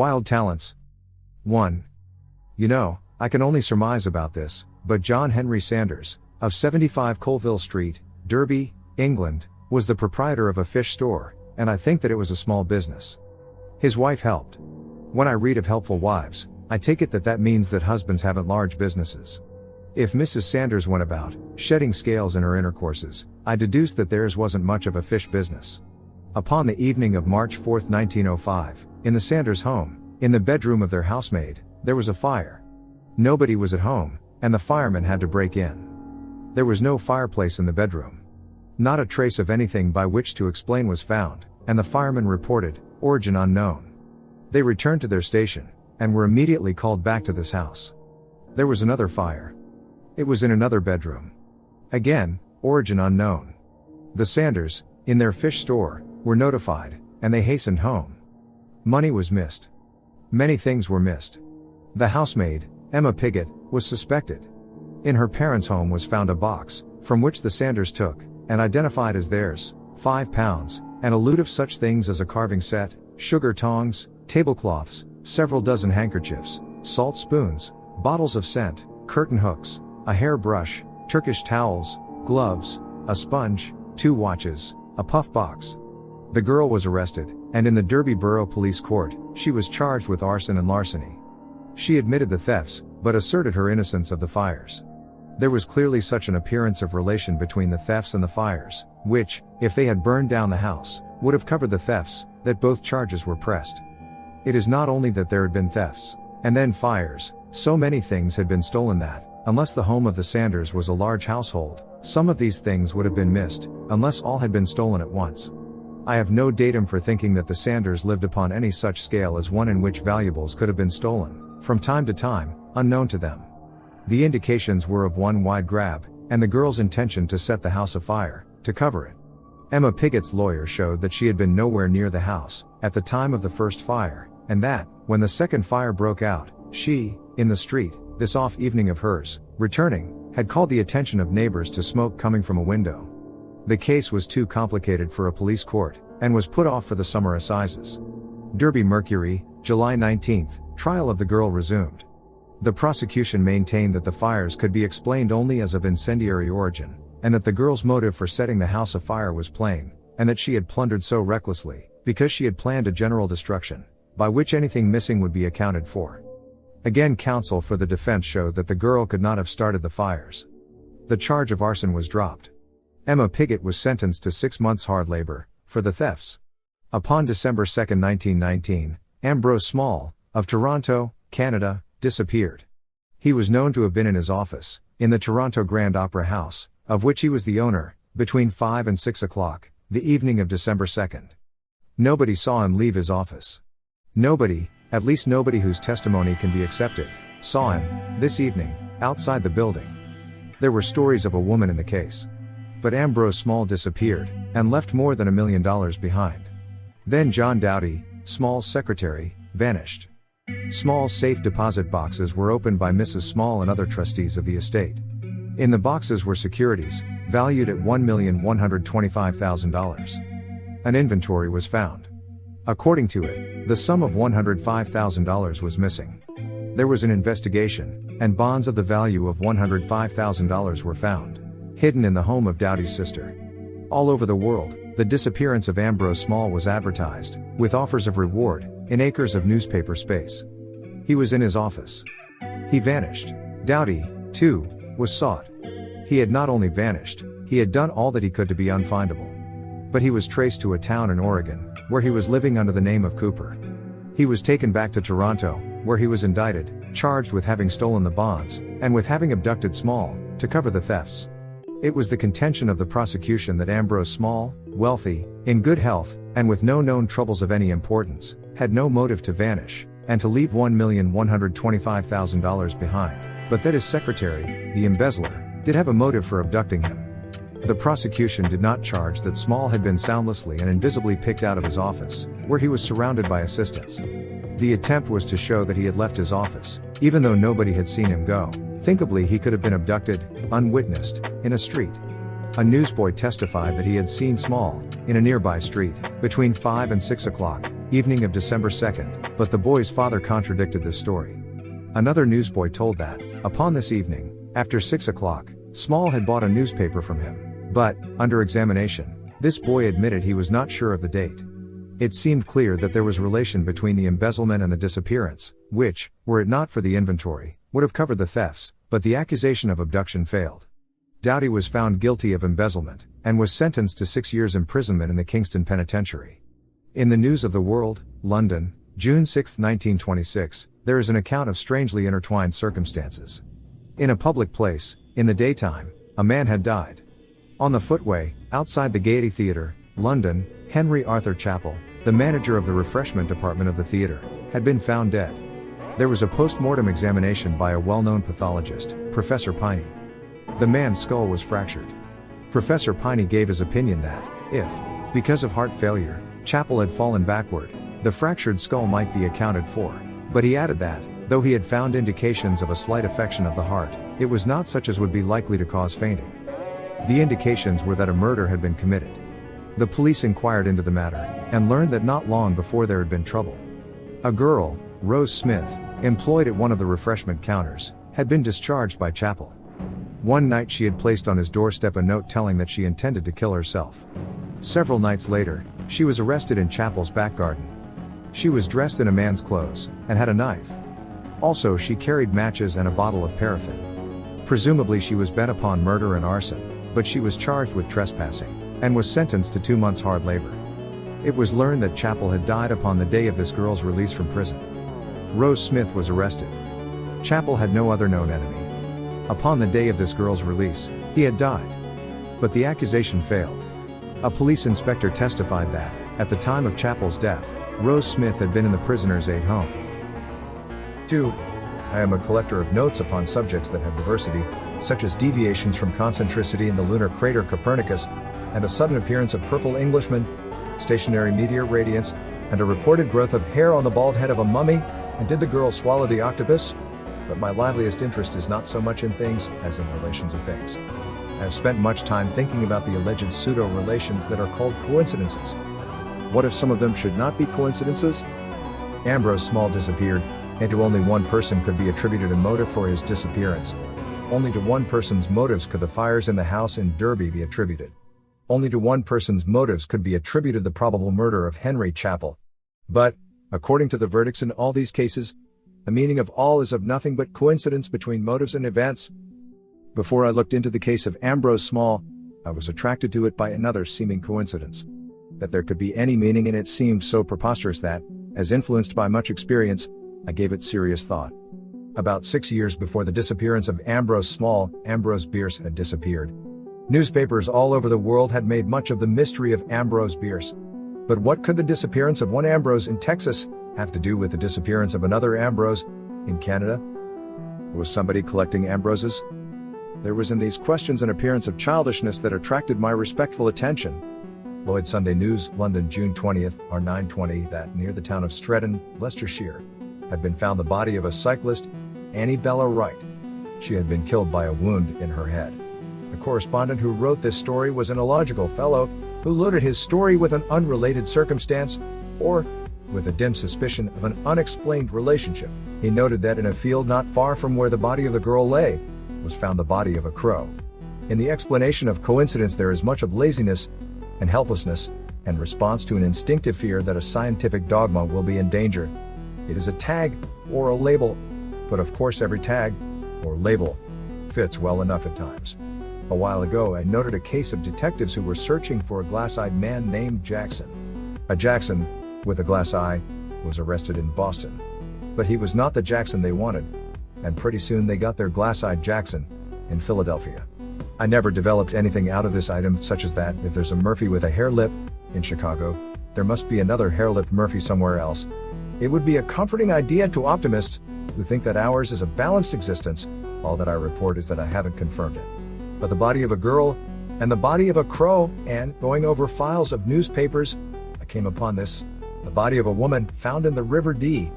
Wild talents. 1. You know, I can only surmise about this, but John Henry Sanders, of 75 Colville Street, Derby, England, was the proprietor of a fish store, and I think that it was a small business. His wife helped. When I read of helpful wives, I take it that that means that husbands haven't large businesses. If Mrs. Sanders went about, shedding scales in her intercourses, I deduce that theirs wasn't much of a fish business. Upon the evening of March 4, 1905, in the Sanders home, in the bedroom of their housemaid, there was a fire. Nobody was at home, and the firemen had to break in. There was no fireplace in the bedroom. Not a trace of anything by which to explain was found, and the firemen reported, origin unknown. They returned to their station, and were immediately called back to this house. There was another fire. It was in another bedroom. Again, origin unknown. The Sanders, in their fish store, were notified, and they hastened home. Money was missed. Many things were missed. The housemaid, Emma Pigott, was suspected. In her parents' home was found a box, from which the Sanders took, and identified as theirs, £5, and a loot of such things as a carving set, sugar tongs, tablecloths, several dozen handkerchiefs, salt spoons, bottles of scent, curtain hooks, a hair brush, Turkish towels, gloves, a sponge, 2 watches, a puff box. The girl was arrested, and in the Derby Borough Police Court, she was charged with arson and larceny. She admitted the thefts, but asserted her innocence of the fires. There was clearly such an appearance of relation between the thefts and the fires, which, if they had burned down the house, would have covered the thefts, that both charges were pressed. It is not only that there had been thefts, and then fires, so many things had been stolen that, unless the home of the Sanders was a large household, some of these things would have been missed, unless all had been stolen at once. I have no datum for thinking that the Sanders lived upon any such scale as one in which valuables could have been stolen, from time to time, unknown to them. The indications were of one wide grab, and the girl's intention to set the house afire, to cover it. Emma Pigott's lawyer showed that she had been nowhere near the house, at the time of the first fire, and that, when the second fire broke out, she, in the street, this off evening of hers, returning, had called the attention of neighbors to smoke coming from a window. The case was too complicated for a police court, and was put off for the summer assizes. Derby Mercury, July 19, trial of the girl resumed. The prosecution maintained that the fires could be explained only as of incendiary origin, and that the girl's motive for setting the house afire was plain, and that she had plundered so recklessly, because she had planned a general destruction, by which anything missing would be accounted for. Again, counsel for the defense showed that the girl could not have started the fires. The charge of arson was dropped. Emma Pigott was sentenced to 6 months hard labor, for the thefts. Upon December 2, 1919, Ambrose Small, of Toronto, Canada, disappeared. He was known to have been in his office, in the Toronto Grand Opera House, of which he was the owner, between 5 and 6 o'clock, the evening of December 2. Nobody saw him leave his office. Nobody, at least nobody whose testimony can be accepted, saw him, this evening, outside the building. There were stories of a woman in the case. But Ambrose Small disappeared, and left more than $1 million behind. Then John Doughty, Small's secretary, vanished. Small's safe deposit boxes were opened by Mrs. Small and other trustees of the estate. In the boxes were securities, valued at $1,125,000. An inventory was found. According to it, the sum of $105,000 was missing. There was an investigation, and bonds of the value of $105,000 were found, hidden in the home of Doughty's sister. All over the world, the disappearance of Ambrose Small was advertised, with offers of reward, in acres of newspaper space. He was in his office. He vanished. Doughty, too, was sought. He had not only vanished, he had done all that he could to be unfindable. But he was traced to a town in Oregon, where he was living under the name of Cooper. He was taken back to Toronto, where he was indicted, charged with having stolen the bonds, and with having abducted Small, to cover the thefts. It was the contention of the prosecution that Ambrose Small, wealthy, in good health, and with no known troubles of any importance, had no motive to vanish, and to leave $1,125,000 behind, but that his secretary, the embezzler, did have a motive for abducting him. The prosecution did not charge that Small had been soundlessly and invisibly picked out of his office, where he was surrounded by assistants. The attempt was to show that he had left his office, even though nobody had seen him go. Thinkably he could have been abducted, unwitnessed, in a street. A newsboy testified that he had seen Small, in a nearby street, between 5 and 6 o'clock, evening of December 2nd, but the boy's father contradicted this story. Another newsboy told that, upon this evening, after 6 o'clock, Small had bought a newspaper from him. But, under examination, this boy admitted he was not sure of the date. It seemed clear that there was relation between the embezzlement and the disappearance, which, were it not for the inventory, would have covered the thefts, but the accusation of abduction failed. Doughty was found guilty of embezzlement, and was sentenced to 6 years imprisonment in the Kingston Penitentiary. In the News of the World, London, June 6, 1926, there is an account of strangely intertwined circumstances. In a public place, in the daytime, a man had died. On the footway, outside the Gaiety Theatre, London, Henry Arthur Chappell, the manager of the refreshment department of the theatre, had been found dead. There was a post-mortem examination by a well-known pathologist, Professor Piney. The man's skull was fractured. Professor Piney gave his opinion that, if, because of heart failure, Chappell had fallen backward, the fractured skull might be accounted for, but he added that, though he had found indications of a slight affection of the heart, it was not such as would be likely to cause fainting. The indications were that a murder had been committed. The police inquired into the matter, and learned that not long before there had been trouble. A girl, Rose Smith, employed at one of the refreshment counters, had been discharged by Chappell. One night she had placed on his doorstep a note telling that she intended to kill herself. Several nights later, she was arrested in Chappell's back garden. She was dressed in a man's clothes, and had a knife. Also she carried matches and a bottle of paraffin. Presumably she was bent upon murder and arson, but she was charged with trespassing, and was sentenced to 2 months hard labor. It was learned that Chappell had died upon the day of this girl's release from prison. Rose Smith was arrested. Chappell had no other known enemy. Upon the day of this girl's release, he had died. But the accusation failed. A police inspector testified that, at the time of Chappell's death, Rose Smith had been in the prisoner's aid home. 2. I am a collector of notes upon subjects that have diversity, such as deviations from concentricity in the lunar crater Copernicus, and a sudden appearance of purple Englishman, stationary meteor radiance, and a reported growth of hair on the bald head of a mummy, and did the girl swallow the octopus? But my liveliest interest is not so much in things, as in relations of things. I have spent much time thinking about the alleged pseudo-relations that are called coincidences. What if some of them should not be coincidences? Ambrose Small disappeared, and to only one person could be attributed a motive for his disappearance. Only to one person's motives could the fires in the house in Derby be attributed. Only to one person's motives could be attributed the probable murder of Henry Chappell. But, according to the verdicts in all these cases, the meaning of all is of nothing but coincidence between motives and events. Before I looked into the case of Ambrose Small, I was attracted to it by another seeming coincidence. That there could be any meaning in it seemed so preposterous that, as influenced by much experience, I gave it serious thought. About 6 years before the disappearance of Ambrose Small, Ambrose Bierce had disappeared. Newspapers all over the world had made much of the mystery of Ambrose Bierce. But what could the disappearance of one Ambrose in Texas have to do with the disappearance of another Ambrose in Canada? Was somebody collecting Ambroses? There was in these questions an appearance of childishness that attracted my respectful attention. Lloyd Sunday News, London, June 20th, R920, that near the town of Stretton, Leicestershire, had been found the body of a cyclist, Annie Bella Wright. She had been killed by a wound in her head. The correspondent who wrote this story was an illogical fellow, who loaded his story with an unrelated circumstance, or with a dim suspicion of an unexplained relationship. He noted that in a field not far from where the body of the girl lay, was found the body of a crow. In the explanation of coincidence there is much of laziness, and helplessness, and response to an instinctive fear that a scientific dogma will be in danger. It is a tag, or a label, but of course every tag, or label, fits well enough at times. A while ago I noted a case of detectives who were searching for a glass-eyed man named Jackson. A Jackson, with a glass eye, was arrested in Boston. But he was not the Jackson they wanted, and pretty soon they got their glass-eyed Jackson in Philadelphia. I never developed anything out of this item such as that if there's a Murphy with a hair lip in Chicago, there must be another hair-lipped Murphy somewhere else. It would be a comforting idea to optimists who think that ours is a balanced existence. All that I report is that I haven't confirmed it. But the body of a girl, and the body of a crow, and, going over files of newspapers, I came upon this, the body of a woman found in the River Dee,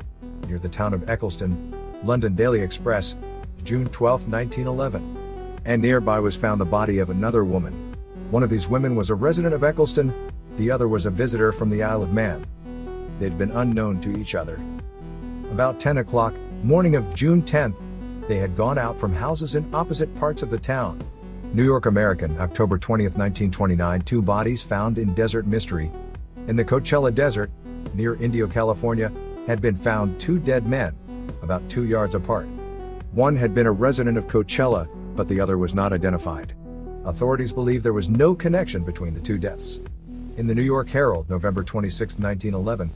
near the town of Eccleston, London Daily Express, June 12, 1911. And nearby was found the body of another woman. One of these women was a resident of Eccleston, the other was a visitor from the Isle of Man. they'd been unknown to each other. About 10 o'clock, morning of June 10th, they had gone out from houses in opposite parts of the town. New York American, October 20th, 1929, 2 bodies found in desert mystery. In the Coachella Desert, near Indio, California, had been found 2 dead men, about 2 yards apart. One had been a resident of Coachella, but the other was not identified. Authorities believe there was no connection between the 2 deaths. In the New York Herald, November 26, 1911,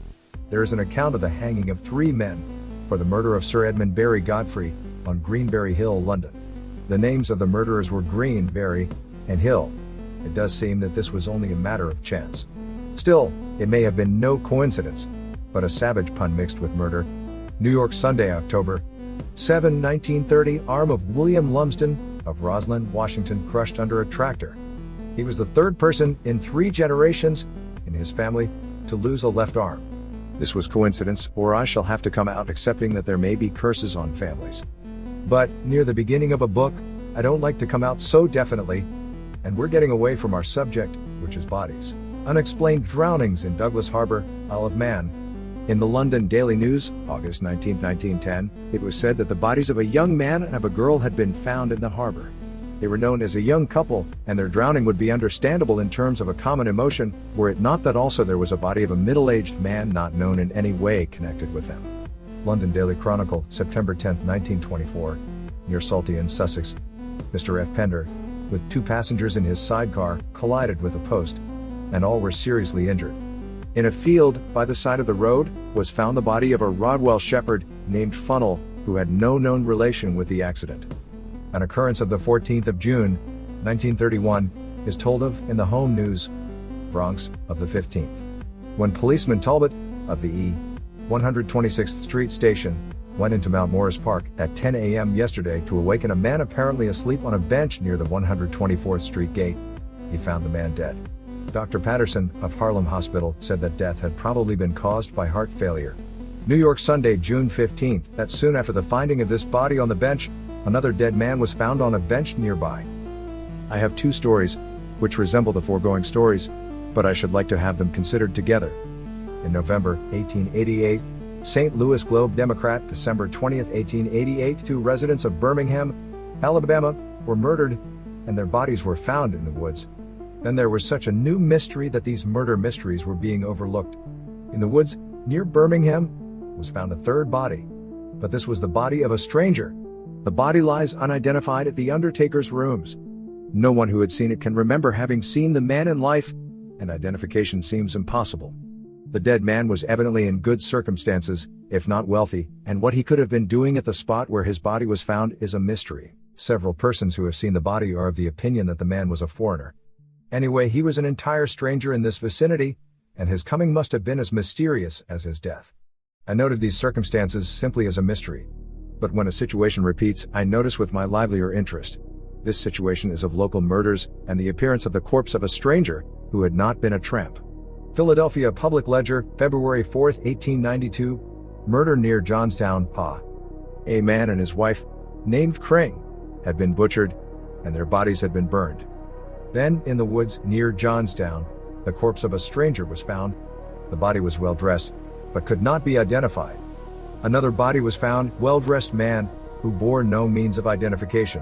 there is an account of the hanging of 3 men for the murder of Sir Edmund Barry Godfrey on Greenberry Hill, London. The names of the murderers were Green, Barry, and Hill. It does seem that this was only a matter of chance. Still, it may have been no coincidence, but a savage pun mixed with murder. New York Sunday, October 7, 1930, arm of William Lumsden of Roslyn, Washington, crushed under a tractor. He was the 3rd person in 3 generations in his family to lose a left arm. This was coincidence, or I shall have to come out accepting that there may be curses on families. But, near the beginning of a book, I don't like to come out so definitely, and we're getting away from our subject, which is bodies. Unexplained drownings in Douglas Harbor, Isle of Man. In the London Daily News, August 19, 1910, it was said that the bodies of a young man and of a girl had been found in the harbor. They were known as a young couple, and their drowning would be understandable in terms of a common emotion, were it not that also there was a body of a middle-aged man not known in any way connected with them. London Daily Chronicle, September 10, 1924, near Salty in Sussex. Mr. F. Pender, with 2 passengers in his sidecar, collided with a post, and all were seriously injured. In a field, by the side of the road, was found the body of a Rodwell shepherd, named Funnel, who had no known relation with the accident. An occurrence of the 14th of June, 1931, is told of in the Home News, Bronx, of the 15th. When policeman Talbot, of the E. 126th Street Station, went into Mount Morris Park at 10 a.m. yesterday to awaken a man apparently asleep on a bench near the 124th Street gate, he found the man dead. Dr. Patterson, of Harlem Hospital, said that death had probably been caused by heart failure. New York Sunday, June 15, that soon after the finding of this body on the bench, another dead man was found on a bench nearby. I have 2 stories, which resemble the foregoing stories, but I should like to have them considered together. In November 1888, St. Louis Globe-Democrat, December 20, 1888, 2 residents of Birmingham, Alabama, were murdered, and their bodies were found in the woods. Then there was such a new mystery that these murder mysteries were being overlooked. In the woods, near Birmingham, was found a 3rd body. But this was the body of a stranger. The body lies unidentified at the undertaker's rooms. No one who had seen it can remember having seen the man in life, and identification seems impossible. The dead man was evidently in good circumstances, if not wealthy, and what he could have been doing at the spot where his body was found is a mystery. Several persons who have seen the body are of the opinion that the man was a foreigner. Anyway, he was an entire stranger in this vicinity, and his coming must have been as mysterious as his death. I noted these circumstances simply as a mystery. But when a situation repeats, I notice with my livelier interest. This situation is of local murders and the appearance of the corpse of a stranger who had not been a tramp. Philadelphia Public Ledger, February 4, 1892, murder near Johnstown, Pa. A man and his wife, named Kring, had been butchered, and their bodies had been burned. Then, in the woods near Johnstown, the corpse of a stranger was found. The body was well dressed, but could not be identified. Another body was found, well-dressed man, who bore no means of identification.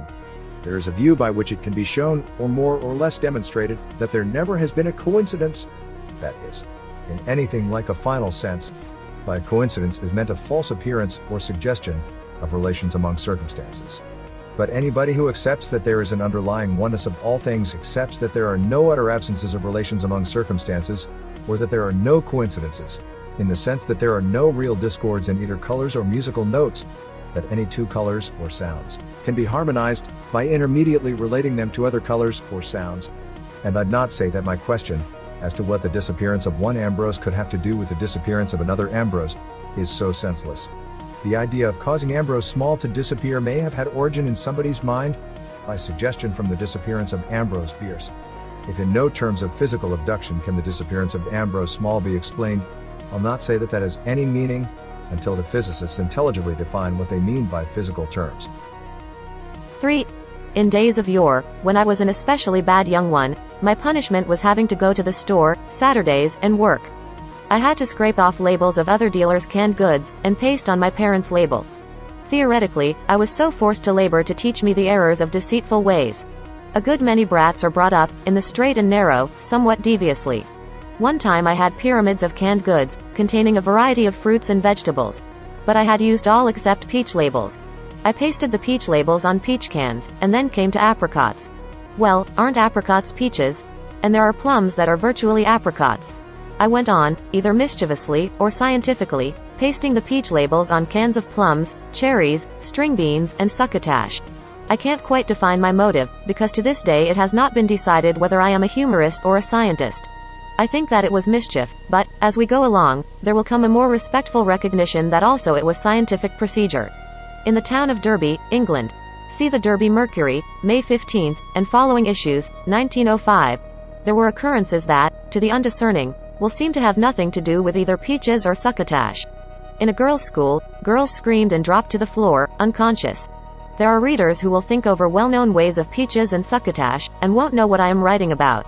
There is a view by which it can be shown, or more or less demonstrated, that there never has been a coincidence. That is, in anything like a final sense. By coincidence is meant a false appearance or suggestion of relations among circumstances. But anybody who accepts that there is an underlying oneness of all things accepts that there are no utter absences of relations among circumstances, or that there are no coincidences, in the sense that there are no real discords in either colors or musical notes, that any 2 colors or sounds can be harmonized by intermediately relating them to other colors or sounds. And I'd not say that my question, as to what the disappearance of one Ambrose could have to do with the disappearance of another Ambrose, is so senseless. The idea of causing Ambrose Small to disappear may have had origin in somebody's mind, by suggestion from the disappearance of Ambrose Bierce. If in no terms of physical abduction can the disappearance of Ambrose Small be explained, I'll not say that that has any meaning, until the physicists intelligibly define what they mean by physical terms. 3. In days of yore, when I was an especially bad young one, my punishment was having to go to the store, Saturdays, and work. I had to scrape off labels of other dealers' canned goods, and paste on my parents' label. Theoretically, I was so forced to labor to teach me the errors of deceitful ways. A good many brats are brought up, in the straight and narrow, somewhat deviously. One time I had pyramids of canned goods, containing a variety of fruits and vegetables. But I had used all except peach labels. I pasted the peach labels on peach cans, and then came to apricots. Well, aren't apricots peaches? And there are plums that are virtually apricots. I went on, either mischievously, or scientifically, pasting the peach labels on cans of plums, cherries, string beans, and succotash. I can't quite define my motive, because to this day it has not been decided whether I am a humorist or a scientist. I think that it was mischief, but, as we go along, there will come a more respectful recognition that also it was scientific procedure. In the town of Derby, England. See the Derby Mercury, May 15, and following issues, 1905. There were occurrences that, to the undiscerning, will seem to have nothing to do with either peaches or succotash. In a girls' school, girls screamed and dropped to the floor, unconscious. There are readers who will think over well-known ways of peaches and succotash, and won't know what I am writing about.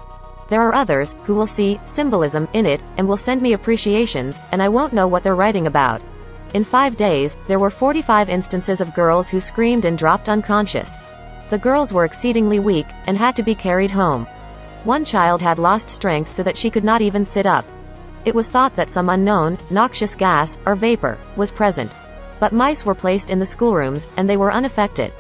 There are others, who will see symbolism in it, and will send me appreciations, and I won't know what they're writing about. In 5 days, there were 45 instances of girls who screamed and dropped unconscious. The girls were exceedingly weak, and had to be carried home. One child had lost strength so that she could not even sit up. It was thought that some unknown, noxious gas, or vapor, was present. But mice were placed in the schoolrooms, and they were unaffected.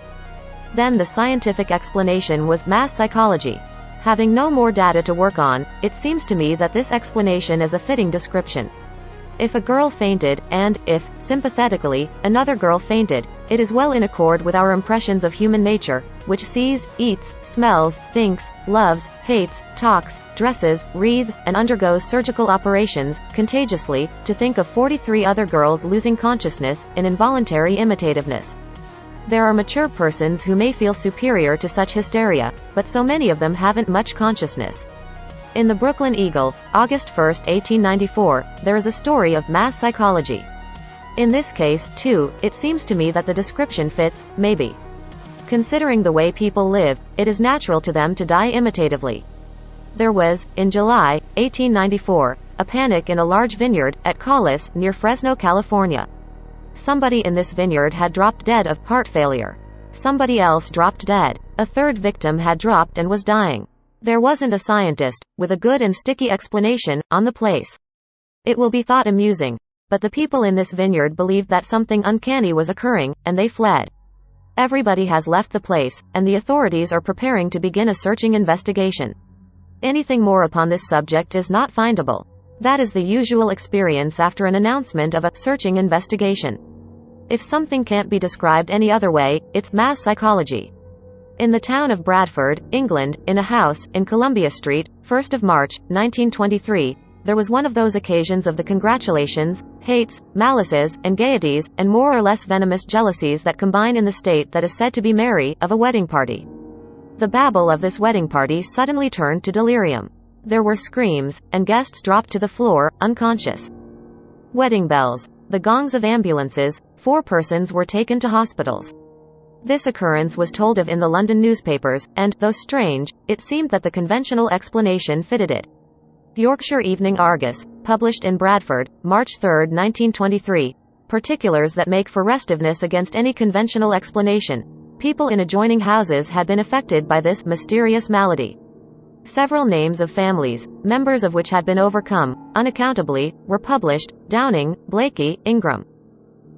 Then the scientific explanation was mass psychology. Having no more data to work on, it seems to me that this explanation is a fitting description. If a girl fainted, and, if, sympathetically, another girl fainted, it is well in accord with our impressions of human nature, which sees, eats, smells, thinks, loves, hates, talks, dresses, reads, and undergoes surgical operations, contagiously, to think of 43 other girls losing consciousness, in involuntary imitativeness. There are mature persons who may feel superior to such hysteria, but so many of them haven't much consciousness. In the Brooklyn Eagle, August 1, 1894, there is a story of mass psychology. In this case, too, it seems to me that the description fits, maybe. Considering the way people live, it is natural to them to die imitatively. There was, in July, 1894, a panic in a large vineyard, at Collis, near Fresno, California. Somebody in this vineyard had dropped dead of heart failure. Somebody else dropped dead. A third victim had dropped and was dying. There wasn't a scientist, with a good and sticky explanation, on the place. It will be thought amusing. But the people in this vineyard believed that something uncanny was occurring, and they fled. Everybody has left the place, and the authorities are preparing to begin a searching investigation. Anything more upon this subject is not findable. That is the usual experience after an announcement of a searching investigation. If something can't be described any other way, it's mass psychology. In the town of Bradford, England, in a house, in Columbia Street, 1st of March, 1923, there was one of those occasions of the congratulations, hates, malices, and gaieties, and more or less venomous jealousies that combine in the state that is said to be merry, of a wedding party. The babble of this wedding party suddenly turned to delirium. There were screams, and guests dropped to the floor, unconscious. Wedding bells, the gongs of ambulances, 4 persons were taken to hospitals. This occurrence was told of in the London newspapers, and, though strange, it seemed that the conventional explanation fitted it. Yorkshire Evening Argus, published in Bradford, March 3, 1923. Particulars that make for restiveness against any conventional explanation. People in adjoining houses had been affected by this mysterious malady. Several names of families, members of which had been overcome, unaccountably, were published: Downing, Blakey, Ingram.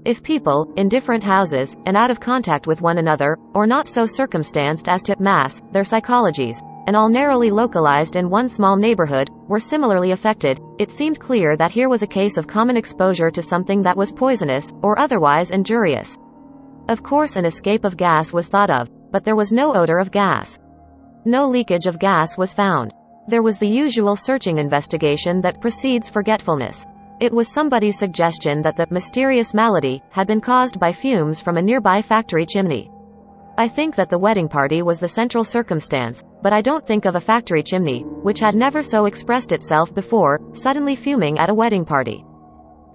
If people, in different houses, and out of contact with one another, or not so circumstanced as to mass their psychologies, and all narrowly localized in one small neighborhood, were similarly affected, it seemed clear that here was a case of common exposure to something that was poisonous, or otherwise injurious. Of course an escape of gas was thought of, but there was no odor of gas. No leakage of gas was found. There was the usual searching investigation that precedes forgetfulness. It was somebody's suggestion that the mysterious malady had been caused by fumes from a nearby factory chimney. I think that the wedding party was the central circumstance, but I don't think of a factory chimney, which had never so expressed itself before, suddenly fuming at a wedding party.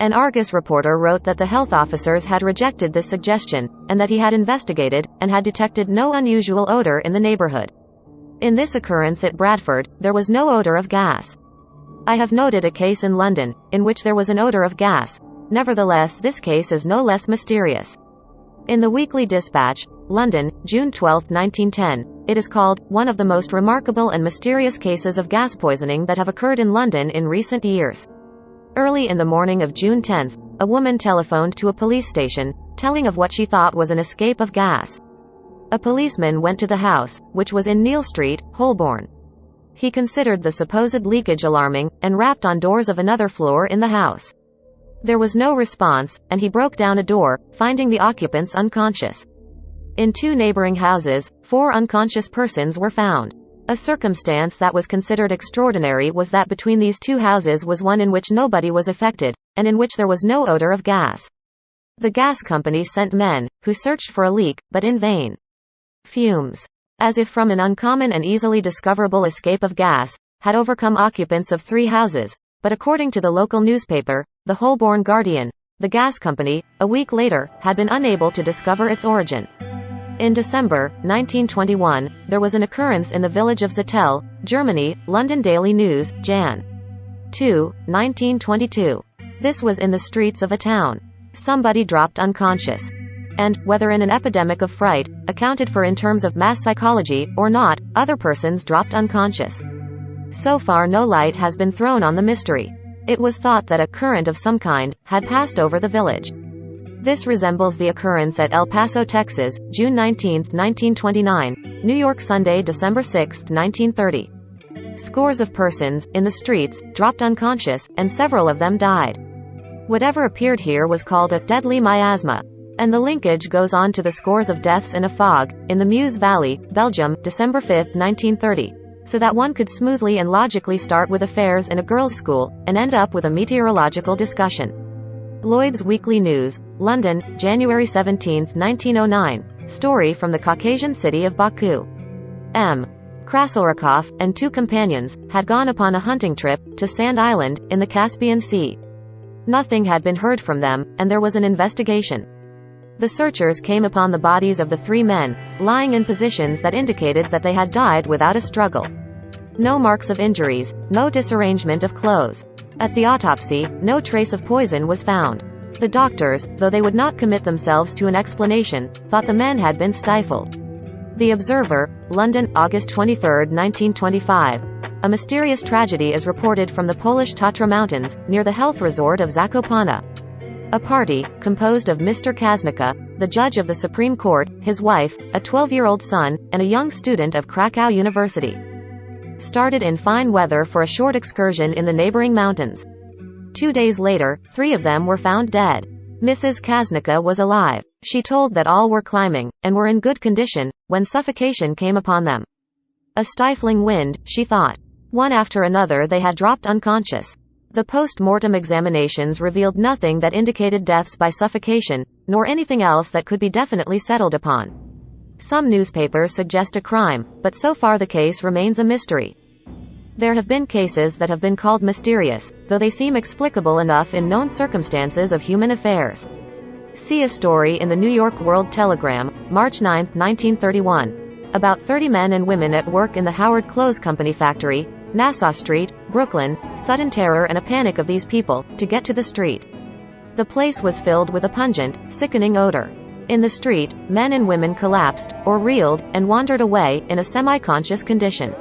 An Argus reporter wrote that the health officers had rejected this suggestion, and that he had investigated, and had detected no unusual odor in the neighborhood. In this occurrence at Bradford, there was no odor of gas. I have noted a case in London, in which there was an odor of gas. Nevertheless, this case is no less mysterious. In the Weekly Dispatch, London, June 12, 1910, it is called, one of the most remarkable and mysterious cases of gas poisoning that have occurred in London in recent years. Early in the morning of June 10, a woman telephoned to a police station, telling of what she thought was an escape of gas. A policeman went to the house, which was in Neal Street, Holborn. He considered the supposed leakage alarming, and rapped on doors of another floor in the house. There was no response, and he broke down a door, finding the occupants unconscious. In 2 neighboring houses, 4 unconscious persons were found. A circumstance that was considered extraordinary was that between these 2 houses was one in which nobody was affected, and in which there was no odor of gas. The gas company sent men, who searched for a leak, but in vain. Fumes, as if from an uncommon and easily discoverable escape of gas, had overcome occupants of 3 houses, but according to the local newspaper, the Holborn Guardian, the gas company, a week later, had been unable to discover its origin. In December 1921, there was an occurrence in the village of Zuttel, Germany, London Daily News, Jan. 2, 1922. This was in the streets of a town. Somebody dropped unconscious. And, whether in an epidemic of fright, accounted for in terms of mass psychology, or not, other persons dropped unconscious. So far no light has been thrown on the mystery. It was thought that a current of some kind had passed over the village. This resembles the occurrence at El Paso, Texas, June 19, 1929, New York Sunday, December 6, 1930. Scores of persons, in the streets, dropped unconscious, and several of them died. Whatever appeared here was called a deadly miasma. And the linkage goes on to the scores of deaths in a fog, in the Meuse Valley, Belgium, December 5, 1930. So that one could smoothly and logically start with affairs in a girls' school, and end up with a meteorological discussion. Lloyd's Weekly News, London, January 17, 1909. Story from the Caucasian city of Baku. M. Krasilnikov and 2 companions had gone upon a hunting trip to Sand Island, in the Caspian Sea. Nothing had been heard from them, and there was an investigation. The searchers came upon the bodies of the 3 men, lying in positions that indicated that they had died without a struggle. No marks of injuries, no disarrangement of clothes. At the autopsy, no trace of poison was found. The doctors, though they would not commit themselves to an explanation, thought the men had been stifled. The Observer, London, August 23, 1925. A mysterious tragedy is reported from the Polish Tatra Mountains, near the health resort of Zakopane. A party, composed of Mr. Kaznika, the judge of the Supreme Court, his wife, a 12-year-old son, and a young student of Krakow University, started in fine weather for a short excursion in the neighboring mountains. 2 days later, 3 of them were found dead. Mrs. Kaznika was alive. She told that all were climbing, and were in good condition, when suffocation came upon them. A stifling wind, she thought. One after another they had dropped unconscious. The post-mortem examinations revealed nothing that indicated deaths by suffocation, nor anything else that could be definitely settled upon. Some newspapers suggest a crime, but so far the case remains a mystery. There have been cases that have been called mysterious, though they seem explicable enough in known circumstances of human affairs. See a story in the New York World Telegram, March 9, 1931. About 30 men and women at work in the Howard Clothes Company factory, Nassau Street, Brooklyn, sudden terror and a panic of these people, to get to the street. The place was filled with a pungent, sickening odor. In the street, men and women collapsed, or reeled, and wandered away, in a semi-conscious condition.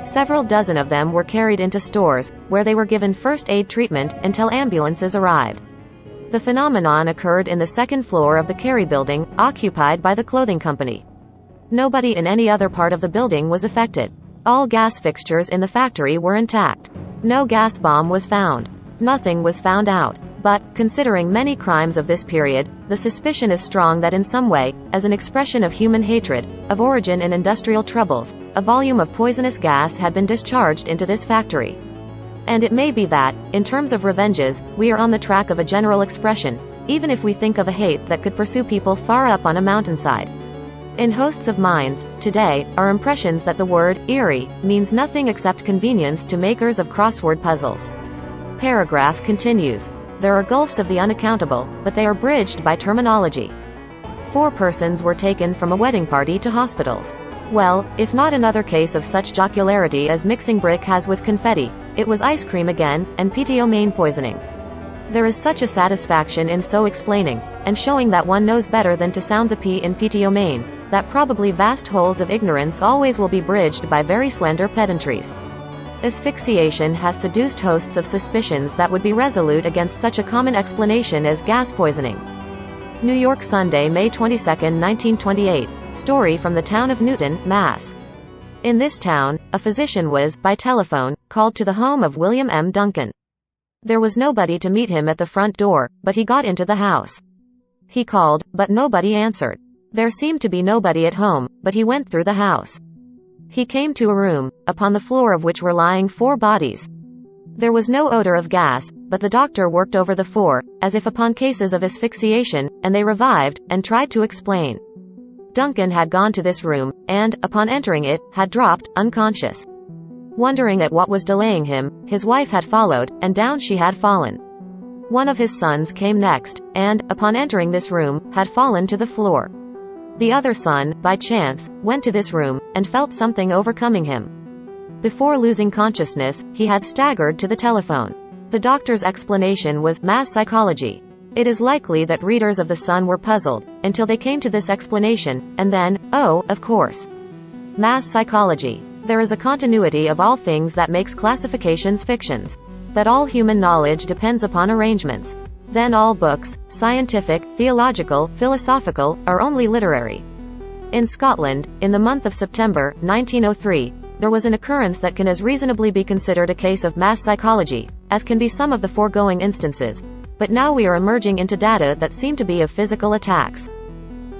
Several dozen of them were carried into stores, where they were given first aid treatment, until ambulances arrived. The phenomenon occurred in the 2nd floor of the Carey building, occupied by the clothing company. Nobody in any other part of the building was affected. All gas fixtures in the factory were intact. No gas bomb was found. Nothing was found out. But, considering many crimes of this period, the suspicion is strong that in some way, as an expression of human hatred, of origin in industrial troubles, a volume of poisonous gas had been discharged into this factory. And it may be that, in terms of revenges, we are on the track of a general expression, even if we think of a hate that could pursue people far up on a mountainside. In hosts of minds, today, are impressions that the word, eerie, means nothing except convenience to makers of crossword puzzles. Paragraph continues. There are gulfs of the unaccountable, but they are bridged by terminology. 4 persons were taken from a wedding party to hospitals. Well, if not another case of such jocularity as mixing brick has with confetti, It was ice cream again, and PTO poisoning. There is such a satisfaction in so explaining, and showing that one knows better than to sound the P in PTO that probably vast holes of ignorance always will be bridged by very slender pedantries. Asphyxiation has seduced hosts of suspicions that would be resolute against such a common explanation as gas poisoning. New York, Sunday, May 22, 1928. Story from the town of Newton, Mass. In this town, a physician was, by telephone, called to the home of William M. Duncan. There was nobody to meet him at the front door, but he got into the house. He called, but nobody answered. There seemed to be nobody at home, but he went through the house. He came to a room, upon the floor of which were lying 4 bodies. There was no odor of gas, but the doctor worked over the 4, as if upon cases of asphyxiation, and they revived, and tried to explain. Duncan had gone to this room, and, upon entering it, had dropped, unconscious. Wondering at what was delaying him, his wife had followed, and down she had fallen. One of his sons came next, and, upon entering this room, had fallen to the floor. The other son, by chance, went to this room, and felt something overcoming him. Before losing consciousness, he had staggered to the telephone. The doctor's explanation was mass psychology. It is likely that readers of The Sun were puzzled, until they came to this explanation, and then, oh, of course. Mass psychology. There is a continuity of all things that makes classifications fictions. But all human knowledge depends upon arrangements. Then all books, scientific, theological, philosophical, are only literary. In Scotland, in the month of September, 1903, there was an occurrence that can as reasonably be considered a case of mass psychology, as can be some of the foregoing instances. But now we are emerging into data that seem to be of physical attacks.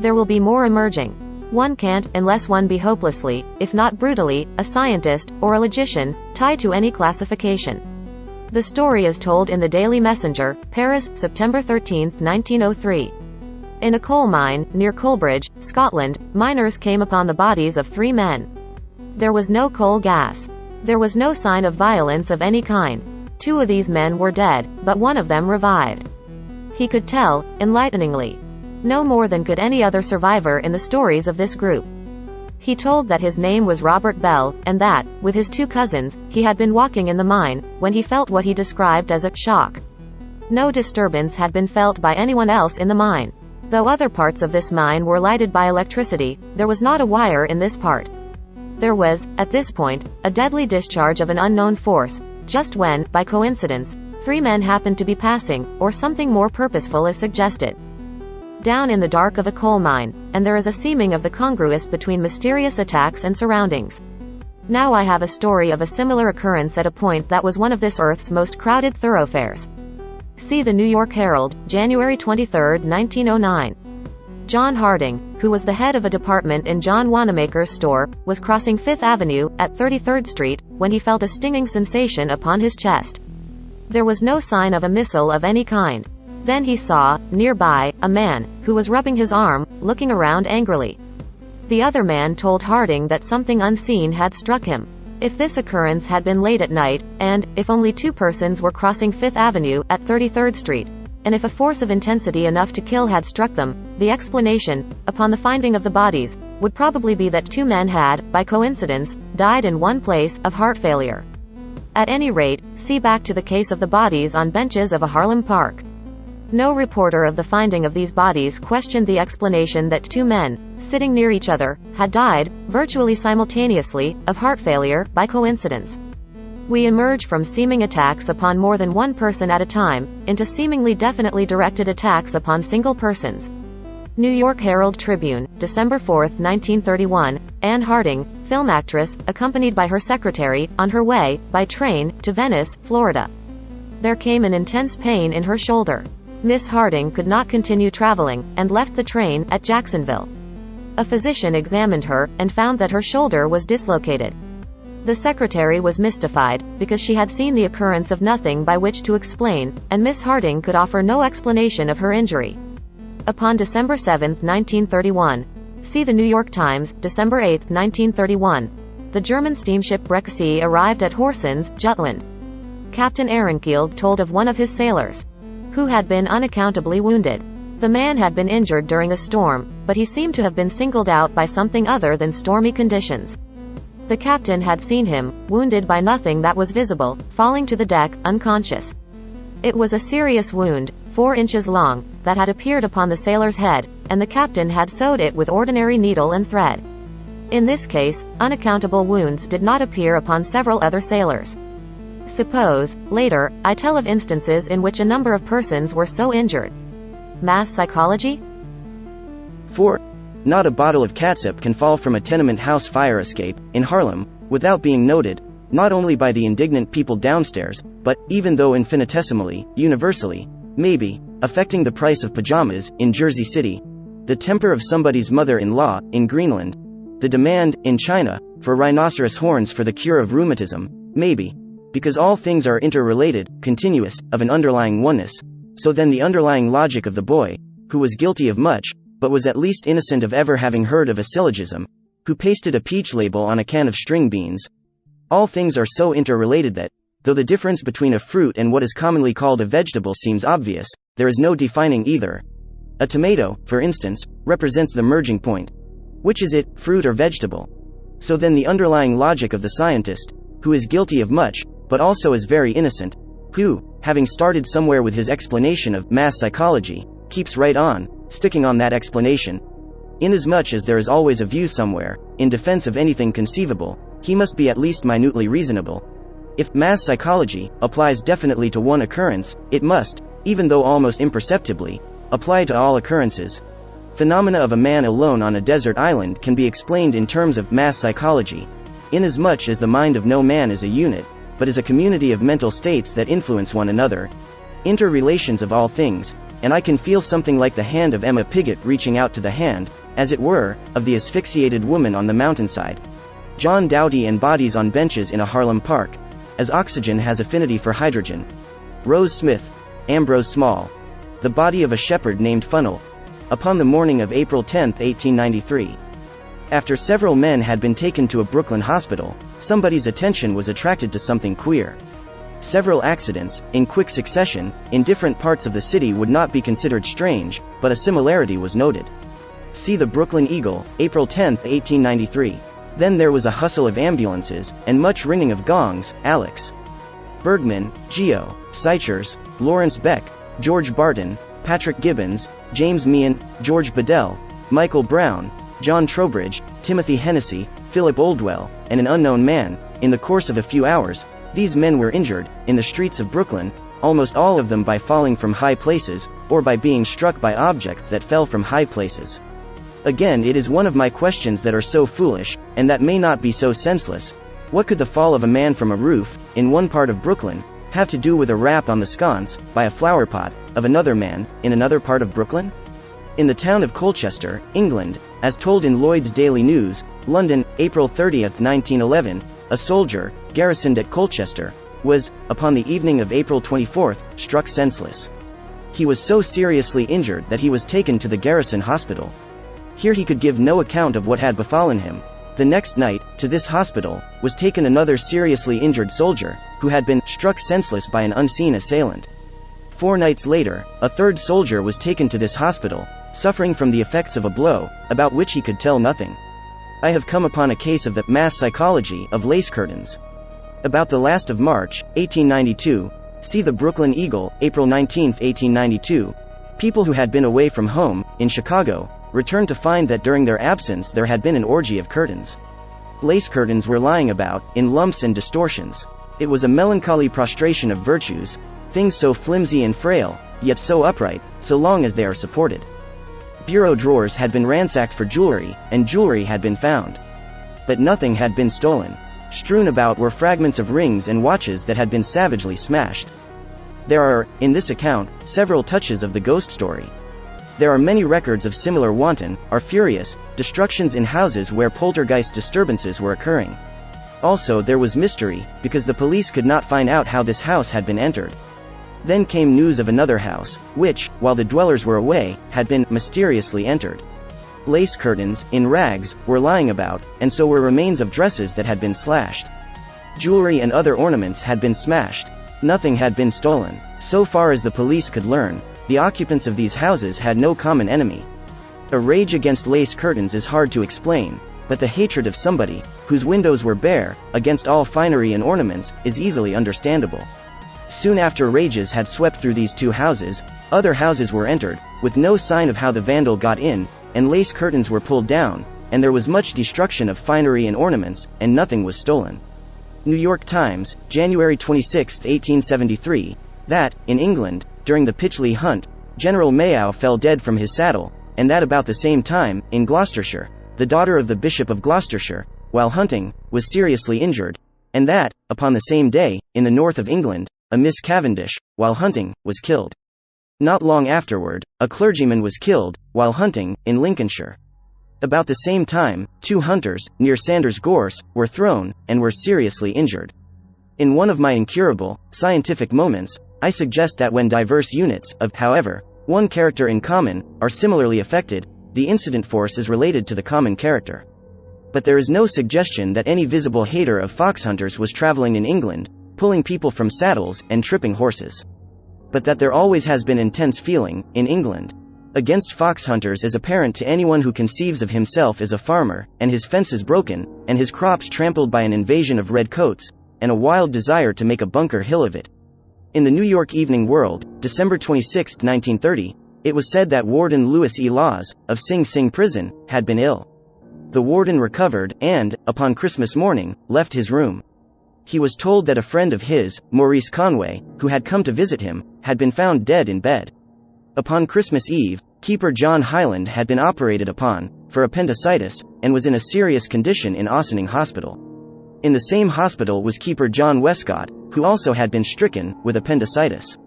There will be more emerging. One can't, unless one be hopelessly, if not brutally, a scientist, or a logician, tied to any classification. The story is told in the Daily Messenger, Paris, September 13, 1903. In a coal mine, near Coalbridge, Scotland, miners came upon the bodies of 3 men. There was no coal gas. There was no sign of violence of any kind. 2 of these men were dead, but one of them revived. He could tell, enlighteningly, no more than could any other survivor in the stories of this group. He told that his name was Robert Bell, and that, with his 2 cousins, he had been walking in the mine, when he felt what he described as a shock. No disturbance had been felt by anyone else in the mine. Though other parts of this mine were lighted by electricity, there was not a wire in this part. There was, at this point, a deadly discharge of an unknown force, just when, by coincidence, 3 men happened to be passing, or something more purposeful is suggested. Down in the dark of a coal mine, and there is a seeming of the congruous between mysterious attacks and surroundings. Now I have a story of a similar occurrence at a point that was one of this earth's most crowded thoroughfares. See the New York Herald, January 23, 1909. John Harding, who was the head of a department in John Wanamaker's store, was crossing 5th Avenue, at 33rd Street, when he felt a stinging sensation upon his chest. There was no sign of a missile of any kind. Then he saw, nearby, a man, who was rubbing his arm, looking around angrily. The other man told Harding that something unseen had struck him. If this occurrence had been late at night, and, if only 2 persons were crossing 5th Avenue, at 33rd Street, and if a force of intensity enough to kill had struck them, the explanation, upon the finding of the bodies, would probably be that 2 men had, by coincidence, died in one place, of heart failure. At any rate, see back to the case of the bodies on benches of a Harlem park. No reporter of the finding of these bodies questioned the explanation that 2 men, sitting near each other, had died, virtually simultaneously, of heart failure, by coincidence. We emerge from seeming attacks upon more than one person at a time, into seemingly definitely directed attacks upon single persons. New York Herald Tribune, December 4, 1931, Anne Harding, film actress, accompanied by her secretary, on her way, by train, to Venice, Florida. There came an intense pain in her shoulder. Miss Harding could not continue traveling, and left the train, at Jacksonville. A physician examined her, and found that her shoulder was dislocated. The secretary was mystified, because she had seen the occurrence of nothing by which to explain, and Miss Harding could offer no explanation of her injury. Upon December 7, 1931, see the New York Times, December 8, 1931, the German steamship Brechtsee arrived at Horsens, Jutland. Captain Ehrenkield told of one of his sailors, who had been unaccountably wounded. The man had been injured during a storm, but he seemed to have been singled out by something other than stormy conditions. The captain had seen him, wounded by nothing that was visible, falling to the deck, unconscious. It was a serious wound, 4 inches long, that had appeared upon the sailor's head, and the captain had sewed it with ordinary needle and thread. In this case, unaccountable wounds did not appear upon several other sailors. Suppose, later, I tell of instances in which a number of persons were so injured. Mass psychology? 4. Not a bottle of catsup can fall from a tenement house fire escape, in Harlem, without being noted, not only by the indignant people downstairs, but, even though infinitesimally, universally, maybe, affecting the price of pajamas, in Jersey City, the temper of somebody's mother-in-law, in Greenland, the demand, in China, for rhinoceros horns for the cure of rheumatism, maybe, because all things are interrelated, continuous, of an underlying oneness. So then the underlying logic of the boy, who was guilty of much, but was at least innocent of ever having heard of a syllogism, who pasted a peach label on a can of string beans. All things are so interrelated that, though the difference between a fruit and what is commonly called a vegetable seems obvious, there is no defining either. A tomato, for instance, represents the merging point. Which is it, fruit or vegetable? So then the underlying logic of the scientist, who is guilty of much, but also is very innocent, who, having started somewhere with his explanation of mass psychology, keeps right on, sticking on that explanation. Inasmuch as there is always a view somewhere, in defense of anything conceivable, he must be at least minutely reasonable. If mass psychology applies definitely to one occurrence, it must, even though almost imperceptibly, apply to all occurrences. Phenomena of a man alone on a desert island can be explained in terms of mass psychology, inasmuch as the mind of no man is a unit, but is a community of mental states that influence one another, interrelations of all things, and I can feel something like the hand of Emma Piggott reaching out to the hand, as it were, of the asphyxiated woman on the mountainside. John Doughty and bodies on benches in a Harlem park, as oxygen has affinity for hydrogen. Rose Smith, Ambrose Small. The body of a shepherd named Funnel. Upon the morning of April 10, 1893. After several men had been taken to a Brooklyn hospital, somebody's attention was attracted to something queer. Several accidents, in quick succession, in different parts of the city would not be considered strange, but a similarity was noted. See the Brooklyn Eagle, April 10, 1893. Then there was a hustle of ambulances, and much ringing of gongs. Alex Bergman, Geo, Seichers, Lawrence Beck, George Barton, Patrick Gibbons, James Meehan, George Bedell, Michael Brown, John Trowbridge, Timothy Hennessy, Philip Oldwell, and an unknown man. In the course of a few hours, these men were injured, in the streets of Brooklyn, almost all of them by falling from high places, or by being struck by objects that fell from high places. Again, it is one of my questions that are so foolish, and that may not be so senseless. What could the fall of a man from a roof, in one part of Brooklyn, have to do with a rap on the sconce, by a flower pot, of another man, in another part of Brooklyn? In the town of Colchester, England, as told in Lloyd's Daily News, London, April 30, 1911, a soldier, garrisoned at Colchester, was, upon the evening of April 24, struck senseless. He was so seriously injured that he was taken to the garrison hospital. Here he could give no account of what had befallen him. The next night, to this hospital, was taken another seriously injured soldier, who had been struck senseless by an unseen assailant. 4 nights later, a third soldier was taken to this hospital, suffering from the effects of a blow, about which he could tell nothing. I have come upon a case of the mass psychology of lace curtains. About the last of March, 1892, see the Brooklyn Eagle, April 19, 1892, people who had been away from home, in Chicago, returned to find that during their absence there had been an orgy of curtains. Lace curtains were lying about, in lumps and distortions. It was a melancholy prostration of virtues, things so flimsy and frail, yet so upright, so long as they are supported. Bureau drawers had been ransacked for jewelry, and jewelry had been found. But nothing had been stolen. Strewn about were fragments of rings and watches that had been savagely smashed. There are, in this account, several touches of the ghost story. There are many records of similar wanton, or furious, destructions in houses where poltergeist disturbances were occurring. Also there was mystery, because the police could not find out how this house had been entered. Then came news of another house, which, while the dwellers were away, had been mysteriously entered. Lace curtains, in rags, were lying about, and so were remains of dresses that had been slashed. Jewelry and other ornaments had been smashed. Nothing had been stolen. So far as the police could learn, the occupants of these houses had no common enemy. A rage against lace curtains is hard to explain. but the hatred of somebody, whose windows were bare, against all finery and ornaments, is easily understandable. Soon after rages had swept through these two houses, other houses were entered, with no sign of how the vandal got in, and lace curtains were pulled down, and there was much destruction of finery and ornaments, and nothing was stolen. New York Times, January 26, 1873, that, in England, during the Pytchley hunt, General Mayow fell dead from his saddle, and that about the same time, in Gloucestershire, the daughter of the Bishop of Gloucestershire, while hunting, was seriously injured, and that, upon the same day, in the north of England, a Miss Cavendish, while hunting, was killed. Not long afterward, a clergyman was killed, while hunting, in Lincolnshire. About the same time, 2 hunters, near Sanders Gorse, were thrown, and were seriously injured. In one of my incurable, scientific moments, I suggest that when diverse units, of, however, one character in common, are similarly affected, the incident force is related to the common character. But there is no suggestion that any visible hater of fox hunters was traveling in England, pulling people from saddles, and tripping horses. But that there always has been intense feeling, in England, against fox hunters is apparent to anyone who conceives of himself as a farmer, and his fences broken, and his crops trampled by an invasion of redcoats, and a wild desire to make a Bunker Hill of it. In the New York Evening World, December 26, 1930, it was said that Warden Louis E. Laws, of Sing Sing Prison, had been ill. The warden recovered, and, upon Christmas morning, left his room. He was told that a friend of his, Maurice Conway, who had come to visit him, had been found dead in bed. Upon Christmas Eve, keeper John Hyland had been operated upon, for appendicitis, and was in a serious condition in Ossining Hospital. In the same hospital was keeper John Westcott, who also had been stricken with appendicitis.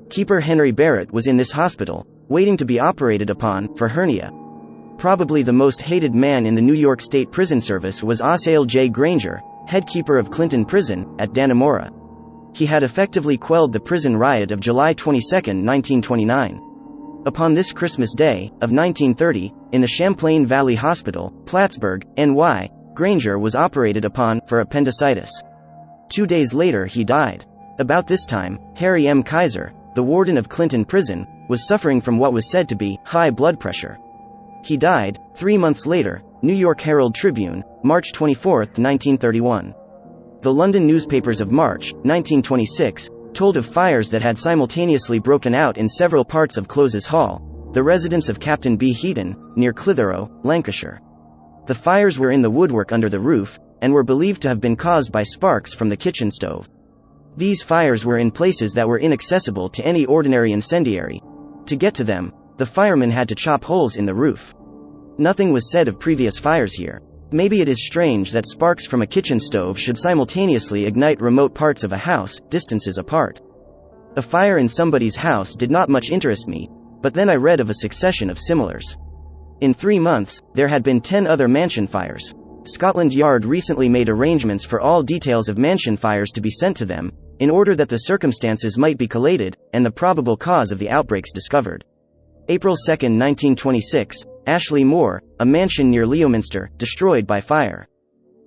Keeper Henry Barrett was in this hospital, waiting to be operated upon, for hernia. Probably the most hated man in the New York State Prison Service was Osale J. Granger, head keeper of Clinton Prison, at Dannemora. He had effectively quelled the prison riot of July 22, 1929. Upon this Christmas Day, of 1930, in the Champlain Valley Hospital, Plattsburgh, NY, Granger was operated upon, for appendicitis. 2 days later he died. About this time, Harry M. Kaiser, the warden of Clinton Prison, was suffering from what was said to be high blood pressure. He died 3 months later. New York Herald Tribune, March 24, 1931. The London newspapers of March, 1926, told of fires that had simultaneously broken out in several parts of Closes Hall, the residence of Captain B. Heaton, near Clitheroe, Lancashire. The fires were in the woodwork under the roof, and were believed to have been caused by sparks from the kitchen stove. These fires were in places that were inaccessible to any ordinary incendiary. To get to them, the firemen had to chop holes in the roof. Nothing was said of previous fires here. Maybe it is strange that sparks from a kitchen stove should simultaneously ignite remote parts of a house, distances apart. A fire in somebody's house did not much interest me, but then I read of a succession of similars. In 3 months, there had been 10 other mansion fires. Scotland Yard recently made arrangements for all details of mansion fires to be sent to them, in order that the circumstances might be collated, and the probable cause of the outbreaks discovered. April 2, 1926, Ashley Moor, a mansion near Leominster, destroyed by fire.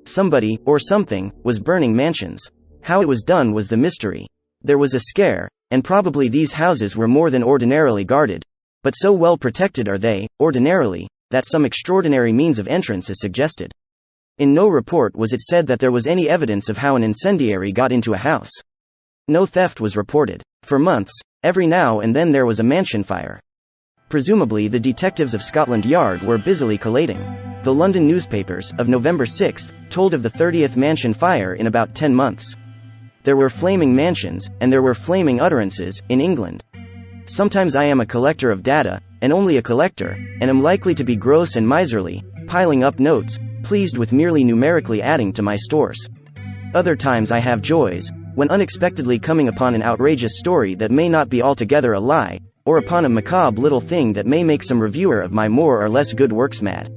Somebody, or something, was burning mansions. How it was done was the mystery. There was a scare, and probably these houses were more than ordinarily guarded, but so well protected are they, ordinarily, that some extraordinary means of entrance is suggested. In no report was it said that there was any evidence of how an incendiary got into a house. No theft was reported. For months, every now and then there was a mansion fire. Presumably the detectives of Scotland Yard were busily collating. The London newspapers, of November 6, told of the 30th mansion fire in about 10 months. There were flaming mansions, and there were flaming utterances, in England. Sometimes I am a collector of data, and only a collector, and am likely to be gross and miserly, piling up notes, pleased with merely numerically adding to my stores. Other times I have joys, when unexpectedly coming upon an outrageous story that may not be altogether a lie, or upon a macabre little thing that may make some reviewer of my more or less good works mad.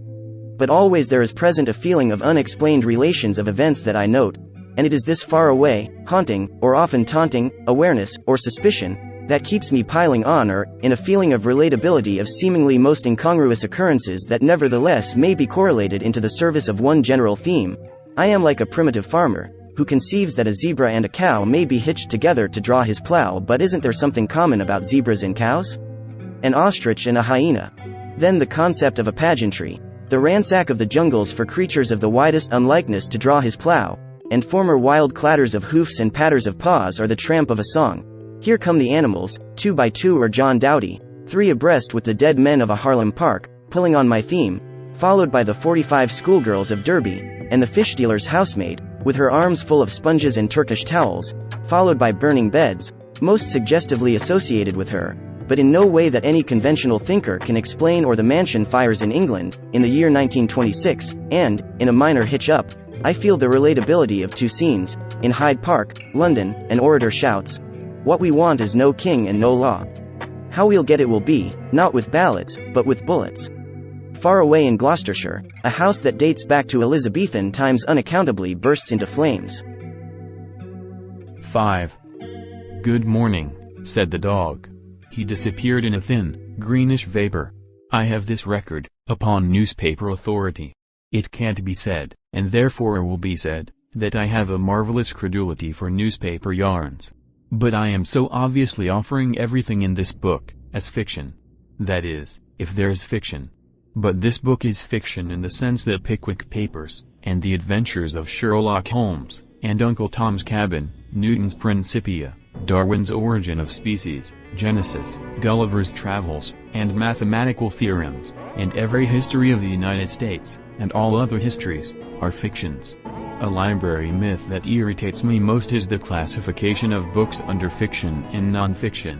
But always there is present a feeling of unexplained relations of events that I note, and it is this far away, haunting, or often taunting, awareness, or suspicion, that keeps me piling on or, in a feeling of relatability of seemingly most incongruous occurrences that nevertheless may be correlated into the service of one general theme. I am like a primitive farmer, who conceives that a zebra and a cow may be hitched together to draw his plow, but isn't there something common about zebras and cows? An ostrich and a hyena. Then the concept of a pageantry. The ransack of the jungles for creatures of the widest unlikeness to draw his plow, and former wild clatters of hoofs and patters of paws or the tramp of a song. Here come the animals, 2 by 2 or John Dowdy, 3 abreast with the dead men of a Harlem park, pulling on my theme, followed by the 45 schoolgirls of Derby, and the fish dealer's housemaid, with her arms full of sponges and Turkish towels, followed by burning beds, most suggestively associated with her, but in no way that any conventional thinker can explain, or the mansion fires in England, in the year 1926, and, in a minor hitch-up, I feel the relatability of 2 scenes, in Hyde Park, London. An orator shouts, "What we want is no king and no law. How we'll get it will be, not with ballots, but with bullets." Far away in Gloucestershire, a house that dates back to Elizabethan times unaccountably bursts into flames. 5. "Good morning," said the dog. He disappeared in a thin, greenish vapor. I have this record, upon newspaper authority. It can't be said, and therefore will be said, that I have a marvelous credulity for newspaper yarns. But I am so obviously offering everything in this book, as fiction. That is, if there's fiction. But this book is fiction in the sense that Pickwick Papers, and the adventures of Sherlock Holmes, and Uncle Tom's Cabin, Newton's Principia, Darwin's Origin of Species, Genesis, Gulliver's Travels, and mathematical theorems, and every history of the United States, and all other histories, are fictions. A library myth that irritates me most is the classification of books under fiction and non-fiction.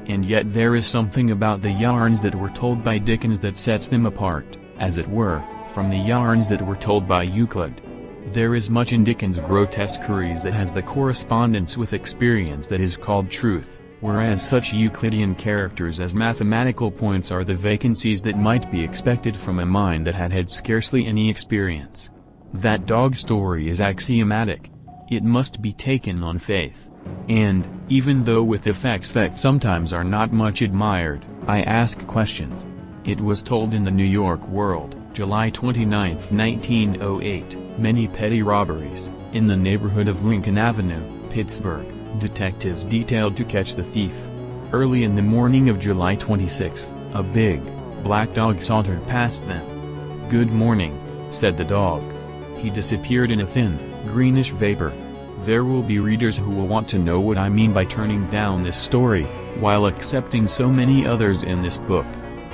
And yet there is something about the yarns that were told by Dickens that sets them apart, as it were, from the yarns that were told by Euclid. There is much in Dickens' grotesqueries that has the correspondence with experience that is called truth, whereas such Euclidean characters as mathematical points are the vacancies that might be expected from a mind that had had scarcely any experience. That dog story is axiomatic. It must be taken on faith. And, even though with effects that sometimes are not much admired, I ask questions. It was told in the New York World, July 29, 1908, many petty robberies, in the neighborhood of Lincoln Avenue, Pittsburgh, detectives detailed to catch the thief. Early in the morning of July 26, a big, black dog sauntered past them. "Good morning," said the dog. He disappeared in a thin, greenish vapor. There will be readers who will want to know what I mean by turning down this story, while accepting so many others in this book.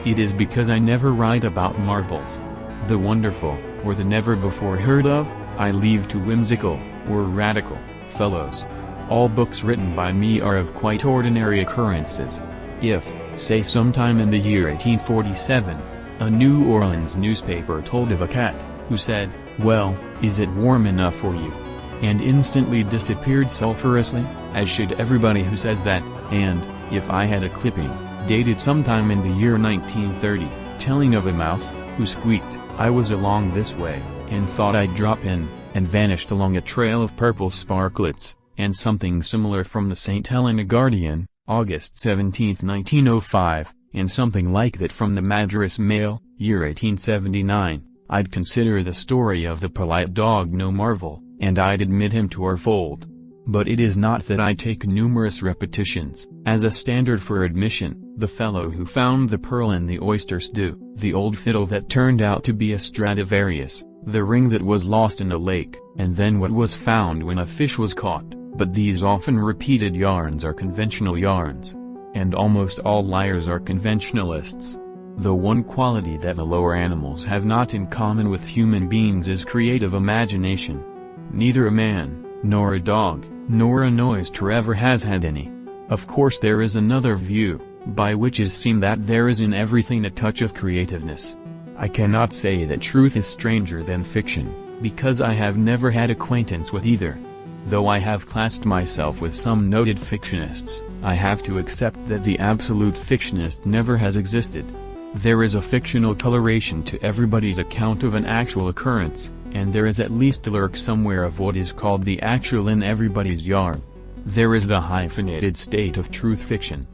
It is because I never write about marvels. The wonderful, or the never before heard of, I leave to whimsical, or radical, fellows. All books written by me are of quite ordinary occurrences. If, say sometime in the year 1847, a New Orleans newspaper told of a cat, who said, "Well, is it warm enough for you?" and instantly disappeared sulphurously, as should everybody who says that, and, if I had a clipping, dated sometime in the year 1930, telling of a mouse, who squeaked, "I was along this way, and thought I'd drop in," and vanished along a trail of purple sparklets, and something similar from the St. Helena Guardian, August 17, 1905, and something like that from the Madras Mail, year 1879, I'd consider the story of the polite dog no marvel, and I'd admit him to our fold. But it is not that I take numerous repetitions, as a standard for admission. The fellow who found the pearl in the oyster stew, the old fiddle that turned out to be a Stradivarius, the ring that was lost in a lake, and then what was found when a fish was caught. But these often repeated yarns are conventional yarns. And almost all liars are conventionalists. The one quality that the lower animals have not in common with human beings is creative imagination. Neither a man, nor a dog, nor an oyster ever has had any. Of course there is another view, by which is seen that there is in everything a touch of creativeness. I cannot say that truth is stranger than fiction, because I have never had acquaintance with either. Though I have classed myself with some noted fictionists, I have to accept that the absolute fictionist never has existed. There is a fictional coloration to everybody's account of an actual occurrence, and there is at least a lurk somewhere of what is called the actual in everybody's yarn. There is the hyphenated state of truth fiction.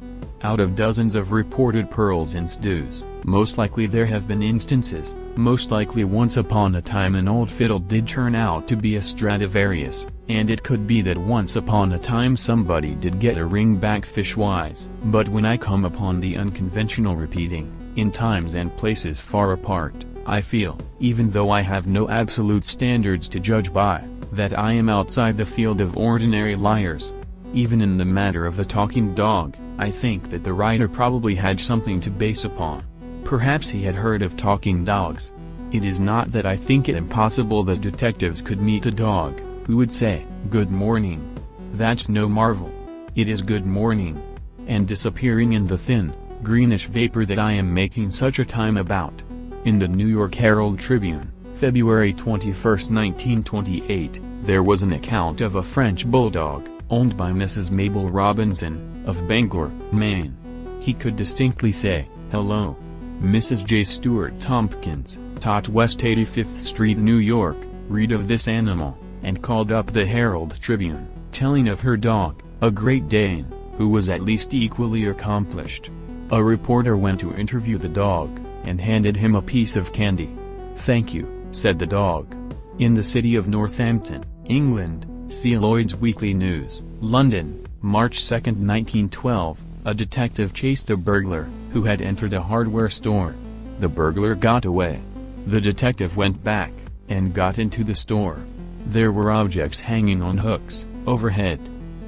Out of dozens of reported pearls in stews, most likely there have been instances, most likely once upon a time an old fiddle did turn out to be a Stradivarius, and it could be that once upon a time somebody did get a ring back fish-wise. But when I come upon the unconventional repeating, in times and places far apart, I feel, even though I have no absolute standards to judge by, that I am outside the field of ordinary liars. Even in the matter of the talking dog, I think that the writer probably had something to base upon. Perhaps he had heard of talking dogs. It is not that I think it impossible that detectives could meet a dog, who would say, "Good morning." That's no marvel. It is good morning. And disappearing in the thin, greenish vapor that I am making such a time about. In the New York Herald Tribune, February 21, 1928, there was an account of a French bulldog, owned by Mrs. Mabel Robinson, of Bangor, Maine. He could distinctly say, "Hello. Mrs. J. Stewart Tompkins, taught West 85th Street, New York, read of this animal," and called up the Herald Tribune, telling of her dog, a Great Dane, who was at least equally accomplished. A reporter went to interview the dog, and handed him a piece of candy. "Thank you," said the dog. In the city of Northampton, England, see Lloyd's Weekly News, London, March 2, 1912, a detective chased a burglar, who had entered a hardware store. The burglar got away. The detective went back, and got into the store. There were objects hanging on hooks, overhead.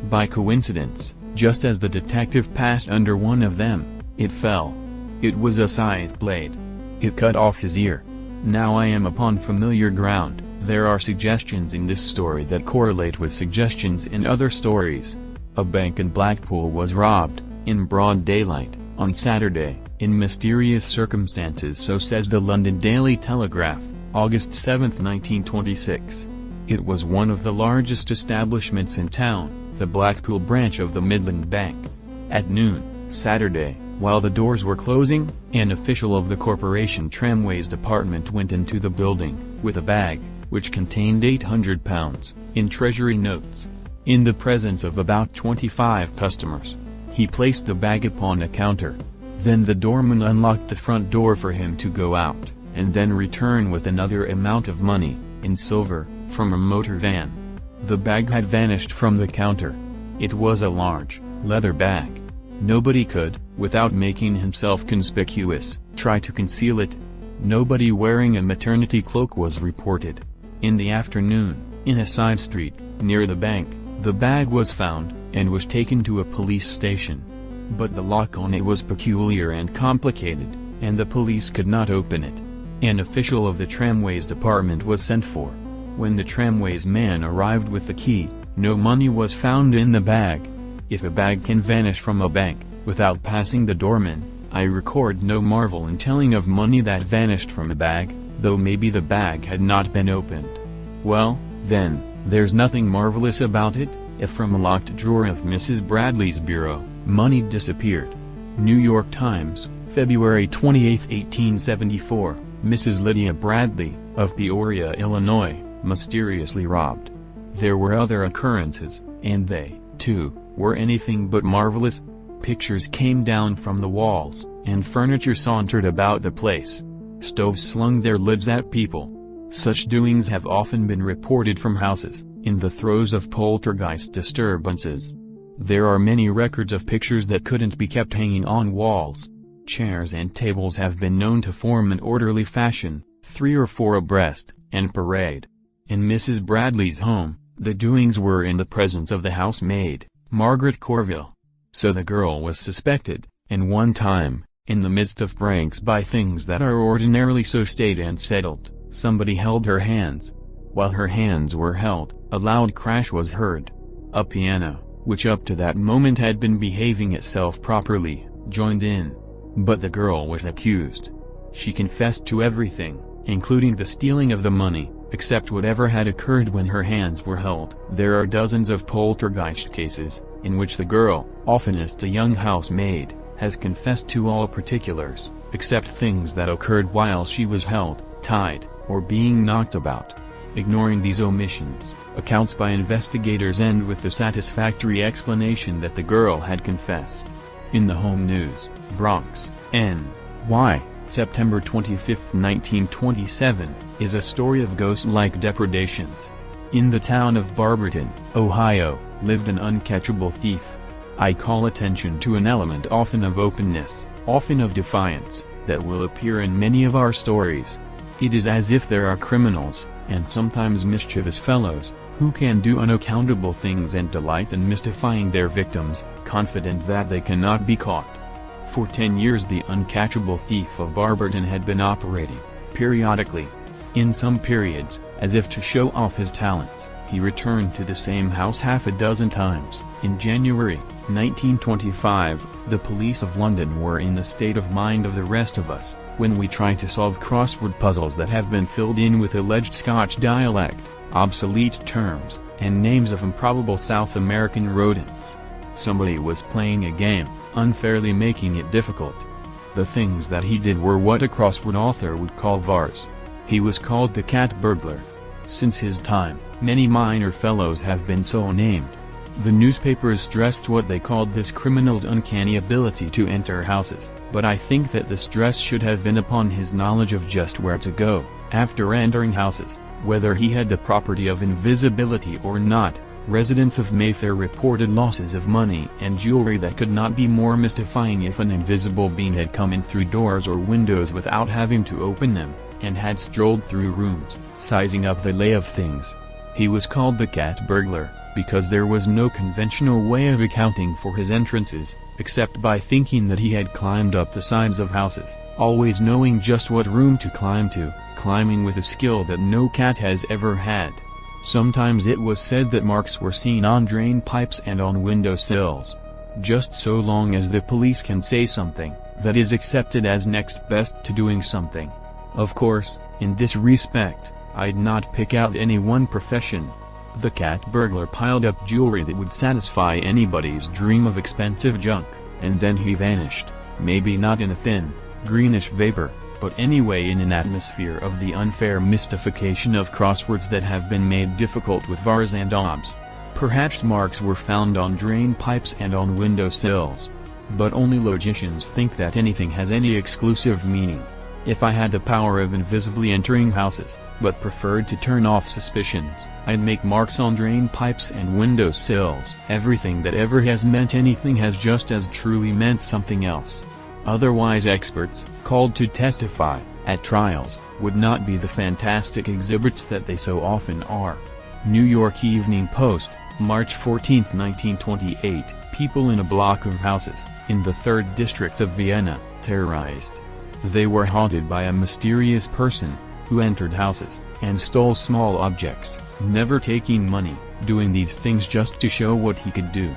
By coincidence, just as the detective passed under one of them, it fell. It was a scythe blade. It cut off his ear. Now I am upon familiar ground. There are suggestions in this story that correlate with suggestions in other stories. A bank in Blackpool was robbed, in broad daylight, on Saturday, in mysterious circumstances, so says the London Daily Telegraph, August 7, 1926. It was one of the largest establishments in town, the Blackpool branch of the Midland Bank. At noon, Saturday, while the doors were closing, an official of the Corporation Tramways Department went into the building, with a bag, which contained £800, in Treasury notes. In the presence of about 25 customers, he placed the bag upon a counter. Then the doorman unlocked the front door for him to go out, and then return with another amount of money, in silver, from a motor van. The bag had vanished from the counter. It was a large, leather bag. Nobody could, without making himself conspicuous, try to conceal it. Nobody wearing a maternity cloak was reported. In the afternoon, in a side street, near the bank, the bag was found, and was taken to a police station. But the lock on it was peculiar and complicated, and the police could not open it. An official of the Tramways Department was sent for. When the tramways man arrived with the key, no money was found in the bag. If a bag can vanish from a bank, without passing the doorman, I record no marvel in telling of money that vanished from a bag, though maybe the bag had not been opened. Well, then, there's nothing marvelous about it, if from a locked drawer of Mrs. Bradley's bureau, money disappeared. New York Times, February 28, 1874, Mrs. Lydia Bradley, of Peoria, Illinois, mysteriously robbed. There were other occurrences, and they, too, were anything but marvelous. Pictures came down from the walls, and furniture sauntered about the place. Stoves slung their lids at people. Such doings have often been reported from houses, in the throes of poltergeist disturbances. There are many records of pictures that couldn't be kept hanging on walls. Chairs and tables have been known to form in orderly fashion, 3 or 4 abreast, and parade. In Mrs. Bradley's home, the doings were in the presence of the housemaid, Margaret Corville. So the girl was suspected, and one time, in the midst of pranks by things that are ordinarily so staid and settled, somebody held her hands. While her hands were held, a loud crash was heard. A piano, which up to that moment had been behaving itself properly, joined in. But the girl was accused. She confessed to everything, including the stealing of the money, except whatever had occurred when her hands were held. There are dozens of poltergeist cases, in which the girl, oftenest a young housemaid, has confessed to all particulars, except things that occurred while she was held, tied, or being knocked about. Ignoring these omissions, accounts by investigators end with the satisfactory explanation that the girl had confessed. In the Home News, Bronx, N.Y., September 25, 1927, is a story of ghost-like depredations. In the town of Barberton, Ohio, lived an uncatchable thief. I call attention to an element often of openness, often of defiance, that will appear in many of our stories. It is as if there are criminals, and sometimes mischievous fellows, who can do unaccountable things and delight in mystifying their victims, confident that they cannot be caught. For 10 years the uncatchable thief of Barberton had been operating, periodically. In some periods, as if to show off his talents, he returned to the same house half a dozen times. In January 1925, the police of London were in the state of mind of the rest of us, when we tried to solve crossword puzzles that have been filled in with alleged Scotch dialect, obsolete terms, and names of improbable South American rodents. Somebody was playing a game, unfairly making it difficult. The things that he did were what a crossword author would call VARs. He was called the cat burglar. Since his time, many minor fellows have been so named. The newspapers stressed what they called this criminal's uncanny ability to enter houses, but I think that the stress should have been upon his knowledge of just where to go, after entering houses, whether he had the property of invisibility or not. Residents of Mayfair reported losses of money and jewelry that could not be more mystifying if an invisible being had come in through doors or windows without having to open them, and had strolled through rooms, sizing up the lay of things. He was called the cat burglar, because there was no conventional way of accounting for his entrances, except by thinking that he had climbed up the sides of houses, always knowing just what room to climb to, climbing with a skill that no cat has ever had. Sometimes it was said that marks were seen on drain pipes and on window sills. Just so long as the police can say something, that is accepted as next best to doing something. Of course, in this respect, I'd not pick out any one profession. The cat burglar piled up jewelry that would satisfy anybody's dream of expensive junk, and then he vanished, maybe not in a thin, greenish vapor, but anyway in an atmosphere of the unfair mystification of crosswords that have been made difficult with VARs and OBS. Perhaps marks were found on drain pipes and on window sills. But only logicians think that anything has any exclusive meaning. If I had the power of invisibly entering houses, but preferred to turn off suspicions, I'd make marks on drain pipes and window sills. Everything that ever has meant anything has just as truly meant something else. Otherwise experts, called to testify, at trials, would not be the fantastic exhibits that they so often are. New York Evening Post, March 14, 1928, people in a block of houses, in the 3rd district of Vienna, terrorized. They were haunted by a mysterious person, who entered houses, and stole small objects, never taking money, doing these things just to show what he could do.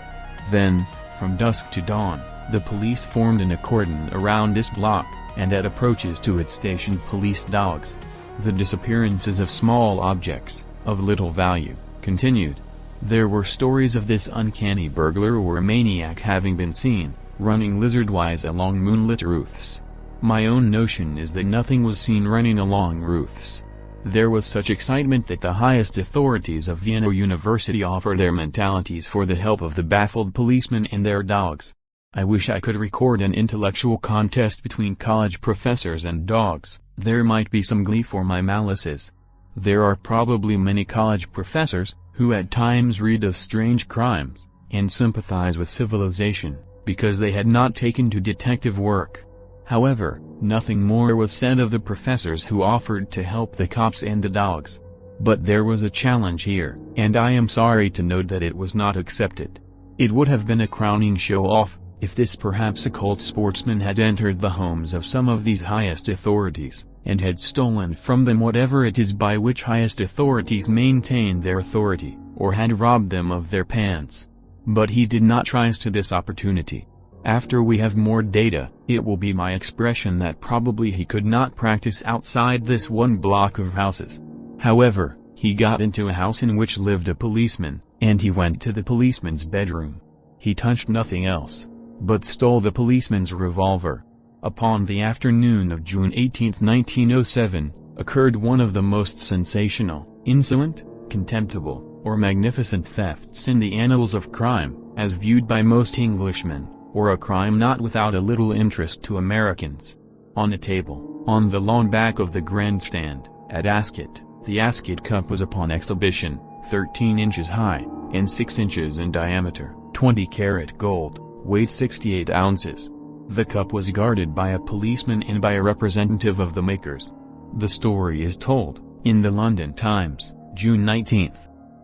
Then, from dusk to dawn, the police formed an cordon around this block, and at approaches to it stationed police dogs. The disappearances of small objects, of little value, continued. There were stories of this uncanny burglar or maniac having been seen, running lizard-wise along moonlit roofs. My own notion is that nothing was seen running along roofs. There was such excitement that the highest authorities of Vienna University offered their mentalities for the help of the baffled policemen and their dogs. I wish I could record an intellectual contest between college professors and dogs. There might be some glee for my malices. There are probably many college professors, who at times read of strange crimes, and sympathize with civilization, because they had not taken to detective work. However, nothing more was said of the professors who offered to help the cops and the dogs. But there was a challenge here, and I am sorry to note that it was not accepted. It would have been a crowning show-off, if this perhaps occult sportsman had entered the homes of some of these highest authorities, and had stolen from them whatever it is by which highest authorities maintain their authority, or had robbed them of their pants. But he did not rise to this opportunity. After we have more data, it will be my expression that probably he could not practice outside this one block of houses. However, he got into a house in which lived a policeman, and he went to the policeman's bedroom. He touched nothing else, but stole the policeman's revolver. Upon the afternoon of June 18, 1907, occurred one of the most sensational, insolent, contemptible, or magnificent thefts in the annals of crime, as viewed by most Englishmen, or a crime not without a little interest to Americans. On a table, on the long back of the grandstand, at Ascot, the Ascot cup was upon exhibition, 13 inches high, and 6 inches in diameter, 20-karat gold, weighed 68 ounces. The cup was guarded by a policeman and by a representative of the makers. The story is told in the London Times, June 19.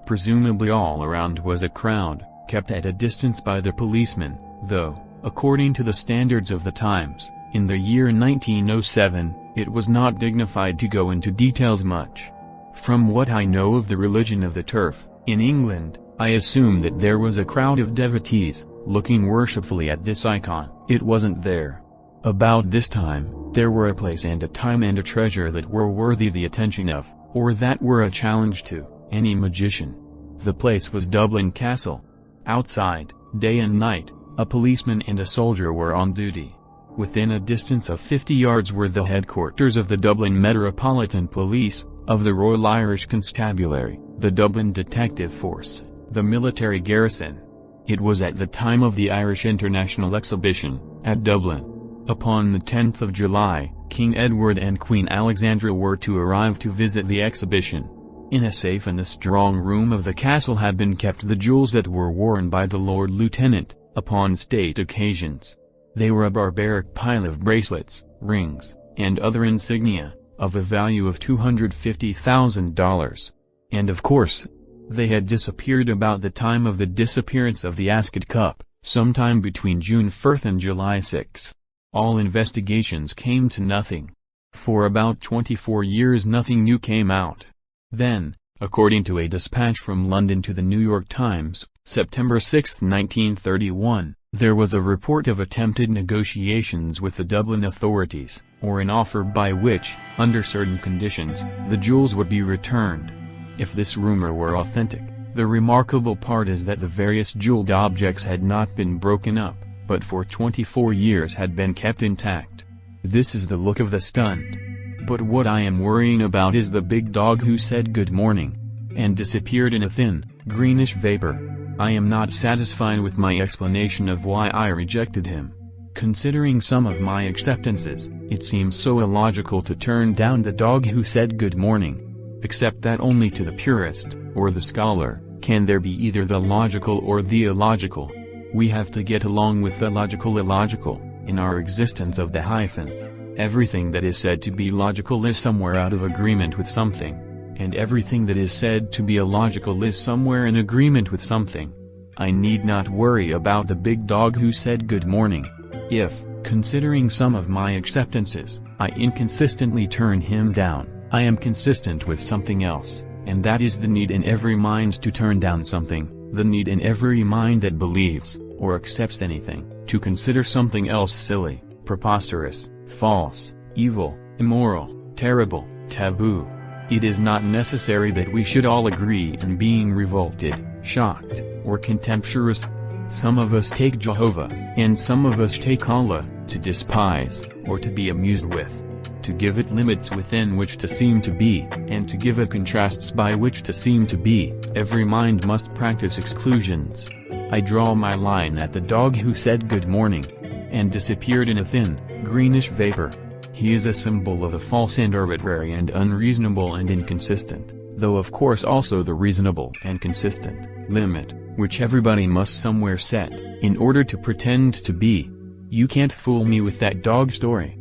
Presumably all around was a crowd, kept at a distance by the policemen, though, according to the standards of the times, in the year 1907, it was not dignified to go into details much. From what I know of the religion of the turf, in England, I assume that there was a crowd of devotees, looking worshipfully at this icon. It wasn't there. About this time, there were a place and a time and a treasure that were worthy the attention of, or that were a challenge to, any magician. The place was Dublin Castle. Outside, day and night, a policeman and a soldier were on duty. Within a distance of 50 yards were the headquarters of the Dublin Metropolitan Police, of the Royal Irish Constabulary, the Dublin Detective Force, the military garrison. It was at the time of the Irish International Exhibition, at Dublin. Upon the 10th of July, King Edward and Queen Alexandra were to arrive to visit the exhibition. In a safe in the strong room of the castle had been kept the jewels that were worn by the Lord Lieutenant, upon state occasions. They were a barbaric pile of bracelets, rings, and other insignia, of a value of $250,000. And of course, they had disappeared about the time of the disappearance of the Ascot Cup, sometime between June 1 and July 6. All investigations came to nothing. For about 24 years nothing new came out. Then, according to a dispatch from London to the New York Times, September 6, 1931, there was a report of attempted negotiations with the Dublin authorities, or an offer by which, under certain conditions, the jewels would be returned. If this rumor were authentic, the remarkable part is that the various jeweled objects had not been broken up, but for 24 years had been kept intact. This is the look of the stunned. But what I am worrying about is the big dog who said good morning, and disappeared in a thin, greenish vapor. I am not satisfied with my explanation of why I rejected him. Considering some of my acceptances, it seems so illogical to turn down the dog who said good morning. Except that only to the purist, or the scholar, can there be either the logical or the illogical. We have to get along with the logical illogical, in our existence of the hyphen. Everything that is said to be logical is somewhere out of agreement with something, and everything that is said to be illogical is somewhere in agreement with something. I need not worry about the big dog who said good morning. If, considering some of my acceptances, I inconsistently turn him down, I am consistent with something else, and that is the need in every mind to turn down something, the need in every mind that believes, or accepts anything, to consider something else silly, preposterous, false, evil, immoral, terrible, taboo. It is not necessary that we should all agree in being revolted, shocked, or contemptuous. Some of us take Jehovah, and some of us take Allah, to despise, or to be amused with. To give it limits within which to seem to be, and to give it contrasts by which to seem to be, every mind must practice exclusions. I draw my line at the dog who said good morning, and disappeared in a thin, greenish vapor. He is a symbol of a false and arbitrary and unreasonable and inconsistent, though of course also the reasonable and consistent, limit, which everybody must somewhere set, in order to pretend to be. You can't fool me with that dog story.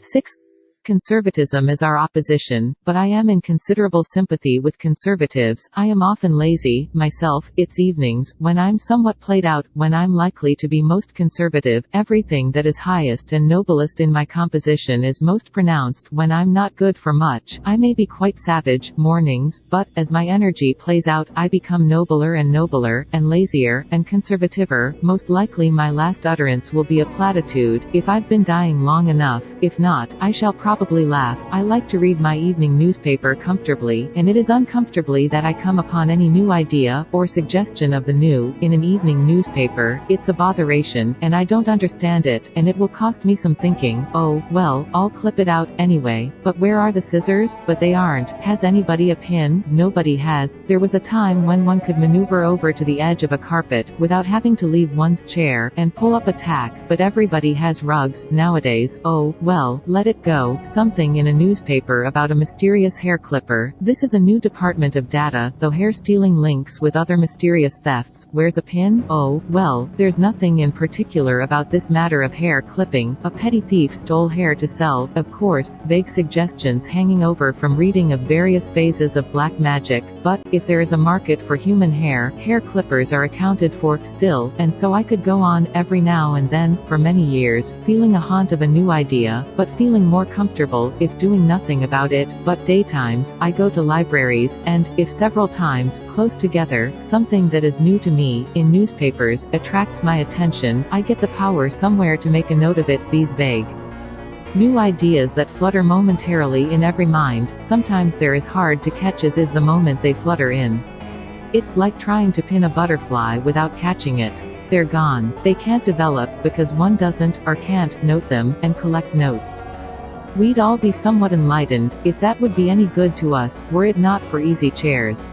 6. Conservatism is our opposition, but I am in considerable sympathy with conservatives. I am often lazy, myself, it's evenings, when I'm somewhat played out, when I'm likely to be most conservative. Everything that is highest and noblest in my composition is most pronounced when I'm not good for much. I may be quite savage, mornings, but, as my energy plays out, I become nobler, and lazier, and conservativer. Most likely my last utterance will be a platitude, if I've been dying long enough. If not, I shall probably laugh. I like to read my evening newspaper comfortably, and it is uncomfortably that I come upon any new idea, or suggestion of the new, in an evening newspaper. It's a botheration, and I don't understand it, and it will cost me some thinking. Oh, well, I'll clip it out, anyway. But where are the scissors? But they aren't. Has anybody a pin? Nobody has. There was a time when one could maneuver over to the edge of a carpet, without having to leave one's chair, and pull up a tack, but everybody has rugs, nowadays. Oh, well, let it go. something in a newspaper about a mysterious hair clipper. This is a new department of data, though hair stealing links with other mysterious thefts. Where's a pin? Oh, well, there's nothing in particular about this matter of hair clipping. A petty thief stole hair to sell, of course, vague suggestions hanging over from reading of various phases of black magic, but, if there is a market for human hair, hair clippers are accounted for, still, and so I could go on, every now and then, for many years, feeling a haunt of a new idea, but feeling more comfortable, if doing nothing about it. But daytimes, I go to libraries, and, if several times, close together, something that is new to me, in newspapers, attracts my attention, I get the power somewhere to make a note of it. These vague new ideas that flutter momentarily in every mind, sometimes they're as hard to catch as is the moment they flutter in. It's like trying to pin a butterfly without catching it. They're gone. They can't develop, because one doesn't, or can't, note them, and collect notes. We'd all be somewhat enlightened, if that would be any good to us, were it not for easy chairs.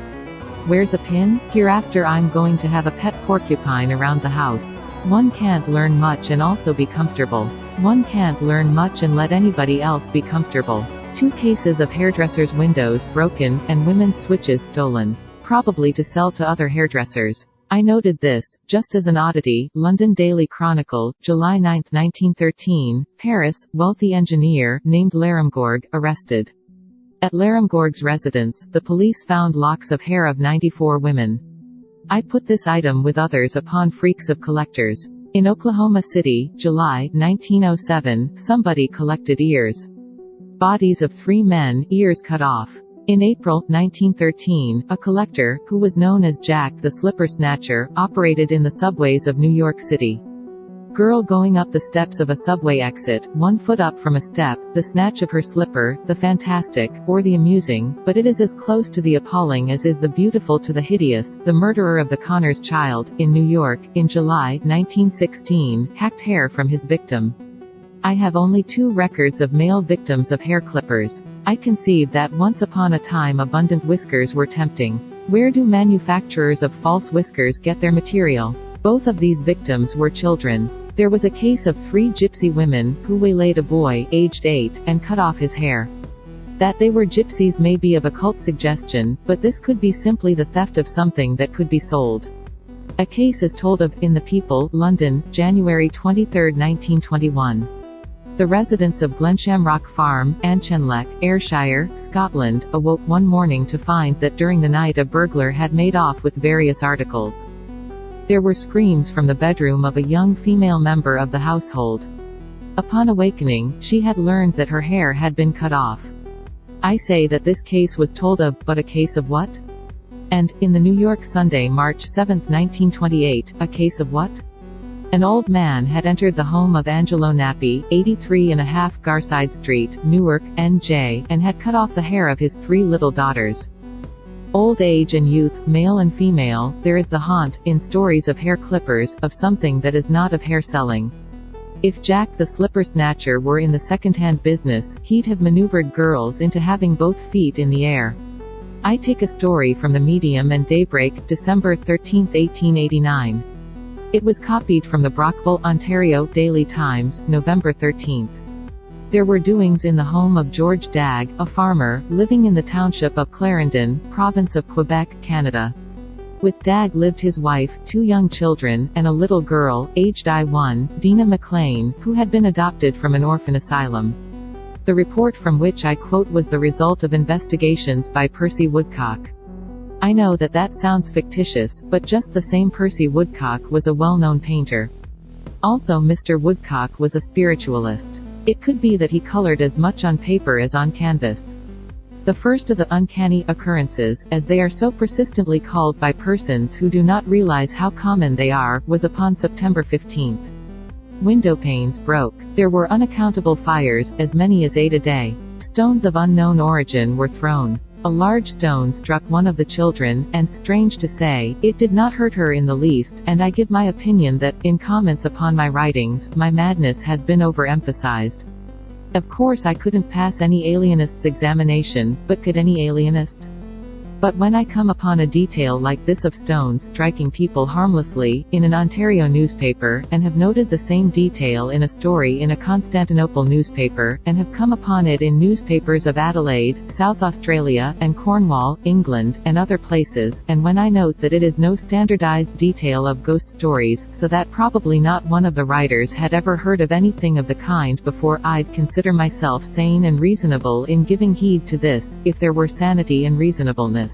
Where's a pin? Hereafter I'm going to have a pet porcupine around the house. One can't learn much and also be comfortable. One can't learn much and let anybody else be comfortable. 2 cases of hairdressers' windows broken, and women's switches stolen. Probably to sell to other hairdressers. I noted this, just as an oddity. London Daily Chronicle, July 9, 1913, Paris, wealthy engineer, named Laramgorg, arrested. At Laramgorg's residence, the police found locks of hair of 94 women. I put this item with others upon freaks of collectors. In Oklahoma City, July, 1907, somebody collected ears. Bodies of 3 men, ears cut off. In April, 1913, a collector, who was known as Jack the Slipper Snatcher, operated in the subways of New York City. Girl going up the steps of a subway exit, 1 foot up from a step, the snatch of her slipper, the fantastic, or the amusing, but it is as close to the appalling as is the beautiful to the hideous. The murderer of the Connors child, in New York, in July, 1916, hacked hair from his victim. I have only 2 records of male victims of hair clippers. I conceive that once upon a time abundant whiskers were tempting. Where do manufacturers of false whiskers get their material? Both of these victims were children. There was a case of 3 gypsy women, who waylaid a boy, aged 8, and cut off his hair. That they were gypsies may be of occult suggestion, but this could be simply the theft of something that could be sold. A case is told of, in the People, London, January 23, 1921. The residents of Glenshamrock Farm, Auchinleck, Ayrshire, Scotland, awoke one morning to find that during the night a burglar had made off with various articles. There were screams from the bedroom of a young female member of the household. Upon awakening, she had learned that her hair had been cut off. I say that this case was told of, but a case of what? And, in the New York Sunday, March 7, 1928, a case of what? An old man had entered the home of Angelo Nappi, 83½ Garside Street, Newark, NJ, and had cut off the hair of his 3 little daughters. Old age and youth, male and female, there is the haunt, in stories of hair clippers, of something that is not of hair selling. If Jack the Slipper Snatcher were in the second-hand business, he'd have maneuvered girls into having both feet in the air. I take a story from the Medium and Daybreak, December 13, 1889. It was copied from the Brockville, Ontario, Daily Times, November 13. There were doings in the home of George Dagg, a farmer, living in the township of Clarendon, province of Quebec, Canada. With Dagg lived his wife, 2 young children, and a little girl, aged I1, Dina McLean, who had been adopted from an orphan asylum. The report from which I quote was the result of investigations by Percy Woodcock. I know that that sounds fictitious, but just the same Percy Woodcock was a well-known painter. Also Mr. Woodcock was a spiritualist. It could be that he colored as much on paper as on canvas. The first of the uncanny occurrences, as they are so persistently called by persons who do not realize how common they are, was upon September 15. Window panes broke. There were unaccountable fires, as many as 8 a day. Stones of unknown origin were thrown. A large stone struck one of the children, and, strange to say, it did not hurt her in the least, and I give my opinion that, in comments upon my writings, my madness has been overemphasized. Of course I couldn't pass any alienist's examination, but could any alienist? But when I come upon a detail like this of stones striking people harmlessly, in an Ontario newspaper, and have noted the same detail in a story in a Constantinople newspaper, and have come upon it in newspapers of Adelaide, South Australia, and Cornwall, England, and other places, and when I note that it is no standardized detail of ghost stories, so that probably not one of the writers had ever heard of anything of the kind before, I'd consider myself sane and reasonable in giving heed to this, if there were sanity and reasonableness.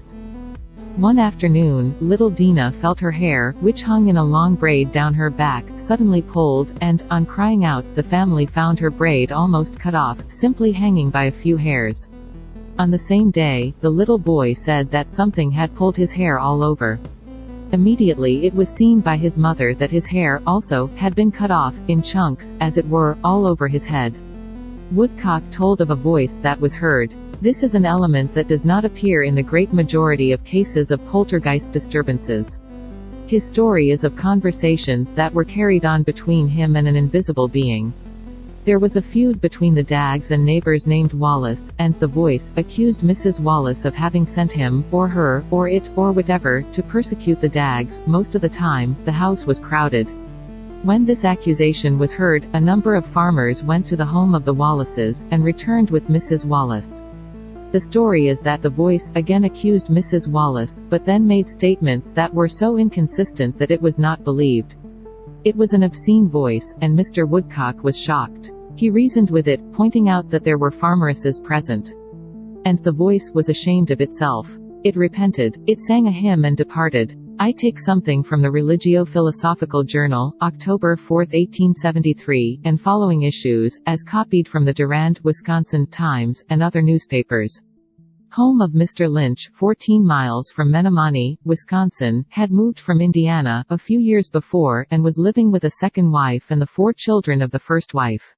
One afternoon, little Dina felt her hair, which hung in a long braid down her back, suddenly pulled, and, on crying out, the family found her braid almost cut off, simply hanging by a few hairs. On the same day, the little boy said that something had pulled his hair all over. Immediately it was seen by his mother that his hair, also, had been cut off, in chunks, as it were, all over his head. Woodcock told of a voice that was heard. This is an element that does not appear in the great majority of cases of poltergeist disturbances. His story is of conversations that were carried on between him and an invisible being. There was a feud between the Daggs and neighbors named Wallace, and the voice accused Mrs. Wallace of having sent him, or her, or it, or whatever, to persecute the Daggs. Most of the time, the house was crowded. When this accusation was heard, a number of farmers went to the home of the Wallaces, and returned with Mrs. Wallace. The story is that the voice again accused Mrs. Wallace, but then made statements that were so inconsistent that it was not believed. It was an obscene voice, and Mr. Woodcock was shocked. He reasoned with it, pointing out that there were farmeresses present. And the voice was ashamed of itself. It repented. It sang a hymn and departed. I take something from the Religio-Philosophical Journal, October 4, 1873, and following issues, as copied from the Durand, Wisconsin Times, and other newspapers. Home of Mr. Lynch, 14 miles from Menominee, Wisconsin, had moved from Indiana a few years before, and was living with a second wife and the 4 children of the first wife.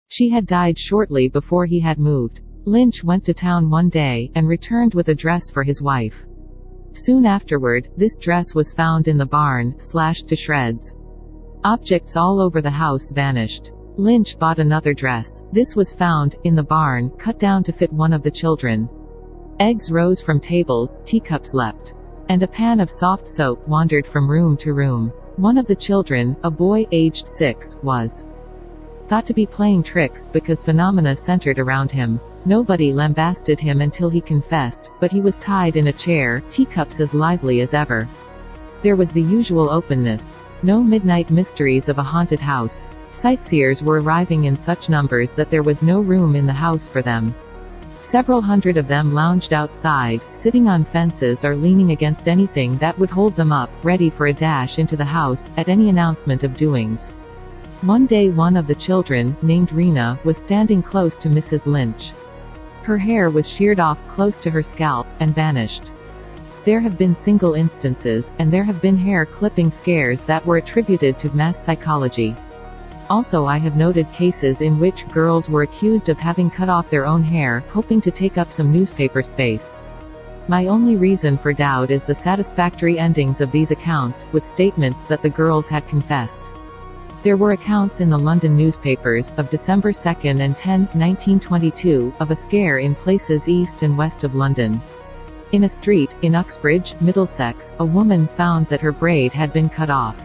She had died shortly before he had moved. Lynch went to town one day, and returned with a dress for his wife. Soon afterward, this dress was found in the barn, slashed to shreds. Objects all over the house vanished. Lynch bought another dress. This was found, in the barn, cut down to fit one of the children. Eggs rose from tables, teacups leapt. And a pan of soft soap wandered from room to room. One of the children, a boy aged 6, was thought to be playing tricks, because phenomena centered around him. Nobody lambasted him until he confessed, but he was tied in a chair, teacups as lively as ever. There was the usual openness. No midnight mysteries of a haunted house. Sightseers were arriving in such numbers that there was no room in the house for them. Several hundred of them lounged outside, sitting on fences or leaning against anything that would hold them up, ready for a dash into the house, at any announcement of doings. One day one of the children, named Rena, was standing close to Mrs. Lynch. Her hair was sheared off close to her scalp, and vanished. There have been single instances, and there have been hair-clipping scares that were attributed to mass psychology. Also, I have noted cases in which girls were accused of having cut off their own hair, hoping to take up some newspaper space. My only reason for doubt is the satisfactory endings of these accounts, with statements that the girls had confessed. There were accounts in the London newspapers, of December 2 and 10, 1922, of a scare in places east and west of London. In a street, in Uxbridge, Middlesex, a woman found that her braid had been cut off.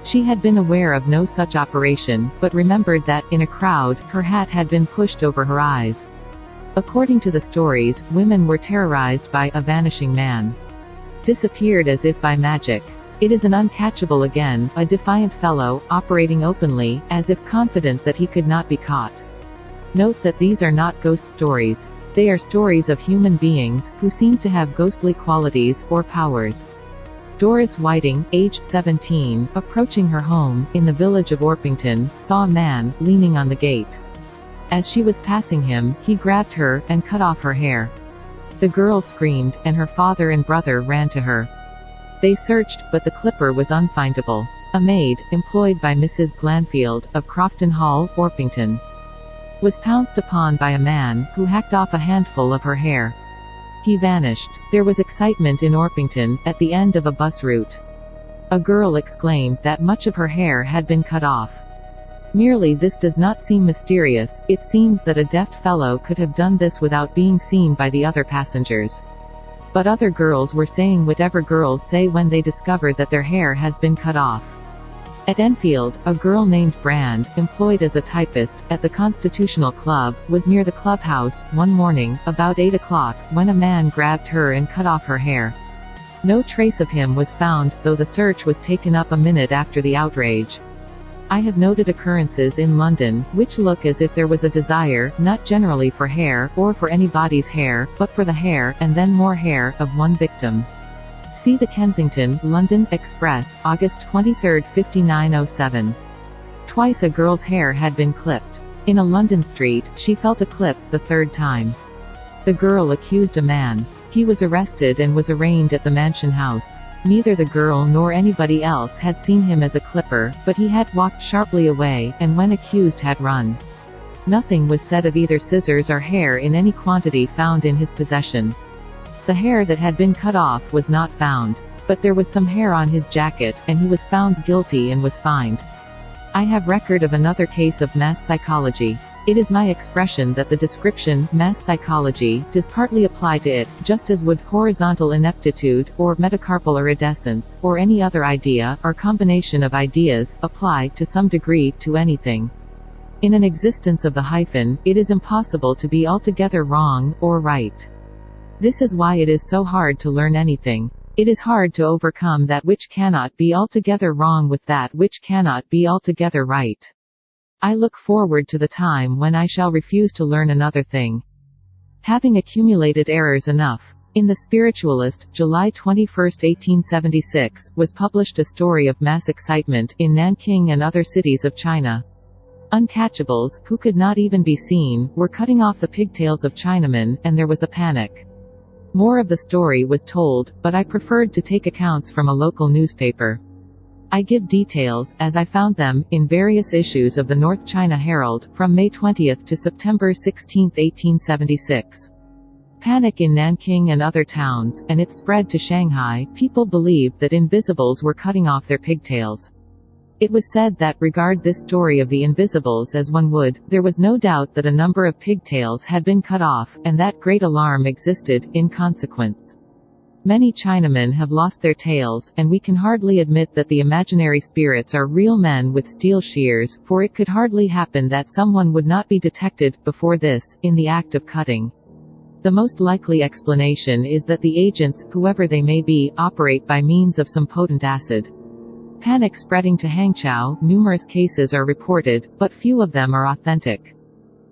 She had been aware of no such operation, but remembered that, in a crowd, her hat had been pushed over her eyes. According to the stories, women were terrorized by a vanishing man. Disappeared as if by magic. It is an uncatchable again, a defiant fellow, operating openly, as if confident that he could not be caught. Note that these are not ghost stories. They are stories of human beings, who seem to have ghostly qualities, or powers. Doris Whiting, aged 17, approaching her home, in the village of Orpington, saw a man, leaning on the gate. As she was passing him, he grabbed her, and cut off her hair. The girl screamed, and her father and brother ran to her. They searched, but the clipper was unfindable. A maid, employed by Mrs. Glanfield, of Crofton Hall, Orpington, was pounced upon by a man, who hacked off a handful of her hair. He vanished. There was excitement in Orpington, at the end of a bus route. A girl exclaimed that much of her hair had been cut off. Merely this does not seem mysterious, it seems that a deft fellow could have done this without being seen by the other passengers. But other girls were saying whatever girls say when they discover that their hair has been cut off. At Enfield, a girl named Brand, employed as a typist at the Constitutional Club, was near the clubhouse one morning, about 8 o'clock, when a man grabbed her and cut off her hair. No trace of him was found, though the search was taken up a minute after the outrage. I have noted occurrences in London, which look as if there was a desire, not generally for hair, or for anybody's hair, but for the hair, and then more hair, of one victim. See the Kensington, London, Express, August 23, 5907. Twice a girl's hair had been clipped. In a London street, she felt a clip, the third time. The girl accused a man. He was arrested and was arraigned at the Mansion House. Neither the girl nor anybody else had seen him as a clipper, but he had walked sharply away, and when accused had run. Nothing was said of either scissors or hair in any quantity found in his possession. The hair that had been cut off was not found. But there was some hair on his jacket, and he was found guilty and was fined. I have record of another case of mass psychology. It is my expression that the description, mass psychology, does partly apply to it, just as would horizontal ineptitude, or metacarpal iridescence, or any other idea, or combination of ideas, apply, to some degree, to anything. In an existence of the hyphen, it is impossible to be altogether wrong, or right. This is why it is so hard to learn anything. It is hard to overcome that which cannot be altogether wrong with that which cannot be altogether right. I look forward to the time when I shall refuse to learn another thing. Having accumulated errors enough. In The Spiritualist, July 21, 1876, was published a story of mass excitement in Nanking and other cities of China. Uncatchables, who could not even be seen, were cutting off the pigtails of Chinamen, and there was a panic. More of the story was told, but I preferred to take accounts from a local newspaper. I give details, as I found them, in various issues of the North China Herald, from May 20 to September 16, 1876. Panic in Nanking and other towns, and it spread to Shanghai. People believed that invisibles were cutting off their pigtails. It was said that, regard this story of the invisibles as one would, there was no doubt that a number of pigtails had been cut off, and that great alarm existed, in consequence. Many Chinamen have lost their tails, and we can hardly admit that the imaginary spirits are real men with steel shears, for it could hardly happen that someone would not be detected, before this, in the act of cutting. The most likely explanation is that the agents, whoever they may be, operate by means of some potent acid. Panic spreading to Hangzhou, numerous cases are reported, but few of them are authentic.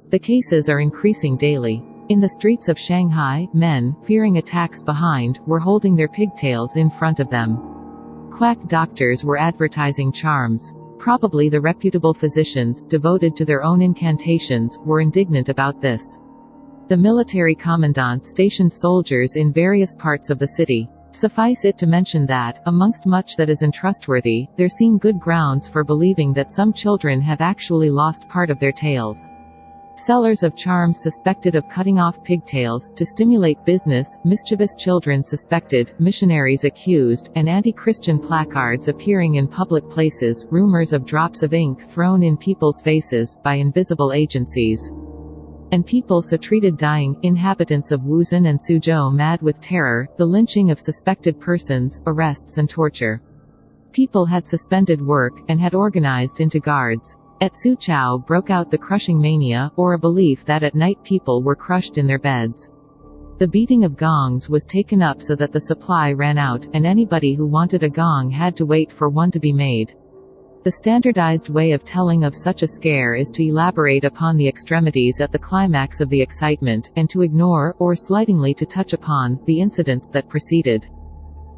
The cases are increasing daily. In the streets of Shanghai, men, fearing attacks behind, were holding their pigtails in front of them. Quack doctors were advertising charms. Probably the reputable physicians, devoted to their own incantations, were indignant about this. The military commandant stationed soldiers in various parts of the city. Suffice it to mention that, amongst much that is untrustworthy, there seem good grounds for believing that some children have actually lost part of their tails. Sellers of charms suspected of cutting off pigtails, to stimulate business, mischievous children suspected, missionaries accused, and anti-Christian placards appearing in public places, rumors of drops of ink thrown in people's faces, by invisible agencies. And people so treated dying, inhabitants of Wuzhen and Suzhou mad with terror, the lynching of suspected persons, arrests and torture. People had suspended work, and had organized into guards. At Suzhou broke out the crushing mania, or a belief that at night people were crushed in their beds. The beating of gongs was taken up so that the supply ran out, and anybody who wanted a gong had to wait for one to be made. The standardized way of telling of such a scare is to elaborate upon the extremities at the climax of the excitement, and to ignore, or slightingly to touch upon, the incidents that preceded.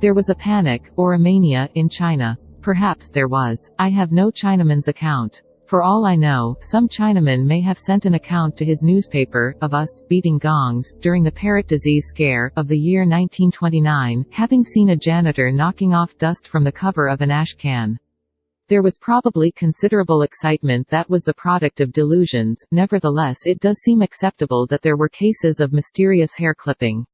There was a panic, or a mania, in China. Perhaps there was. I have no Chinaman's account. For all I know, some Chinaman may have sent an account to his newspaper, of us, beating gongs, during the parrot disease scare, of the year 1929, having seen a janitor knocking off dust from the cover of an ash can. There was probably considerable excitement that was the product of delusions. Nevertheless, it does seem acceptable that there were cases of mysterious hair clipping.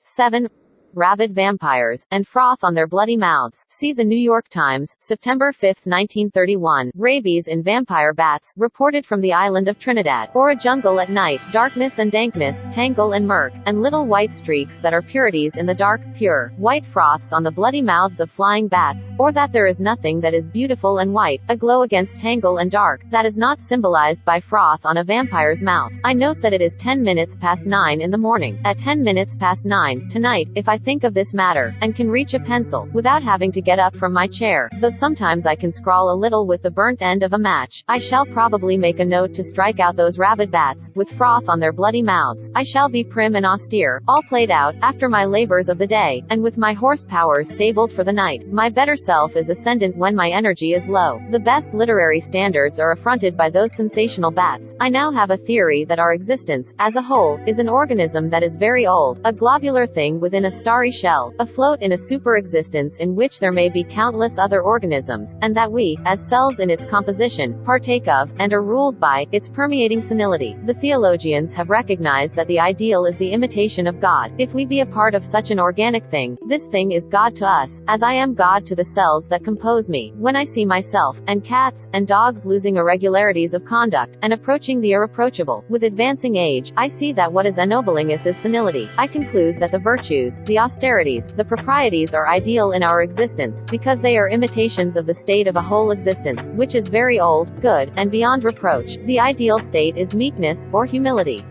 7. rabid vampires, and froth on their bloody mouths. See the New York Times, September 5, 1931. Rabies in vampire bats, reported from the island of Trinidad. Or a jungle at night, darkness and dankness, tangle and murk, and little white streaks that are purities in the dark, pure, white froths on the bloody mouths of flying bats. Or that there is nothing that is beautiful and white, aglow against tangle and dark, that is not symbolized by froth on a vampire's mouth. I note that it is 10 minutes past 9 in the morning. At 10 minutes past 9, tonight, if I think of this matter, and can reach a pencil, without having to get up from my chair, though sometimes I can scrawl a little with the burnt end of a match, I shall probably make a note to strike out those rabid bats, with froth on their bloody mouths. I shall be prim and austere, all played out, after my labors of the day, and with my horsepowers stabled for the night. My better self is ascendant when my energy is low. The best literary standards are affronted by those sensational bats. I now have a theory that our existence, as a whole, is an organism that is very old, a globular thing within a starry shell, afloat in a super-existence in which there may be countless other organisms, and that we, as cells in its composition, partake of, and are ruled by, its permeating senility. The theologians have recognized that the ideal is the imitation of God. If we be a part of such an organic thing, this thing is God to us, as I am God to the cells that compose me. When I see myself, and cats, and dogs losing irregularities of conduct, and approaching the irreproachable, with advancing age, I see that what is ennobling us is senility. I conclude that the virtues, the austerities, the proprieties are ideal in our existence, because they are imitations of the state of a whole existence, which is very old, good, and beyond reproach. The ideal state is meekness, or humility,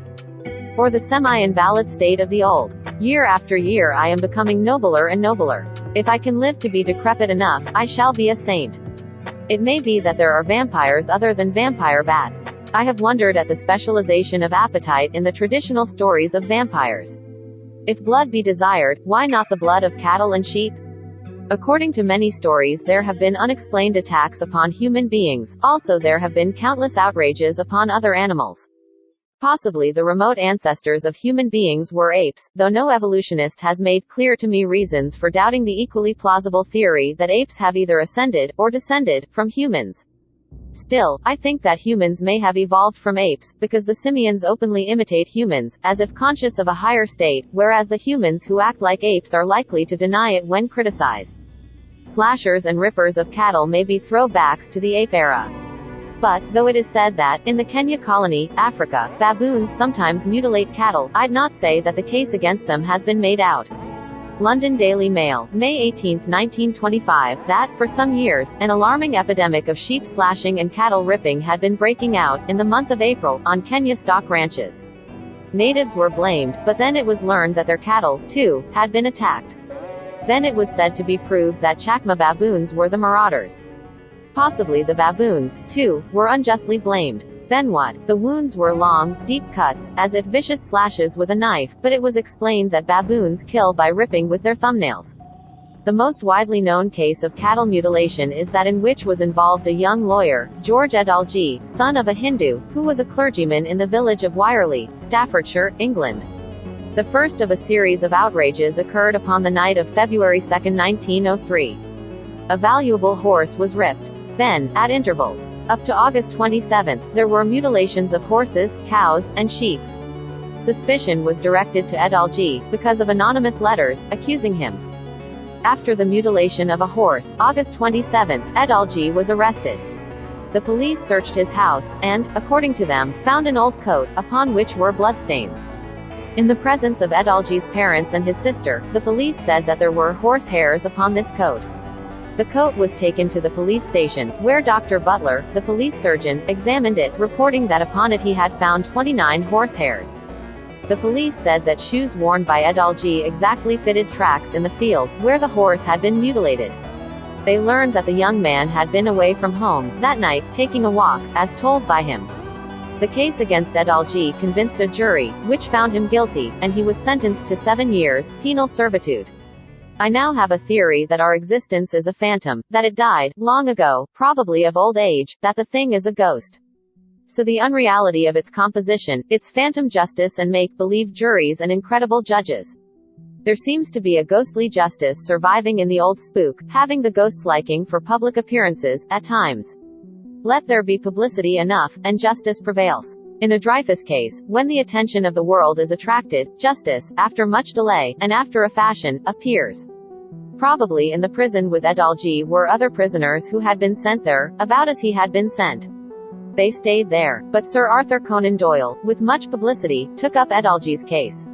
or the semi-invalid state of the old. Year after year I am becoming nobler and nobler. If I can live to be decrepit enough, I shall be a saint. It may be that there are vampires other than vampire bats. I have wondered at the specialization of appetite in the traditional stories of vampires. If blood be desired, why not the blood of cattle and sheep? According to many stories, there have been unexplained attacks upon human beings. Also, there have been countless outrages upon other animals. Possibly the remote ancestors of human beings were apes, though no evolutionist has made clear to me reasons for doubting the equally plausible theory that apes have either ascended, or descended, from humans. Still, I think that humans may have evolved from apes, because the simians openly imitate humans, as if conscious of a higher state, whereas the humans who act like apes are likely to deny it when criticized. Slashers and rippers of cattle may be throwbacks to the ape era. But, though it is said that, in the Kenya colony, Africa, baboons sometimes mutilate cattle, I'd not say that the case against them has been made out. London Daily Mail, May 18, 1925, that, for some years, an alarming epidemic of sheep slashing and cattle ripping had been breaking out, in the month of April, on Kenya stock ranches. Natives were blamed, but then it was learned that their cattle, too, had been attacked. Then it was said to be proved that Chakma baboons were the marauders. Possibly the baboons, too, were unjustly blamed. Then what? The wounds were long, deep cuts, as if vicious slashes with a knife, but it was explained that baboons kill by ripping with their thumbnails. The most widely known case of cattle mutilation is that in which was involved a young lawyer, George Edalji, son of a Hindu, who was a clergyman in the village of Wireley, Staffordshire, England. The first of a series of outrages occurred upon the night of February 2, 1903. A valuable horse was ripped. Then, at intervals, up to August 27, there were mutilations of horses, cows, and sheep. Suspicion was directed to Edalji, because of anonymous letters, accusing him. After the mutilation of a horse, August 27, Edalji was arrested. The police searched his house, and, according to them, found an old coat, upon which were bloodstains. In the presence of Edalji's parents and his sister, the police said that there were horse hairs upon this coat. The coat was taken to the police station, where Dr. Butler, the police surgeon, examined it, reporting that upon it he had found 29 horse hairs. The police said that shoes worn by Edalji exactly fitted tracks in the field, where the horse had been mutilated. They learned that the young man had been away from home, that night, taking a walk, as told by him. The case against Edalji convinced a jury, which found him guilty, and he was sentenced to 7 years, penal servitude. I now have a theory that our existence is a phantom, that it died, long ago, probably of old age, that the thing is a ghost. So the unreality of its composition, its phantom justice and make-believe juries and incredible judges. There seems to be a ghostly justice surviving in the old spook, having the ghost's liking for public appearances, at times. Let there be publicity enough, and justice prevails. In a Dreyfus case, when the attention of the world is attracted, justice, after much delay, and after a fashion, appears. Probably in the prison with Edalji were other prisoners who had been sent there, about as he had been sent. They stayed there, but Sir Arthur Conan Doyle, with much publicity, took up Edalji's case.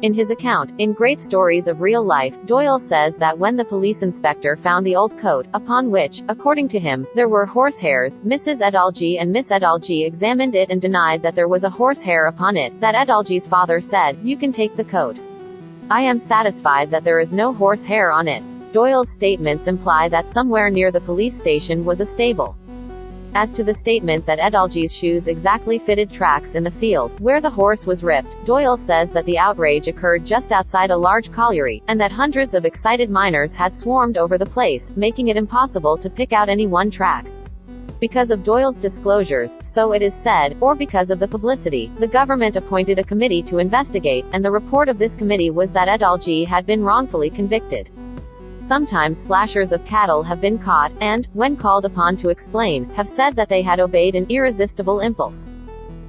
In his account, In Great Stories of Real Life, Doyle says that when the police inspector found the old coat, upon which, according to him, there were horsehairs, Mrs. Edalji and Miss Edalji examined it and denied that there was a horsehair upon it, that Edalji's father said, "You can take the coat. I am satisfied that there is no horsehair on it." Doyle's statements imply that somewhere near the police station was a stable. As to the statement that Edalji's shoes exactly fitted tracks in the field, where the horse was ripped, Doyle says that the outrage occurred just outside a large colliery, and that hundreds of excited miners had swarmed over the place, making it impossible to pick out any one track. Because of Doyle's disclosures, so it is said, or because of the publicity, the government appointed a committee to investigate, and the report of this committee was that Edalji had been wrongfully convicted. Sometimes slashers of cattle have been caught, and, when called upon to explain, have said that they had obeyed an irresistible impulse.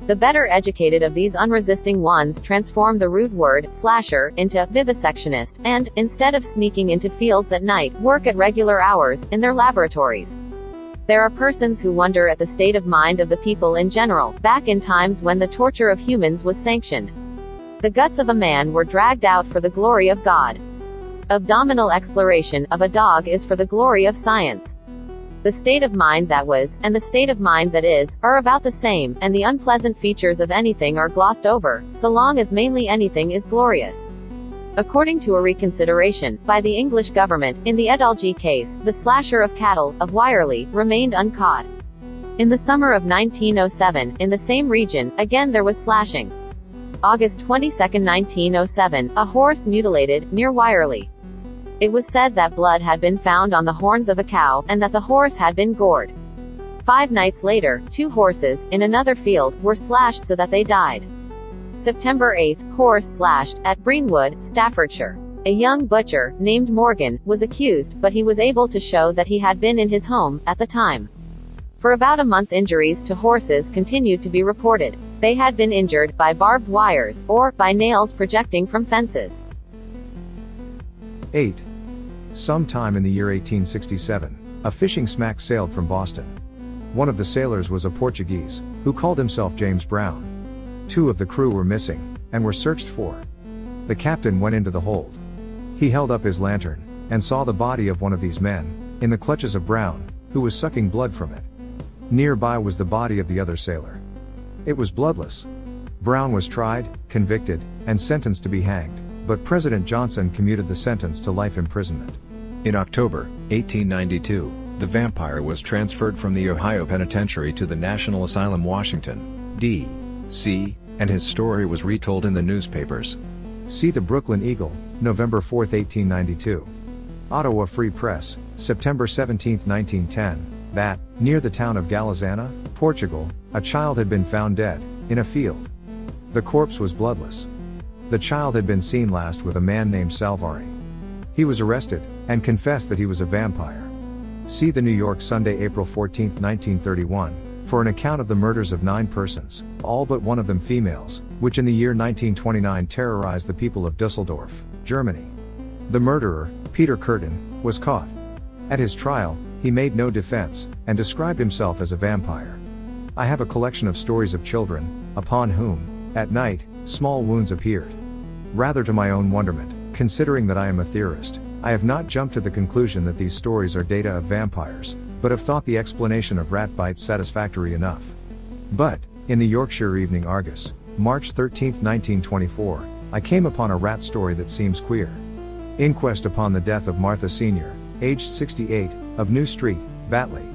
The better educated of these unresisting ones transform the rude word, slasher, into vivisectionist, and, instead of sneaking into fields at night, work at regular hours, in their laboratories. There are persons who wonder at the state of mind of the people in general, back in times when the torture of humans was sanctioned. The guts of a man were dragged out for the glory of God. Abdominal exploration of a dog is for the glory of science. The state of mind that was, and the state of mind that is, are about the same, and the unpleasant features of anything are glossed over, so long as mainly anything is glorious. According to a reconsideration, by the English government, in the Edalji case, the slasher of cattle, of Wirely, remained uncaught. In the summer of 1907, in the same region, again there was slashing. August 22, 1907, a horse mutilated, near Wirely. It was said that blood had been found on the horns of a cow, and that the horse had been gored. 5 nights later, 2 horses, in another field, were slashed so that they died. September 8, horse slashed, at Breenwood, Staffordshire. A young butcher, named Morgan, was accused, but he was able to show that he had been in his home, at the time. For about a month injuries to horses continued to be reported. They had been injured, by barbed wires, or, by nails projecting from fences. 8. Sometime in the year 1867, a fishing smack sailed from Boston. One of the sailors was a Portuguese, who called himself James Brown. 2 of the crew were missing, and were searched for. The captain went into the hold. He held up his lantern, and saw the body of one of these men, in the clutches of Brown, who was sucking blood from it. Nearby was the body of the other sailor. It was bloodless. Brown was tried, convicted, and sentenced to be hanged, but President Johnson commuted the sentence to life imprisonment. In October 1892, the vampire was transferred from the Ohio Penitentiary to the National Asylum Washington, D.C., and his story was retold in the newspapers. See the Brooklyn Eagle, November 4, 1892. Ottawa Free Press, September 17, 1910, that, near the town of Galazana, Portugal, a child had been found dead, in a field. The corpse was bloodless. The child had been seen last with a man named Salvari. He was arrested, and confessed that he was a vampire. See the New York Sunday, April 14, 1931, for an account of the murders of 9 persons, all but one of them females, which in the year 1929 terrorized the people of Düsseldorf, Germany. The murderer, Peter Curtin, was caught. At his trial, he made no defense, and described himself as a vampire. I have a collection of stories of children, upon whom, at night, small wounds appeared. Rather to my own wonderment, considering that I am a theorist, I have not jumped to the conclusion that these stories are data of vampires, but have thought the explanation of rat bites satisfactory enough. But, in the Yorkshire Evening Argus, March 13, 1924, I came upon a rat story that seems queer. Inquest upon the death of Martha Sr., aged 68, of New Street, Batley.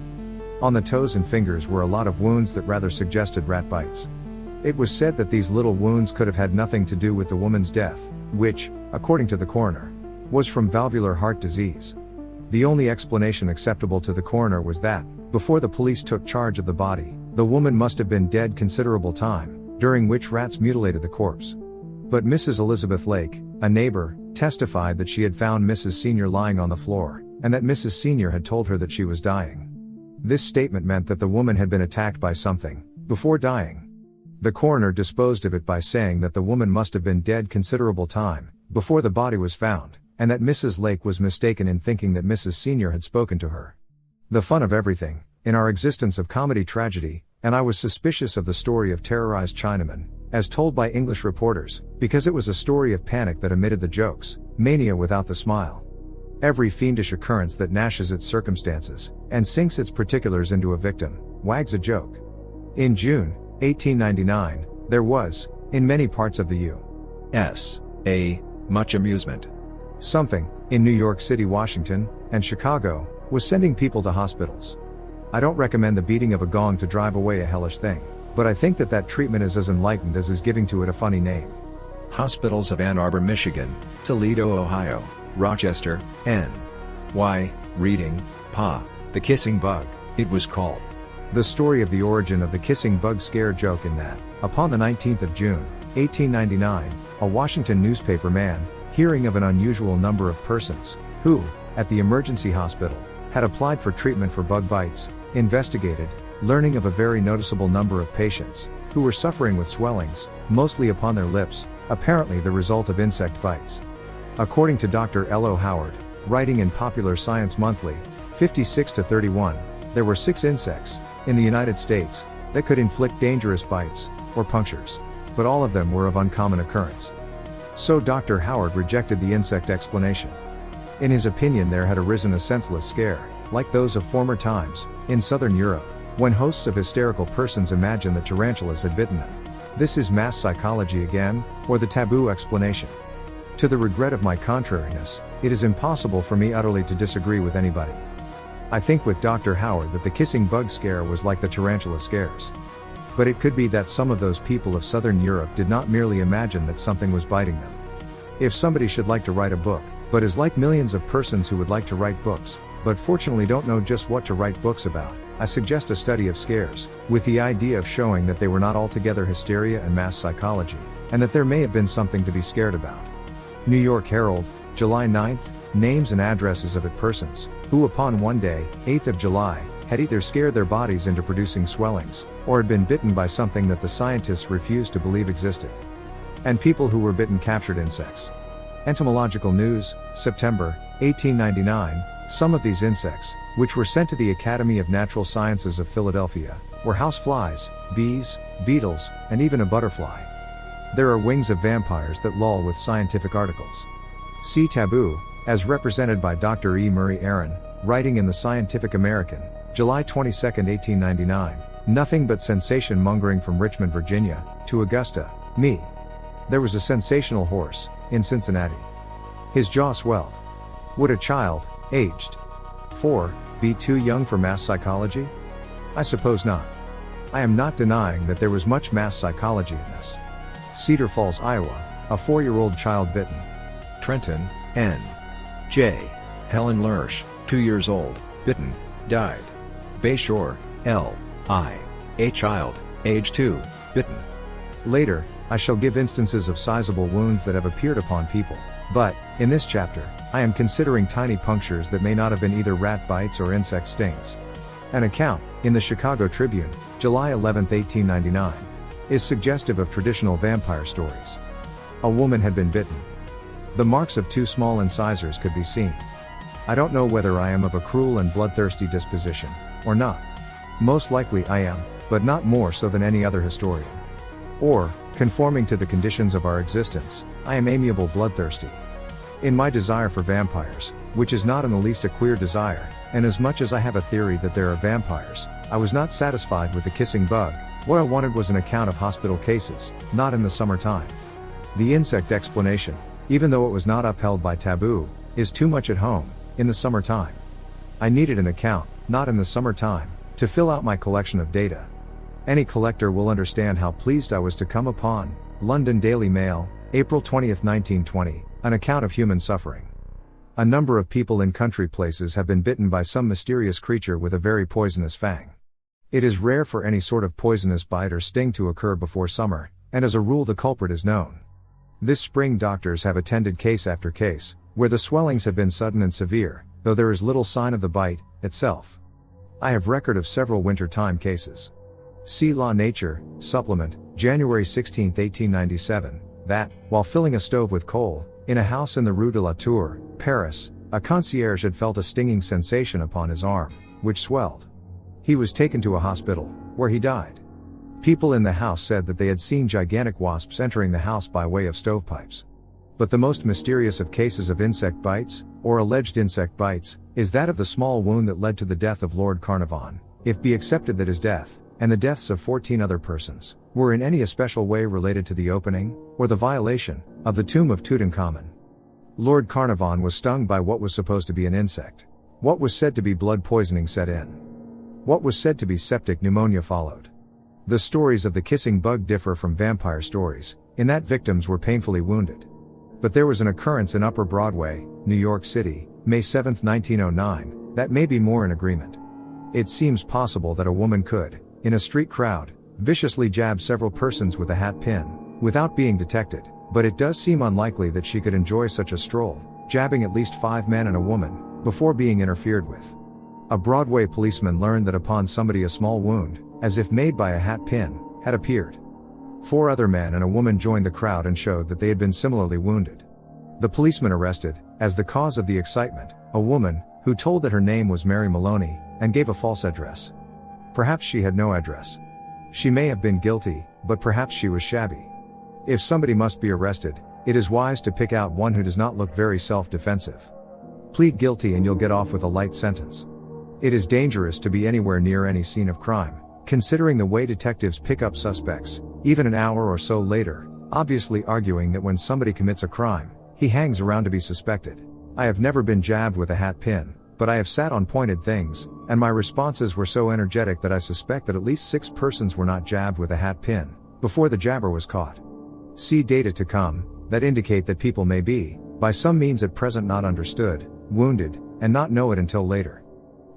On the toes and fingers were a lot of wounds that rather suggested rat bites. It was said that these little wounds could have had nothing to do with the woman's death, which, according to the coroner, was from valvular heart disease. The only explanation acceptable to the coroner was that, before the police took charge of the body, the woman must have been dead considerable time, during which rats mutilated the corpse. But Mrs. Elizabeth Lake, a neighbor, testified that she had found Mrs. Sr. lying on the floor, and that Mrs. Sr. had told her that she was dying. This statement meant that the woman had been attacked by something, before dying. The coroner disposed of it by saying that the woman must have been dead considerable time before the body was found, and that Mrs. Lake was mistaken in thinking that Mrs. Senior had spoken to her. The fun of everything, in our existence of comedy tragedy, and I was suspicious of the story of terrorized Chinamen, as told by English reporters, because it was a story of panic that omitted the jokes, mania without the smile. Every fiendish occurrence that gnashes its circumstances, and sinks its particulars into a victim, wags a joke. In June 1899, there was, in many parts of the U.S., much amusement. Something, in New York City, Washington, and Chicago, was sending people to hospitals. I don't recommend the beating of a gong to drive away a hellish thing, but I think that treatment is as enlightened as is giving to it a funny name. Hospitals of Ann Arbor, Michigan, Toledo, Ohio, Rochester, N.Y., Reading, Pa, The Kissing Bug, it was called. The story of the origin of the kissing bug scare joke in that, upon the 19th of June, 1899, a Washington newspaper man, hearing of an unusual number of persons, who, at the emergency hospital, had applied for treatment for bug bites, investigated, learning of a very noticeable number of patients, who were suffering with swellings, mostly upon their lips, apparently the result of insect bites. According to Dr. L.O. Howard, writing in Popular Science Monthly, 56-31, there were 6 insects, in the United States, that could inflict dangerous bites, or punctures. But all of them were of uncommon occurrence. So Dr. Howard rejected the insect explanation. In his opinion, there had arisen a senseless scare, like those of former times, in southern Europe, when hosts of hysterical persons imagined that tarantulas had bitten them. This is mass psychology again, or the taboo explanation. To the regret of my contrariness, it is impossible for me utterly to disagree with anybody. I think with Dr. Howard that the kissing bug scare was like the tarantula scares. But it could be that some of those people of southern Europe did not merely imagine that something was biting them. If somebody should like to write a book, but is like millions of persons who would like to write books, but fortunately don't know just what to write books about, I suggest a study of scares, with the idea of showing that they were not altogether hysteria and mass psychology, and that there may have been something to be scared about. New York Herald, July 9th, names and addresses of persons, who upon one day, 8th of July, had either scared their bodies into producing swellings, or had been bitten by something that the scientists refused to believe existed. And people who were bitten captured insects. Entomological News, September, 1899, some of these insects, which were sent to the Academy of Natural Sciences of Philadelphia, were houseflies, bees, beetles, and even a butterfly. There are wings of vampires that loll with scientific articles. See Taboo, as represented by Dr. E. Murray Aaron, writing in the Scientific American, July 22, 1899, nothing but sensation mongering from Richmond, Virginia, to Augusta, me. There was a sensational horse, in Cincinnati. His jaw swelled. Would a child, aged 4, be too young for mass psychology? I suppose not. I am not denying that there was much mass psychology in this. Cedar Falls, Iowa, a 4-year-old child bitten. Trenton, N. J. Helen Lersch, 2 years old, bitten, died. Bayshore, L. I. A child, age 2, bitten. Later, I shall give instances of sizable wounds that have appeared upon people, but, in this chapter, I am considering tiny punctures that may not have been either rat bites or insect stings. An account, in the Chicago Tribune, July 11, 1899, is suggestive of traditional vampire stories. A woman had been bitten. The marks of 2 small incisors could be seen. I don't know whether I am of a cruel and bloodthirsty disposition, or not. Most likely I am, but not more so than any other historian. Or, conforming to the conditions of our existence, I am amiable bloodthirsty. In my desire for vampires, which is not in the least a queer desire, and as much as I have a theory that there are vampires, I was not satisfied with the kissing bug. What I wanted was an account of hospital cases, not in the summertime. The insect explanation, even though it was not upheld by taboo, is too much at home, in the summertime. I needed an account, not in the summertime, to fill out my collection of data. Any collector will understand how pleased I was to come upon, London Daily Mail, April 20, 1920, an account of human suffering. A number of people in country places have been bitten by some mysterious creature with a very poisonous fang. It is rare for any sort of poisonous bite or sting to occur before summer, and as a rule the culprit is known. This spring doctors have attended case after case, where the swellings have been sudden and severe, though there is little sign of the bite itself. I have record of several winter-time cases. See La Nature, supplement, January 16, 1897, that, while filling a stove with coal, in a house in the Rue de la Tour, Paris, a concierge had felt a stinging sensation upon his arm, which swelled. He was taken to a hospital, where he died. People in the house said that they had seen gigantic wasps entering the house by way of stovepipes. But the most mysterious of cases of insect bites, or alleged insect bites, is that of the small wound that led to the death of Lord Carnarvon, if be accepted that his death, and the deaths of 14 other persons, were in any especial way related to the opening, or the violation, of the tomb of Tutankhamun. Lord Carnarvon was stung by what was supposed to be an insect. What was said to be blood poisoning set in. What was said to be septic pneumonia followed. The stories of the kissing bug differ from vampire stories, in that victims were painfully wounded. But there was an occurrence in Upper Broadway, New York City, May 7, 1909, that may be more in agreement. It seems possible that a woman could, in a street crowd, viciously jab several persons with a hat pin, without being detected, but it does seem unlikely that she could enjoy such a stroll, jabbing at least 5 men and a woman, before being interfered with. A Broadway policeman learned that upon somebody a small wound, as if made by a hat pin, had appeared. 4 other men and a woman joined the crowd and showed that they had been similarly wounded. The policeman arrested, as the cause of the excitement, a woman, who told that her name was Mary Maloney, and gave a false address. Perhaps she had no address. She may have been guilty, but perhaps she was shabby. If somebody must be arrested, it is wise to pick out one who does not look very self-defensive. Plead guilty and you'll get off with a light sentence. It is dangerous to be anywhere near any scene of crime, considering the way detectives pick up suspects, even an hour or so later, obviously arguing that when somebody commits a crime, he hangs around to be suspected. I have never been jabbed with a hat pin, but I have sat on pointed things, and my responses were so energetic that I suspect that at least 6 persons were not jabbed with a hat pin, before the jabber was caught. See data to come, that indicate that people may be, by some means at present not understood, wounded, and not know it until later.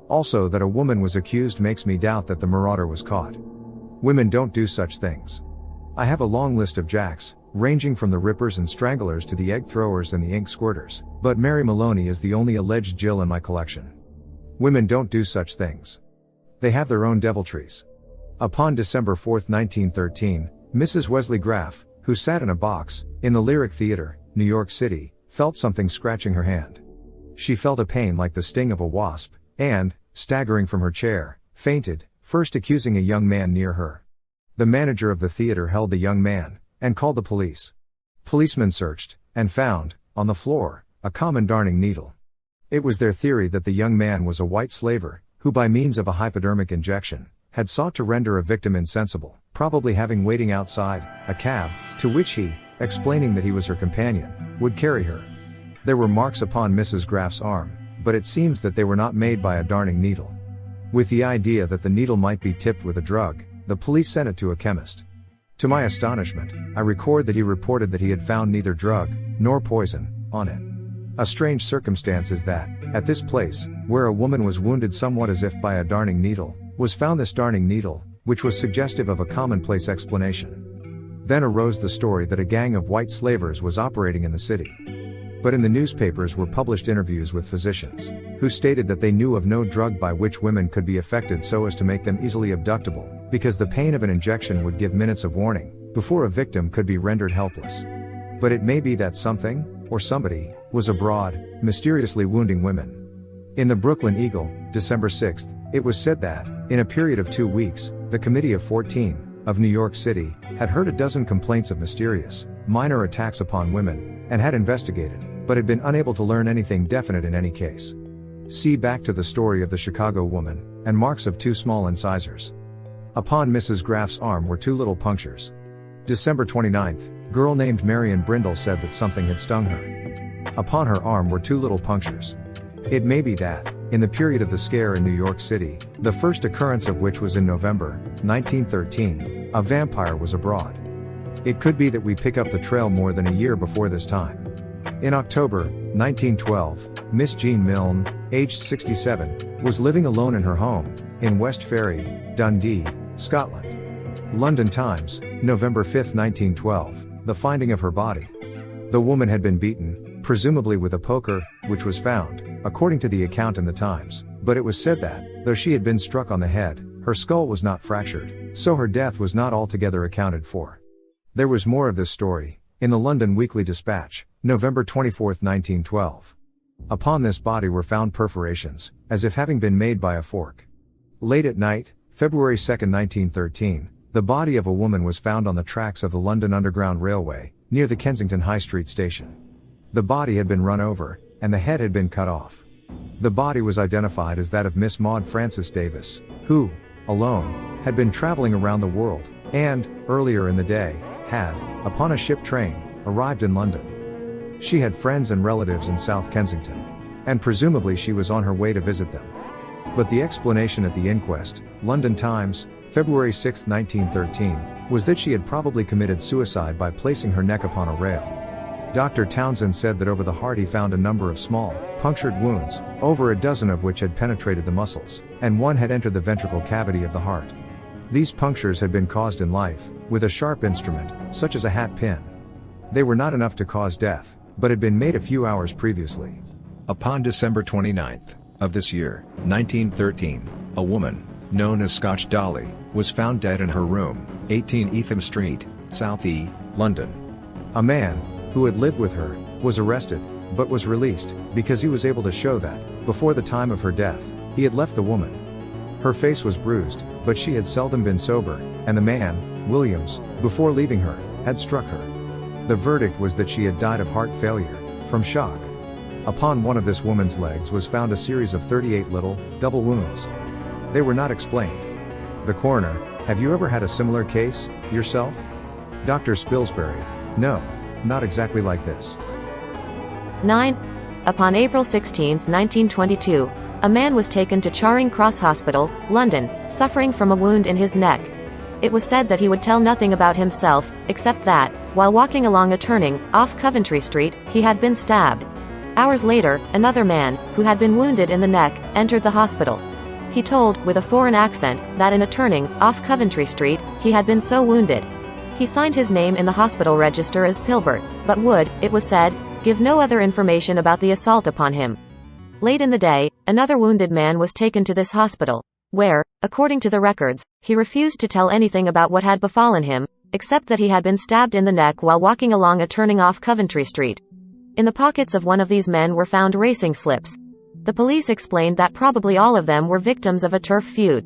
Also that a woman was accused makes me doubt that the marauder was caught. Women don't do such things. I have a long list of jacks, ranging from the rippers and stranglers to the egg throwers and the ink squirters, but Mary Maloney is the only alleged Jill in my collection. Women don't do such things. They have their own deviltries. Upon December 4, 1913, Mrs. Wesley Graff, who sat in a box, in the Lyric Theater, New York City, felt something scratching her hand. She felt a pain like the sting of a wasp, and, staggering from her chair, fainted, first accusing a young man near her. The manager of the theater held the young man, and called the police. Policemen searched, and found, on the floor, a common darning needle. It was their theory that the young man was a white slaver, who by means of a hypodermic injection, had sought to render a victim insensible, probably having waiting outside, a cab, to which he, explaining that he was her companion, would carry her. There were marks upon Mrs. Graff's arm, but it seems that they were not made by a darning needle. With the idea that the needle might be tipped with a drug, the police sent it to a chemist. To my astonishment, I record that he reported that he had found neither drug, nor poison, on it. A strange circumstance is that, at this place, where a woman was wounded somewhat as if by a darning needle, was found this darning needle, which was suggestive of a commonplace explanation. Then arose the story that a gang of white slavers was operating in the city. But in the newspapers were published interviews with physicians, who stated that they knew of no drug by which women could be affected so as to make them easily abductable, because the pain of an injection would give minutes of warning, before a victim could be rendered helpless. But it may be that something, or somebody, was abroad, mysteriously wounding women. In the Brooklyn Eagle, December 6, it was said that, in a period of 2 weeks, the Committee of 14, of New York City, had heard a dozen complaints of mysterious, minor attacks upon women, and had investigated, but had been unable to learn anything definite in any case. See back to the story of the Chicago woman, and marks of 2 small incisors. Upon Mrs. Graff's arm were 2 little punctures. December 29th, girl named Marion Brindle said that something had stung her. Upon her arm were 2 little punctures. It may be that, in the period of the scare in New York City, the first occurrence of which was in November, 1913, a vampire was abroad. It could be that we pick up the trail more than a year before this time. In October, 1912, Miss Jean Milne, aged 67, was living alone in her home, in West Ferry, Dundee, Scotland. London Times, November 5, 1912, the finding of her body. The woman had been beaten, presumably with a poker, which was found, according to the account in the Times, but it was said that, though she had been struck on the head, her skull was not fractured, so her death was not altogether accounted for. There was more of this story in the London Weekly Dispatch, November 24, 1912. Upon this body were found perforations, as if having been made by a fork. Late at night, February 2, 1913, the body of a woman was found on the tracks of the London Underground Railway, near the Kensington High Street station. The body had been run over, and the head had been cut off. The body was identified as that of Miss Maud Frances Davis, who, alone, had been traveling around the world, and, earlier in the day, had, upon a ship train, arrived in London. She had friends and relatives in South Kensington, and presumably she was on her way to visit them. But the explanation at the inquest, London Times, February 6, 1913, was that she had probably committed suicide by placing her neck upon a rail. Dr. Townsend said that over the heart he found a number of small, punctured wounds, over a dozen of which had penetrated the muscles, and one had entered the ventricle cavity of the heart. These punctures had been caused in life, with a sharp instrument, such as a hat pin. They were not enough to cause death, but had been made a few hours previously. Upon December 29th of this year, 1913, a woman, known as Scotch Dolly, was found dead in her room, 18 Eatham Street, South E, London. A man, who had lived with her, was arrested, but was released, because he was able to show that, before the time of her death, he had left the woman. Her face was bruised, but she had seldom been sober, and the man, Williams, before leaving her, had struck her. The verdict was that she had died of heart failure, from shock. Upon one of this woman's legs was found a series of 38 little, double wounds. They were not explained. The coroner: have you ever had a similar case, yourself? Dr. Spilsbury: no, not exactly like this. 9. Upon April 16, 1922, a man was taken to Charing Cross Hospital, London, suffering from a wound in his neck. It was said that he would tell nothing about himself, except that, while walking along a turning, off Coventry Street, he had been stabbed. Hours later, another man, who had been wounded in the neck, entered the hospital. He told, with a foreign accent, that in a turning, off Coventry Street, he had been so wounded. He signed his name in the hospital register as Pilbert, but would, it was said, give no other information about the assault upon him. Late in the day, another wounded man was taken to this hospital, where, according to the records, he refused to tell anything about what had befallen him, except that he had been stabbed in the neck while walking along a turning off Coventry Street. In the pockets of one of these men were found racing slips. The police explained that probably all of them were victims of a turf feud.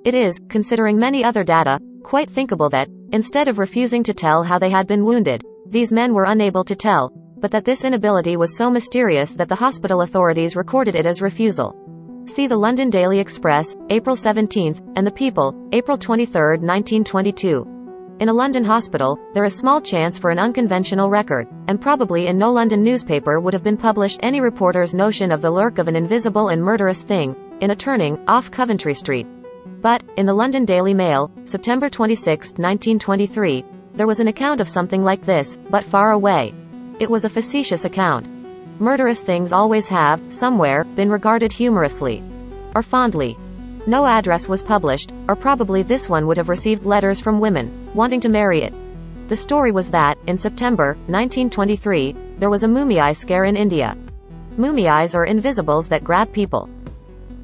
It is, considering many other data, quite thinkable that, instead of refusing to tell how they had been wounded, these men were unable to tell, but that this inability was so mysterious that the hospital authorities recorded it as refusal. See the London Daily Express, April 17, and the People, April 23, 1922. In a London hospital, there is small chance for an unconventional record, and probably in no London newspaper would have been published any reporter's notion of the lurk of an invisible and murderous thing, in a turning, off Coventry Street. But, in the London Daily Mail, September 26, 1923, there was an account of something like this, but far away. It was a facetious account. Murderous things always have, somewhere, been regarded humorously. Or fondly. No address was published, or probably this one would have received letters from women, wanting to marry it. The story was that, in September, 1923, there was a mummy-eye scare in India. Mummy-eyes are invisibles that grab people.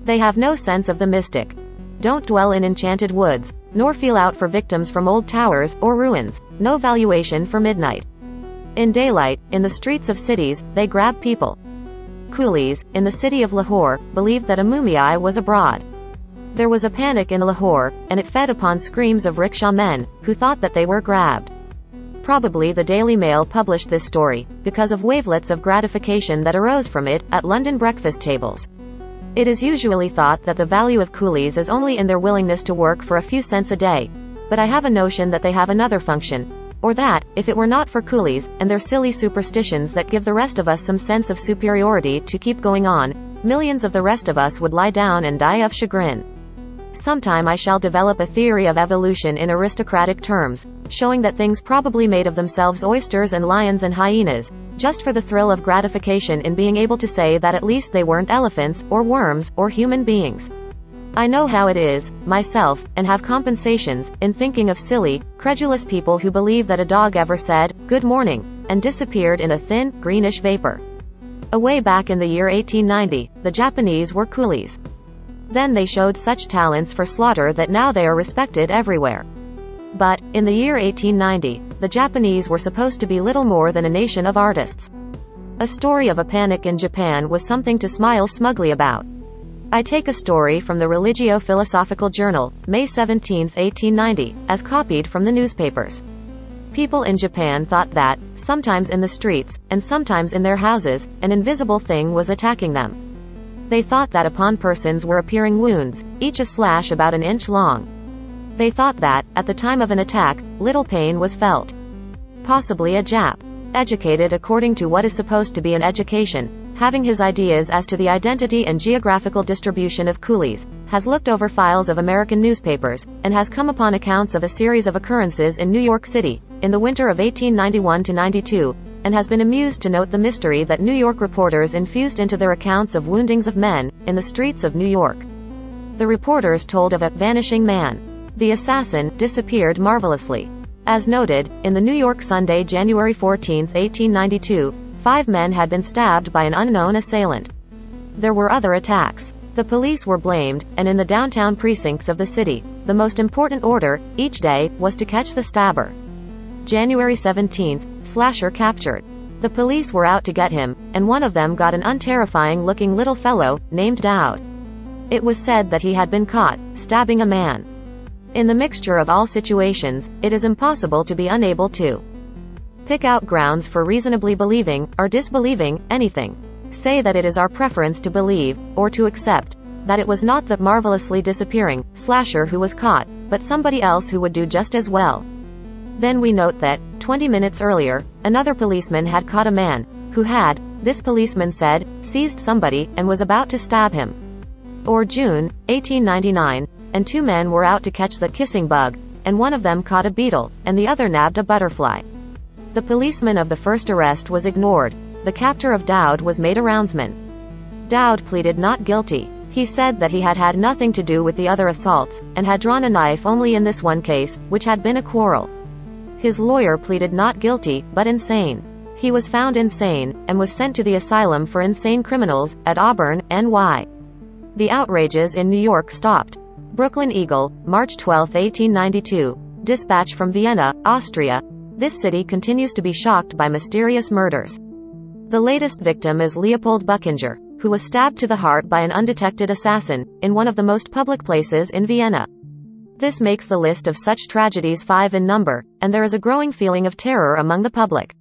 They have no sense of the mystic. Don't dwell in enchanted woods, nor feel out for victims from old towers, or ruins, no valuation for midnight. In daylight, in the streets of cities, they grab people. Coolies, in the city of Lahore, believed that a mummy-eye was abroad. There was a panic in Lahore, and it fed upon screams of rickshaw men, who thought that they were grabbed. Probably the Daily Mail published this story, because of wavelets of gratification that arose from it, at London breakfast tables. It is usually thought that the value of coolies is only in their willingness to work for a few cents a day, but I have a notion that they have another function, or that, if it were not for coolies, and their silly superstitions that give the rest of us some sense of superiority to keep going on, millions of the rest of us would lie down and die of chagrin. Sometime I shall develop a theory of evolution in aristocratic terms, showing that things probably made of themselves oysters and lions and hyenas, just for the thrill of gratification in being able to say that at least they weren't elephants, or worms, or human beings. I know how it is, myself, and have compensations, in thinking of silly, credulous people who believe that a dog ever said, "Good morning," and disappeared in a thin, greenish vapor. Away back in the year 1890, the Japanese were coolies. Then they showed such talents for slaughter that now they are respected everywhere. But, in the year 1890, the Japanese were supposed to be little more than a nation of artists. A story of a panic in Japan was something to smile smugly about. I take a story from the Religio-Philosophical Journal, May 17, 1890, as copied from the newspapers. People in Japan thought that, sometimes in the streets, and sometimes in their houses, an invisible thing was attacking them. They thought that upon persons were appearing wounds, each a slash about an inch long. They thought that, at the time of an attack, little pain was felt. Possibly a Jap, educated according to what is supposed to be an education, having his ideas as to the identity and geographical distribution of coolies, has looked over files of American newspapers, and has come upon accounts of a series of occurrences in New York City, in the winter of 1891-92, and has been amused to note the mystery that New York reporters infused into their accounts of woundings of men, in the streets of New York. The reporters told of a vanishing man. The assassin disappeared marvelously. As noted, in the New York Sunday, January 14, 1892, 5 men had been stabbed by an unknown assailant. There were other attacks. The police were blamed, and in the downtown precincts of the city, the most important order, each day, was to catch the stabber. January 17, slasher captured. The police were out to get him, and one of them got an unterrifying-looking little fellow, named Dowd. It was said that he had been caught stabbing a man. In the mixture of all situations, it is impossible to be unable to pick out grounds for reasonably believing, or disbelieving, anything. Say that it is our preference to believe, or to accept, that it was not the marvelously disappearing slasher who was caught, but somebody else who would do just as well. Then we note that, 20 minutes earlier, another policeman had caught a man, who had, this policeman said, seized somebody, and was about to stab him. Or June, 1899, and 2 men were out to catch the kissing bug, and one of them caught a beetle, and the other nabbed a butterfly. The policeman of the first arrest was ignored. The captor of Dowd was made a roundsman. Dowd pleaded not guilty. He said that he had had nothing to do with the other assaults, and had drawn a knife only in this one case, which had been a quarrel. His lawyer pleaded not guilty, but insane. He was found insane, and was sent to the asylum for insane criminals, at Auburn, NY. The outrages in New York stopped. Brooklyn Eagle, March 12, 1892. Dispatch from Vienna, Austria. This city continues to be shocked by mysterious murders. The latest victim is Leopold Buchinger, who was stabbed to the heart by an undetected assassin, in one of the most public places in Vienna. This makes the list of such tragedies 5 in number, and there is a growing feeling of terror among the public.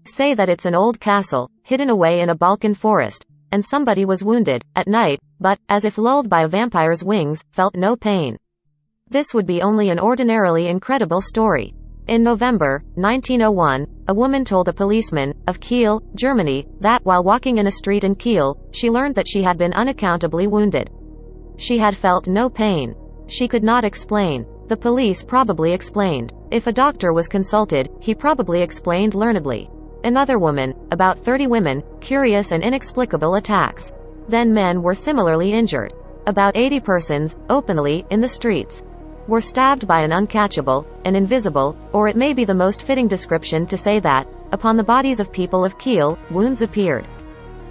Say that it's an old castle, hidden away in a Balkan forest, and somebody was wounded, at night, but, as if lulled by a vampire's wings, felt no pain. This would be only an ordinarily incredible story. In November, 1901, a woman told a policeman, of Kiel, Germany, that while walking in a street in Kiel, she learned that she had been unaccountably wounded. She had felt no pain. She could not explain. The police probably explained. If a doctor was consulted, he probably explained learnedly. Another woman, about 30 women, curious and inexplicable attacks. Then men were similarly injured. About 80 persons, openly, in the streets, were stabbed by an uncatchable, an invisible, or it may be the most fitting description to say that, upon the bodies of people of Kiel, wounds appeared.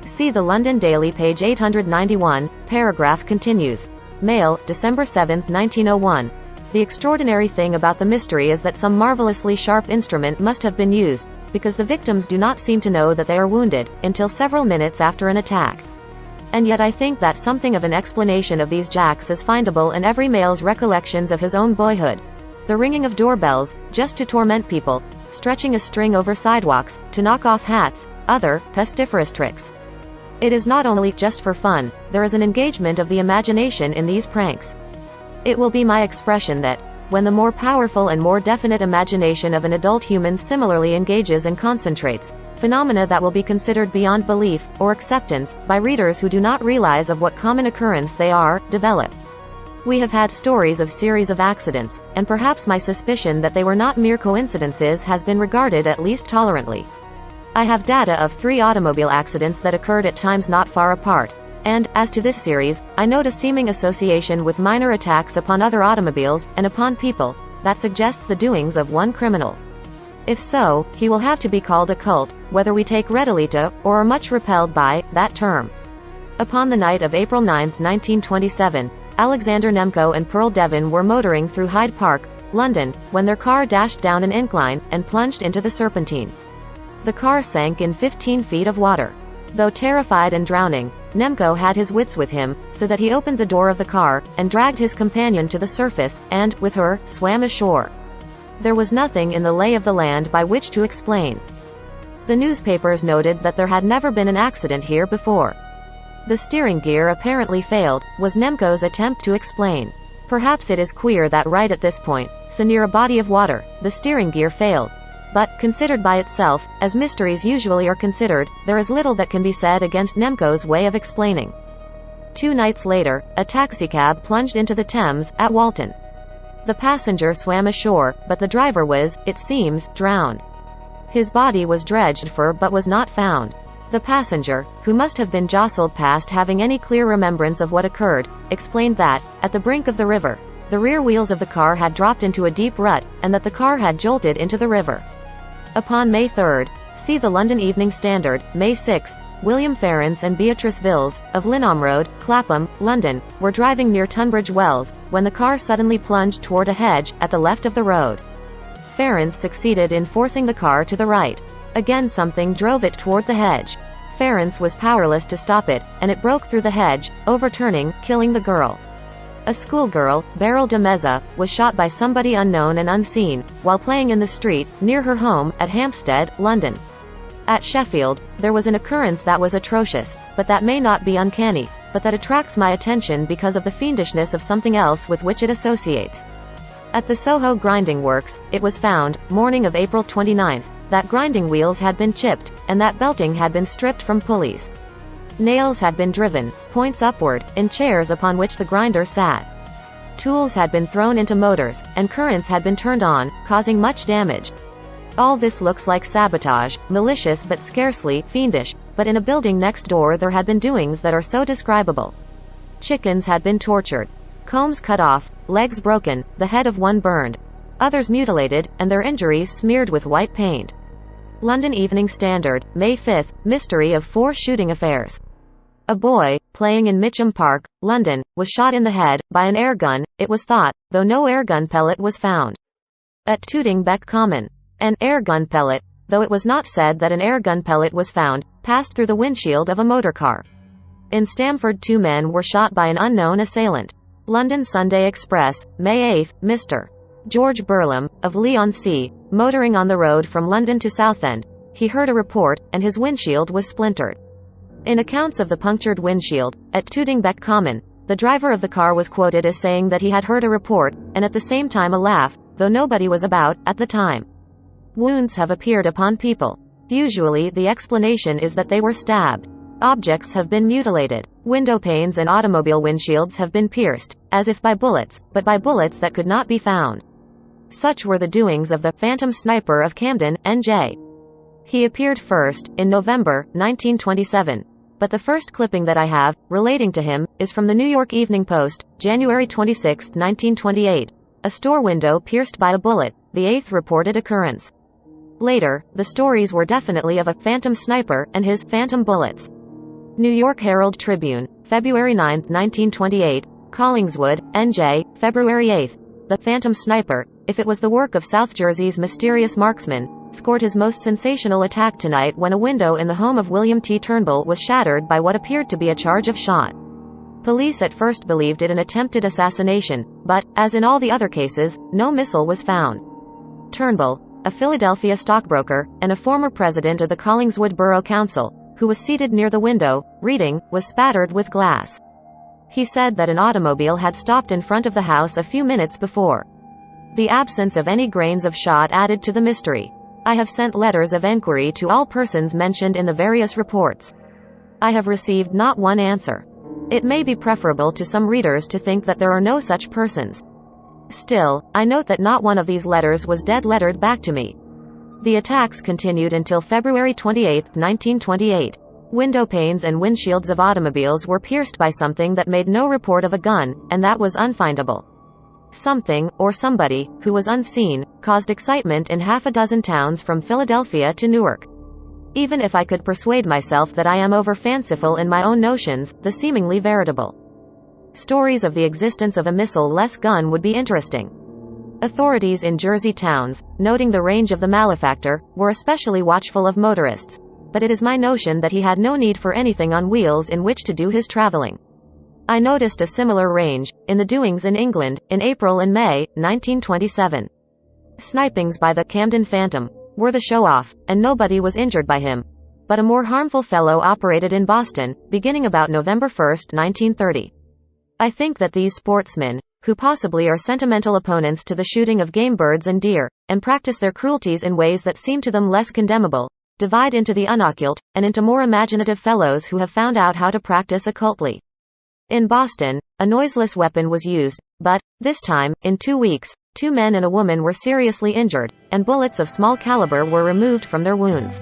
See the London Daily, page 891, paragraph continues. Mail, December 7, 1901. The extraordinary thing about the mystery is that some marvelously sharp instrument must have been used, because the victims do not seem to know that they are wounded, until several minutes after an attack. And yet I think that something of an explanation of these jacks is findable in every male's recollections of his own boyhood. The ringing of doorbells, just to torment people, stretching a string over sidewalks, to knock off hats, other, pestiferous tricks. It is not only just for fun, there is an engagement of the imagination in these pranks. It will be my expression that, when the more powerful and more definite imagination of an adult human similarly engages and concentrates, phenomena that will be considered beyond belief, or acceptance, by readers who do not realize of what common occurrence they are, develop. We have had stories of series of accidents, and perhaps my suspicion that they were not mere coincidences has been regarded at least tolerantly. I have data of 3 automobile accidents that occurred at times not far apart, and, as to this series, I note a seeming association with minor attacks upon other automobiles, and upon people, that suggests the doings of one criminal. If so, he will have to be called a cult, whether we take readily to, or are much repelled by, that term. Upon the night of April 9, 1927, Alexander Nemco and Pearl Devon were motoring through Hyde Park, London, when their car dashed down an incline and plunged into the Serpentine. The car sank in 15 feet of water. Though terrified and drowning, Nemco had his wits with him, so that he opened the door of the car, and dragged his companion to the surface, and, with her, swam ashore. There was nothing in the lay of the land by which to explain. The newspapers noted that there had never been an accident here before. The steering gear apparently failed, was Nemco's attempt to explain. Perhaps it is queer that right at this point, so near a body of water, the steering gear failed. But, considered by itself, as mysteries usually are considered, there is little that can be said against Nemco's way of explaining. 2 nights later, a taxicab plunged into the Thames, at Walton. The passenger swam ashore, but the driver was, it seems, drowned. His body was dredged for but was not found. The passenger, who must have been jostled past having any clear remembrance of what occurred, explained that, at the brink of the river, the rear wheels of the car had dropped into a deep rut, and that the car had jolted into the river. Upon May 3, see the London Evening Standard, May 6, William Ferrens and Beatrice Vills, of Linham Road, Clapham, London, were driving near Tunbridge Wells, when the car suddenly plunged toward a hedge, at the left of the road. Ferrens succeeded in forcing the car to the right. Again something drove it toward the hedge. Ferrens was powerless to stop it, and it broke through the hedge, overturning, killing the girl. A schoolgirl, Beryl de Meza, was shot by somebody unknown and unseen, while playing in the street, near her home, at Hampstead, London. At Sheffield, there was an occurrence that was atrocious, but that may not be uncanny, but that attracts my attention because of the fiendishness of something else with which it associates. At the Soho grinding works, it was found, morning of April 29, that grinding wheels had been chipped, and that belting had been stripped from pulleys. Nails had been driven, points upward, in chairs upon which the grinder sat. Tools had been thrown into motors, and currents had been turned on, causing much damage. All this looks like sabotage, malicious but scarcely fiendish, but in a building next door there had been doings that are so describable. Chickens had been tortured. Combs cut off, legs broken, the head of one burned. Others mutilated, and their injuries smeared with white paint. London Evening Standard, May 5, Mystery of 4 shooting affairs. A boy, playing in Mitcham Park, London, was shot in the head, by an air gun, it was thought, though no air gun pellet was found. At Tooting Bec Common, an air gun pellet, though it was not said that an air gun pellet was found, passed through the windshield of a motor car. In Stamford 2 men were shot by an unknown assailant. London Sunday Express, May 8, Mr. George Burlam, of Leigh-on-Sea, motoring on the road from London to Southend. He heard a report, and his windshield was splintered. In accounts of the punctured windshield, at Tooting Bec Common, the driver of the car was quoted as saying that he had heard a report, and at the same time a laugh, though nobody was about, at the time. Wounds have appeared upon people. Usually the explanation is that they were stabbed. Objects have been mutilated. Window panes and automobile windshields have been pierced, as if by bullets, but by bullets that could not be found. Such were the doings of the Phantom Sniper of Camden, NJ. He appeared first, in November, 1927. But the first clipping that I have, relating to him, is from the New York Evening Post, January 26, 1928. A store window pierced by a bullet, the 8th reported occurrence. Later, the stories were definitely of a phantom sniper and his phantom bullets. New York Herald Tribune, February 9, 1928. Collingswood, NJ, February 8. The phantom sniper, if it was the work of South Jersey's mysterious marksman, scored his most sensational attack tonight when a window in the home of William T. Turnbull was shattered by what appeared to be a charge of shot. Police at first believed it an attempted assassination, but, as in all the other cases, no missile was found. Turnbull, a Philadelphia stockbroker, and a former president of the Collingswood Borough Council, who was seated near the window, reading, was spattered with glass. He said that an automobile had stopped in front of the house a few minutes before. The absence of any grains of shot added to the mystery. I have sent letters of enquiry to all persons mentioned in the various reports. I have received not one answer. It may be preferable to some readers to think that there are no such persons. Still, I note that not one of these letters was dead-lettered back to me. The attacks continued until February 28, 1928. Window panes and windshields of automobiles were pierced by something that made no report of a gun, and that was unfindable. Something, or somebody, who was unseen, caused excitement in half a dozen towns from Philadelphia to Newark. Even if I could persuade myself that I am over-fanciful in my own notions, the seemingly veritable stories of the existence of a missile-less gun would be interesting. Authorities in Jersey towns, noting the range of the malefactor, were especially watchful of motorists. But it is my notion that he had no need for anything on wheels in which to do his traveling. I noticed a similar range in the doings in England, in April and May, 1927. Snipings by the Camden Phantom were the show-off, and nobody was injured by him. But a more harmful fellow operated in Boston, beginning about November 1, 1930. I think that these sportsmen, who possibly are sentimental opponents to the shooting of game birds and deer, and practice their cruelties in ways that seem to them less condemnable, divide into the unoccult, and into more imaginative fellows who have found out how to practice occultly. In Boston, a noiseless weapon was used, but, this time, in 2 weeks, 2 men and a woman were seriously injured, and bullets of small caliber were removed from their wounds.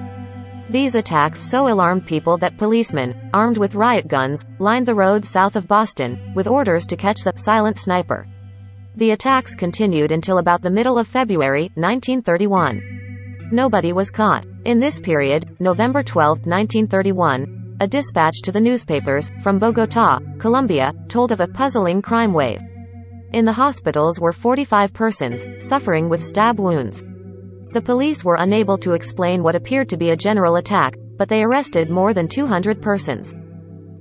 These attacks so alarmed people that policemen, armed with riot guns, lined the roads south of Boston, with orders to catch the silent sniper. The attacks continued until about the middle of February, 1931. Nobody was caught. In this period, November 12, 1931, a dispatch to the newspapers, from Bogota, Colombia, told of a puzzling crime wave. In the hospitals were 45 persons, suffering with stab wounds. The police were unable to explain what appeared to be a general attack, but they arrested more than 200 persons.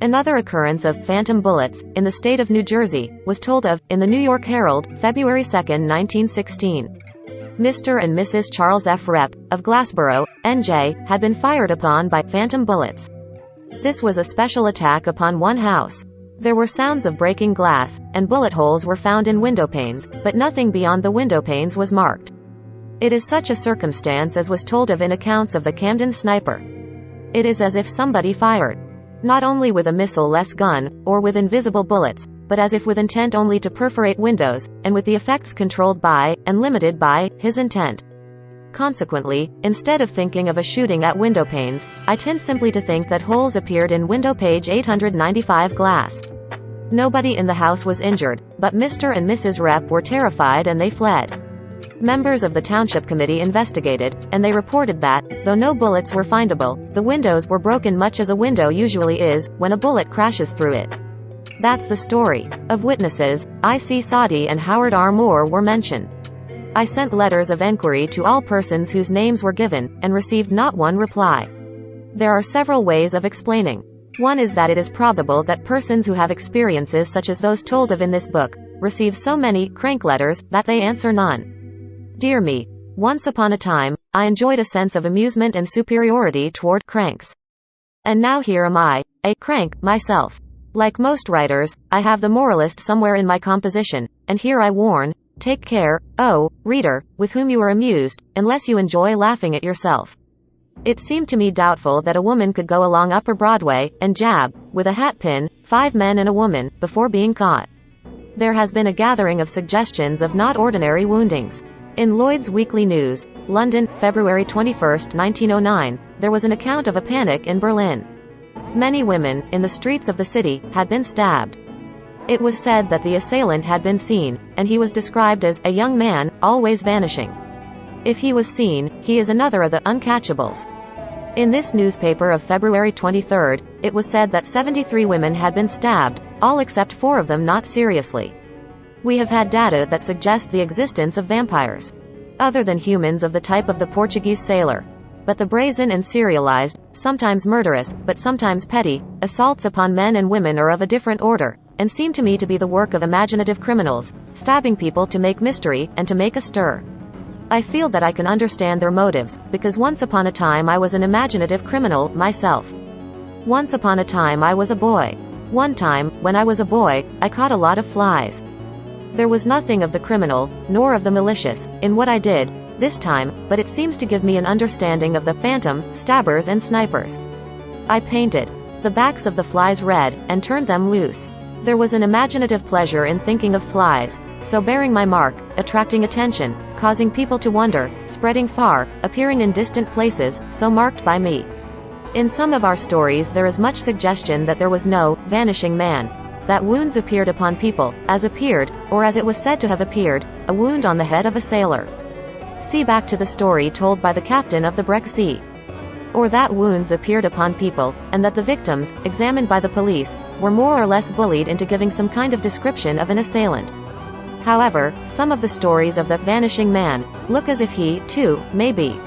Another occurrence of phantom bullets, in the state of New Jersey, was told of, in the New York Herald, February 2, 1916. Mr. and Mrs. Charles F. Rep, of Glassboro, NJ, had been fired upon by phantom bullets. This was a special attack upon one house. There were sounds of breaking glass, and bullet holes were found in window panes, but nothing beyond the window panes was marked. It is such a circumstance as was told of in accounts of the Camden sniper. It is as if somebody fired, not only with a missile-less gun, or with invisible bullets, but as if with intent only to perforate windows, and with the effects controlled by, and limited by, his intent. Consequently, instead of thinking of a shooting at window panes, I tend simply to think that holes appeared in window page 895 glass. Nobody in the house was injured, but Mr. and Mrs. Rep were terrified and they fled. Members of the township committee investigated, and they reported that, though no bullets were findable, the windows were broken much as a window usually is, when a bullet crashes through it. That's the story. Of witnesses, I.C. Soddy and Howard R. Moore were mentioned. I sent letters of enquiry to all persons whose names were given, and received not one reply. There are several ways of explaining. One is that it is probable that persons who have experiences such as those told of in this book, receive so many crank letters, that they answer none. Dear me. Once upon a time, I enjoyed a sense of amusement and superiority toward cranks. And now here am I, a crank, myself. Like most writers, I have the moralist somewhere in my composition, and here I warn, take care, oh, reader, with whom you are amused, unless you enjoy laughing at yourself. It seemed to me doubtful that a woman could go along Upper Broadway, and jab, with a hat pin, 5 men and a woman, before being caught. There has been a gathering of suggestions of not ordinary woundings. In Lloyd's Weekly News, London, February 21, 1909, there was an account of a panic in Berlin. Many women, in the streets of the city, had been stabbed. It was said that the assailant had been seen, and he was described as a young man, always vanishing. If he was seen, he is another of the uncatchables. In this newspaper of February 23, it was said that 73 women had been stabbed, all except 4 of them not seriously. We have had data that suggest the existence of vampires, other than humans of the type of the Portuguese sailor. But the brazen and serialized, sometimes murderous, but sometimes petty, assaults upon men and women are of a different order, and seem to me to be the work of imaginative criminals, stabbing people to make mystery, and to make a stir. I feel that I can understand their motives, because once upon a time I was an imaginative criminal, myself. Once upon a time I was a boy. One time, when I was a boy, I caught a lot of flies. There was nothing of the criminal, nor of the malicious, in what I did, this time, but it seems to give me an understanding of the phantom, stabbers and snipers. I painted the backs of the flies red, and turned them loose. There was an imaginative pleasure in thinking of flies, so bearing my mark, attracting attention, causing people to wonder, spreading far, appearing in distant places, so marked by me. In some of our stories there is much suggestion that there was no vanishing man. That wounds appeared upon people, as appeared, or as it was said to have appeared, a wound on the head of a sailor. See back to the story told by the captain of the Breck Sea. or that wounds appeared upon people, and that the victims, examined by the police, were more or less bullied into giving some kind of description of an assailant. However, some of the stories of the vanishing man look as if he, too, may be.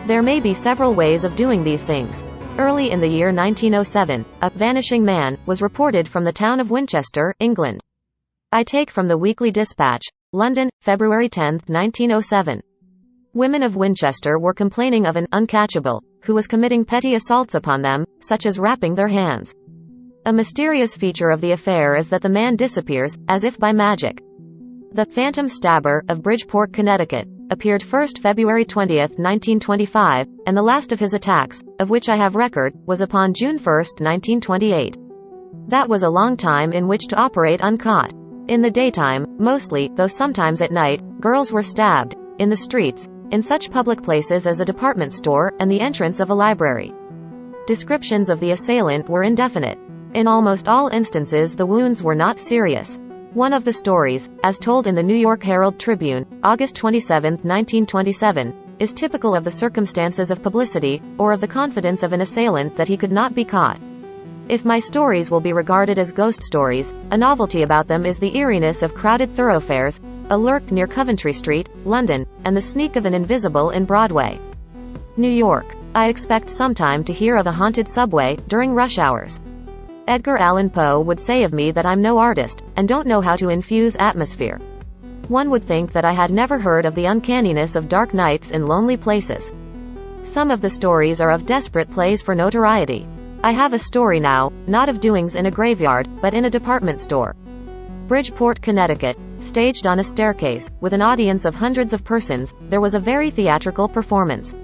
There may be several ways of doing these things. Early in the year 1907, a vanishing man was reported from the town of Winchester, England. I take from the Weekly Dispatch, London, February 10, 1907. Women of Winchester were complaining of an uncatchable, who was committing petty assaults upon them, such as wrapping their hands. A mysterious feature of the affair is that the man disappears, as if by magic. The Phantom Stabber, of Bridgeport, Connecticut, appeared first February 20, 1925, and the last of his attacks, of which I have record, was upon June 1, 1928. That was a long time in which to operate uncaught. In the daytime, mostly, though sometimes at night, girls were stabbed, in the streets, in such public places as a department store, and the entrance of a library. Descriptions of the assailant were indefinite. In almost all instances the wounds were not serious. One of the stories, as told in the New York Herald Tribune, August 27, 1927, is typical of the circumstances of publicity, or of the confidence of an assailant that he could not be caught. If my stories will be regarded as ghost stories, a novelty about them is the eeriness of crowded thoroughfares, a lurk near Coventry Street, London, and the sneak of an invisible in Broadway, New York. I expect sometime to hear of a haunted subway, during rush hours. Edgar Allan Poe would say of me that I'm no artist, and don't know how to infuse atmosphere. One would think that I had never heard of the uncanniness of dark nights in lonely places. Some of the stories are of desperate plays for notoriety. I have a story now, not of doings in a graveyard, but in a department store. Bridgeport, Connecticut. Staged on a staircase, with an audience of hundreds of persons, there was a very theatrical performance.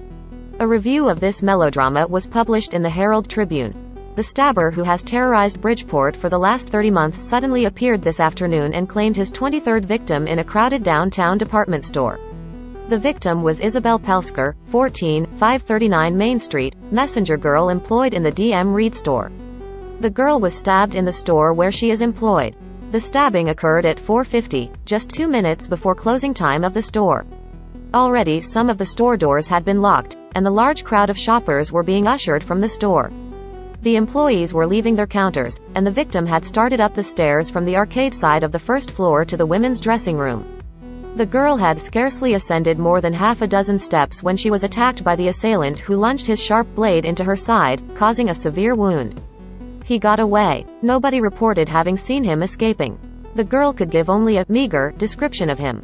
A review of this melodrama was published in the Herald Tribune. The stabber who has terrorized Bridgeport for the last 30 months suddenly appeared this afternoon and claimed his 23rd victim in a crowded downtown department store. The victim was Isabel Pelsker, 14, 539 Main Street, messenger girl employed in the D.M. Reed store. The girl was stabbed in the store where she is employed. The stabbing occurred at 4:50, just 2 minutes before closing time of the store. Already some of the store doors had been locked, and the large crowd of shoppers were being ushered from the store. The employees were leaving their counters, and the victim had started up the stairs from the arcade side of the first floor to the women's dressing room. The girl had scarcely ascended more than half a dozen steps when she was attacked by the assailant, who lunged his sharp blade into her side, causing a severe wound. He got away. Nobody reported having seen him escaping. The girl could give only a meager description of him.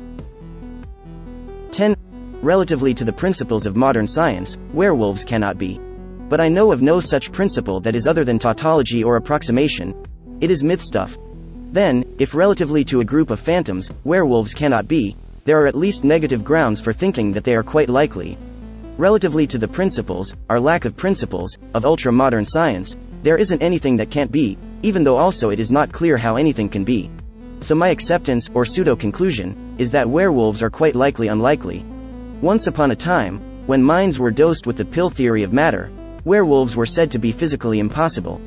10. Relatively to the principles of modern science, werewolves cannot be. But I know of no such principle that is other than tautology or approximation. It is myth stuff. Then, if relatively to a group of phantoms, werewolves cannot be, there are at least negative grounds for thinking that they are quite likely. Relatively to the principles, our lack of principles, of ultra-modern science, there isn't anything that can't be, even though also it is not clear how anything can be. So my acceptance, or pseudo-conclusion, is that werewolves are quite likely unlikely. Once upon a time, when minds were dosed with the pill theory of matter, werewolves were said to be physically impossible.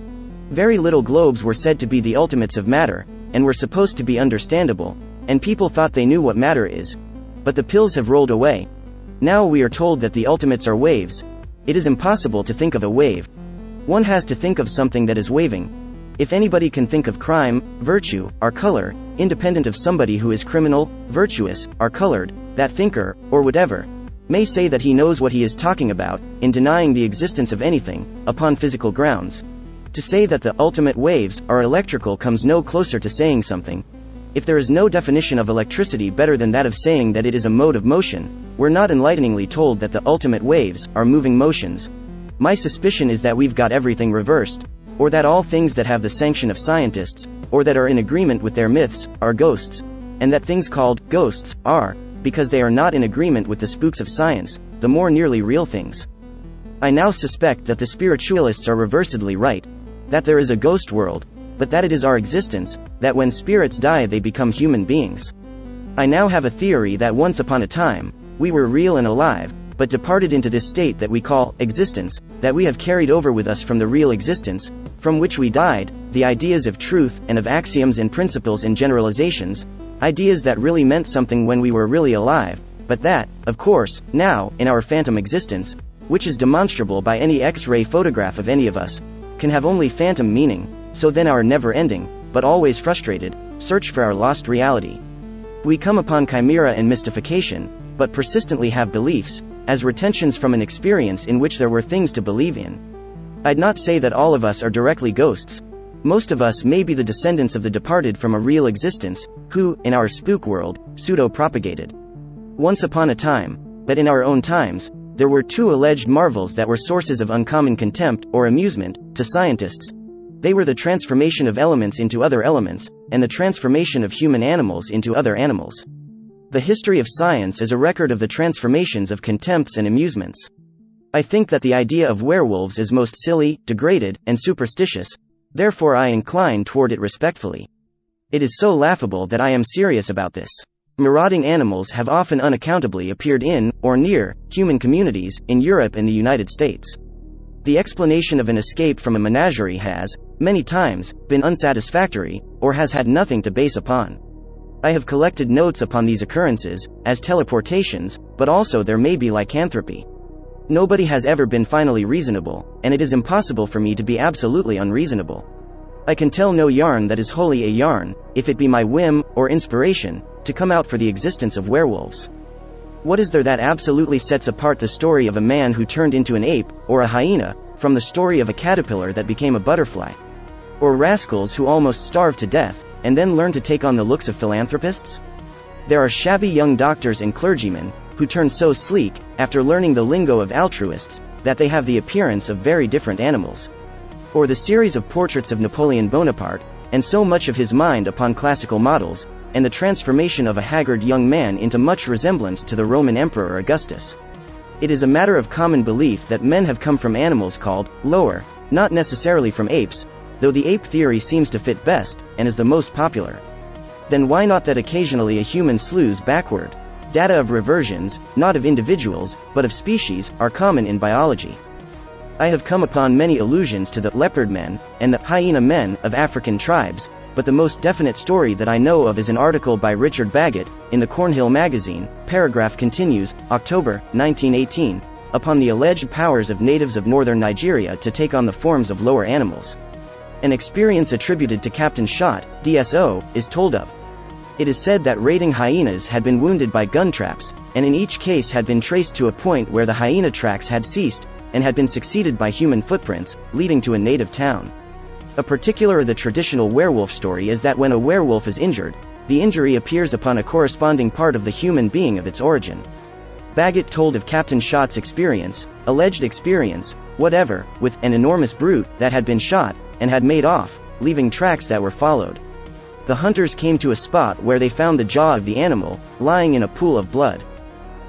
Very little globes were said to be the ultimates of matter, and were supposed to be understandable, and people thought they knew what matter is. But the pills have rolled away. Now we are told that the ultimates are waves. It is impossible to think of a wave. One has to think of something that is waving. If anybody can think of crime, virtue, or color, independent of somebody who is criminal, virtuous, or colored, that thinker, or whatever, may say that he knows what he is talking about, in denying the existence of anything, upon physical grounds. To say that the ultimate waves are electrical comes no closer to saying something. If there is no definition of electricity better than that of saying that it is a mode of motion, we're not enlighteningly told that the ultimate waves are moving motions. My suspicion is that we've got everything reversed, or that all things that have the sanction of scientists, or that are in agreement with their myths, are ghosts, and that things called ghosts are, because they are not in agreement with the spooks of science, the more nearly real things. I now suspect that the spiritualists are reversedly right, that there is a ghost world, but that it is our existence, that when spirits die they become human beings. I now have a theory that once upon a time, we were real and alive, but departed into this state that we call existence, that we have carried over with us from the real existence, from which we died, the ideas of truth, and of axioms and principles and generalizations, ideas that really meant something when we were really alive, but that, of course, now, in our phantom existence, which is demonstrable by any X-ray photograph of any of us, can have only phantom meaning, so then our never-ending, but always frustrated, search for our lost reality. We come upon chimera and mystification, but persistently have beliefs, as retentions from an experience in which there were things to believe in. I'd not say that all of us are directly ghosts. Most of us may be the descendants of the departed from a real existence, who, in our spook world, pseudo-propagated. Once upon a time, but in our own times, there were two alleged marvels that were sources of uncommon contempt, or amusement, to scientists. They were the transformation of elements into other elements, and the transformation of human animals into other animals. The history of science is a record of the transformations of contempts and amusements. I think that the idea of werewolves is most silly, degraded, and superstitious, therefore I incline toward it respectfully. It is so laughable that I am serious about this. Marauding animals have often unaccountably appeared in, or near, human communities, in Europe and the United States. The explanation of an escape from a menagerie has, many times, been unsatisfactory, or has had nothing to base upon. I have collected notes upon these occurrences, as teleportations, but also there may be lycanthropy. Nobody has ever been finally reasonable, and it is impossible for me to be absolutely unreasonable. I can tell no yarn that is wholly a yarn, if it be my whim, or inspiration, to come out for the existence of werewolves. What is there that absolutely sets apart the story of a man who turned into an ape, or a hyena, from the story of a caterpillar that became a butterfly? Or rascals who almost starved to death, and then learned to take on the looks of philanthropists? There are shabby young doctors and clergymen, who turn so sleek, after learning the lingo of altruists, that they have the appearance of very different animals. Or the series of portraits of Napoleon Bonaparte, and so much of his mind upon classical models, and the transformation of a haggard young man into much resemblance to the Roman Emperor Augustus. It is a matter of common belief that men have come from animals called lower, not necessarily from apes, though the ape theory seems to fit best, and is the most popular. Then why not that occasionally a human slews backward? Data of reversions, not of individuals, but of species, are common in biology. I have come upon many allusions to the leopard men, and the hyena men of African tribes, but the most definite story that I know of is an article by Richard Baggett, in the Cornhill magazine. Paragraph continues, October, 1918, upon the alleged powers of natives of northern Nigeria to take on the forms of lower animals. An experience attributed to Captain Shot, DSO, is told of. It is said that raiding hyenas had been wounded by gun traps, and in each case had been traced to a point where the hyena tracks had ceased, and had been succeeded by human footprints, leading to a native town. A particular of the traditional werewolf story is that when a werewolf is injured, the injury appears upon a corresponding part of the human being of its origin. Baggett told of Captain Shot's experience, alleged experience, whatever, with an enormous brute that had been shot, and had made off, leaving tracks that were followed. The hunters came to a spot where they found the jaw of the animal, lying in a pool of blood.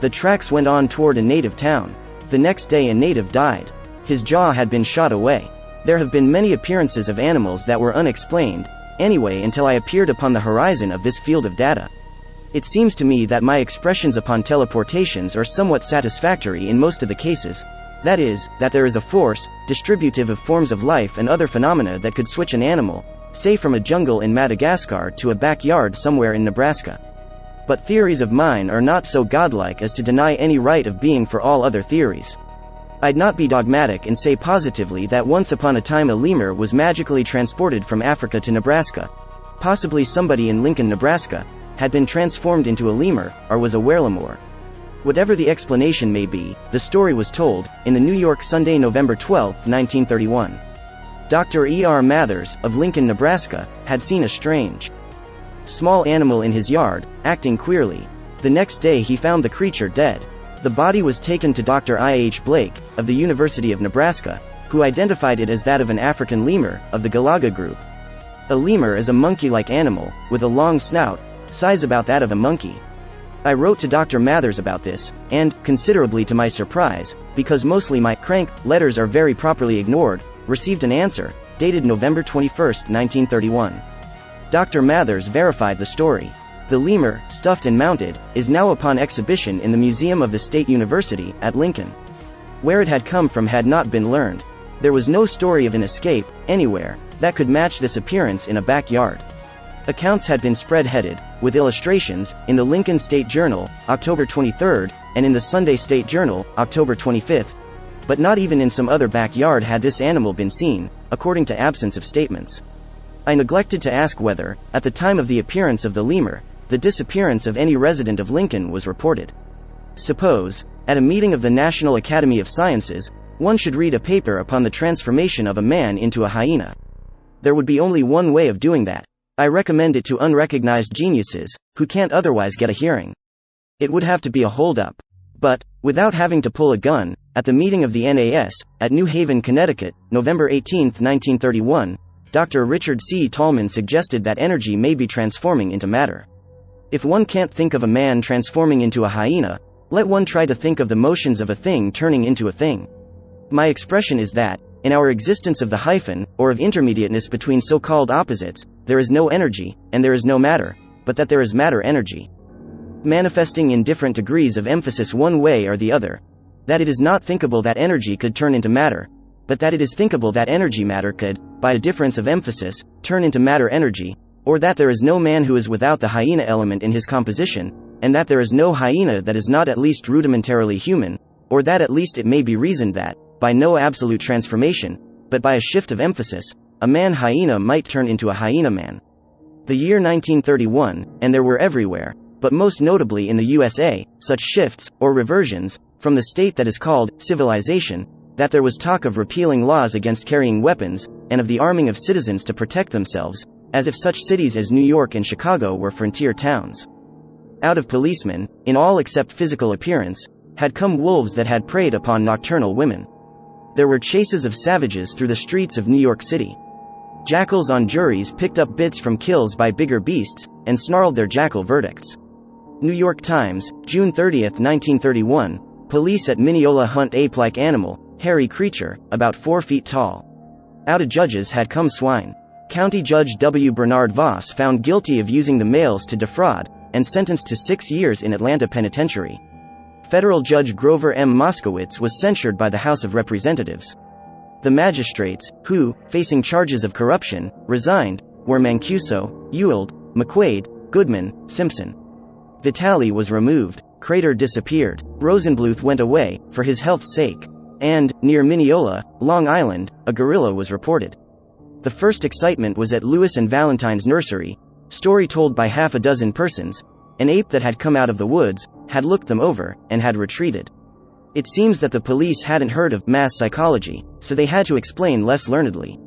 The tracks went on toward a native town. The next day a native died. His jaw had been shot away. There have been many appearances of animals that were unexplained, anyway until I appeared upon the horizon of this field of data. It seems to me that my expressions upon teleportations are somewhat satisfactory in most of the cases. That is, that there is a force, distributive of forms of life and other phenomena that could switch an animal, say from a jungle in Madagascar to a backyard somewhere in Nebraska. But theories of mine are not so godlike as to deny any right of being for all other theories. I'd not be dogmatic and say positively that once upon a time a lemur was magically transported from Africa to Nebraska. Possibly somebody in Lincoln, Nebraska, had been transformed into a lemur, or was a werlemore. Whatever the explanation may be, the story was told, in the New York Sunday, November 12, 1931. Dr. E.R. Mathers, of Lincoln, Nebraska, had seen a strange, small animal in his yard, acting queerly. The next day he found the creature dead. The body was taken to Dr. I.H. Blake, of the University of Nebraska, who identified it as that of an African lemur, of the Galaga group. A lemur is a monkey-like animal, with a long snout, size about that of a monkey. I wrote to Dr. Mathers about this, and, considerably to my surprise, because mostly my crank letters are very properly ignored, received an answer, dated November 21, 1931. Dr. Mathers verified the story. The lemur, stuffed and mounted, is now upon exhibition in the Museum of the State University, at Lincoln. Where it had come from had not been learned. There was no story of an escape, anywhere, that could match this appearance in a backyard. Accounts had been spread-headed, with illustrations, in the Lincoln State Journal, October 23, and in the Sunday State Journal, October 25. But not even in some other backyard had this animal been seen, according to absence of statements. I neglected to ask whether, at the time of the appearance of the lemur, the disappearance of any resident of Lincoln was reported. Suppose, at a meeting of the National Academy of Sciences, one should read a paper upon the transformation of a man into a hyena. There would be only one way of doing that. I recommend it to unrecognized geniuses, who can't otherwise get a hearing. It would have to be a hold-up. But, without having to pull a gun, at the meeting of the NAS, at New Haven, Connecticut, November 18, 1931, Dr. Richard C. Tallman suggested that energy may be transforming into matter. If one can't think of a man transforming into a hyena, let one try to think of the motions of a thing turning into a thing. My expression is that, in our existence of the hyphen, or of intermediateness between so-called opposites, there is no energy, and there is no matter, but that there is matter-energy. Manifesting in different degrees of emphasis one way or the other. That it is not thinkable that energy could turn into matter, but that it is thinkable that energy-matter could, by a difference of emphasis, turn into matter-energy, or that there is no man who is without the hyena element in his composition, and that there is no hyena that is not at least rudimentarily human, or that at least it may be reasoned that, by no absolute transformation, but by a shift of emphasis, a man-hyena might turn into a hyena-man. The year 1931, and there were everywhere, but most notably in the USA, such shifts, or reversions, from the state that is called civilization, that there was talk of repealing laws against carrying weapons, and of the arming of citizens to protect themselves, as if such cities as New York and Chicago were frontier towns. Out of policemen, in all except physical appearance, had come wolves that had preyed upon nocturnal women. There were chases of savages through the streets of New York City. Jackals on juries picked up bits from kills by bigger beasts, and snarled their jackal verdicts. New York Times, June 30, 1931, police at Mineola hunt ape-like animal, hairy creature, about 4 feet tall. Out of judges had come swine. County Judge W. Bernard Voss found guilty of using the males to defraud, and sentenced to 6 years in Atlanta Penitentiary. Federal Judge Grover M. Moskowitz was censured by the House of Representatives. The magistrates, who, facing charges of corruption, resigned, were Mancuso, Ewald, McQuaid, Goodman, Simpson. Vitale was removed, Crater disappeared, Rosenbluth went away, for his health's sake. And, near Mineola, Long Island, a gorilla was reported. The first excitement was at Lewis and Valentine's nursery, story told by half a dozen persons. An ape that had come out of the woods, had looked them over, and had retreated. It seems that the police hadn't heard of mass psychology, so they had to explain less learnedly.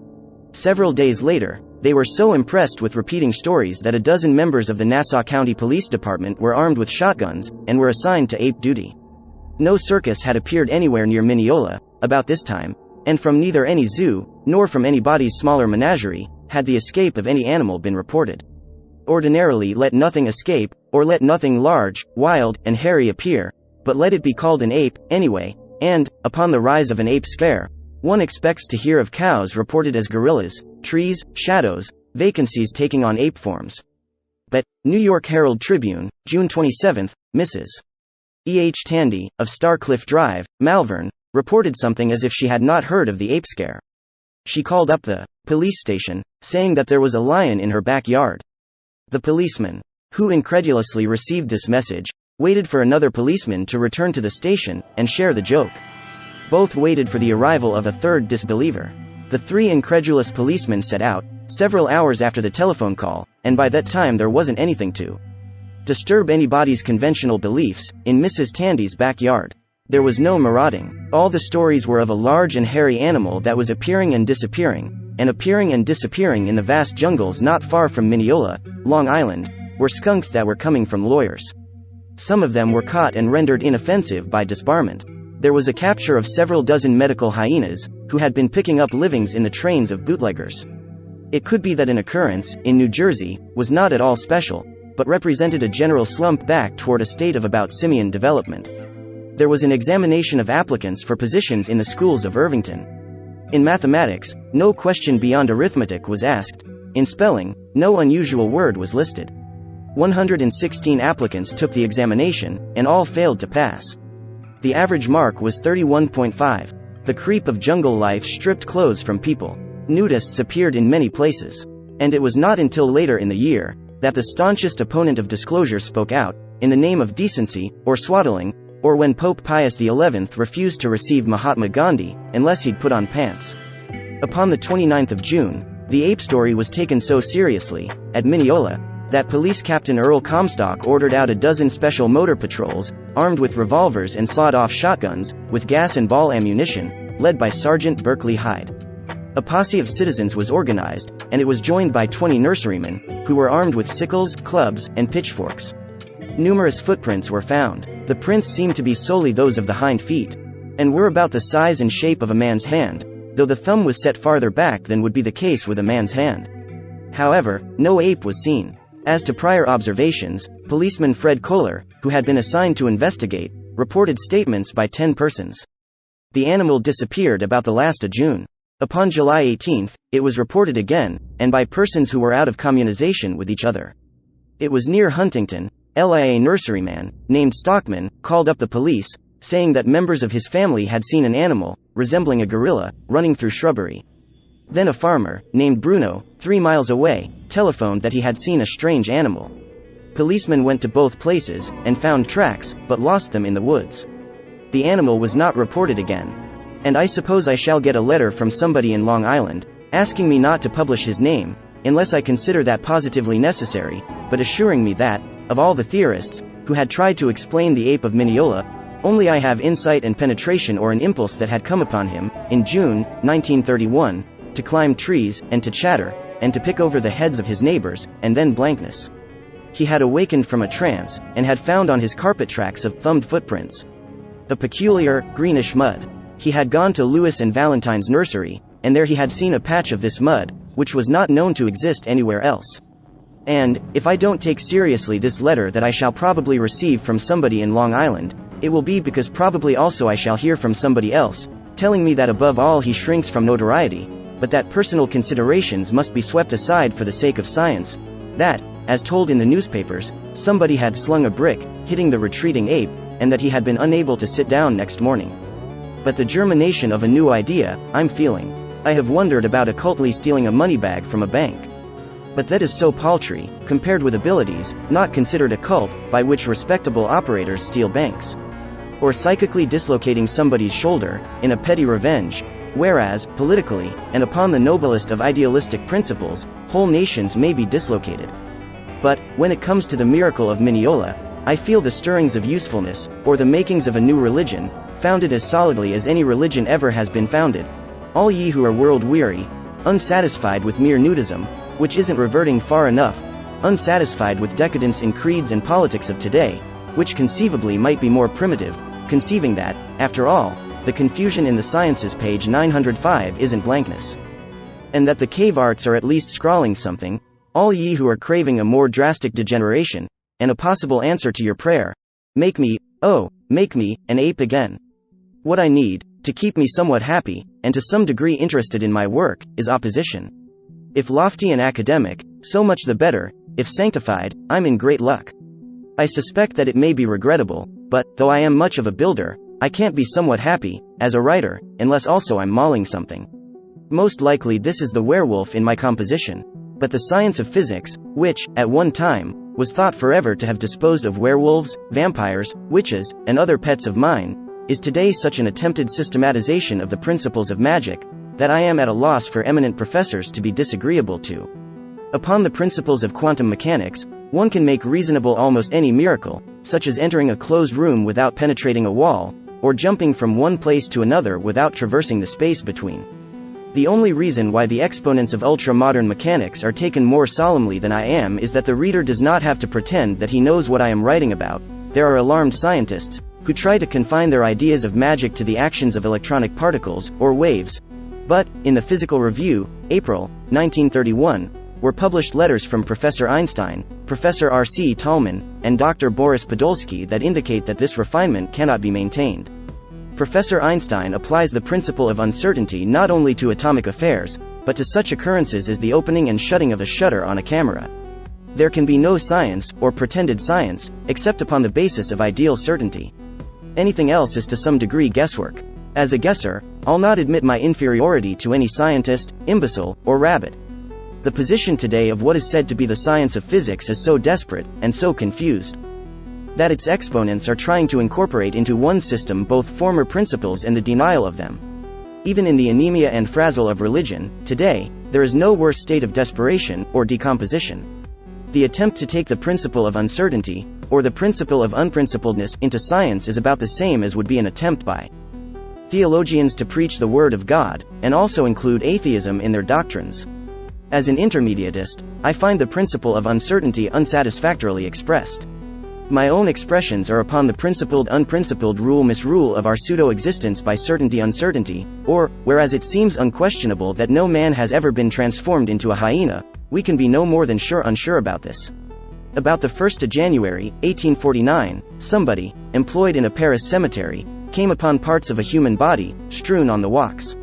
Several days later, they were so impressed with repeating stories that a dozen members of the Nassau County Police Department were armed with shotguns, and were assigned to ape duty. No circus had appeared anywhere near Mineola, about this time, and from neither any zoo, nor from anybody's smaller menagerie, had the escape of any animal been reported. Ordinarily let nothing escape, or let nothing large, wild, and hairy appear, but let it be called an ape, anyway, and, upon the rise of an ape scare, one expects to hear of cows reported as gorillas, trees, shadows, vacancies taking on ape forms. But, New York Herald Tribune, June 27, Mrs. E. H. Tandy, of Starcliffe Drive, Malvern, reported something as if she had not heard of the ape scare. She called up the police station, saying that there was a lion in her backyard. The policeman, who incredulously received this message, waited for another policeman to return to the station, and share the joke. Both waited for the arrival of a third disbeliever. The 3 incredulous policemen set out, several hours after the telephone call, and by that time there wasn't anything to disturb anybody's conventional beliefs, in Mrs. Tandy's backyard. There was no marauding. All the stories were of a large and hairy animal that was appearing and disappearing in the vast jungles not far from Mineola, Long Island, were skunks that were coming from lawyers. Some of them were caught and rendered inoffensive by disbarment. There was a capture of several dozen medical hyenas, who had been picking up livings in the trains of bootleggers. It could be that an occurrence, in New Jersey, was not at all special, but represented a general slump back toward a state of about simian development. There was an examination of applicants for positions in the schools of Irvington. In mathematics, no question beyond arithmetic was asked. In spelling, no unusual word was listed. 116 applicants took the examination, and all failed to pass. The average mark was 31.5. The creep of jungle life stripped clothes from people. Nudists appeared in many places. And it was not until later in the year, that the staunchest opponent of disclosure spoke out, in the name of decency, or swaddling, or when Pope Pius XI refused to receive Mahatma Gandhi, unless he'd put on pants. Upon the 29th of June, the ape story was taken so seriously, at Mineola, that Police Captain Earl Comstock ordered out a dozen special motor patrols, armed with revolvers and sawed-off shotguns, with gas and ball ammunition, led by Sergeant Berkeley Hyde. A posse of citizens was organized, and it was joined by 20 nurserymen, who were armed with sickles, clubs, and pitchforks. Numerous footprints were found. The prints seemed to be solely those of the hind feet, and were about the size and shape of a man's hand, though the thumb was set farther back than would be the case with a man's hand. However, no ape was seen. As to prior observations, policeman Fred Kohler, who had been assigned to investigate, reported statements by 10 persons. The animal disappeared about the last of June. Upon July 18, it was reported again, and by persons who were out of communization with each other. It was near Huntington. A nurseryman, named Stockman, called up the police, saying that members of his family had seen an animal, resembling a gorilla, running through shrubbery. Then a farmer, named Bruno, 3 miles away, telephoned that he had seen a strange animal. Policemen went to both places, and found tracks, but lost them in the woods. The animal was not reported again. And I suppose I shall get a letter from somebody in Long Island, asking me not to publish his name, unless I consider that positively necessary, but assuring me that, of all the theorists, who had tried to explain the ape of Mineola, only I have insight and penetration or an impulse that had come upon him, in June, 1931, to climb trees, and to chatter, and to pick over the heads of his neighbors, and then blankness. He had awakened from a trance, and had found on his carpet tracks of thumbed footprints. A peculiar, greenish mud. He had gone to Lewis and Valentine's nursery, and there he had seen a patch of this mud, which was not known to exist anywhere else. And, if I don't take seriously this letter that I shall probably receive from somebody in Long Island, it will be because probably also I shall hear from somebody else, telling me that above all he shrinks from notoriety, but that personal considerations must be swept aside for the sake of science, that, as told in the newspapers, somebody had slung a brick, hitting the retreating ape, and that he had been unable to sit down next morning. But the germination of a new idea, I'm feeling. I have wondered about occultly stealing a money bag from a bank. But that is so paltry, compared with abilities, not considered occult, by which respectable operators steal banks. Or psychically dislocating somebody's shoulder, in a petty revenge, whereas, politically, and upon the noblest of idealistic principles, whole nations may be dislocated. But, when it comes to the miracle of Mineola, I feel the stirrings of usefulness, or the makings of a new religion, founded as solidly as any religion ever has been founded. All ye who are world-weary, unsatisfied with mere nudism, which isn't reverting far enough, unsatisfied with decadence in creeds and politics of today, which conceivably might be more primitive, conceiving that, after all, the confusion in the sciences page 905 isn't blankness. And that the cave arts are at least scrawling something, all ye who are craving a more drastic degeneration, and a possible answer to your prayer, make me, oh, make me, an ape again. What I need, to keep me somewhat happy, and to some degree interested in my work, is opposition. If lofty and academic, so much the better. If sanctified, I'm in great luck. I suspect that it may be regrettable, but, though I am much of a builder, I can't be somewhat happy, as a writer, unless also I'm mauling something. Most likely this is the werewolf in my composition. But the science of physics, which, at one time, was thought forever to have disposed of werewolves, vampires, witches, and other pets of mine, is today such an attempted systematization of the principles of magic, that I am at a loss for eminent professors to be disagreeable to. Upon the principles of quantum mechanics, one can make reasonable almost any miracle, such as entering a closed room without penetrating a wall, or jumping from one place to another without traversing the space between. The only reason why the exponents of ultra-modern mechanics are taken more solemnly than I am is that the reader does not have to pretend that he knows what I am writing about. There are alarmed scientists, who try to confine their ideas of magic to the actions of electronic particles, or waves. But, in the Physical Review, April, 1931, were published letters from Professor Einstein, Professor R.C. Tolman, and Dr. Boris Podolsky that indicate that this refinement cannot be maintained. Professor Einstein applies the principle of uncertainty not only to atomic affairs, but to such occurrences as the opening and shutting of a shutter on a camera. There can be no science, or pretended science, except upon the basis of ideal certainty. Anything else is to some degree guesswork. As a guesser, I'll not admit my inferiority to any scientist, imbecile, or rabbit. The position today of what is said to be the science of physics is so desperate, and so confused. that its exponents are trying to incorporate into one system both former principles and the denial of them. Even in the anemia and frazzle of religion, today, there is no worse state of desperation, or decomposition. The attempt to take the principle of uncertainty, or the principle of unprincipledness, into science is about the same as would be an attempt by theologians to preach the Word of God, and also include atheism in their doctrines. As an intermediatist, I find the principle of uncertainty unsatisfactorily expressed. My own expressions are upon the principled-unprincipled rule-misrule of our pseudo-existence by certainty-uncertainty, or, whereas it seems unquestionable that no man has ever been transformed into a hyena, we can be no more than unsure about this. About the 1st of January, 1849, somebody, employed in a Paris cemetery, came upon parts of a human body, strewn on the walks.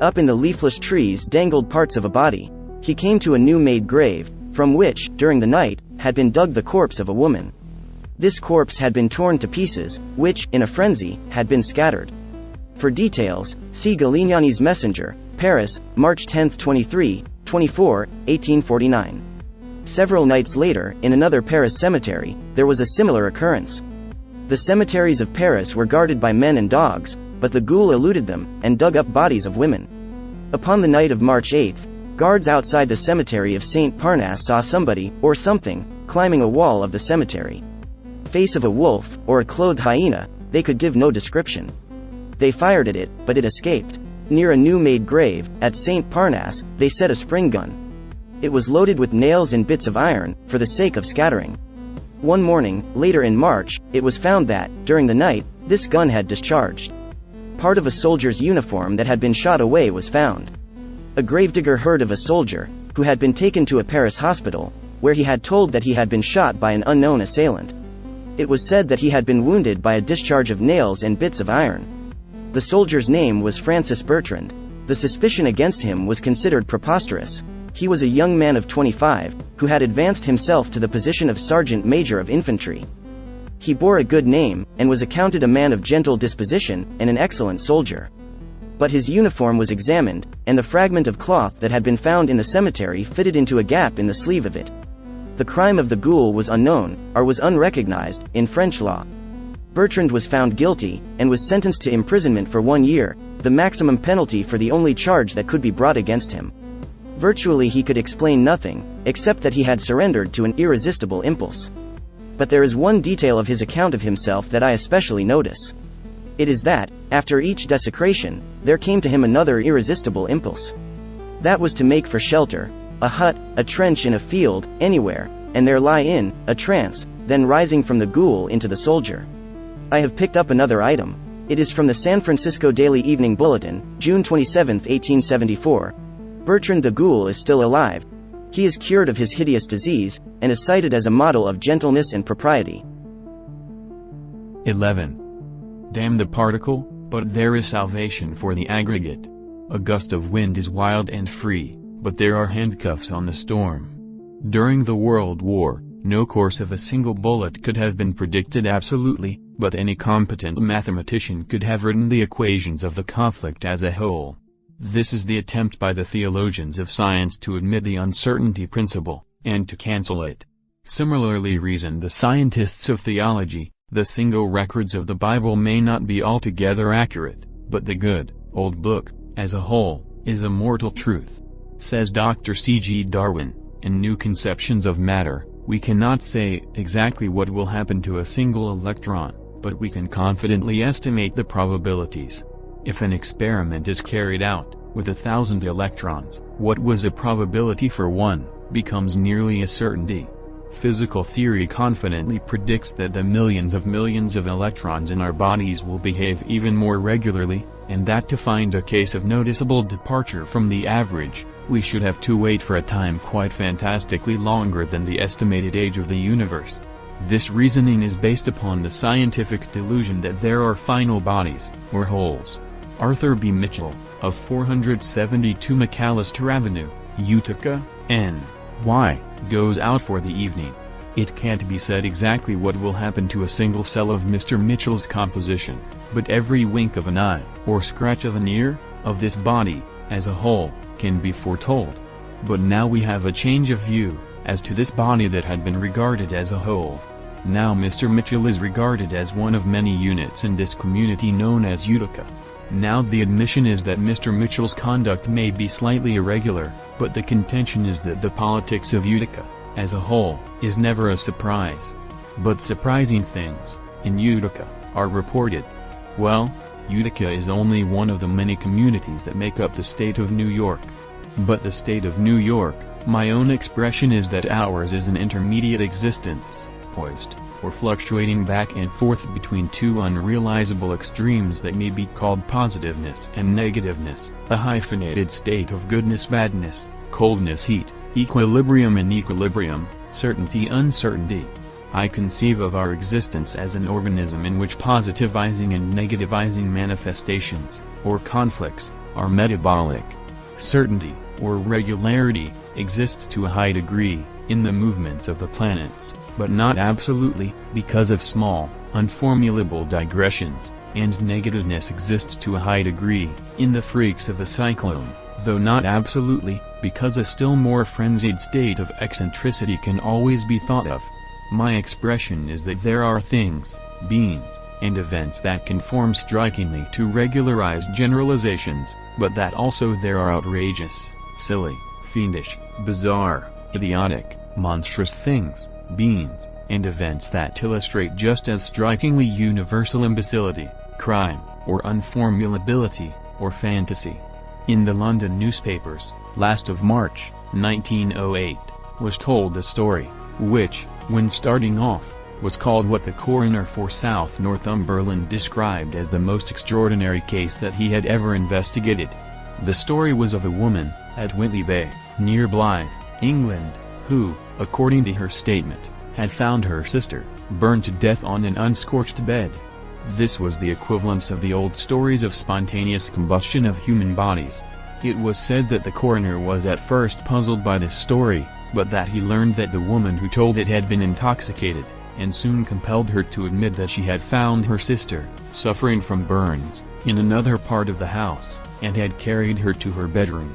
Up in the leafless trees dangled parts of a body. He came to a new-made grave, from which, during the night, had been dug the corpse of a woman. This corpse had been torn to pieces, which, in a frenzy, had been scattered. For details, see Galignani's Messenger, Paris, March 10, 24, 1849. Several nights later, in another Paris cemetery, there was a similar occurrence. The cemeteries of Paris were guarded by men and dogs, but the ghoul eluded them, and dug up bodies of women. Upon the night of March 8, guards outside the cemetery of Saint Parnasse saw somebody, or something, climbing a wall of the cemetery. Face of a wolf, or a clothed hyena, they could give no description. They fired at it, but it escaped. Near a new-made grave, at Saint Parnasse, they set a spring gun. It was loaded with nails and bits of iron, for the sake of scattering. One morning, later in March, it was found that, during the night, this gun had discharged. Part of a soldier's uniform that had been shot away was found. A gravedigger heard of a soldier, who had been taken to a Paris hospital, where he had told that he had been shot by an unknown assailant. It was said that he had been wounded by a discharge of nails and bits of iron. The soldier's name was Francis Bertrand. The suspicion against him was considered preposterous. He was a young man of 25, who had advanced himself to the position of sergeant major of infantry. He bore a good name, and was accounted a man of gentle disposition, and an excellent soldier. But his uniform was examined, and the fragment of cloth that had been found in the cemetery fitted into a gap in the sleeve of it. The crime of the ghoul was unknown, or was unrecognized, in French law. Bertrand was found guilty, and was sentenced to imprisonment for 1 year, the maximum penalty for the only charge that could be brought against him. Virtually he could explain nothing, except that he had surrendered to an irresistible impulse. But there is one detail of his account of himself that I especially notice. It is that, after each desecration, there came to him another irresistible impulse. That was to make for shelter, a hut, a trench in a field, anywhere, and there lie in, a trance, then rising from the ghoul into the soldier. I have picked up another item. It is from the San Francisco Daily Evening Bulletin, June 27, 1874. Bertrand the Ghoul is still alive. He is cured of his hideous disease, and is cited as a model of gentleness and propriety. 11. Damn the particle, but there is salvation for the aggregate. A gust of wind is wild and free, but there are handcuffs on the storm. During the World War, no course of a single bullet could have been predicted absolutely, but any competent mathematician could have written the equations of the conflict as a whole. This is the attempt by the theologians of science to admit the uncertainty principle, and to cancel it. Similarly reasoned the scientists of theology. The single records of the Bible may not be altogether accurate, but the good, old book, as a whole, is immortal truth. Says Dr. C.G. Darwin, in New Conceptions of Matter, we cannot say exactly what will happen to a single electron, but we can confidently estimate the probabilities. If an experiment is carried out, with 1,000 electrons, what was a probability for one, becomes nearly a certainty. Physical theory confidently predicts that the millions of electrons in our bodies will behave even more regularly, and that to find a case of noticeable departure from the average, we should have to wait for a time quite fantastically longer than the estimated age of the universe. This reasoning is based upon the scientific delusion that there are final bodies, or wholes. Arthur B. Mitchell, of 472 McAllister Avenue, Utica, N.Y., goes out for the evening. It can't be said exactly what will happen to a single cell of Mr. Mitchell's composition, but every wink of an eye, or scratch of an ear, of this body, as a whole, can be foretold. But now we have a change of view, as to this body that had been regarded as a whole. Now Mr. Mitchell is regarded as one of many units in this community known as Utica. Now the admission is that Mr. Mitchell's conduct may be slightly irregular, but the contention is that the politics of Utica, as a whole, is never a surprise. But surprising things, in Utica, are reported. Well, Utica is only one of the many communities that make up the state of New York. But the state of New York, my own expression is that ours is an intermediate existence, poised, or fluctuating back and forth between two unrealizable extremes that may be called positiveness and negativeness, a hyphenated state of goodness-badness, coldness-heat, equilibrium and equilibrium, certainty-uncertainty. I conceive of our existence as an organism in which positivizing and negativizing manifestations, or conflicts, are metabolic. Certainty, or regularity, exists to a high degree, in the movements of the planets, but not absolutely, because of small, unformulable digressions, and negativeness exists to a high degree, in the freaks of a cyclone, though not absolutely, because a still more frenzied state of eccentricity can always be thought of. My expression is that there are things, beings, and events that conform strikingly to regularized generalizations, but that also there are outrageous, silly, fiendish, bizarre, idiotic, monstrous things, beings, and events that illustrate just as strikingly universal imbecility, crime, or unformulability, or fantasy. In the London newspapers, last of March, 1908, was told a story, which, when starting off, was called what the coroner for South Northumberland described as the most extraordinary case that he had ever investigated. The story was of a woman, at Whitley Bay, near Blyth, England, who, according to her statement, had found her sister, burned to death on an unscorched bed. This was the equivalence of the old stories of spontaneous combustion of human bodies. It was said that the coroner was at first puzzled by this story, but that he learned that the woman who told it had been intoxicated, and soon compelled her to admit that she had found her sister, suffering from burns, in another part of the house, and had carried her to her bedroom.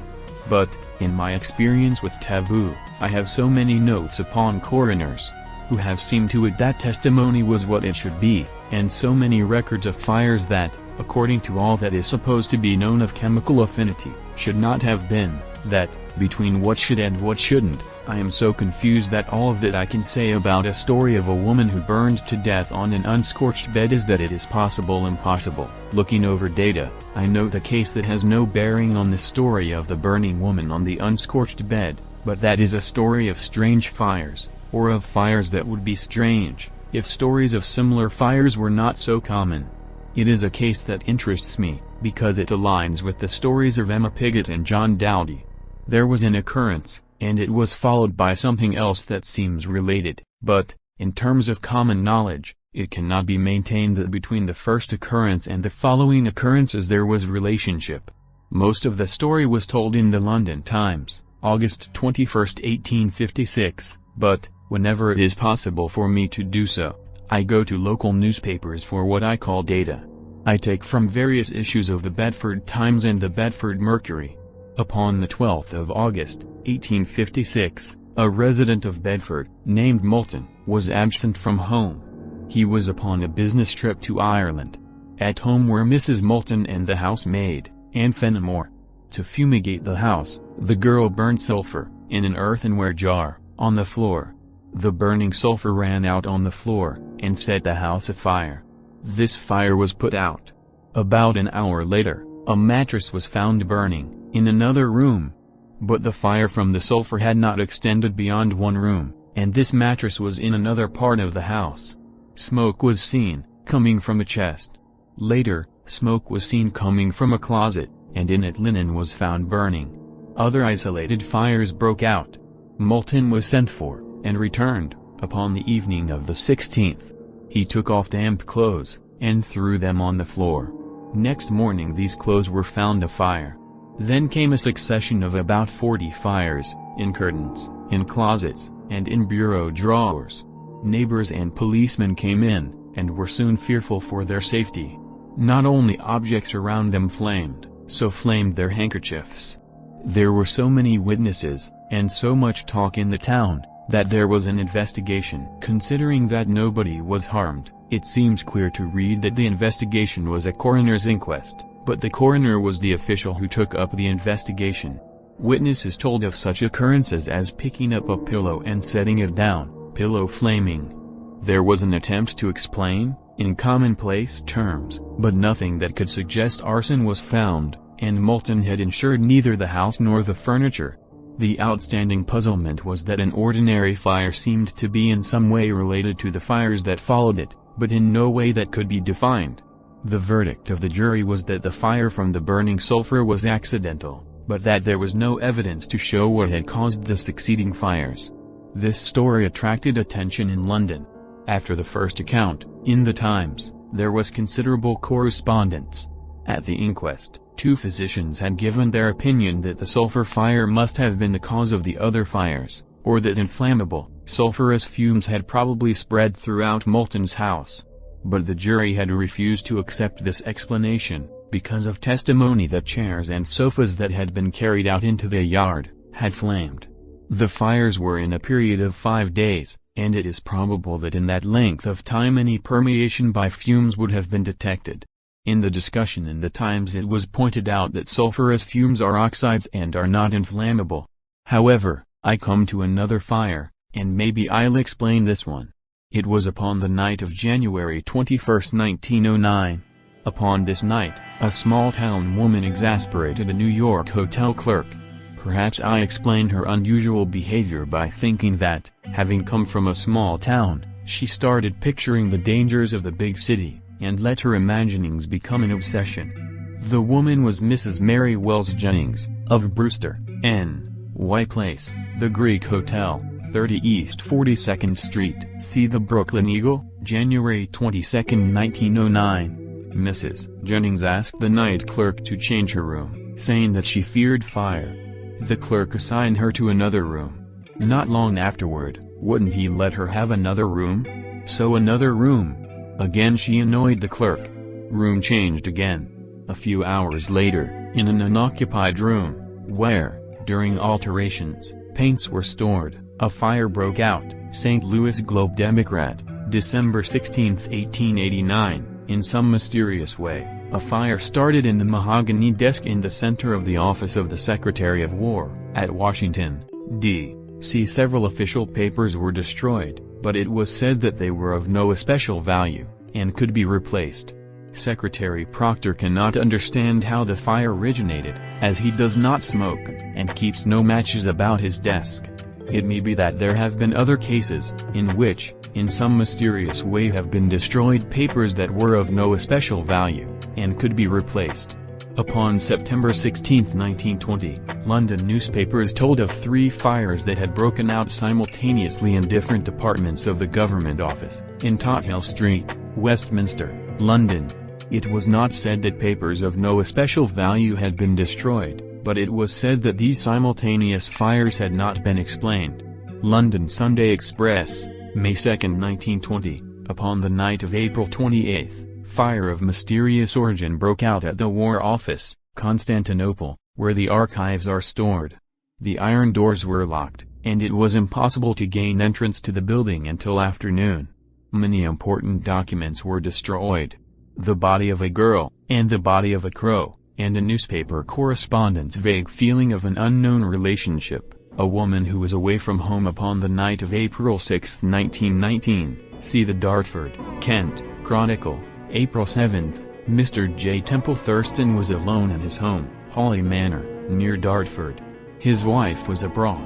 But, in my experience with taboo, I have so many notes upon coroners, who have seen to it that testimony was what it should be, and so many records of fires that, according to all that is supposed to be known of chemical affinity, should not have been, that, between what should and what shouldn't, I am so confused that all that I can say about a story of a woman who burned to death on an unscorched bed is that it is impossible. Looking over data, I note a case that has no bearing on the story of the burning woman on the unscorched bed, but that is a story of strange fires, or of fires that would be strange, if stories of similar fires were not so common. It is a case that interests me, because it aligns with the stories of Emma Piggott and John Dowdy. There was an occurrence, and it was followed by something else that seems related, but, in terms of common knowledge, it cannot be maintained that between the first occurrence and the following occurrences there was relationship. Most of the story was told in the London Times, August 21, 1856, but, whenever it is possible for me to do so, I go to local newspapers for what I call data. I take from various issues of the Bedford Times and the Bedford Mercury. Upon the 12th of August, 1856, a resident of Bedford, named Moulton, was absent from home. He was upon a business trip to Ireland. At home were Mrs. Moulton and the housemaid, Anne Fenimore. To fumigate the house, the girl burned sulfur, in an earthenware jar, on the floor. The burning sulfur ran out on the floor, and set the house afire. This fire was put out. About an hour later, a mattress was found burning, in another room. But the fire from the sulfur had not extended beyond one room, and this mattress was in another part of the house. Smoke was seen, coming from a chest. Later, smoke was seen coming from a closet, and in it linen was found burning. Other isolated fires broke out. Moulton was sent for, and returned, upon the evening of the 16th. He took off damp clothes, and threw them on the floor. Next morning these clothes were found afire. Then came a succession of about 40 fires, in curtains, in closets, and in bureau drawers. Neighbors and policemen came in, and were soon fearful for their safety. Not only objects around them flamed, so flamed their handkerchiefs. There were so many witnesses, and so much talk in the town, that there was an investigation. Considering that nobody was harmed, it seems queer to read that the investigation was a coroner's inquest, but the coroner was the official who took up the investigation. Witnesses told of such occurrences as picking up a pillow and setting it down, pillow flaming. There was an attempt to explain, in commonplace terms, but nothing that could suggest arson was found, and molten had insured neither the house nor the furniture. The outstanding puzzlement was that an ordinary fire seemed to be in some way related to the fires that followed it, but in no way that could be defined. The verdict of the jury was that the fire from the burning sulfur was accidental, but that there was no evidence to show what had caused the succeeding fires. This story attracted attention in London. After the first account, in the Times, there was considerable correspondence. At the inquest, 2 physicians had given their opinion that the sulfur fire must have been the cause of the other fires, or that inflammable, sulfurous fumes had probably spread throughout Molten's house. But the jury had refused to accept this explanation, because of testimony that chairs and sofas that had been carried out into the yard had flamed. The fires were in a period of 5 days, and it is probable that in that length of time any permeation by fumes would have been detected. In the discussion in the Times it was pointed out that sulfurous fumes are oxides and are not inflammable. However, I come to another fire, and maybe I'll explain this one. It was upon the night of January 21, 1909. Upon this night, a small-town woman exasperated a New York hotel clerk. Perhaps I explained her unusual behavior by thinking that, having come from a small town, she started picturing the dangers of the big city, and let her imaginings become an obsession. The woman was Mrs. Mary Wells Jennings, of Brewster, N.Y. Place, the Greek Hotel, 30 East 42nd Street. See the Brooklyn Eagle, January 22, 1909. Mrs. Jennings asked the night clerk to change her room, saying that she feared fire. The clerk assigned her to another room. Not long afterward, wouldn't he let her have another room? So another room. Again she annoyed the clerk. Room changed again. A few hours later, in an unoccupied room, where, during alterations, paints were stored, a fire broke out. St. Louis Globe-Democrat, December 16, 1889, in some mysterious way. A fire started in the mahogany desk in the center of the office of the Secretary of War, at Washington, D.C. Several official papers were destroyed, but it was said that they were of no especial value, and could be replaced. Secretary Proctor cannot understand how the fire originated, as he does not smoke, and keeps no matches about his desk. It may be that there have been other cases, in which, in some mysterious way have been destroyed papers that were of no especial value, and could be replaced. Upon September 16, 1920, London newspapers told of 3 fires that had broken out simultaneously in different departments of the government office, in Tothill Street, Westminster, London. It was not said that papers of no especial value had been destroyed, but it was said that these simultaneous fires had not been explained. London Sunday Express, May 2, 1920, upon the night of April 28, fire of mysterious origin broke out at the War Office, Constantinople, where the archives are stored. The iron doors were locked, and it was impossible to gain entrance to the building until afternoon. Many important documents were destroyed. The body of a girl, and the body of a crow, and a newspaper correspondent's vague feeling of an unknown relationship, a woman who was away from home upon the night of April 6, 1919, see the Dartford, Kent, Chronicle, April 7, Mr. J. Temple Thurston was alone in his home, Hawley Manor, near Dartford. His wife was abroad.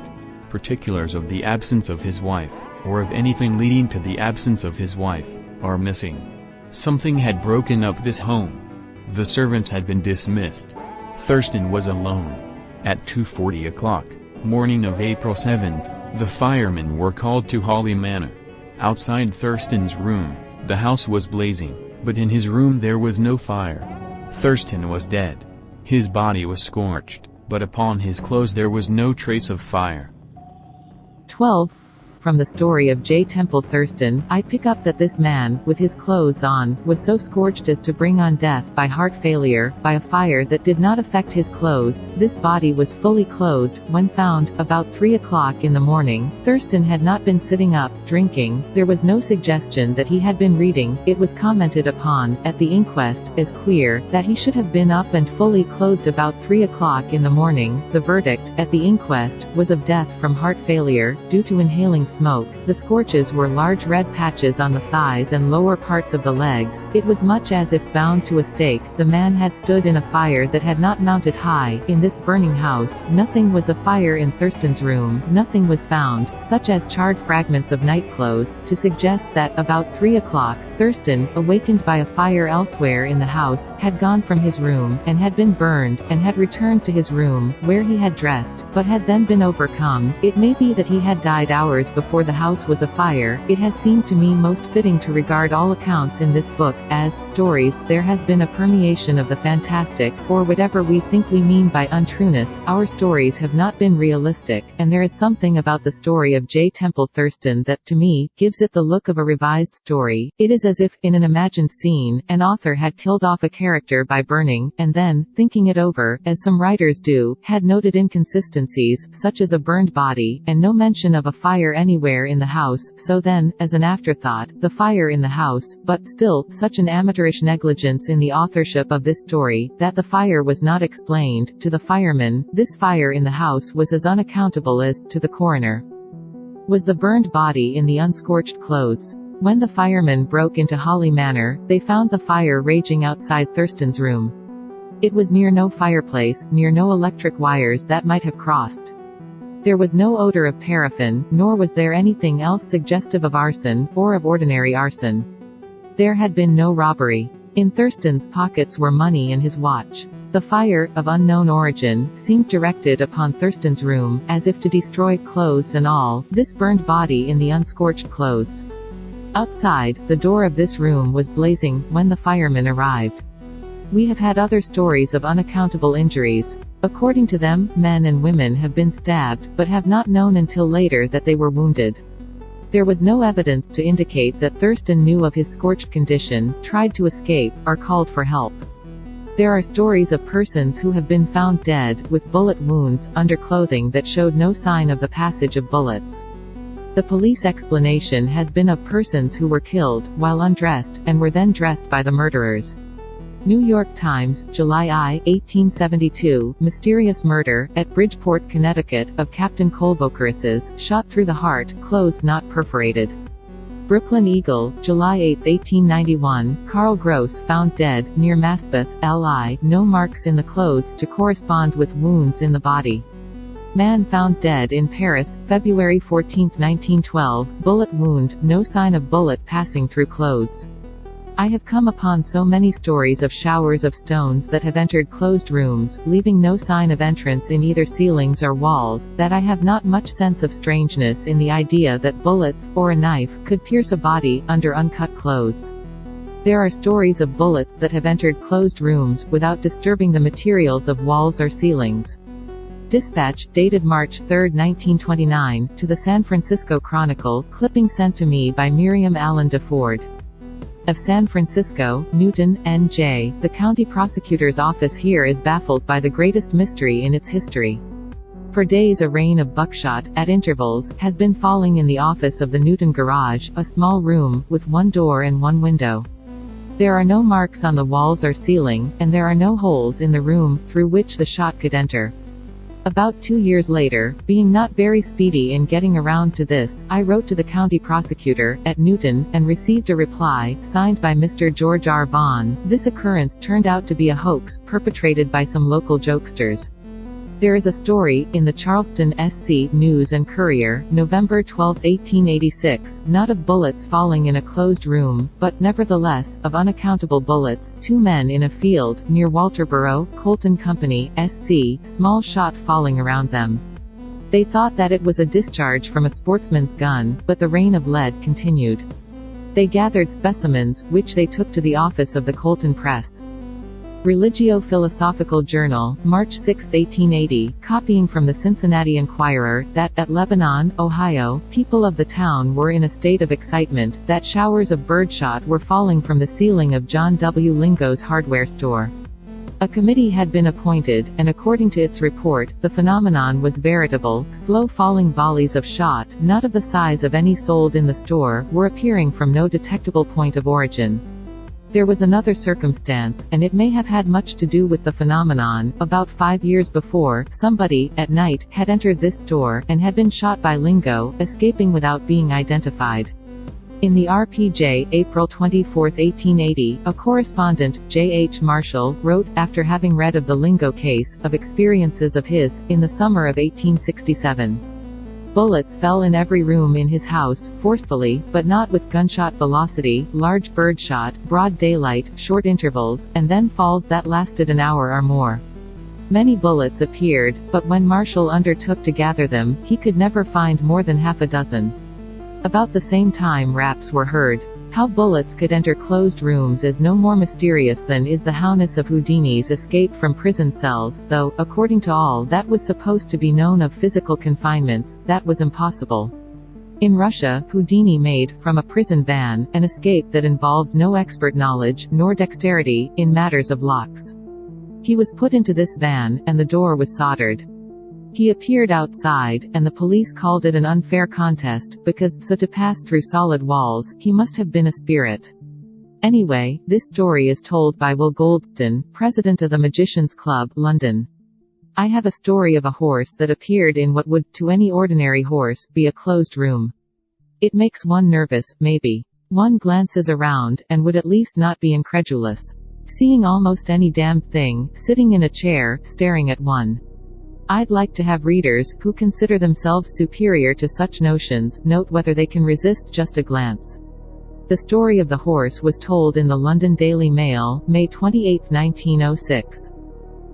Particulars of the absence of his wife, or of anything leading to the absence of his wife, are missing. Something had broken up this home. The servants had been dismissed. Thurston was alone. At 2:40 o'clock, morning of April 7th, the firemen were called to Hawley Manor. Outside Thurston's room, the house was blazing, but in his room there was no fire. Thurston was dead. His body was scorched, but upon his clothes there was no trace of fire. 12. from the story of J. Temple Thurston, I pick up that this man, with his clothes on, was so scorched as to bring on death by heart failure, by a fire that did not affect his clothes. This body was fully clothed, when found, about 3 o'clock in the morning. Thurston had not been sitting up, drinking, there was no suggestion that he had been reading. It was commented upon, at the inquest, as queer, that he should have been up and fully clothed about 3 o'clock in the morning. The verdict, at the inquest, was of death from heart failure, due to inhaling smoke. The scorches were large red patches on the thighs and lower parts of the legs. It was much as if bound to a stake. The man had stood in a fire that had not mounted high. In this burning house, nothing was afire in Thurston's room. Nothing was found, such as charred fragments of nightclothes, to suggest that, about 3 o'clock, Thurston, awakened by a fire elsewhere in the house, had gone from his room, and had been burned, and had returned to his room, where he had dressed, but had then been overcome. It may be that he had died hours before the house was afire. It has seemed to me most fitting to regard all accounts in this book as stories. There has been a permeation of the fantastic, or whatever we think we mean by untrueness. Our stories have not been realistic, and there is something about the story of J. Temple Thurston that, to me, gives it the look of a revised story. It is as if, in an imagined scene, an author had killed off a character by burning, and then, thinking it over, as some writers do, had noted inconsistencies, such as a burned body, and no mention of a fire anywhere in the house. So then, as an afterthought, the fire in the house, but still, such an amateurish negligence in the authorship of this story, that the fire was not explained. To the fireman, this fire in the house was as unaccountable as, to the coroner, was the burned body in the unscorched clothes. When the firemen broke into Holly Manor, they found the fire raging outside Thurston's room. It was near no fireplace, near no electric wires that might have crossed. There was no odor of paraffin, nor was there anything else suggestive of arson, or of ordinary arson. There had been no robbery. In Thurston's pockets were money and his watch. The fire, of unknown origin, seemed directed upon Thurston's room, as if to destroy clothes and all, this burned body in the unscorched clothes. Outside, the door of this room was blazing, when the firemen arrived. We have had other stories of unaccountable injuries. According to them, men and women have been stabbed, but have not known until later that they were wounded. There was no evidence to indicate that Thurston knew of his scorched condition, tried to escape, or called for help. There are stories of persons who have been found dead, with bullet wounds, under clothing that showed no sign of the passage of bullets. The police explanation has been of persons who were killed, while undressed, and were then dressed by the murderers. New York Times, July I, 1872, mysterious murder, at Bridgeport, Connecticut, of Captain Colvocaris's, shot through the heart, clothes not perforated. Brooklyn Eagle, July 8, 1891, Carl Gross found dead, near Maspeth, Li, no marks in the clothes to correspond with wounds in the body. Man found dead in Paris, February 14, 1912, bullet wound, no sign of bullet passing through clothes. I have come upon so many stories of showers of stones that have entered closed rooms, leaving no sign of entrance in either ceilings or walls, that I have not much sense of strangeness in the idea that bullets, or a knife, could pierce a body, under uncut clothes. There are stories of bullets that have entered closed rooms, without disturbing the materials of walls or ceilings. Dispatch, dated March 3, 1929, to the San Francisco Chronicle, clipping sent to me by Miriam Allen DeFord. Of San Francisco, Newton, N.J., the county prosecutor's office here is baffled by the greatest mystery in its history. For days a rain of buckshot, at intervals, has been falling in the office of the Newton garage, a small room, with one door and one window. There are no marks on the walls or ceiling, and there are no holes in the room, through which the shot could enter. About 2 years later, being not very speedy in getting around to this, I wrote to the county prosecutor, at Newton, and received a reply, signed by Mr. George R. Vaughn. This occurrence turned out to be a hoax, perpetrated by some local jokesters. There is a story, in the Charleston SC News and Courier, November 12, 1886, not of bullets falling in a closed room, but, nevertheless, of unaccountable bullets, 2 men in a field, near Walterboro, Colton Company, SC, small shot falling around them. They thought that it was a discharge from a sportsman's gun, but the rain of lead continued. They gathered specimens, which they took to the office of the Colton Press. Religio-Philosophical Journal, March 6, 1880, copying from the Cincinnati Enquirer, that, at Lebanon, Ohio, people of the town were in a state of excitement, that showers of birdshot were falling from the ceiling of John W. Lingo's hardware store. A committee had been appointed, and according to its report, the phenomenon was veritable, slow-falling volleys of shot, not of the size of any sold in the store, were appearing from no detectable point of origin. There was another circumstance, and it may have had much to do with the phenomenon. About 5 years before, somebody, at night, had entered this store, and had been shot by Lingo, escaping without being identified. In the RPJ, April 24, 1880, a correspondent, J. H. Marshall, wrote, after having read of the Lingo case, of experiences of his, in the summer of 1867. Bullets fell in every room in his house, forcefully, but not with gunshot velocity, large birdshot, broad daylight, short intervals, and then falls that lasted an hour or more. Many bullets appeared, but when Marshall undertook to gather them, he could never find more than half a dozen. About the same time raps were heard. How bullets could enter closed rooms is no more mysterious than is the howness of Houdini's escape from prison cells, though, according to all that was supposed to be known of physical confinements, that was impossible. In Russia, Houdini made, from a prison van, an escape that involved no expert knowledge, nor dexterity, in matters of locks. He was put into this van, and the door was soldered. He appeared outside, and the police called it an unfair contest, because, so to pass through solid walls, he must have been a spirit. Anyway, this story is told by Will Goldston, president of the Magicians Club, London. I have a story of a horse that appeared in what would, to any ordinary horse, be a closed room. It makes one nervous, maybe. One glances around, and would at least not be incredulous. Seeing almost any damned thing, sitting in a chair, staring at one. I'd like to have readers, who consider themselves superior to such notions, note whether they can resist just a glance. The story of the horse was told in the London Daily Mail, May 28, 1906.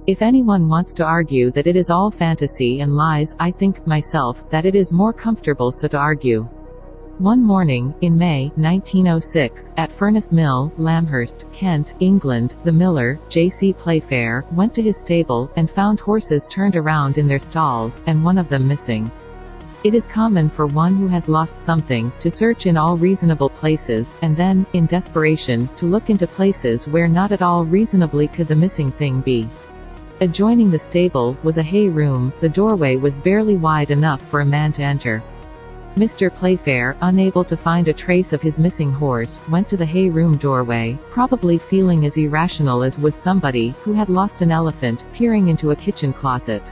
If anyone wants to argue that it is all fantasy and lies, I think, myself, that it is more comfortable so to argue. One morning, in May, 1906, at Furnace Mill, Lambhurst, Kent, England, the miller, J.C. Playfair, went to his stable, and found horses turned around in their stalls, and one of them missing. It is common for one who has lost something, to search in all reasonable places, and then, in desperation, to look into places where not at all reasonably could the missing thing be. Adjoining the stable, was a hay room. The doorway was barely wide enough for a man to enter. Mr. Playfair, unable to find a trace of his missing horse, went to the hay room doorway, probably feeling as irrational as would somebody, who had lost an elephant, peering into a kitchen closet.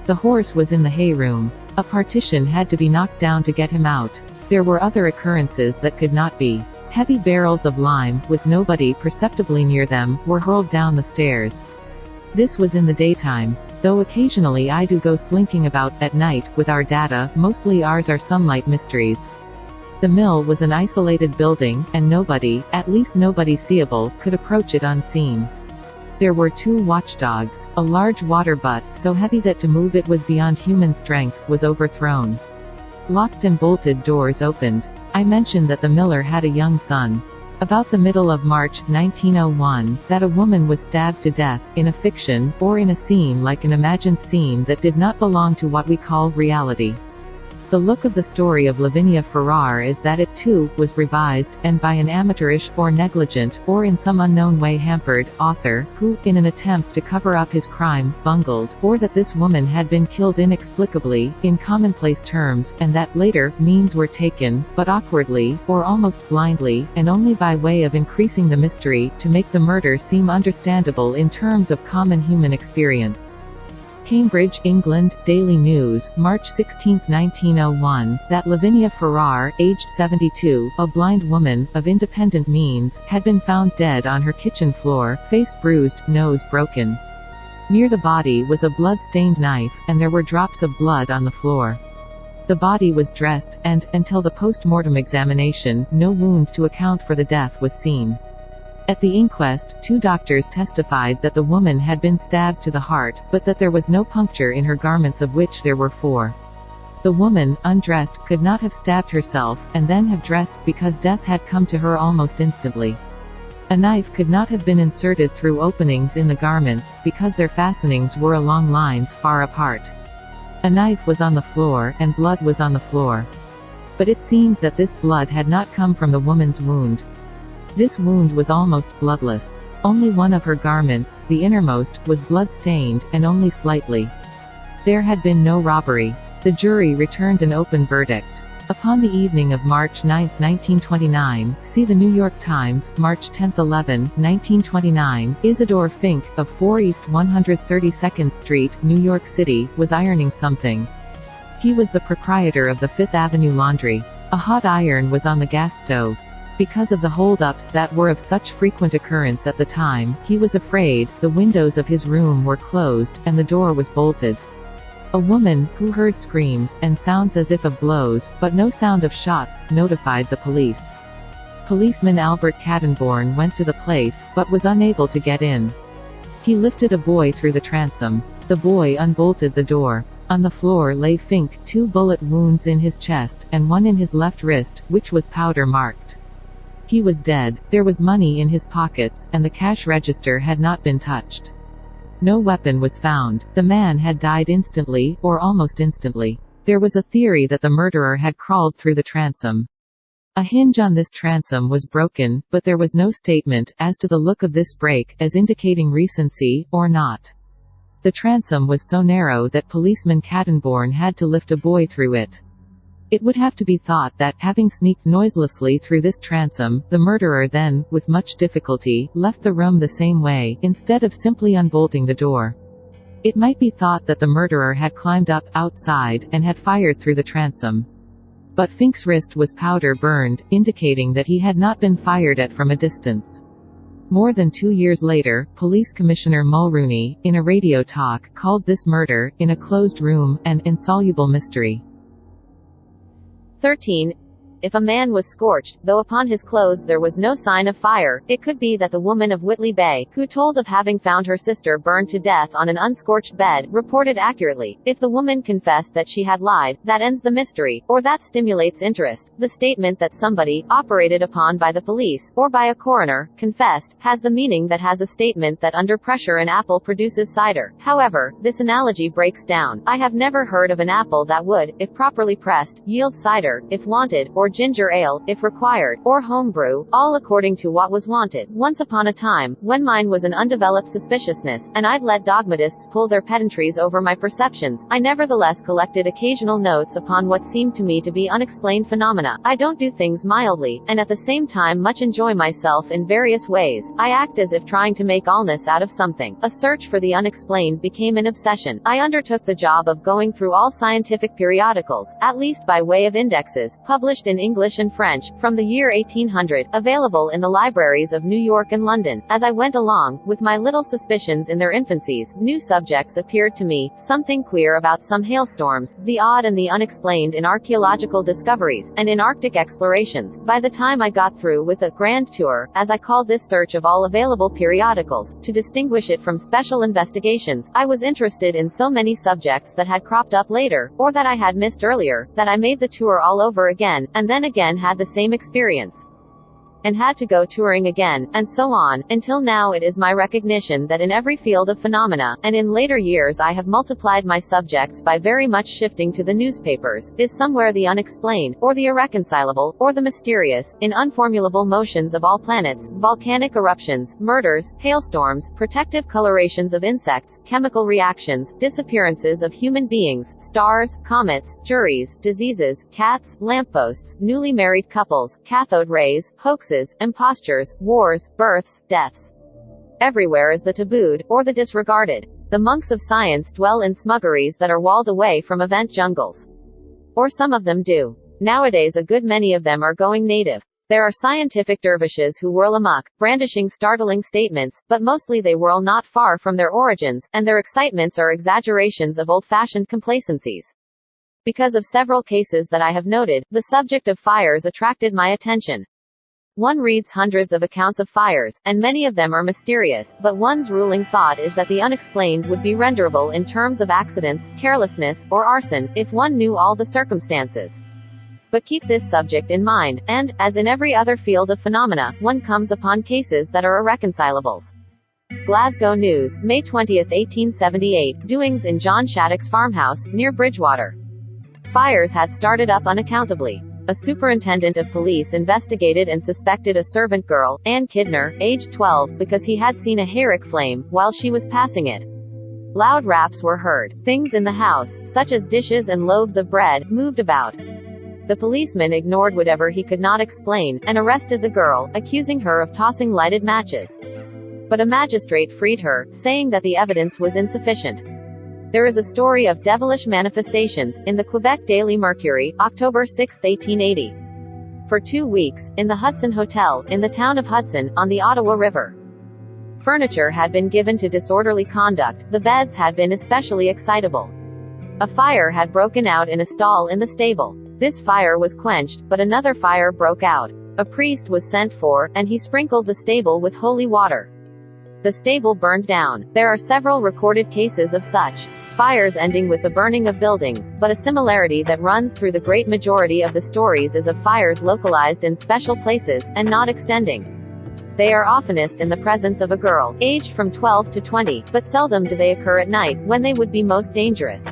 The horse was in the hay room. A partition had to be knocked down to get him out. There were other occurrences that could not be. Heavy barrels of lime, with nobody perceptibly near them, were hurled down the stairs. This was in the daytime. Though occasionally I do go slinking about, at night, with our data, mostly ours are sunlight mysteries. The mill was an isolated building, and nobody, at least nobody seeable, could approach it unseen. There were 2 watchdogs. A large water butt, so heavy that to move it was beyond human strength, was overthrown. Locked and bolted doors opened. I mentioned that the miller had a young son. About the middle of March, 1901, that a woman was stabbed to death, in a fiction, or in a scene like an imagined scene that did not belong to what we call reality. The look of the story of Lavinia Farrar is that it, too, was revised, and by an amateurish, or negligent, or in some unknown way hampered, author, who, in an attempt to cover up his crime, bungled, or that this woman had been killed inexplicably, in commonplace terms, and that, later, means were taken, but awkwardly, or almost blindly, and only by way of increasing the mystery, to make the murder seem understandable in terms of common human experience. Cambridge, England, Daily News, March 16, 1901, that Lavinia Farrar, aged 72, a blind woman, of independent means, had been found dead on her kitchen floor, face bruised, nose broken. Near the body was a blood-stained knife, and there were drops of blood on the floor. The body was dressed, and, until the post-mortem examination, no wound to account for the death was seen. At the inquest, 2 doctors testified that the woman had been stabbed to the heart, but that there was no puncture in her garments, of which there were 4. The woman, undressed, could not have stabbed herself, and then have dressed, because death had come to her almost instantly. A knife could not have been inserted through openings in the garments, because their fastenings were along lines far apart. A knife was on the floor, and blood was on the floor. But it seemed that this blood had not come from the woman's wound. This wound was almost bloodless. Only one of her garments, the innermost, was blood-stained, and only slightly. There had been no robbery. The jury returned an open verdict. Upon the evening of March 9, 1929, see the New York Times, March 10, 11, 1929, Isidore Fink, of 4 East 132nd Street, New York City, was ironing something. He was the proprietor of the Fifth Avenue Laundry. A hot iron was on the gas stove. Because of the hold-ups that were of such frequent occurrence at the time, he was afraid. The windows of his room were closed, and the door was bolted. A woman, who heard screams, and sounds as if of blows, but no sound of shots, notified the police. Policeman Albert Kattenborn went to the place, but was unable to get in. He lifted a boy through the transom. The boy unbolted the door. On the floor lay Fink, 2 bullet wounds in his chest, and one in his left wrist, which was powder-marked. He was dead. There was money in his pockets, and the cash register had not been touched. No weapon was found. The man had died instantly, or almost instantly. There was a theory that the murderer had crawled through the transom. A hinge on this transom was broken, but there was no statement as to the look of this break, as indicating recency, or not. The transom was so narrow that policeman Kattenborn had to lift a boy through it. It would have to be thought that, having sneaked noiselessly through this transom, the murderer then, with much difficulty, left the room the same way, instead of simply unbolting the door. It might be thought that the murderer had climbed up, outside, and had fired through the transom. But Fink's wrist was powder burned, indicating that he had not been fired at from a distance. More than 2 years later, Police Commissioner Mulrooney, in a radio talk, called this murder, in a closed room, an insoluble mystery. 13. If a man was scorched, though upon his clothes there was no sign of fire, it could be that the woman of Whitley Bay, who told of having found her sister burned to death on an unscorched bed, reported accurately. If the woman confessed that she had lied, that ends the mystery, or that stimulates interest. The statement that somebody, operated upon by the police, or by a coroner, confessed, has the meaning that has a statement that under pressure an apple produces cider. However, this analogy breaks down. I have never heard of an apple that would, if properly pressed, yield cider, if wanted, or ginger ale, if required, or homebrew, all according to what was wanted. Once upon a time, when mine was an undeveloped suspiciousness, and I'd let dogmatists pull their pedantries over my perceptions, I nevertheless collected occasional notes upon what seemed to me to be unexplained phenomena. I don't do things mildly, and at the same time much enjoy myself in various ways. I act as if trying to make allness out of something. A search for the unexplained became an obsession. I undertook the job of going through all scientific periodicals, at least by way of indexes, published in English and French, from the year 1800, available in the libraries of New York and London. As I went along, with my little suspicions in their infancies, new subjects appeared to me, something queer about some hailstorms, the odd and the unexplained in archaeological discoveries, and in Arctic explorations. By the time I got through with a grand tour, as I called this search of all available periodicals, to distinguish it from special investigations, I was interested in so many subjects that had cropped up later, or that I had missed earlier, that I made the tour all over again, and then again had the same experience, and had to go touring again, and so on, until now it is my recognition that in every field of phenomena, and in later years I have multiplied my subjects by very much shifting to the newspapers, is somewhere the unexplained, or the irreconcilable, or the mysterious, in unformulable motions of all planets, volcanic eruptions, murders, hailstorms, protective colorations of insects, chemical reactions, disappearances of human beings, stars, comets, juries, diseases, cats, lampposts, newly married couples, cathode rays, hoaxes, impostures, wars, births, deaths. Everywhere is the tabooed, or the disregarded. The monks of science dwell in smuggeries that are walled away from event jungles. Or some of them do. Nowadays a good many of them are going native. There are scientific dervishes who whirl amok, brandishing startling statements, but mostly they whirl not far from their origins, and their excitements are exaggerations of old-fashioned complacencies. Because of several cases that I have noted, the subject of fires attracted my attention. One reads hundreds of accounts of fires, and many of them are mysterious, but one's ruling thought is that the unexplained would be renderable in terms of accidents, carelessness, or arson, if one knew all the circumstances. But keep this subject in mind, and, as in every other field of phenomena, one comes upon cases that are irreconcilables. Glasgow News, May 20, 1878, doings in John Shattuck's farmhouse, near Bridgewater. Fires had started up unaccountably. A superintendent of police investigated and suspected a servant girl, Ann Kidner, aged 12, because he had seen a hayrick flame, while she was passing it. Loud raps were heard. Things in the house, such as dishes and loaves of bread, moved about. The policeman ignored whatever he could not explain, and arrested the girl, accusing her of tossing lighted matches. But a magistrate freed her, saying that the evidence was insufficient. There is a story of devilish manifestations, in the Quebec Daily Mercury, October 6, 1880. For 2 weeks, in the Hudson Hotel, in the town of Hudson, on the Ottawa River. Furniture had been given to disorderly conduct, the beds had been especially excitable. A fire had broken out in a stall in the stable. This fire was quenched, but another fire broke out. A priest was sent for, and he sprinkled the stable with holy water. The stable burned down. There are several recorded cases of such fires ending with the burning of buildings, but a similarity that runs through the great majority of the stories is of fires localized in special places, and not extending. They are oftenest in the presence of a girl, aged from 12 to 20, but seldom do they occur at night, when they would be most dangerous.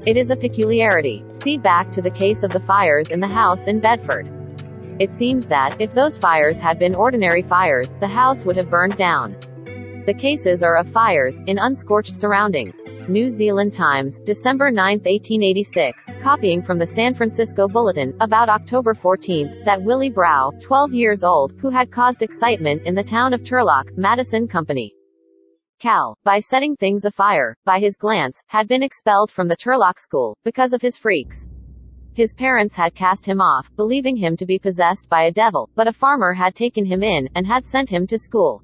It is a peculiarity. See back to the case of the fires in the house in Bedford. It seems that, if those fires had been ordinary fires, the house would have burned down. The cases are of fires, in unscorched surroundings. New Zealand Times, December 9, 1886, copying from the San Francisco Bulletin, about October 14, that Willie Brow, 12 years old, who had caused excitement in the town of Turlock, Madison Company. Cal, by setting things afire, by his glance, had been expelled from the Turlock school, because of his freaks. His parents had cast him off, believing him to be possessed by a devil, but a farmer had taken him in, and had sent him to school.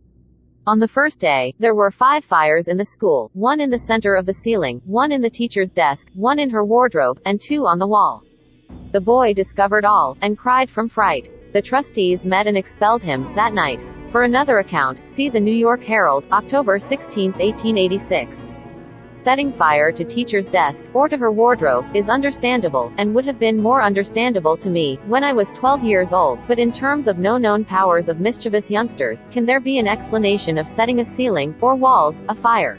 On the first day, there were 5 fires in the school, 1 in the center of the ceiling, 1 in the teacher's desk, 1 in her wardrobe, and 2 on the wall. The boy discovered all, and cried from fright. The trustees met and expelled him, that night. For another account, see the New York Herald, October 16, 1886. Setting fire to teacher's desk, or to her wardrobe, is understandable, and would have been more understandable to me, when I was 12 years old, but in terms of no known powers of mischievous youngsters, can there be an explanation of setting a ceiling, or walls, afire?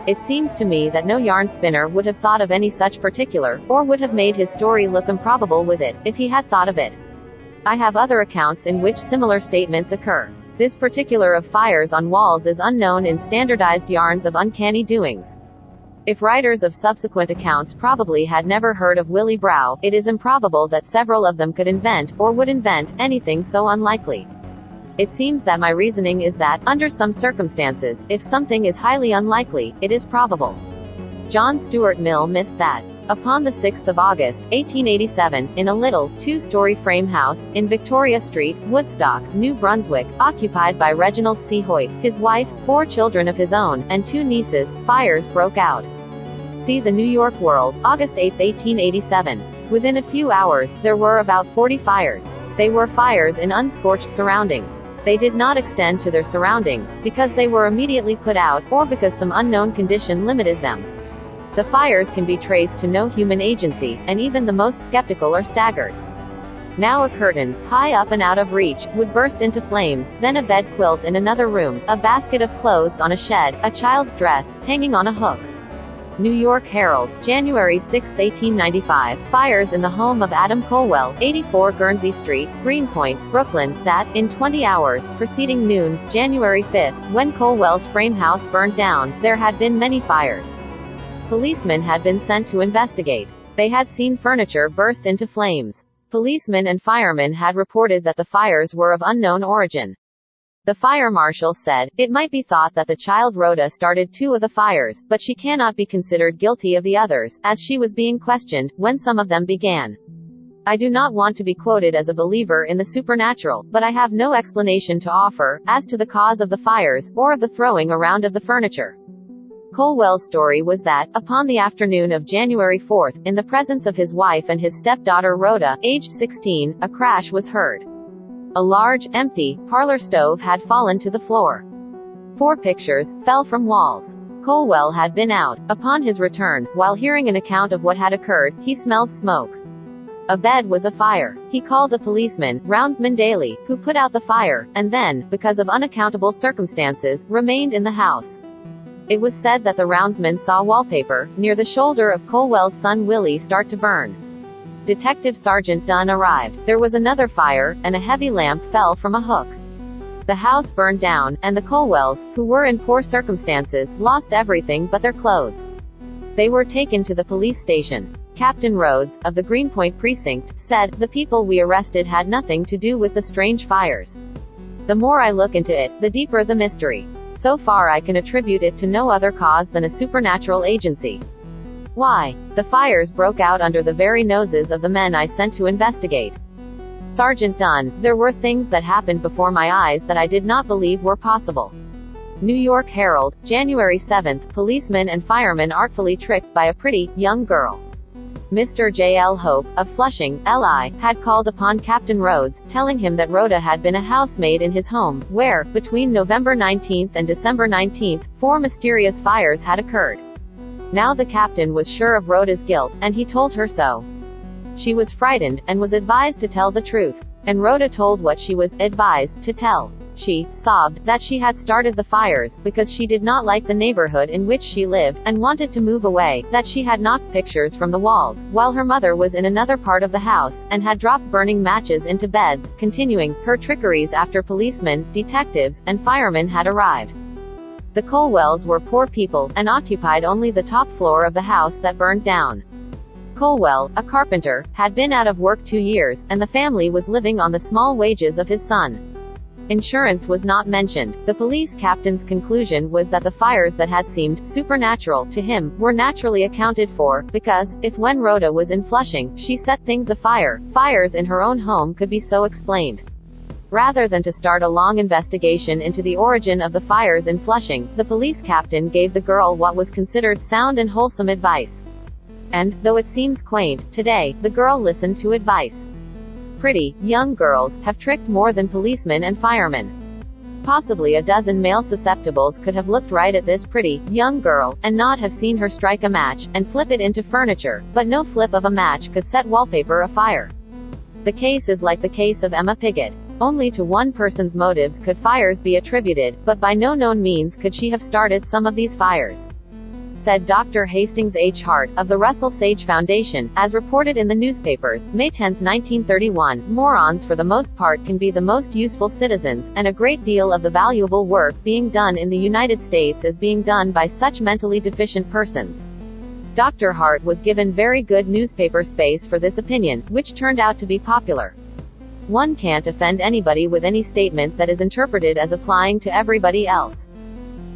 It seems to me that no yarn spinner would have thought of any such particular, or would have made his story look improbable with it, if he had thought of it. I have other accounts in which similar statements occur. This particular of fires on walls is unknown in standardized yarns of uncanny doings. If writers of subsequent accounts probably had never heard of Willie Brow, it is improbable that several of them could invent, or would invent, anything so unlikely. It seems that my reasoning is that, under some circumstances, if something is highly unlikely, it is probable. John Stuart Mill missed that. Upon the 6th of August, 1887, in a little, 2-story frame house, in Victoria Street, Woodstock, New Brunswick, occupied by Reginald C. Hoyt, his wife, 4 children of his own, and 2 nieces, fires broke out. See the New York World, August 8, 1887. Within a few hours, there were about 40 fires. They were fires in unscorched surroundings. They did not extend to their surroundings, because they were immediately put out, or because some unknown condition limited them. The fires can be traced to no human agency, and even the most skeptical are staggered. Now a curtain, high up and out of reach, would burst into flames, then a bed quilt in another room, a basket of clothes on a shed, a child's dress, hanging on a hook. New York Herald, January 6, 1895, fires in the home of Adam Colwell, 84 Guernsey Street, Greenpoint, Brooklyn, that, in 20 hours, preceding noon, January 5, when Colwell's frame house burned down, there had been many fires. Policemen had been sent to investigate. They had seen furniture burst into flames. Policemen and firemen had reported that the fires were of unknown origin. The fire marshal said, "It might be thought that the child Rhoda started 2 of the fires, but she cannot be considered guilty of the others, as she was being questioned, when some of them began." I do not want to be quoted as a believer in the supernatural, but I have no explanation to offer, as to the cause of the fires, or of the throwing around of the furniture. Colwell's story was that, upon the afternoon of January 4, in the presence of his wife and his stepdaughter Rhoda, aged 16, a crash was heard. A large, empty, parlor stove had fallen to the floor. 4 pictures fell from walls. Colwell had been out. Upon his return, while hearing an account of what had occurred, he smelled smoke. A bed was afire. He called a policeman, Roundsman Daly, who put out the fire, and then, because of unaccountable circumstances, remained in the house. It was said that the roundsman saw wallpaper, near the shoulder of Colwell's son Willie, start to burn. Detective Sergeant Dunn arrived. There was another fire, and a heavy lamp fell from a hook. The house burned down, and the Colwells, who were in poor circumstances, lost everything but their clothes. They were taken to the police station. Captain Rhodes, of the Greenpoint precinct, said, "The people we arrested had nothing to do with the strange fires. The more I look into it, the deeper the mystery. So far I can attribute it to no other cause than a supernatural agency." Why? The fires broke out under the very noses of the men I sent to investigate. Sergeant Dunn, there were things that happened before my eyes that I did not believe were possible. New York Herald, January 7. Policemen and firemen artfully tricked by a pretty, young girl. Mr. J. L. Hope, of Flushing, LI, had called upon Captain Rhodes, telling him that Rhoda had been a housemaid in his home, where, between November 19 and December 19, 4 mysterious fires had occurred. Now the captain was sure of Rhoda's guilt, and he told her so. She was frightened, and was advised to tell the truth. And Rhoda told what she was advised to tell. She sobbed that she had started the fires, because she did not like the neighborhood in which she lived, and wanted to move away, that she had knocked pictures from the walls, while her mother was in another part of the house, and had dropped burning matches into beds, continuing her trickeries after policemen, detectives, and firemen had arrived. The Colwells were poor people, and occupied only the top floor of the house that burned down. Colwell, a carpenter, had been out of work 2 years, and the family was living on the small wages of his son. Insurance was not mentioned. The police captain's conclusion was that the fires that had seemed supernatural to him were naturally accounted for, because, if when Rhoda was in Flushing, she set things afire, fires in her own home could be so explained. Rather than to start a long investigation into the origin of the fires in Flushing, the police captain gave the girl what was considered sound and wholesome advice. And, though it seems quaint, today, the girl listened to advice. Pretty, young girls, have tricked more than policemen and firemen. Possibly a dozen male susceptibles could have looked right at this pretty, young girl, and not have seen her strike a match, and flip it into furniture, but no flip of a match could set wallpaper afire. The case is like the case of Emma Piggott. Only to one person's motives could fires be attributed, but by no known means could she have started some of these fires. Said Dr. Hastings H. Hart, of the Russell Sage Foundation, as reported in the newspapers, May 10, 1931, morons for the most part can be the most useful citizens, and a great deal of the valuable work being done in the United States is being done by such mentally deficient persons. Dr. Hart was given very good newspaper space for this opinion, which turned out to be popular. One can't offend anybody with any statement that is interpreted as applying to everybody else.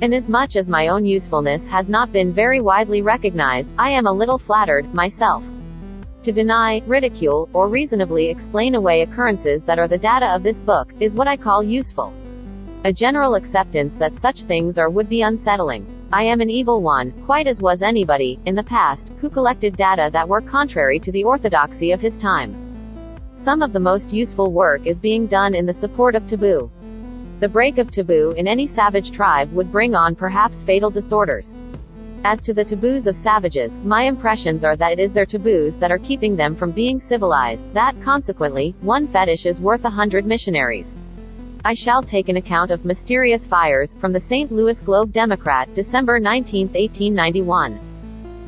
Inasmuch as my own usefulness has not been very widely recognized, I am a little flattered, myself. To deny, ridicule, or reasonably explain away occurrences that are the data of this book, is what I call useful. A general acceptance that such things are would be unsettling. I am an evil one, quite as was anybody, in the past, who collected data that were contrary to the orthodoxy of his time. Some of the most useful work is being done in the support of taboo. The break of taboo in any savage tribe would bring on perhaps fatal disorders. As to the taboos of savages, my impressions are that it is their taboos that are keeping them from being civilized, that, consequently, one fetish is worth 100 missionaries. I shall take an account of mysterious fires, from the St. Louis Globe-Democrat, December 19, 1891.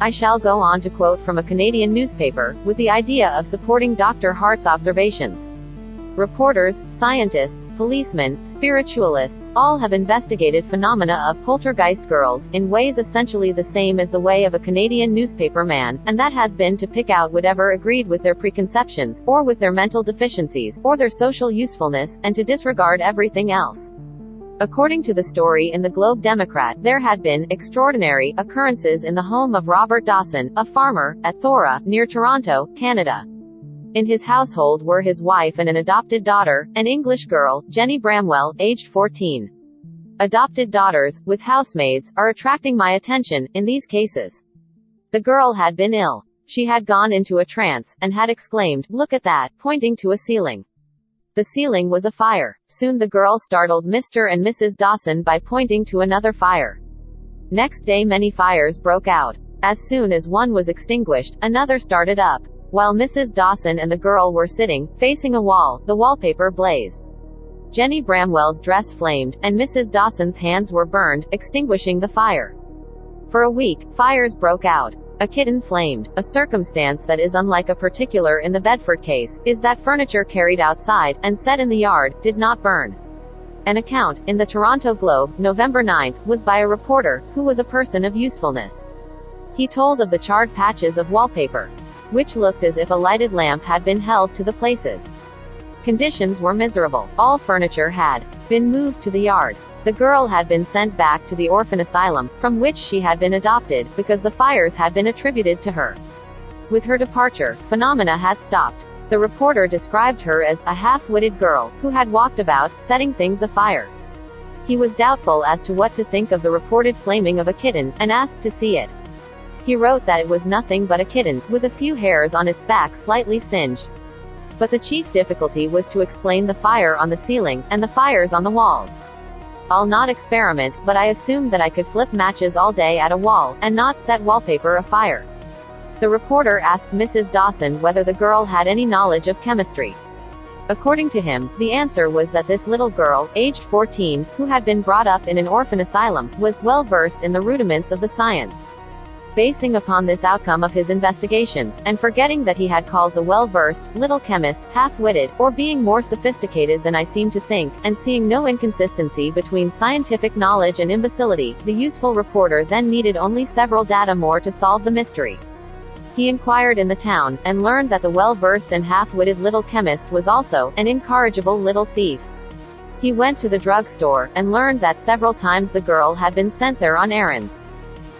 I shall go on to quote from a Canadian newspaper, with the idea of supporting Dr. Hart's observations. Reporters, scientists, policemen, spiritualists, all have investigated phenomena of poltergeist girls, in ways essentially the same as the way of a Canadian newspaper man, and that has been to pick out whatever agreed with their preconceptions, or with their mental deficiencies, or their social usefulness, and to disregard everything else. According to the story in the Globe Democrat, there had been extraordinary occurrences in the home of Robert Dawson, a farmer, at Thora, near Toronto, Canada. In his household were his wife and an adopted daughter, an English girl, Jenny Bramwell, aged 14. Adopted daughters, with housemaids, are attracting my attention, in these cases. The girl had been ill. She had gone into a trance, and had exclaimed, "Look at that," pointing to a ceiling. The ceiling was afire. Soon the girl startled Mr. and Mrs. Dawson by pointing to another fire. Next day many fires broke out. As soon as one was extinguished, another started up. while Mrs. Dawson and the girl were sitting, facing a wall, the wallpaper blazed. Jenny Bramwell's dress flamed, and Mrs. Dawson's hands were burned, extinguishing the fire. For a week, fires broke out. A kitten flamed. A circumstance that is unlike a particular in the Bedford case, is that furniture carried outside, and set in the yard, did not burn. An account, in the Toronto Globe, November 9, was by a reporter, who was a person of usefulness. He told of the charred patches of wallpaper, which looked as if a lighted lamp had been held to the places. Conditions were miserable. All furniture had been moved to the yard. The girl had been sent back to the orphan asylum, from which she had been adopted, because the fires had been attributed to her. With her departure, phenomena had stopped. The reporter described her as a half-witted girl, who had walked about, setting things afire. He was doubtful as to what to think of the reported flaming of a kitten, and asked to see it. He wrote that it was nothing but a kitten, with a few hairs on its back slightly singed. But the chief difficulty was to explain the fire on the ceiling, and the fires on the walls. I'll not experiment, but I assumed that I could flip matches all day at a wall, and not set wallpaper afire. The reporter asked Mrs. Dawson whether the girl had any knowledge of chemistry. According to him, the answer was that this little girl, aged 14, who had been brought up in an orphan asylum, was well versed in the rudiments of the science. Basing upon this outcome of his investigations, and forgetting that he had called the well-versed, little chemist, half-witted, or being more sophisticated than I seem to think, and seeing no inconsistency between scientific knowledge and imbecility, the useful reporter then needed only several data more to solve the mystery. He inquired in the town, and learned that the well-versed and half-witted little chemist was also an incorrigible little thief. He went to the drugstore, and learned that several times the girl had been sent there on errands.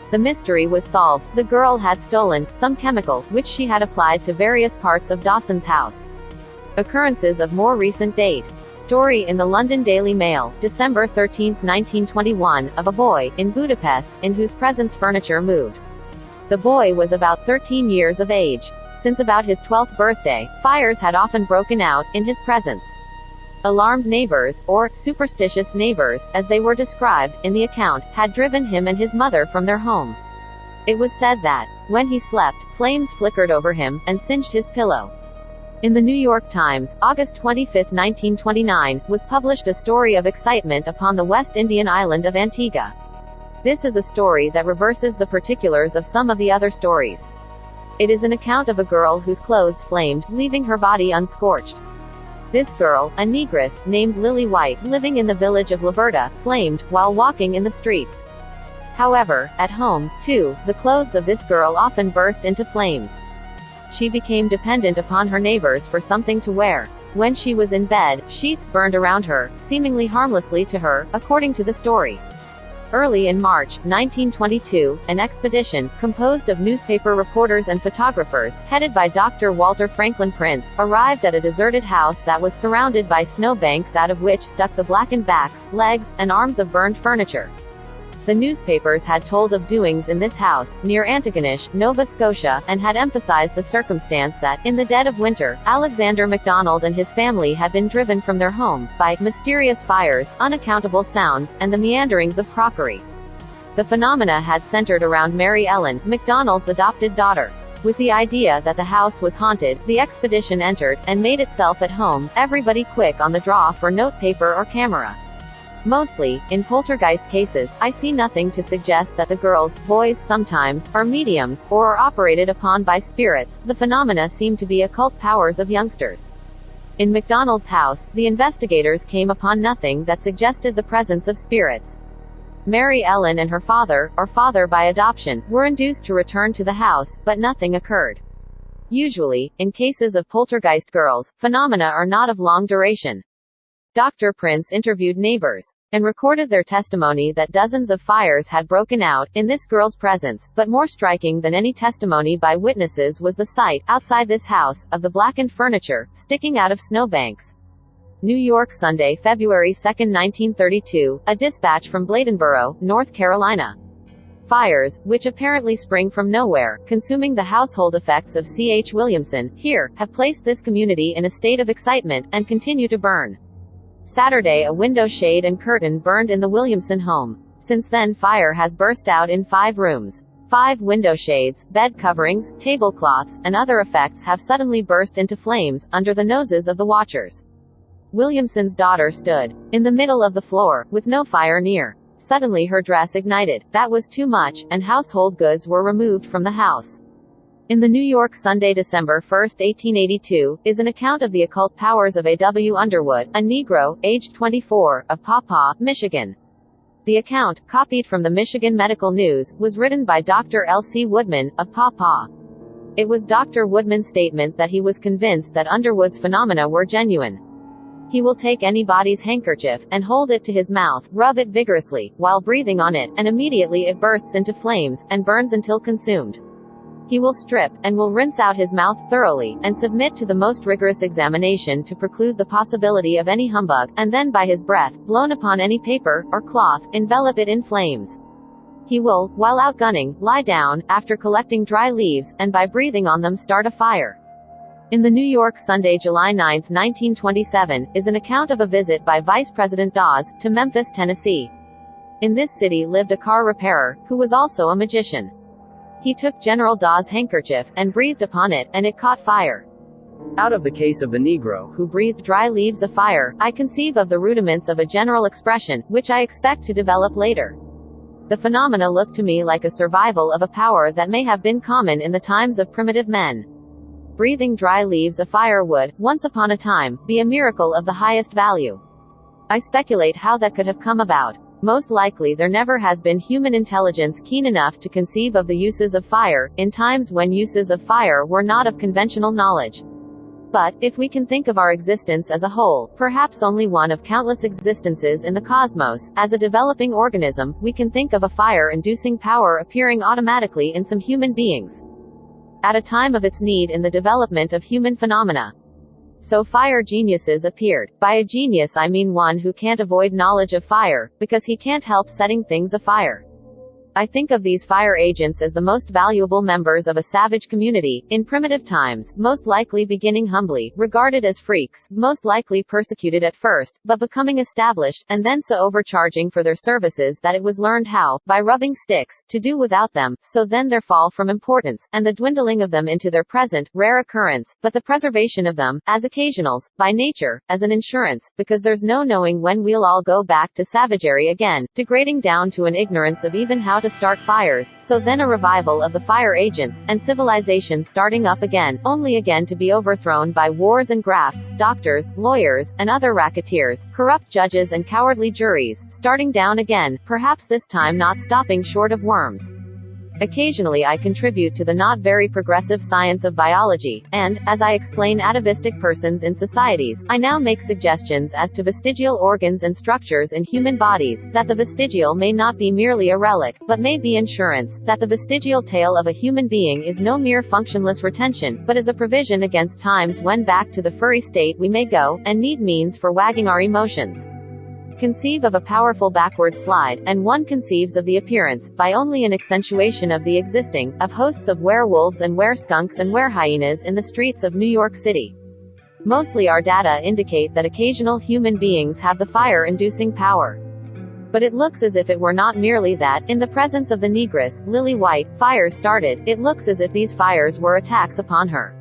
The mystery was solved. The girl had stolen some chemical, which she had applied to various parts of Dawson's house. Occurrences of more recent date. Story in the London Daily Mail, December 13, 1921, of a boy, in Budapest, in whose presence furniture moved. The boy was about 13 years of age. Since about his 12th birthday, fires had often broken out, in his presence. Alarmed neighbors, or superstitious neighbors, as they were described, in the account, had driven him and his mother from their home. It was said that, when he slept, flames flickered over him, and singed his pillow. In the New York Times, August 25, 1929, was published a story of excitement upon the West Indian island of Antigua. This is a story that reverses the particulars of some of the other stories. It is an account of a girl whose clothes flamed, leaving her body unscorched. This girl, a negress, named Lily White, living in the village of Liberta, flamed, while walking in the streets. However, at home, too, the clothes of this girl often burst into flames. She became dependent upon her neighbors for something to wear. When she was in bed, sheets burned around her, seemingly harmlessly to her, according to the story. Early in March, 1922, an expedition, composed of newspaper reporters and photographers, headed by Dr. Walter Franklin Prince, arrived at a deserted house that was surrounded by snowbanks out of which stuck the blackened backs, legs, and arms of burned furniture. The newspapers had told of doings in this house, near Antigonish, Nova Scotia, and had emphasized the circumstance that, in the dead of winter, Alexander MacDonald and his family had been driven from their home, by mysterious fires, unaccountable sounds, and the meanderings of crockery. The phenomena had centered around Mary Ellen, MacDonald's adopted daughter. With the idea that the house was haunted, the expedition entered, and made itself at home, everybody quick on the draw for notepaper or camera. Mostly, in poltergeist cases, I see nothing to suggest that the girls, boys sometimes, are mediums, or are operated upon by spirits. The phenomena seem to be occult powers of youngsters. In MacDonald's house, the investigators came upon nothing that suggested the presence of spirits. Mary Ellen and her father, or father by adoption, were induced to return to the house, but nothing occurred. Usually, in cases of poltergeist girls, phenomena are not of long duration. Dr. Prince interviewed neighbors, and recorded their testimony that dozens of fires had broken out, in this girl's presence, but more striking than any testimony by witnesses was the sight, outside this house, of the blackened furniture, sticking out of snowbanks. New York Sunday, February 2, 1932, a dispatch from Bladenboro, North Carolina. Fires, which apparently spring from nowhere, consuming the household effects of C.H. Williamson, here, have placed this community in a state of excitement, and continue to burn. Saturday, a window shade and curtain burned in the Williamson home. Since then, fire has burst out in 5 rooms. 5 window shades, bed coverings, tablecloths, and other effects have suddenly burst into flames, under the noses of the watchers. Williamson's daughter stood in the middle of the floor, with no fire near. Suddenly her dress ignited. That was too much, and household goods were removed from the house. In the New York Sunday, December 1, 1882, is an account of the occult powers of A.W. Underwood, a Negro, aged 24, of Paw Paw, Michigan. The account, copied from the Michigan Medical News, was written by Dr. L.C. Woodman, of Paw Paw. It was Dr. Woodman's statement that he was convinced that Underwood's phenomena were genuine. He will take anybody's handkerchief, and hold it to his mouth, rub it vigorously, while breathing on it, and immediately it bursts into flames, and burns until consumed. He will strip, and will rinse out his mouth thoroughly, and submit to the most rigorous examination to preclude the possibility of any humbug, and then by his breath, blown upon any paper, or cloth, envelop it in flames. He will, while outgunning, lie down, after collecting dry leaves, and by breathing on them start a fire. In the New York Sunday, July 9, 1927, is an account of a visit by Vice President Dawes, to Memphis, Tennessee. In this city lived a car repairer, who was also a magician. He took General Dawes' handkerchief, and breathed upon it, and it caught fire. Out of the case of the Negro, who breathed dry leaves of fire, I conceive of the rudiments of a general expression, which I expect to develop later. The phenomena look to me like a survival of a power that may have been common in the times of primitive men. Breathing dry leaves of fire would, once upon a time, be a miracle of the highest value. I speculate how that could have come about. Most likely there never has been human intelligence keen enough to conceive of the uses of fire, in times when uses of fire were not of conventional knowledge. But, if we can think of our existence as a whole, perhaps only one of countless existences in the cosmos, as a developing organism, we can think of a fire-inducing power appearing automatically in some human beings, at a time of its need in the development of human phenomena. So fire geniuses appeared. By a genius I mean one who can't avoid knowledge of fire, because he can't help setting things afire. I think of these fire agents as the most valuable members of a savage community, in primitive times, most likely beginning humbly, regarded as freaks, most likely persecuted at first, but becoming established, and then so overcharging for their services that it was learned how, by rubbing sticks, to do without them, so then their fall from importance, and the dwindling of them into their present, rare occurrence, but the preservation of them, as occasionals, by nature, as an insurance, because there's no knowing when we'll all go back to savagery again, degrading down to an ignorance of even how to start fires, so then a revival of the fire agents, and civilization starting up again, only again to be overthrown by wars and grafts, doctors, lawyers, and other racketeers, corrupt judges and cowardly juries, starting down again, perhaps this time not stopping short of worms. Occasionally I contribute to the not very progressive science of biology, and, as I explain atavistic persons in societies, I now make suggestions as to vestigial organs and structures in human bodies, that the vestigial may not be merely a relic, but may be insurance, that the vestigial tail of a human being is no mere functionless retention, but is a provision against times when back to the furry state we may go, and need means for wagging our emotions. Conceive of a powerful backward slide, and one conceives of the appearance, by only an accentuation of the existing, of hosts of werewolves and wereskunks and werehyenas in the streets of New York City. Mostly our data indicate that occasional human beings have the fire-inducing power. But it looks as if it were not merely that, in the presence of the negress, Lily White, fires started, it looks as if these fires were attacks upon her.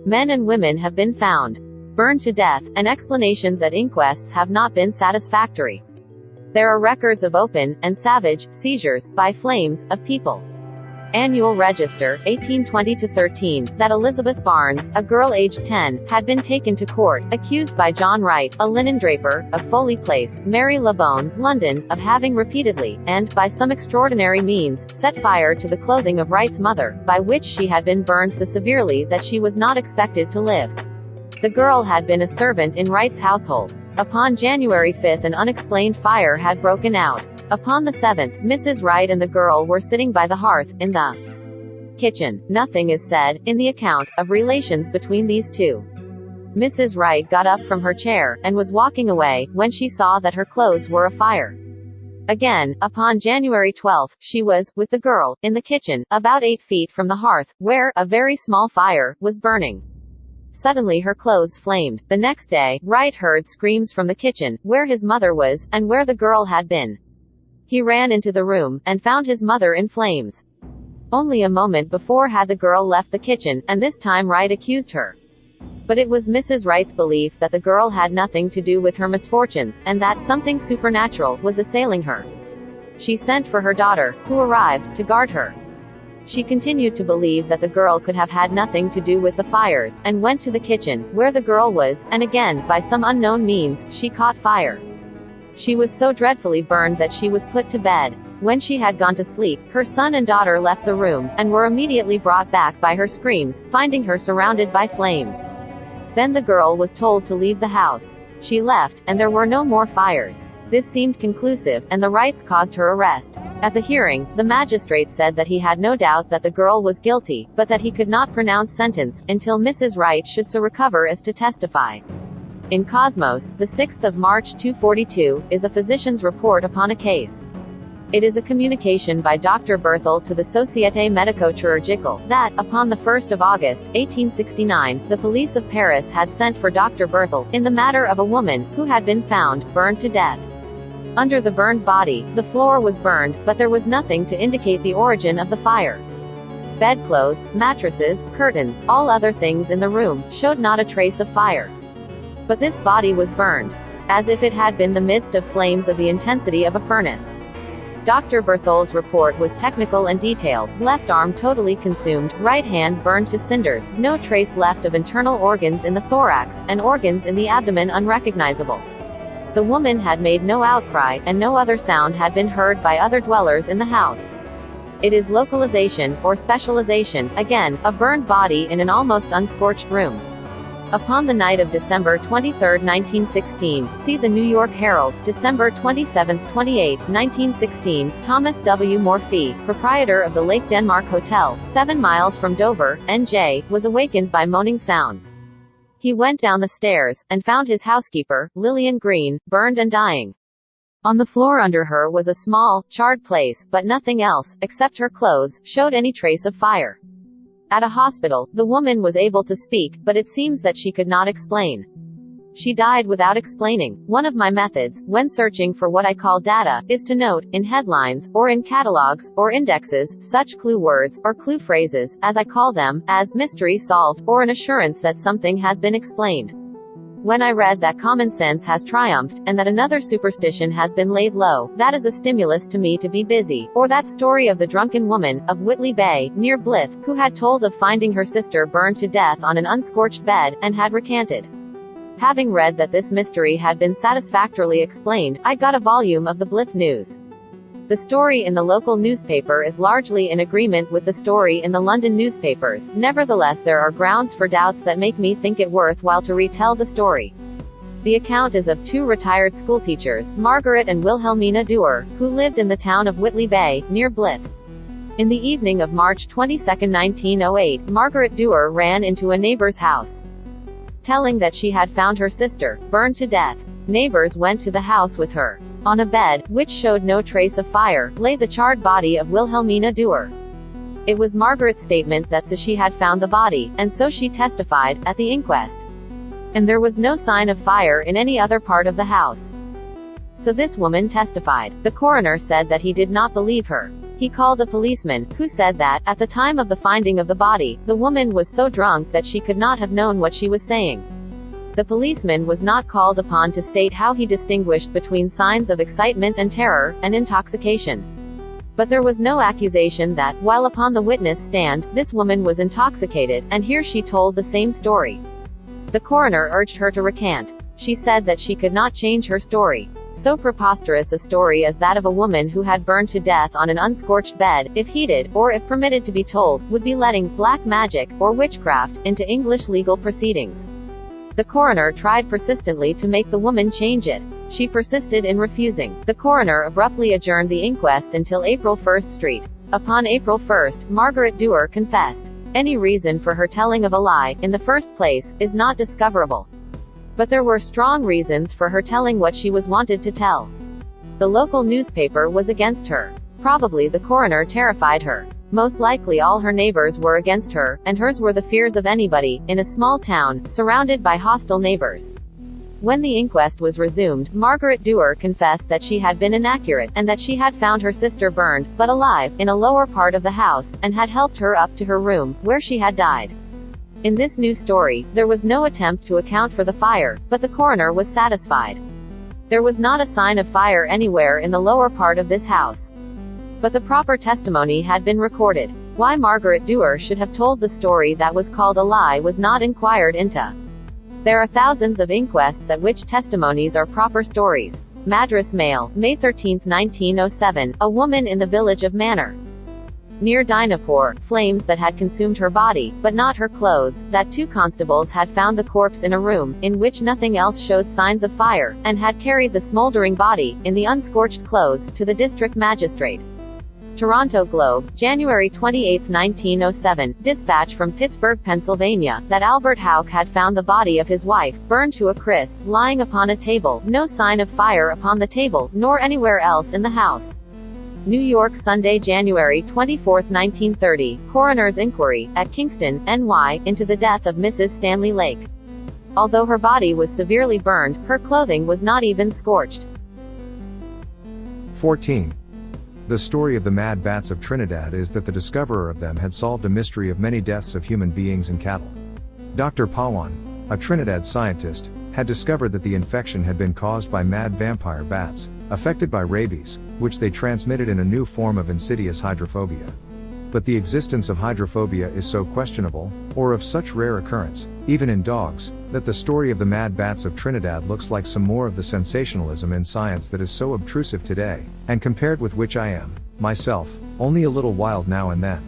Men and women have been found burned to death, and explanations at inquests have not been satisfactory. There are records of open, and savage, seizures, by flames, of people. Annual Register, 1820-13, that Elizabeth Barnes, a girl aged 10, had been taken to court, accused by John Wright, a linen draper, of Foley Place, Mary Labone, London, of having repeatedly, and, by some extraordinary means, set fire to the clothing of Wright's mother, by which she had been burned so severely that she was not expected to live. The girl had been a servant in Wright's household. Upon January 5 an unexplained fire had broken out. Upon the 7th, Mrs. Wright and the girl were sitting by the hearth, in the kitchen. Nothing is said, in the account, of relations between these two. Mrs. Wright got up from her chair, and was walking away, when she saw that her clothes were afire. Again, upon January 12, she was, with the girl, in the kitchen, about 8 feet from the hearth, where, a very small fire, was burning. Suddenly her clothes flamed. The next day, Wright heard screams from the kitchen, where his mother was, and where the girl had been. He ran into the room, and found his mother in flames. Only a moment before had the girl left the kitchen, and this time Wright accused her. But it was Mrs. Wright's belief that the girl had nothing to do with her misfortunes, and that something supernatural was assailing her. She sent for her daughter, who arrived, to guard her. She continued to believe that the girl could have had nothing to do with the fires, and went to the kitchen, where the girl was, and again, by some unknown means, she caught fire. She was so dreadfully burned that she was put to bed. When she had gone to sleep, her son and daughter left the room, and were immediately brought back by her screams, finding her surrounded by flames. Then the girl was told to leave the house. She left, and there were no more fires. This seemed conclusive, and the Wrights caused her arrest. At the hearing, the magistrate said that he had no doubt that the girl was guilty, but that he could not pronounce sentence, until Mrs. Wright should so recover as to testify. In Cosmos, the 6th of March 242, is a physician's report upon a case. It is a communication by Dr. Berthel to the Société Médico-Chirurgicale, that, upon the 1st of August, 1869, the police of Paris had sent for Dr. Berthel, in the matter of a woman, who had been found, burned to death. Under the burned body, the floor was burned, but there was nothing to indicate the origin of the fire. Bedclothes, mattresses, curtains, all other things in the room, showed not a trace of fire. But this body was burned, as if it had been the midst of flames of the intensity of a furnace. Dr. Berthel's report was technical and detailed: left arm totally consumed, right hand burned to cinders, no trace left of internal organs in the thorax, and organs in the abdomen unrecognizable. The woman had made no outcry, and no other sound had been heard by other dwellers in the house. It is localization, or specialization, again, a burned body in an almost unscorched room. Upon the night of December 23, 1916, see the New York Herald, December 27, 28, 1916, Thomas W. Morphy, proprietor of the Lake Denmark Hotel, 7 miles from Dover, NJ, was awakened by moaning sounds. He went down the stairs, and found his housekeeper, Lillian Green, burned and dying. On the floor under her was a small, charred place, but nothing else, except her clothes, showed any trace of fire. At a hospital, the woman was able to speak, but it seems that she could not explain. She died without explaining. One of my methods, when searching for what I call data, is to note, in headlines, or in catalogs, or indexes, such clue words, or clue phrases, as I call them, as mystery solved, or an assurance that something has been explained. When I read that common sense has triumphed, and that another superstition has been laid low, that is a stimulus to me to be busy. Or that story of the drunken woman, of Whitley Bay, near Blyth, who had told of finding her sister burned to death on an unscorched bed, and had recanted. Having read that this mystery had been satisfactorily explained, I got a volume of the Blyth News. The story in the local newspaper is largely in agreement with the story in the London newspapers. Nevertheless, there are grounds for doubts that make me think it worthwhile to retell the story. The account is of 2 retired schoolteachers, Margaret and Wilhelmina Dewar, who lived in the town of Whitley Bay, near Blyth. In the evening of March 22, 1908, Margaret Dewar ran into a neighbor's house, telling that she had found her sister, burned to death. Neighbors went to the house with her. On a bed, which showed no trace of fire, lay the charred body of Wilhelmina Dewar. It was Margaret's statement that she had found the body, and so she testified, at the inquest. And there was no sign of fire in any other part of the house. So this woman testified. The coroner said that he did not believe her. He called a policeman, who said that, at the time of the finding of the body, the woman was so drunk that she could not have known what she was saying. The policeman was not called upon to state how he distinguished between signs of excitement and terror, and intoxication. But there was no accusation that, while upon the witness stand, this woman was intoxicated, and here she told the same story. The coroner urged her to recant. She said that she could not change her story. So preposterous a story as that of a woman who had burned to death on an unscorched bed, if heeded, or if permitted to be told, would be letting black magic, or witchcraft, into English legal proceedings. The coroner tried persistently to make the woman change it. She persisted in refusing. The coroner abruptly adjourned the inquest until April 1st Street. Upon April 1st, Margaret Dewar confessed. Any reason for her telling of a lie, in the first place, is not discoverable. But there were strong reasons for her telling what she was wanted to tell. The local newspaper was against her. Probably the coroner terrified her. Most likely all her neighbors were against her, and hers were the fears of anybody, in a small town, surrounded by hostile neighbors. When the inquest was resumed, Margaret Dewar confessed that she had been inaccurate, and that she had found her sister burned, but alive, in a lower part of the house, and had helped her up to her room, where she had died. In this new story, there was no attempt to account for the fire, but the coroner was satisfied. There was not a sign of fire anywhere in the lower part of this house. But the proper testimony had been recorded. Why Margaret Dewar should have told the story that was called a lie was not inquired into. There are thousands of inquests at which testimonies are proper stories. Madras Mail, May 13, 1907, a woman in the village of Manor, near Dinapore, flames that had consumed her body, but not her clothes, that 2 constables had found the corpse in a room, in which nothing else showed signs of fire, and had carried the smoldering body, in the unscorched clothes, to the district magistrate. Toronto Globe, January 28, 1907, dispatch from Pittsburgh, Pennsylvania, that Albert Houck had found the body of his wife, burned to a crisp, lying upon a table, no sign of fire upon the table, nor anywhere else in the house. New York Sunday, January 24, 1930, coroner's inquiry, at Kingston, NY, into the death of Mrs. Stanley Lake. Although her body was severely burned, her clothing was not even scorched. 14. The story of the mad bats of Trinidad is that the discoverer of them had solved a mystery of many deaths of human beings and cattle. Dr. Pawan, a Trinidad scientist, had discovered that the infection had been caused by mad vampire bats, affected by rabies, which they transmitted in a new form of insidious hydrophobia. But the existence of hydrophobia is so questionable, or of such rare occurrence, even in dogs, that the story of the mad bats of Trinidad looks like some more of the sensationalism in science that is so obtrusive today, and compared with which I am, myself, only a little wild now and then.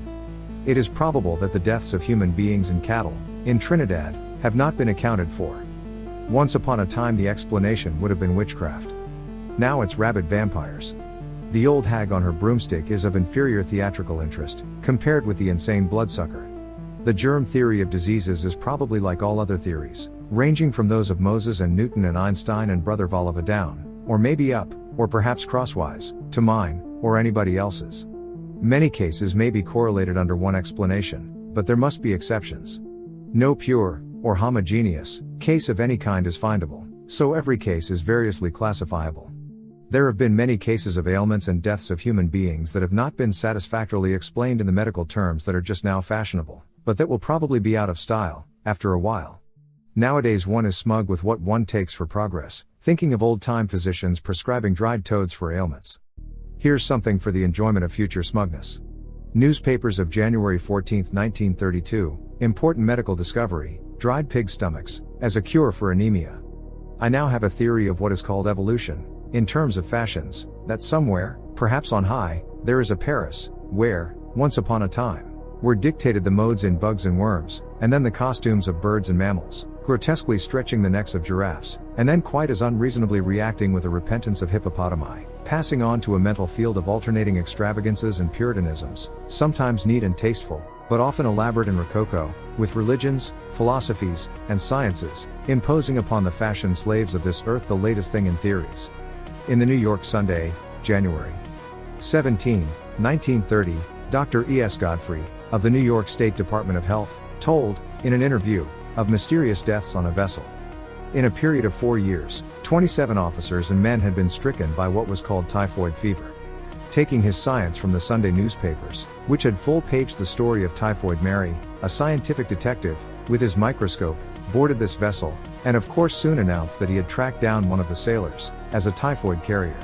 It is probable that the deaths of human beings and cattle, in Trinidad, have not been accounted for. Once upon a time the explanation would have been witchcraft. Now it's rabid vampires. The old hag on her broomstick is of inferior theatrical interest, compared with the insane bloodsucker. The germ theory of diseases is probably like all other theories, ranging from those of Moses and Newton and Einstein and Brother Voliva down, or maybe up, or perhaps crosswise, to mine, or anybody else's. Many cases may be correlated under one explanation, but there must be exceptions. No pure, or homogeneous, case of any kind is findable, so every case is variously classifiable. There have been many cases of ailments and deaths of human beings that have not been satisfactorily explained in the medical terms that are just now fashionable, but that will probably be out of style, after a while. Nowadays one is smug with what one takes for progress, thinking of old-time physicians prescribing dried toads for ailments. Here's something for the enjoyment of future smugness. Newspapers of January 14, 1932, important medical discovery, dried pig stomachs, as a cure for anemia. I now have a theory of what is called evolution, in terms of fashions, that somewhere, perhaps on high, there is a Paris, where, once upon a time, were dictated the modes in bugs and worms, and then the costumes of birds and mammals, grotesquely stretching the necks of giraffes, and then quite as unreasonably reacting with a repentance of hippopotami, passing on to a mental field of alternating extravagances and puritanisms, sometimes neat and tasteful, but often elaborate and rococo, with religions, philosophies, and sciences, imposing upon the fashion slaves of this earth the latest thing in theories. In the New York Sunday, January 17, 1930, Dr. E.S. Godfrey, of the New York State Department of Health, told, in an interview, of mysterious deaths on a vessel. In a period of 4 years, 27 officers and men had been stricken by what was called typhoid fever. Taking his science from the Sunday newspapers, which had full-paged the story of Typhoid Mary, a scientific detective, with his microscope, boarded this vessel, and of course soon announced that he had tracked down one of the sailors, as a typhoid carrier.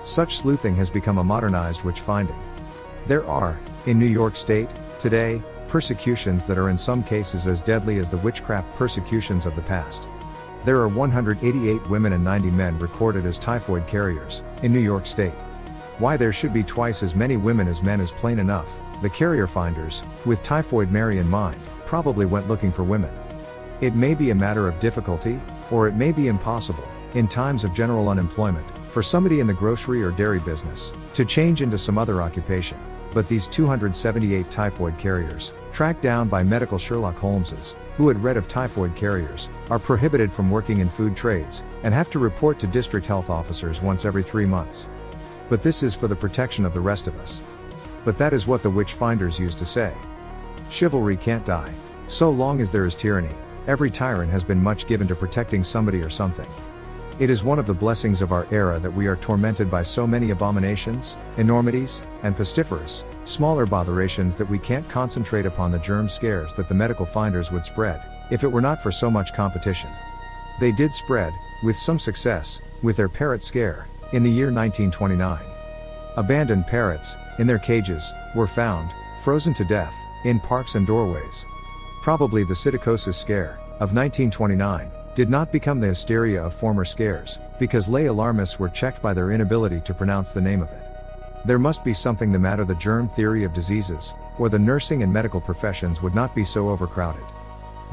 Such sleuthing has become a modernized witch finding. There are, in New York State, today, persecutions that are in some cases as deadly as the witchcraft persecutions of the past. There are 188 women and 90 men recorded as typhoid carriers, in New York State. Why there should be twice as many women as men is plain enough. The carrier finders, with Typhoid Mary in mind, probably went looking for women. It may be a matter of difficulty, or it may be impossible, in times of general unemployment, for somebody in the grocery or dairy business, to change into some other occupation. But these 278 typhoid carriers, tracked down by medical Sherlock Holmeses, who had read of typhoid carriers, are prohibited from working in food trades, and have to report to district health officers once every 3 months. But this is for the protection of the rest of us. But that is what the witch finders used to say. Chivalry can't die. So long as there is tyranny, Every tyrant has been much given to protecting somebody or something. It is one of the blessings of our era that we are tormented by so many abominations, enormities, and pestiferous, smaller botherations that we can't concentrate upon the germ scares that the medical finders would spread, if it were not for so much competition. They did spread, with some success, with their parrot scare, in the year 1929. Abandoned parrots, in their cages, were found, frozen to death, in parks and doorways. Probably the psittacosis scare, of 1929, did not become the hysteria of former scares, because lay alarmists were checked by their inability to pronounce the name of it. There must be something the matter the germ theory of diseases, or the nursing and medical professions would not be so overcrowded.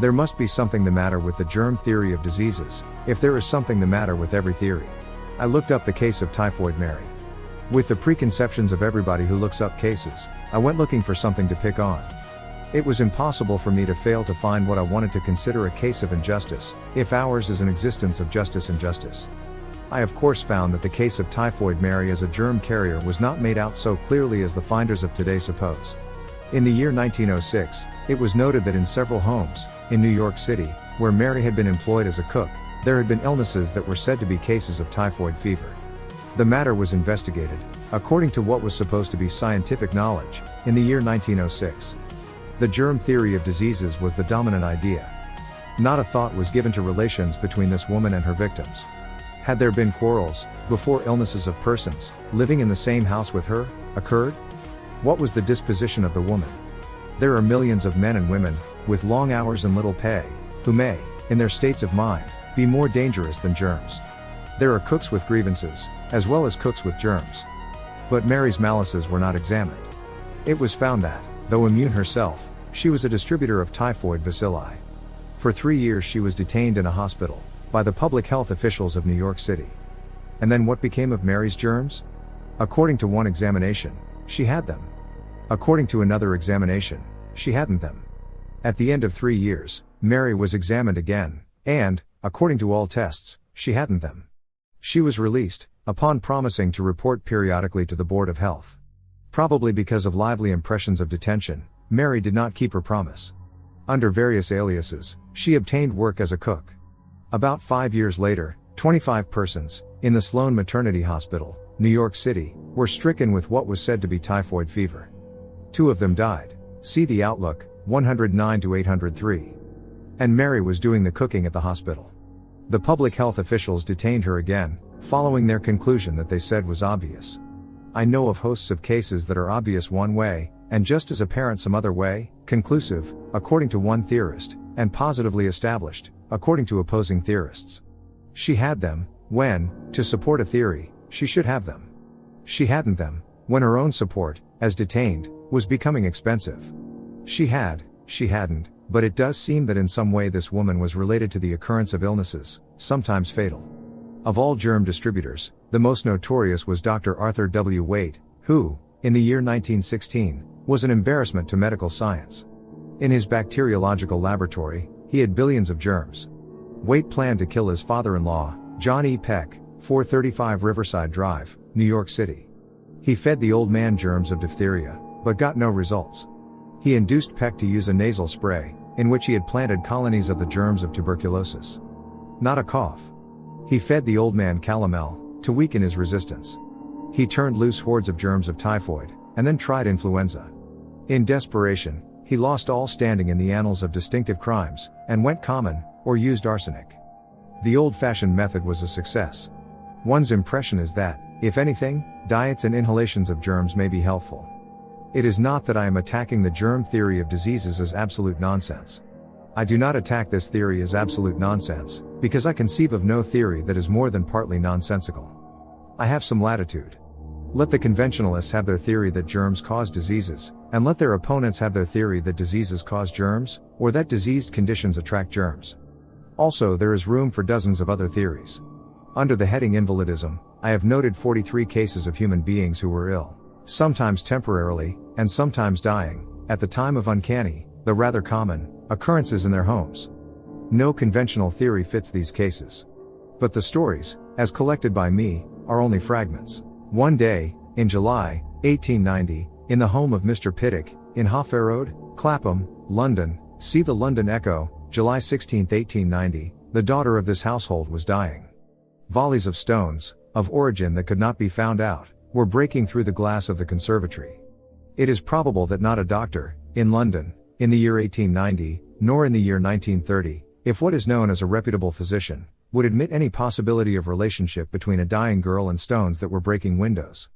There must be something the matter with the germ theory of diseases, if there is something the matter with every theory. I looked up the case of Typhoid Mary. With the preconceptions of everybody who looks up cases, I went looking for something to pick on. It was impossible for me to fail to find what I wanted to consider a case of injustice, if ours is an existence of justice and justice. I of course found that the case of Typhoid Mary as a germ carrier was not made out so clearly as the finders of today suppose. In the year 1906, it was noted that in several homes, in New York City, where Mary had been employed as a cook, there had been illnesses that were said to be cases of typhoid fever. The matter was investigated, according to what was supposed to be scientific knowledge, in the year 1906. The germ theory of diseases was the dominant idea. Not a thought was given to relations between this woman and her victims. Had there been quarrels, before illnesses of persons, living in the same house with her, occurred? What was the disposition of the woman? There are millions of men and women, with long hours and little pay, who may, in their states of mind, be more dangerous than germs. There are cooks with grievances, as well as cooks with germs. But Mary's malices were not examined. It was found that, though immune herself, she was a distributor of typhoid bacilli. For 3 years she was detained in a hospital, by the public health officials of New York City. And then what became of Mary's germs? According to one examination, she had them. According to another examination, she hadn't them. At the end of 3 years, Mary was examined again, and, according to all tests, she hadn't them. She was released, upon promising to report periodically to the Board of Health. Probably because of lively impressions of detention, Mary did not keep her promise. Under various aliases, she obtained work as a cook. About 5 years later, 25 persons, in the Sloan Maternity Hospital, New York City, were stricken with what was said to be typhoid fever. 2 of them died. See the Outlook, 109-803. And Mary was doing the cooking at the hospital. The public health officials detained her again, following their conclusion that they said was obvious. I know of hosts of cases that are obvious one way, and just as apparent some other way, conclusive, according to one theorist, and positively established, according to opposing theorists. She had them, when, to support a theory, she should have them. She hadn't them, when her own support, as detained, was becoming expensive. She hadn't, but it does seem that in some way this woman was related to the occurrence of illnesses, sometimes fatal. Of all germ distributors, the most notorious was Dr. Arthur W. Waite, who, in the year 1916, was an embarrassment to medical science. In his bacteriological laboratory, he had billions of germs. Waite planned to kill his father-in-law, John E. Peck, 435 Riverside Drive, New York City. He fed the old man germs of diphtheria, but got no results. He induced Peck to use a nasal spray, in which he had planted colonies of the germs of tuberculosis. Not a cough. He fed the old man calomel, to weaken his resistance. He turned loose hordes of germs of typhoid, and then tried influenza. In desperation, he lost all standing in the annals of distinctive crimes, and went common, or used arsenic. The old-fashioned method was a success. One's impression is that, if anything, diets and inhalations of germs may be helpful. It is not that I am attacking the germ theory of diseases as absolute nonsense. I do not attack this theory as absolute nonsense, because I conceive of no theory that is more than partly nonsensical. I have some latitude. Let the conventionalists have their theory that germs cause diseases, and let their opponents have their theory that diseases cause germs, or that diseased conditions attract germs. Also, there is room for dozens of other theories. Under the heading invalidism, I have noted 43 cases of human beings who were ill, sometimes temporarily, and sometimes dying, at the time of uncanny, though rather common, occurrences in their homes. No conventional theory fits these cases. But the stories, as collected by me, are only fragments. One day, in July, 1890, in the home of Mr. Pittick, in Hoffair Road, Clapham, London, see the London Echo, July 16, 1890, the daughter of this household was dying. Volleys of stones, of origin that could not be found out, were breaking through the glass of the conservatory. It is probable that not a doctor, in London, in the year 1890, nor in the year 1930, if what is known as a reputable physician, would admit any possibility of relationship between a dying girl and stones that were breaking windows.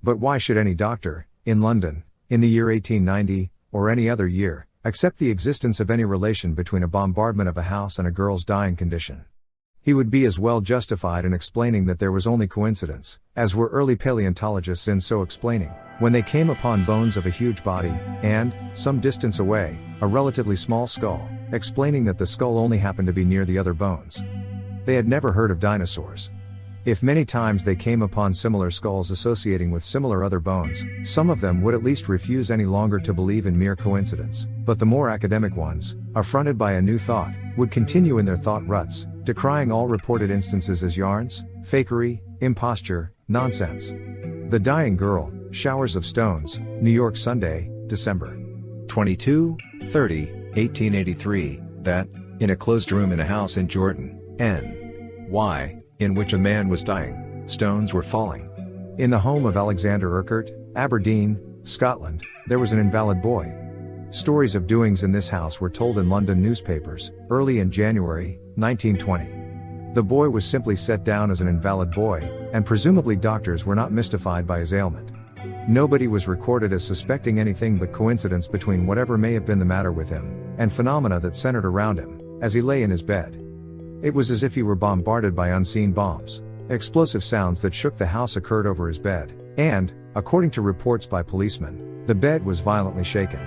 But why should any doctor, in London, in the year 1890, or any other year, accept the existence of any relation between a bombardment of a house and a girl's dying condition? He would be as well justified in explaining that there was only coincidence, as were early paleontologists in so explaining, when they came upon bones of a huge body, and, some distance away, a relatively small skull, explaining that the skull only happened to be near the other bones. They had never heard of dinosaurs. If many times they came upon similar skulls associating with similar other bones, some of them would at least refuse any longer to believe in mere coincidence, but the more academic ones, affronted by a new thought, would continue in their thought ruts, decrying all reported instances as yarns, fakery, imposture, nonsense. The Dying Girl, Showers of Stones, New York Sunday, December 22, 30, 1883, that, in a closed room in a house in Jordan, N.Y., in which a man was dying, stones were falling. In the home of Alexander Urquhart, Aberdeen, Scotland, there was an invalid boy. Stories of doings in this house were told in London newspapers, early in January, 1920. The boy was simply set down as an invalid boy, and presumably doctors were not mystified by his ailment. Nobody was recorded as suspecting anything but coincidence between whatever may have been the matter with him, and phenomena that centered around him, as he lay in his bed. It was as if he were bombarded by unseen bombs. Explosive sounds that shook the house occurred over his bed, and, according to reports by policemen, the bed was violently shaken.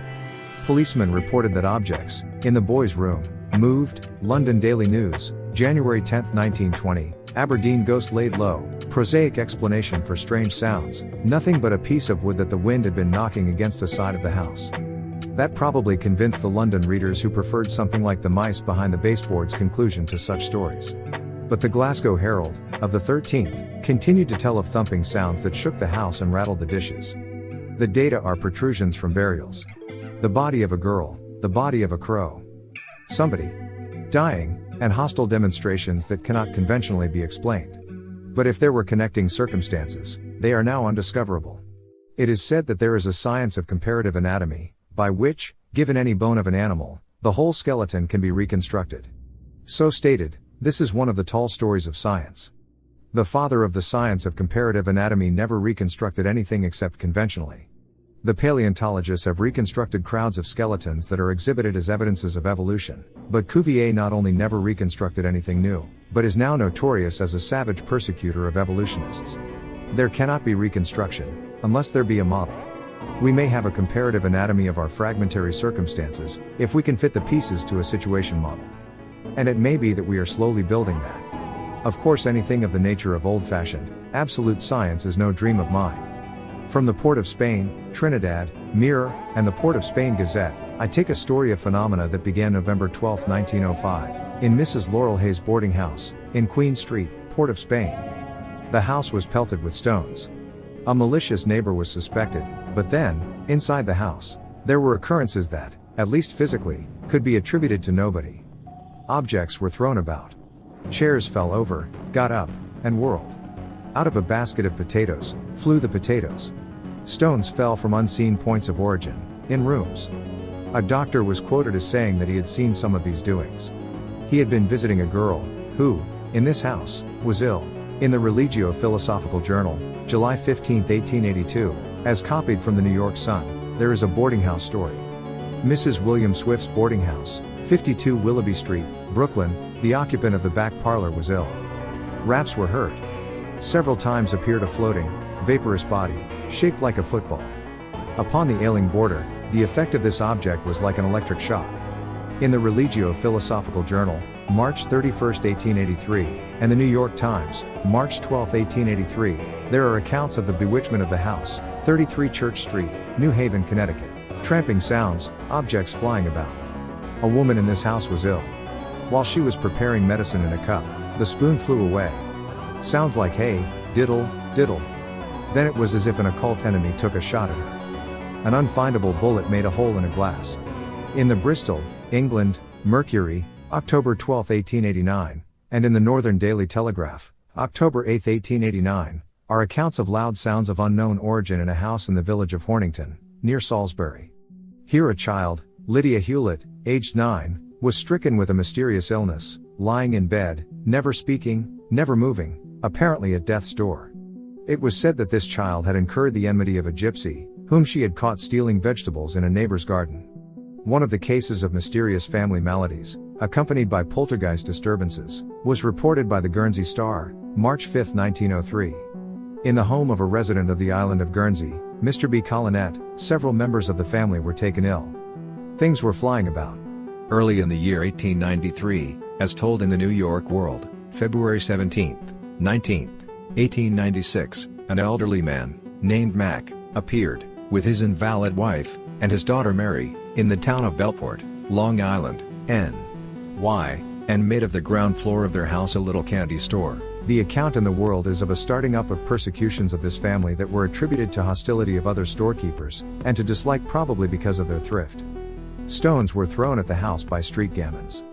Policemen reported that objects, in the boy's room, moved. London Daily News, January 10, 1920, Aberdeen ghost laid low, prosaic explanation for strange sounds, nothing but a piece of wood that the wind had been knocking against a side of the house. That probably convinced the London readers who preferred something like the mice behind the baseboard's conclusion to such stories. But the Glasgow Herald, of the 13th, continued to tell of thumping sounds that shook the house and rattled the dishes. The data are protrusions from burials. The body of a girl, the body of a crow. Somebody dying, and hostile demonstrations that cannot conventionally be explained. But if there were connecting circumstances, they are now undiscoverable. It is said that there is a science of comparative anatomy, by which, given any bone of an animal, the whole skeleton can be reconstructed. So stated, this is one of the tall stories of science. The father of the science of comparative anatomy never reconstructed anything except conventionally. The paleontologists have reconstructed crowds of skeletons that are exhibited as evidences of evolution, but Cuvier not only never reconstructed anything new, but is now notorious as a savage persecutor of evolutionists. There cannot be reconstruction, unless there be a model. We may have a comparative anatomy of our fragmentary circumstances, if we can fit the pieces to a situation model. And it may be that we are slowly building that. Of course, anything of the nature of old-fashioned, absolute science is no dream of mine. From the Port of Spain, Trinidad, Mirror, and the Port of Spain Gazette, I take a story of phenomena that began November 12, 1905, in Mrs. Laurel Hayes' boarding house, in Queen Street, Port of Spain. The house was pelted with stones. A malicious neighbor was suspected, but then, inside the house, there were occurrences that, at least physically, could be attributed to nobody. Objects were thrown about. Chairs fell over, got up, and whirled. Out of a basket of potatoes, flew the potatoes. Stones fell from unseen points of origin, in rooms. A doctor was quoted as saying that he had seen some of these doings. He had been visiting a girl, who, in this house, was ill. In the Religio Philosophical Journal, July 15, 1882, as copied from the New York Sun, there is a boarding house story. Mrs. William Swift's boarding house, 52 Willoughby Street, Brooklyn, the occupant of the back parlor was ill. Raps were heard. Several times appeared a floating, vaporous body, shaped like a football. Upon the ailing boarder, the effect of this object was like an electric shock. In the Religio Philosophical Journal, March 31, 1883, and the New York Times, March 12, 1883, there are accounts of the bewitchment of the house, 33 Church Street, New Haven, Connecticut. Tramping sounds, objects flying about. A woman in this house was ill. While she was preparing medicine in a cup, the spoon flew away. Sounds like hey, diddle, diddle. Then it was as if an occult enemy took a shot at her. An unfindable bullet made a hole in a glass. In the Bristol, England, Mercury, October 12, 1889, and in the Northern Daily Telegraph, October 8, 1889, are accounts of loud sounds of unknown origin in a house in the village of Hornington, near Salisbury. Here a child, Lydia Hewlett, aged 9, was stricken with a mysterious illness, lying in bed, never speaking, never moving, apparently at death's door. It was said that this child had incurred the enmity of a gypsy, whom she had caught stealing vegetables in a neighbor's garden. One of the cases of mysterious family maladies, accompanied by poltergeist disturbances, was reported by the Guernsey Star, March 5, 1903. In the home of a resident of the island of Guernsey, Mr. B. Collinet, several members of the family were taken ill. Things were flying about. Early in the year 1893, as told in the New York World, February 17, 19, 1896, an elderly man, named Mac, appeared, with his invalid wife, and his daughter Mary, in the town of Belport, Long Island, N.Y., and made of the ground floor of their house a little candy store. The account in the World is of a starting up of persecutions of this family that were attributed to hostility of other storekeepers, and to dislike probably because of their thrift. Stones were thrown at the house by street gamins.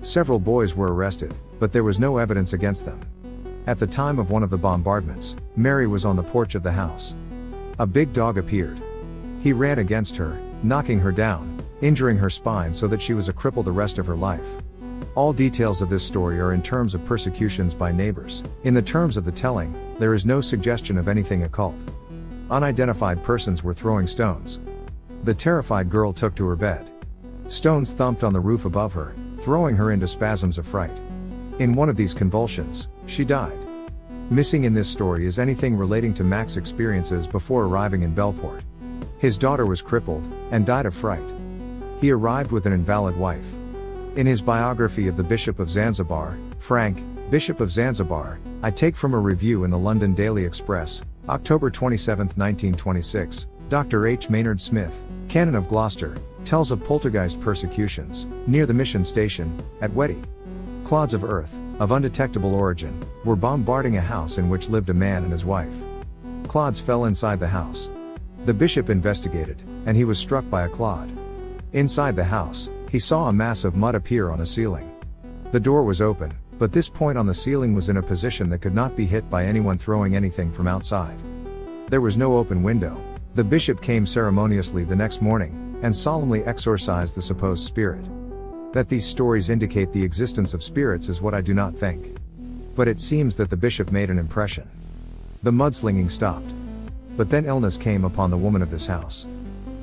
Several boys were arrested, but there was no evidence against them. At the time of one of the bombardments, Mary was on the porch of the house. A big dog appeared. He ran against her, knocking her down, injuring her spine so that she was a cripple the rest of her life. All details of this story are in terms of persecutions by neighbors. In the terms of the telling, there is no suggestion of anything occult. Unidentified persons were throwing stones. The terrified girl took to her bed. Stones thumped on the roof above her, throwing her into spasms of fright. In one of these convulsions, she died. Missing in this story is anything relating to Mac's experiences before arriving in Belport. His daughter was crippled, and died of fright. He arrived with an invalid wife. In his biography of the Bishop of Zanzibar, Frank, Bishop of Zanzibar, I take from a review in the London Daily Express, October 27, 1926, Dr. H. Maynard Smith, Canon of Gloucester, tells of poltergeist persecutions, near the mission station, at Weddy. Clods of earth, of undetectable origin, were bombarding a house in which lived a man and his wife. Clods fell inside the house. The bishop investigated, and he was struck by a clod. Inside the house, he saw a mass of mud appear on a ceiling. The door was open, but this point on the ceiling was in a position that could not be hit by anyone throwing anything from outside. There was no open window. The bishop came ceremoniously the next morning, and solemnly exorcised the supposed spirit. That these stories indicate the existence of spirits is what I do not think. But it seems that the bishop made an impression. The mudslinging stopped. But then illness came upon the woman of this house.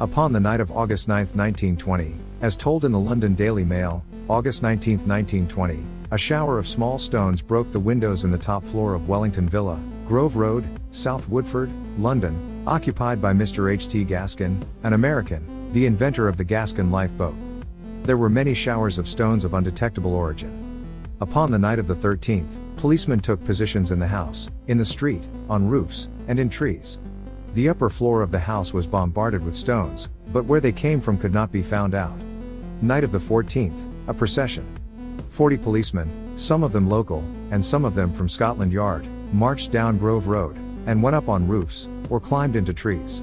Upon the night of August 9, 1920, as told in the London Daily Mail, August 19, 1920, a shower of small stones broke the windows in the top floor of Wellington Villa, Grove Road, South Woodford, London, occupied by Mr. H.T. Gaskin, an American, the inventor of the Gaskin lifeboat. There were many showers of stones of undetectable origin. Upon the night of the 13th, policemen took positions in the house, in the street, on roofs, and in trees. The upper floor of the house was bombarded with stones, but where they came from could not be found out. Night of the 14th, a procession. 40 policemen, some of them local, and some of them from Scotland Yard, marched down Grove Road, and went up on roofs, or climbed into trees.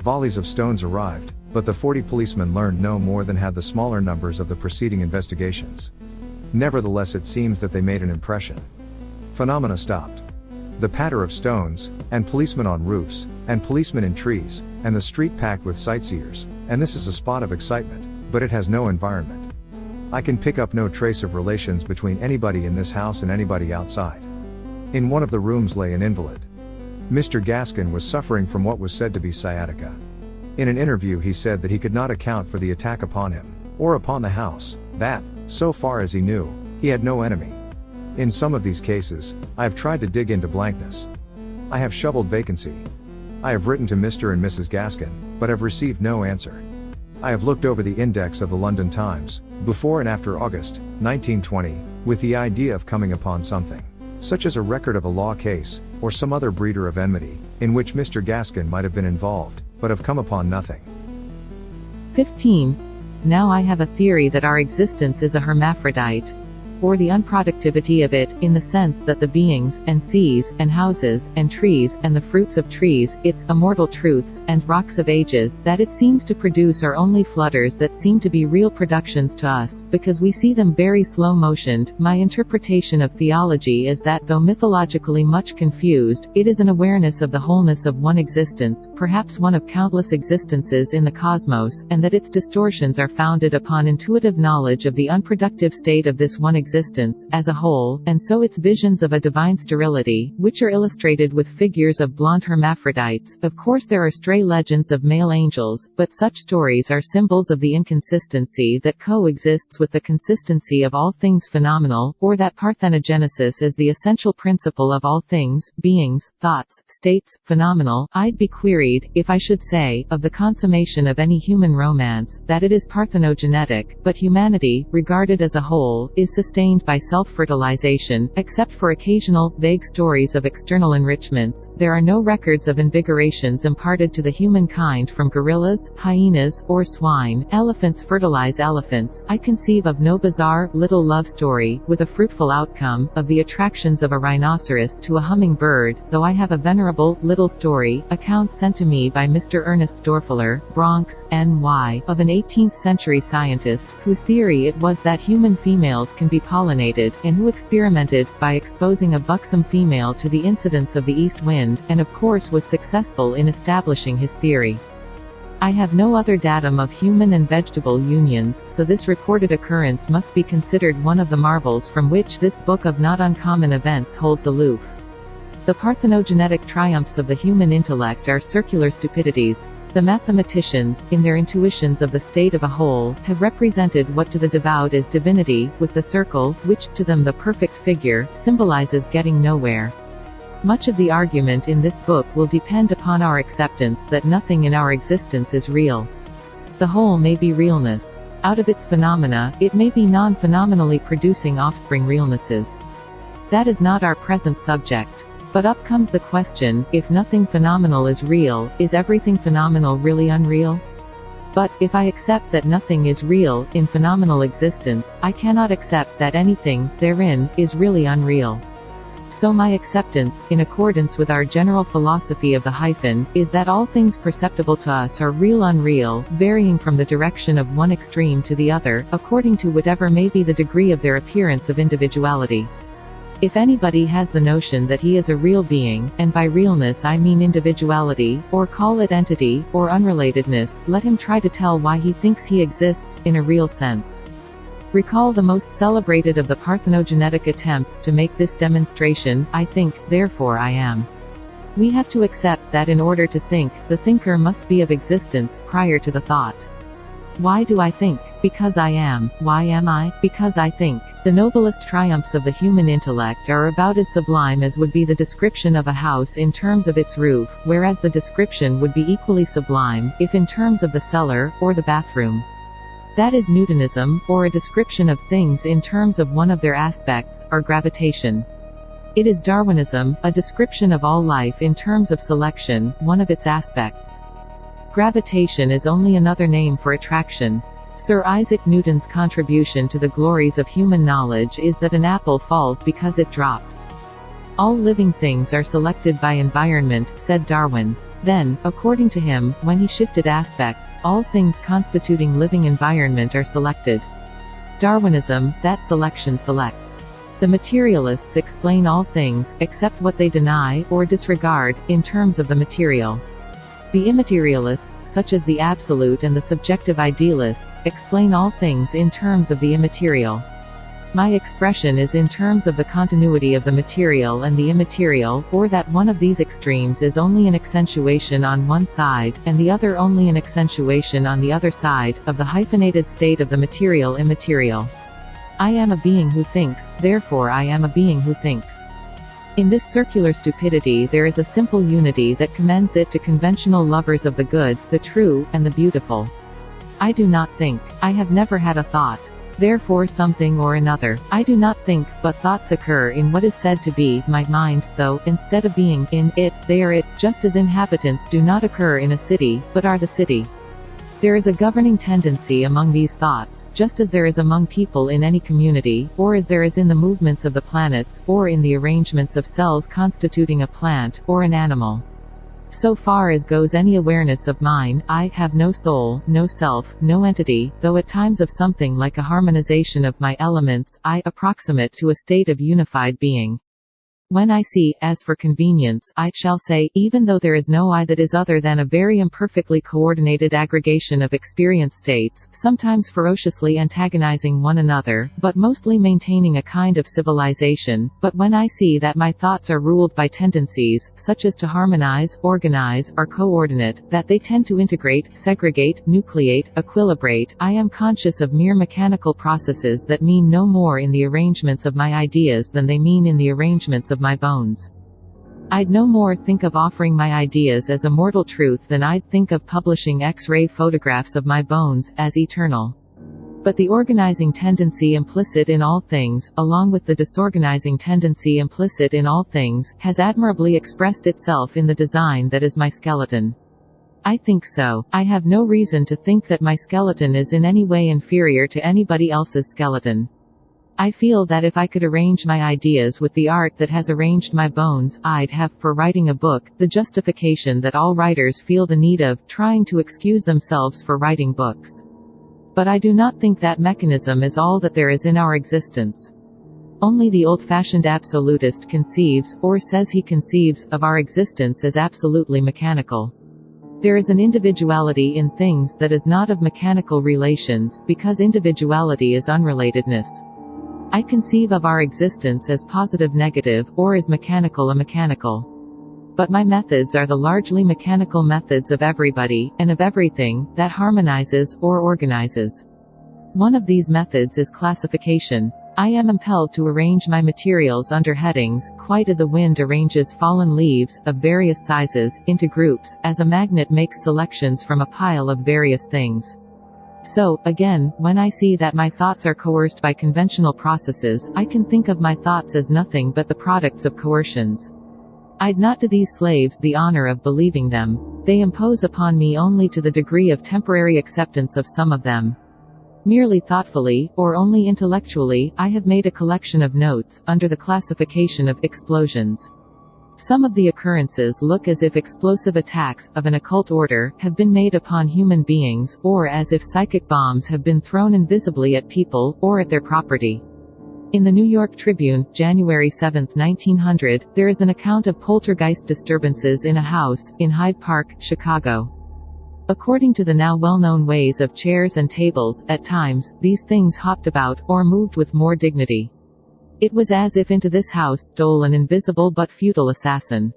Volleys of stones arrived, but the 40 policemen learned no more than had the smaller numbers of the preceding investigations. Nevertheless, it seems that they made an impression. Phenomena stopped. The patter of stones, and policemen on roofs, and policemen in trees, and the street packed with sightseers, and this is a spot of excitement, but it has no environment. I can pick up no trace of relations between anybody in this house and anybody outside. In one of the rooms lay an invalid. Mr. Gaskin was suffering from what was said to be sciatica. In an interview he said that he could not account for the attack upon him, or upon the house, that, so far as he knew, he had no enemy. In some of these cases, I have tried to dig into blankness. I have shoveled vacancy. I have written to Mr. and Mrs. Gaskin, but have received no answer. I have looked over the index of the London Times, before and after August, 1920, with the idea of coming upon something, such as a record of a law case, or some other breeder of enmity, in which Mr. Gaskin might have been involved, but have come upon nothing. 15. Now I have a theory that our existence is a hermaphrodite. or the unproductivity of it, in the sense that the beings, and seas, and houses, and trees, and the fruits of trees, its immortal truths, and rocks of ages, that it seems to produce are only flutters that seem to be real productions to us, because we see them very slow-motioned. My interpretation of theology is that though mythologically much confused, it is an awareness of the wholeness of one existence, perhaps one of countless existences in the cosmos, and that its distortions are founded upon intuitive knowledge of the unproductive state of this one existence, as a whole, and so its visions of a divine sterility, which are illustrated with figures of blonde hermaphrodites. Of course there are stray legends of male angels, but such stories are symbols of the inconsistency that coexists with the consistency of all things phenomenal, or that parthenogenesis is the essential principle of all things, beings, thoughts, states, phenomenal. I'd be queried, if I should say, of the consummation of any human romance, that it is parthenogenetic, but humanity, regarded as a whole, is sustained by self-fertilization. Except for occasional, vague stories of external enrichments, there are no records of invigorations imparted to the humankind from gorillas, hyenas, or swine. Elephants fertilize elephants. I conceive of no bizarre, little love story, with a fruitful outcome, of the attractions of a rhinoceros to a hummingbird, though I have a venerable, little story, account sent to me by Mr. Ernest Dorfeller, Bronx, NY, of an 18th-century scientist, whose theory it was that human females can be pollinated, and who experimented, by exposing a buxom female to the incidence of the east wind, and of course was successful in establishing his theory. I have no other datum of human and vegetable unions, so this recorded occurrence must be considered one of the marvels from which this book of not uncommon events holds aloof. The parthenogenetic triumphs of the human intellect are circular stupidities. The mathematicians, in their intuitions of the state of a whole, have represented what to the devout is divinity, with the circle, which, to them the perfect figure, symbolizes getting nowhere. Much of the argument in this book will depend upon our acceptance that nothing in our existence is real. The whole may be realness. Out of its phenomena, it may be non-phenomenally producing offspring realnesses. That is not our present subject. But up comes the question, if nothing phenomenal is real, is everything phenomenal really unreal? But, if I accept that nothing is real, in phenomenal existence, I cannot accept that anything, therein, is really unreal. So my acceptance, in accordance with our general philosophy of the hyphen, is that all things perceptible to us are real-unreal, varying from the direction of one extreme to the other, according to whatever may be the degree of their appearance of individuality. If anybody has the notion that he is a real being, and by realness I mean individuality, or call it entity, or unrelatedness, let him try to tell why he thinks he exists, in a real sense. Recall the most celebrated of the parthenogenetic attempts to make this demonstration, I think, therefore I am. We have to accept that in order to think, the thinker must be of existence, prior to the thought. Why do I think? Because I am. Why am I? Because I think. The noblest triumphs of the human intellect are about as sublime as would be the description of a house in terms of its roof, whereas the description would be equally sublime, if in terms of the cellar, or the bathroom. That is Newtonism, or a description of things in terms of one of their aspects, or gravitation. It is Darwinism, a description of all life in terms of selection, one of its aspects. Gravitation is only another name for attraction. Sir Isaac Newton's contribution to the glories of human knowledge is that an apple falls because it drops. All living things are selected by environment, said Darwin. Then, according to him, when he shifted aspects, all things constituting living environment are selected. Darwinism, that selection selects. The materialists explain all things, except what they deny, or disregard, in terms of the material. The immaterialists, such as the absolute and the subjective idealists, explain all things in terms of the immaterial. My expression is in terms of the continuity of the material and the immaterial, or that one of these extremes is only an accentuation on one side, and the other only an accentuation on the other side, of the hyphenated state of the material-immaterial. I am a being who thinks, therefore I am a being who thinks. In this circular stupidity there is a simple unity that commends it to conventional lovers of the good, the true, and the beautiful. I do not think. I have never had a thought. Therefore something or another. I do not think, but thoughts occur in what is said to be my mind, though, instead of being in it, they are it, just as inhabitants do not occur in a city, but are the city. There is a governing tendency among these thoughts, just as there is among people in any community, or as there is in the movements of the planets, or in the arrangements of cells constituting a plant, or an animal. So far as goes any awareness of mine, I have no soul, no self, no entity, though at times of something like a harmonization of my elements, I approximate to a state of unified being. When I see, as for convenience, I shall say, even though there is no I that is other than a very imperfectly coordinated aggregation of experience states, sometimes ferociously antagonizing one another, but mostly maintaining a kind of civilization, but when I see that my thoughts are ruled by tendencies, such as to harmonize, organize, or coordinate, that they tend to integrate, segregate, nucleate, equilibrate, I am conscious of mere mechanical processes that mean no more in the arrangements of my ideas than they mean in the arrangements of my bones. I'd no more think of offering my ideas as immortal truth than I'd think of publishing X-ray photographs of my bones as eternal. But the organizing tendency implicit in all things, along with the disorganizing tendency implicit in all things, has admirably expressed itself in the design that is my skeleton. I think so. I have no reason to think that my skeleton is in any way inferior to anybody else's skeleton. I feel that if I could arrange my ideas with the art that has arranged my bones, I'd have, for writing a book, the justification that all writers feel the need of, trying to excuse themselves for writing books. But I do not think that mechanism is all that there is in our existence. Only the old-fashioned absolutist conceives, or says he conceives, of our existence as absolutely mechanical. There is an individuality in things that is not of mechanical relations, because individuality is unrelatedness. I conceive of our existence as positive-negative, or as mechanical-a-mechanical. But my methods are the largely mechanical methods of everybody, and of everything, that harmonizes, or organizes. One of these methods is classification. I am impelled to arrange my materials under headings, quite as a wind arranges fallen leaves, of various sizes, into groups, as a magnet makes selections from a pile of various things. So, again, when I see that my thoughts are coerced by conventional processes, I can think of my thoughts as nothing but the products of coercions. I'd not do these slaves the honor of believing them. They impose upon me only to the degree of temporary acceptance of some of them. Merely thoughtfully, or only intellectually, I have made a collection of notes, under the classification of explosions. Some of the occurrences look as if explosive attacks, of an occult order, have been made upon human beings, or as if psychic bombs have been thrown invisibly at people, or at their property. In the New York Tribune, January 7, 1900, there is an account of poltergeist disturbances in a house, in Hyde Park, Chicago. According to the now well-known ways of chairs and tables, at times, these things hopped about, or moved with more dignity. It was as if into this house stole an invisible but futile assassin.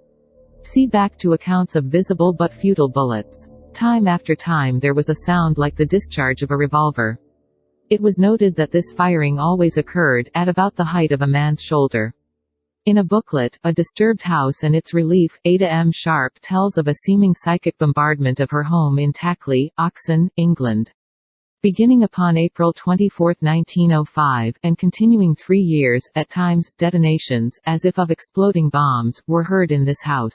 See back to accounts of visible but futile bullets. Time after time there was a sound like the discharge of a revolver. It was noted that this firing always occurred, at about the height of a man's shoulder. In a booklet, A Disturbed House and Its Relief, Ada M. Sharp tells of a seeming psychic bombardment of her home in Tackley, Oxon, England. Beginning upon April 24, 1905, and continuing 3 years, at times, detonations, as if of exploding bombs, were heard in this house.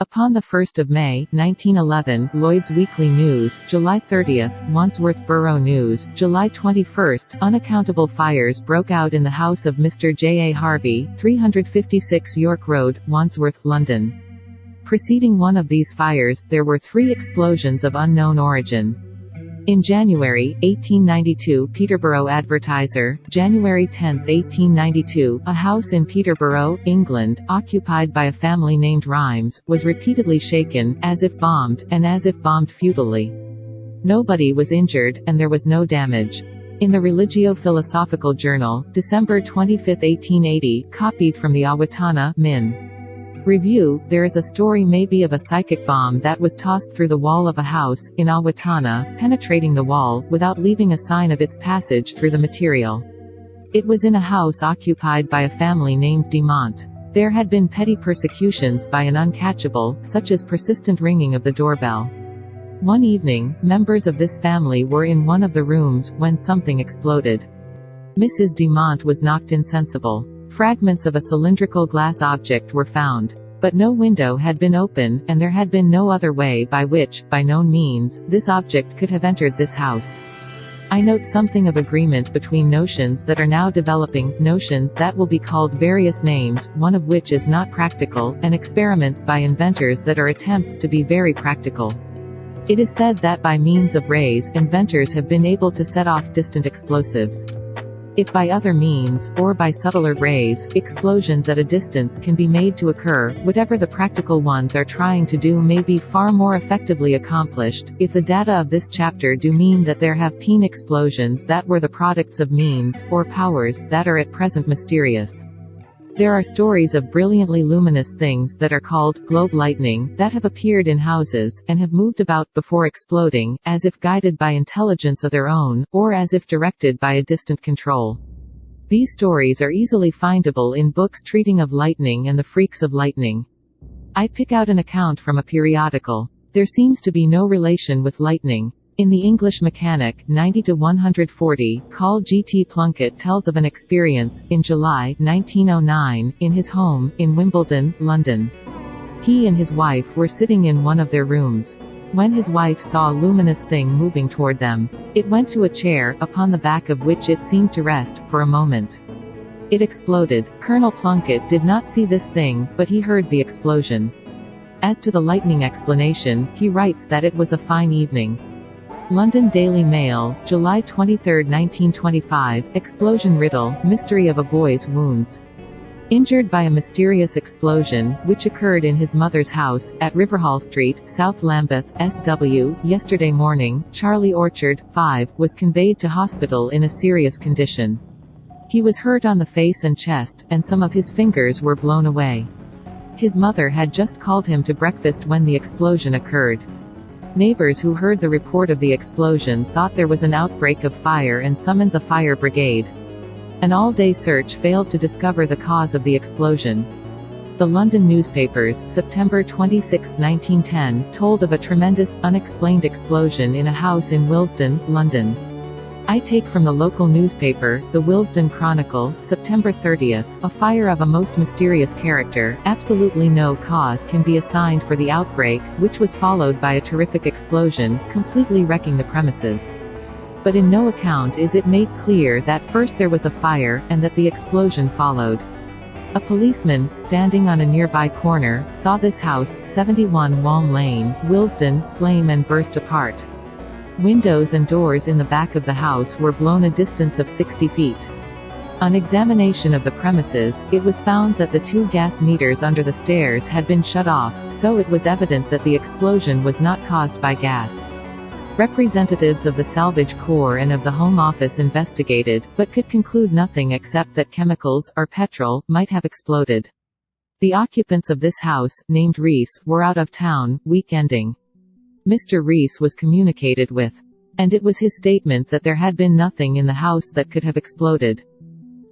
Upon the 1st of May, 1911, Lloyd's Weekly News, July 30, Wandsworth Borough News, July 21, unaccountable fires broke out in the house of Mr. J. A. Harvey, 356 York Road, Wandsworth, London. Preceding one of these fires, there were 3 explosions of unknown origin. In January, 1892, Peterborough Advertiser, January 10, 1892, a house in Peterborough, England, occupied by a family named Rhymes, was repeatedly shaken, as if bombed, and as if bombed futilely. Nobody was injured, and there was no damage. In the Religio-Philosophical Journal, December 25, 1880, copied from the Owatonna, Min. Review, there is a story maybe of a psychic bomb that was tossed through the wall of a house, in Owatonna, penetrating the wall, without leaving a sign of its passage through the material. It was in a house occupied by a family named Dumont. There had been petty persecutions by an uncatchable, such as persistent ringing of the doorbell. One evening, members of this family were in one of the rooms, when something exploded. Mrs. Dumont was knocked insensible. Fragments of a cylindrical glass object were found. But no window had been open, and there had been no other way by which, by known means, this object could have entered this house. I note something of agreement between notions that are now developing, notions that will be called various names, one of which is not practical, and experiments by inventors that are attempts to be very practical. It is said that by means of rays, inventors have been able to set off distant explosives. If by other means, or by subtler rays, explosions at a distance can be made to occur, whatever the practical ones are trying to do may be far more effectively accomplished. If the data of this chapter do mean that there have been explosions that were the products of means, or powers, that are at present mysterious. There are stories of brilliantly luminous things that are called globe lightning that have appeared in houses, and have moved about before exploding, as if guided by intelligence of their own, or as if directed by a distant control. These stories are easily findable in books treating of lightning and the freaks of lightning. I pick out an account from a periodical. There seems to be no relation with lightning. In the English Mechanic, 90-140, Call G.T. Plunkett tells of an experience, in July 1909, in his home, in Wimbledon, London. He and his wife were sitting in one of their rooms. When his wife saw a luminous thing moving toward them, it went to a chair, upon the back of which it seemed to rest, for a moment. It exploded. Colonel Plunkett did not see this thing, but he heard the explosion. As to the lightning explanation, he writes that it was a fine evening. London Daily Mail, July 23, 1925, Explosion Riddle, Mystery of a Boy's Wounds. Injured by a mysterious explosion, which occurred in his mother's house, at Riverhall Street, South Lambeth, SW, yesterday morning, Charlie Orchard, 5, was conveyed to hospital in a serious condition. He was hurt on the face and chest, and some of his fingers were blown away. His mother had just called him to breakfast when the explosion occurred. Neighbors who heard the report of the explosion thought there was an outbreak of fire and summoned the fire brigade. An all-day search failed to discover the cause of the explosion. The London newspapers, September 26, 1910, told of a tremendous, unexplained explosion in a house in Willesden, London. I take from the local newspaper, the Willesden Chronicle, September 30th, a fire of a most mysterious character, absolutely no cause can be assigned for the outbreak, which was followed by a terrific explosion, completely wrecking the premises. But in no account is it made clear that first there was a fire, and that the explosion followed. A policeman, standing on a nearby corner, saw this house, 71 Walm Lane, Willesden, flame and burst apart. Windows and doors in the back of the house were blown a distance of 60 feet. On examination of the premises, it was found that the 2 gas meters under the stairs had been shut off, so it was evident that the explosion was not caused by gas. Representatives of the Salvage Corps and of the Home Office investigated, but could conclude nothing except that chemicals, or petrol, might have exploded. The occupants of this house, named Rees, were out of town, week ending. Mr. Rees was communicated with. And it was his statement that there had been nothing in the house that could have exploded.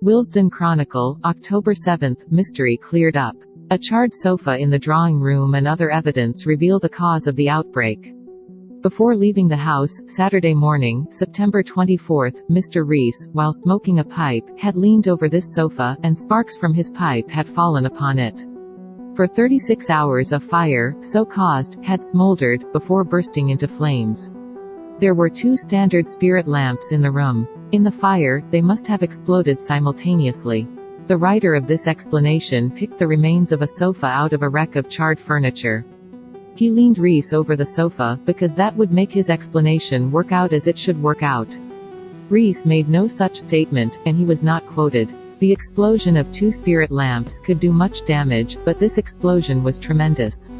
Willesden Chronicle, October 7, mystery cleared up. A charred sofa in the drawing room and other evidence reveal the cause of the outbreak. Before leaving the house, Saturday morning, September 24, Mr. Rees, while smoking a pipe, had leaned over this sofa, and sparks from his pipe had fallen upon it. For 36 hours a fire, so caused, had smoldered, before bursting into flames. There were 2 standard spirit lamps in the room. In the fire, they must have exploded simultaneously. The writer of this explanation picked the remains of a sofa out of a wreck of charred furniture. He leaned Rees over the sofa, because that would make his explanation work out as it should work out. Rees made no such statement, and he was not quoted. The explosion of 2 spirit lamps could do much damage, but this explosion was tremendous.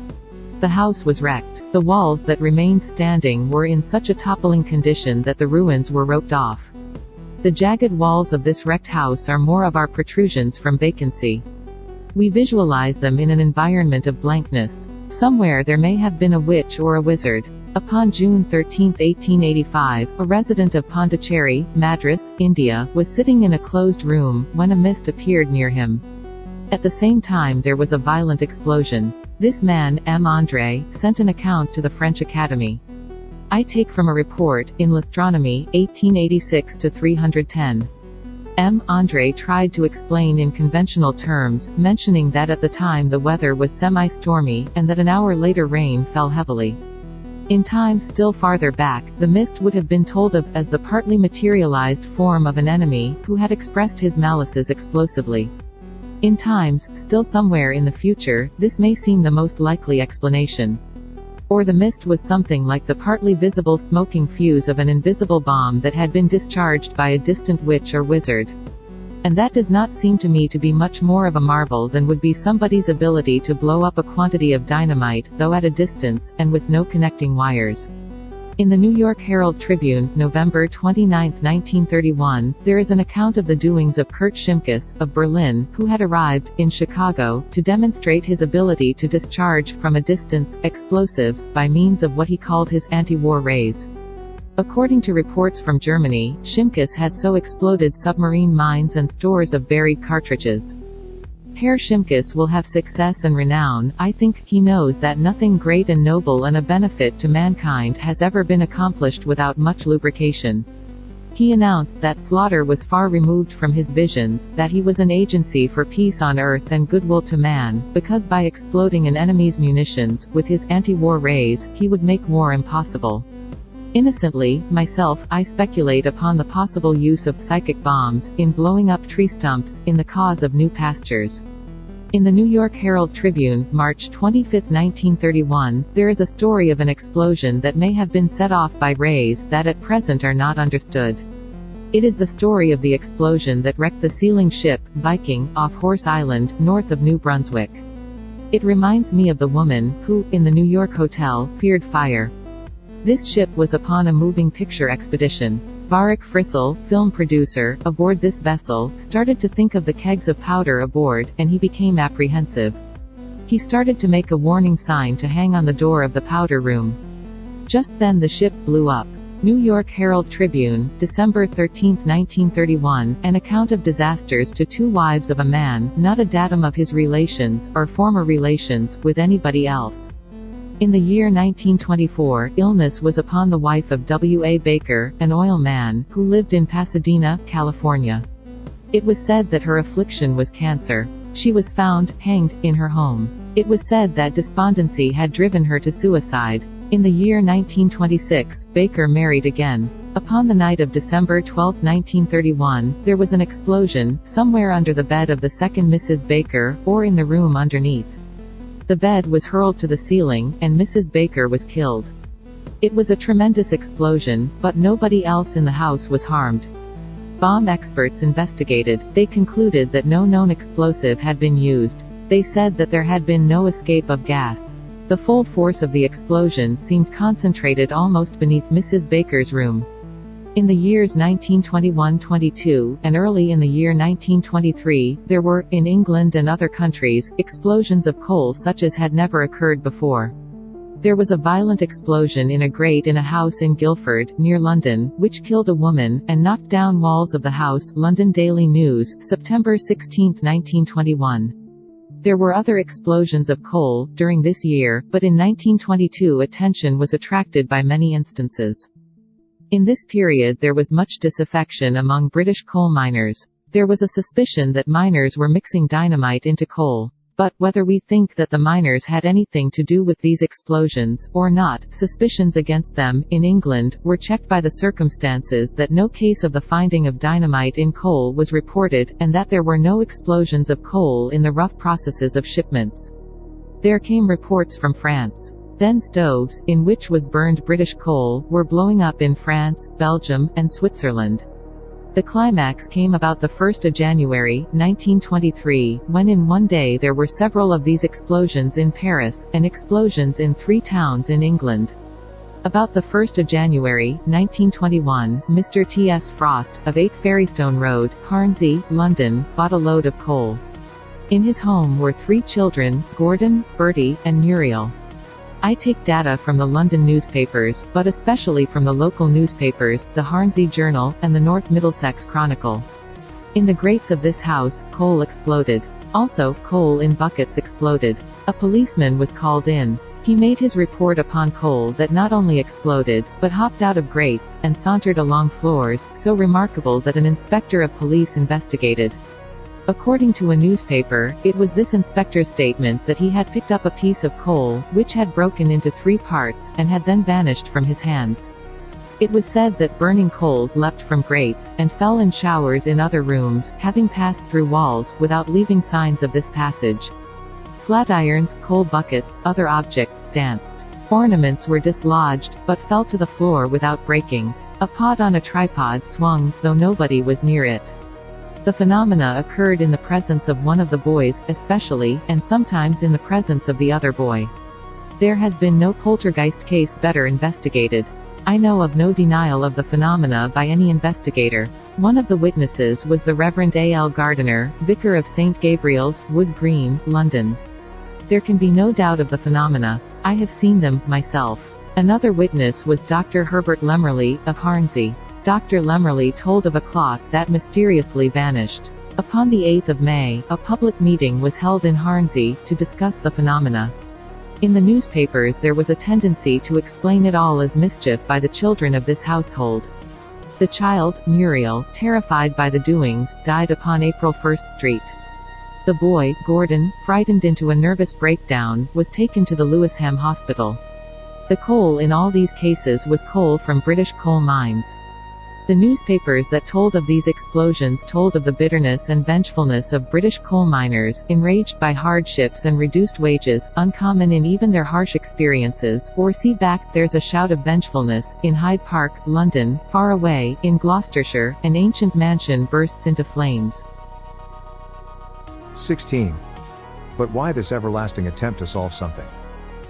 The house was wrecked. The walls that remained standing were in such a toppling condition that the ruins were roped off. The jagged walls of this wrecked house are more of our protrusions from vacancy. We visualize them in an environment of blankness. Somewhere there may have been a witch or a wizard. Upon June 13, 1885, a resident of Pondicherry, Madras, India, was sitting in a closed room, when a mist appeared near him. At the same time there was a violent explosion. This man, M. André, sent an account to the French Academy. I take from a report, in L'Astronomie, 1886-310. Andre tried to explain in conventional terms, mentioning that at the time the weather was semi-stormy, and that an hour later rain fell heavily. In times still farther back, the mist would have been told of as the partly materialized form of an enemy, who had expressed his malices explosively. In times, still somewhere in the future, this may seem the most likely explanation. Or the mist was something like the partly visible smoking fuse of an invisible bomb that had been discharged by a distant witch or wizard. And that does not seem to me to be much more of a marvel than would be somebody's ability to blow up a quantity of dynamite, though at a distance, and with no connecting wires. In the New York Herald Tribune, November 29, 1931, there is an account of the doings of Kurt Schimkus, of Berlin, who had arrived, in Chicago, to demonstrate his ability to discharge, from a distance, explosives, by means of what he called his anti-war rays. According to reports from Germany, Schimkus had so exploded submarine mines and stores of buried cartridges. Herr Schimkus will have success and renown. I think he knows that nothing great and noble and a benefit to mankind has ever been accomplished without much lubrication. He announced that slaughter was far removed from his visions, that he was an agency for peace on earth and goodwill to man, because by exploding an enemy's munitions, with his anti-war rays, he would make war impossible. Innocently, myself, I speculate upon the possible use of psychic bombs, in blowing up tree stumps, in the cause of new pastures. In the New York Herald Tribune, March 25, 1931, there is a story of an explosion that may have been set off by rays that at present are not understood. It is the story of the explosion that wrecked the sealing ship, Viking, off Horse Island, north of New Brunswick. It reminds me of the woman, who, in the New York hotel, feared fire. This ship was upon a moving picture expedition. Baruch Frissell, film producer, aboard this vessel, started to think of the kegs of powder aboard, and he became apprehensive. He started to make a warning sign to hang on the door of the powder room. Just then the ship blew up. New York Herald Tribune, December 13, 1931, an account of disasters to two wives of a man, not a datum of his relations, or former relations, with anybody else. In the year 1924, illness was upon the wife of W.A. Baker, an oil man, who lived in Pasadena, California. It was said that her affliction was cancer. She was found, hanged, in her home. It was said that despondency had driven her to suicide. In the year 1926, Baker married again. Upon the night of December 12, 1931, there was an explosion, somewhere under the bed of the second Mrs. Baker, or in the room underneath. The bed was hurled to the ceiling, and Mrs. Baker was killed. It was a tremendous explosion, but nobody else in the house was harmed. Bomb experts investigated. They concluded that no known explosive had been used. They said that there had been no escape of gas. The full force of the explosion seemed concentrated almost beneath Mrs. Baker's room. In the years 1921-22, and early in the year 1923, there were, in England and other countries, explosions of coal such as had never occurred before. There was a violent explosion in a grate in a house in Guildford, near London, which killed a woman, and knocked down walls of the house. London Daily News, September 16, 1921. There were other explosions of coal, during this year, but in 1922 attention was attracted by many instances. In this period there was much disaffection among British coal miners. There was a suspicion that miners were mixing dynamite into coal. But, whether we think that the miners had anything to do with these explosions, or not, suspicions against them, in England, were checked by the circumstances that no case of the finding of dynamite in coal was reported, and that there were no explosions of coal in the rough processes of shipments. There came reports from France. Then stoves, in which was burned British coal, were blowing up in France, Belgium, and Switzerland. The climax came about the 1st of January, 1923, when in one day there were several of these explosions in Paris, and explosions in 3 towns in England. About the 1st of January, 1921, Mr. T.S. Frost, of 8 Ferrystone Road, Hornsey, London, bought a load of coal. In his home were 3 children, Gordon, Bertie, and Muriel. I take data from the London newspapers, but especially from the local newspapers, the Hornsey Journal, and the North Middlesex Chronicle. In the grates of this house, coal exploded. Also, coal in buckets exploded. A policeman was called in. He made his report upon coal that not only exploded, but hopped out of grates, and sauntered along floors, so remarkable that an inspector of police investigated. According to a newspaper, it was this inspector's statement that he had picked up a piece of coal, which had broken into 3 parts, and had then vanished from his hands. It was said that burning coals leapt from grates, and fell in showers in other rooms, having passed through walls, without leaving signs of this passage. Flat irons, coal buckets, other objects danced. Ornaments were dislodged, but fell to the floor without breaking. A pot on a tripod swung, though nobody was near it. The phenomena occurred in the presence of one of the boys, especially, and sometimes in the presence of the other boy. There has been no poltergeist case better investigated. I know of no denial of the phenomena by any investigator. One of the witnesses was the Reverend A. L. Gardiner, vicar of St. Gabriel's, Wood Green, London. There can be no doubt of the phenomena. I have seen them, myself. Another witness was Dr. Herbert Lemmerly, of Harnsey. Dr. Lemmerly told of a clock that mysteriously vanished. Upon the 8th of May, a public meeting was held in Harnsey, to discuss the phenomena. In the newspapers there was a tendency to explain it all as mischief by the children of this household. The child, Muriel, terrified by the doings, died upon April 1st Street. The boy, Gordon, frightened into a nervous breakdown, was taken to the Lewisham Hospital. The coal in all these cases was coal from British coal mines. The newspapers that told of these explosions told of the bitterness and vengefulness of British coal miners, enraged by hardships and reduced wages, uncommon in even their harsh experiences. Or see back, There's a Shout of Vengefulness, in Hyde Park, London. Far away, in Gloucestershire, an ancient mansion bursts into flames. 16. But why this everlasting attempt to solve something?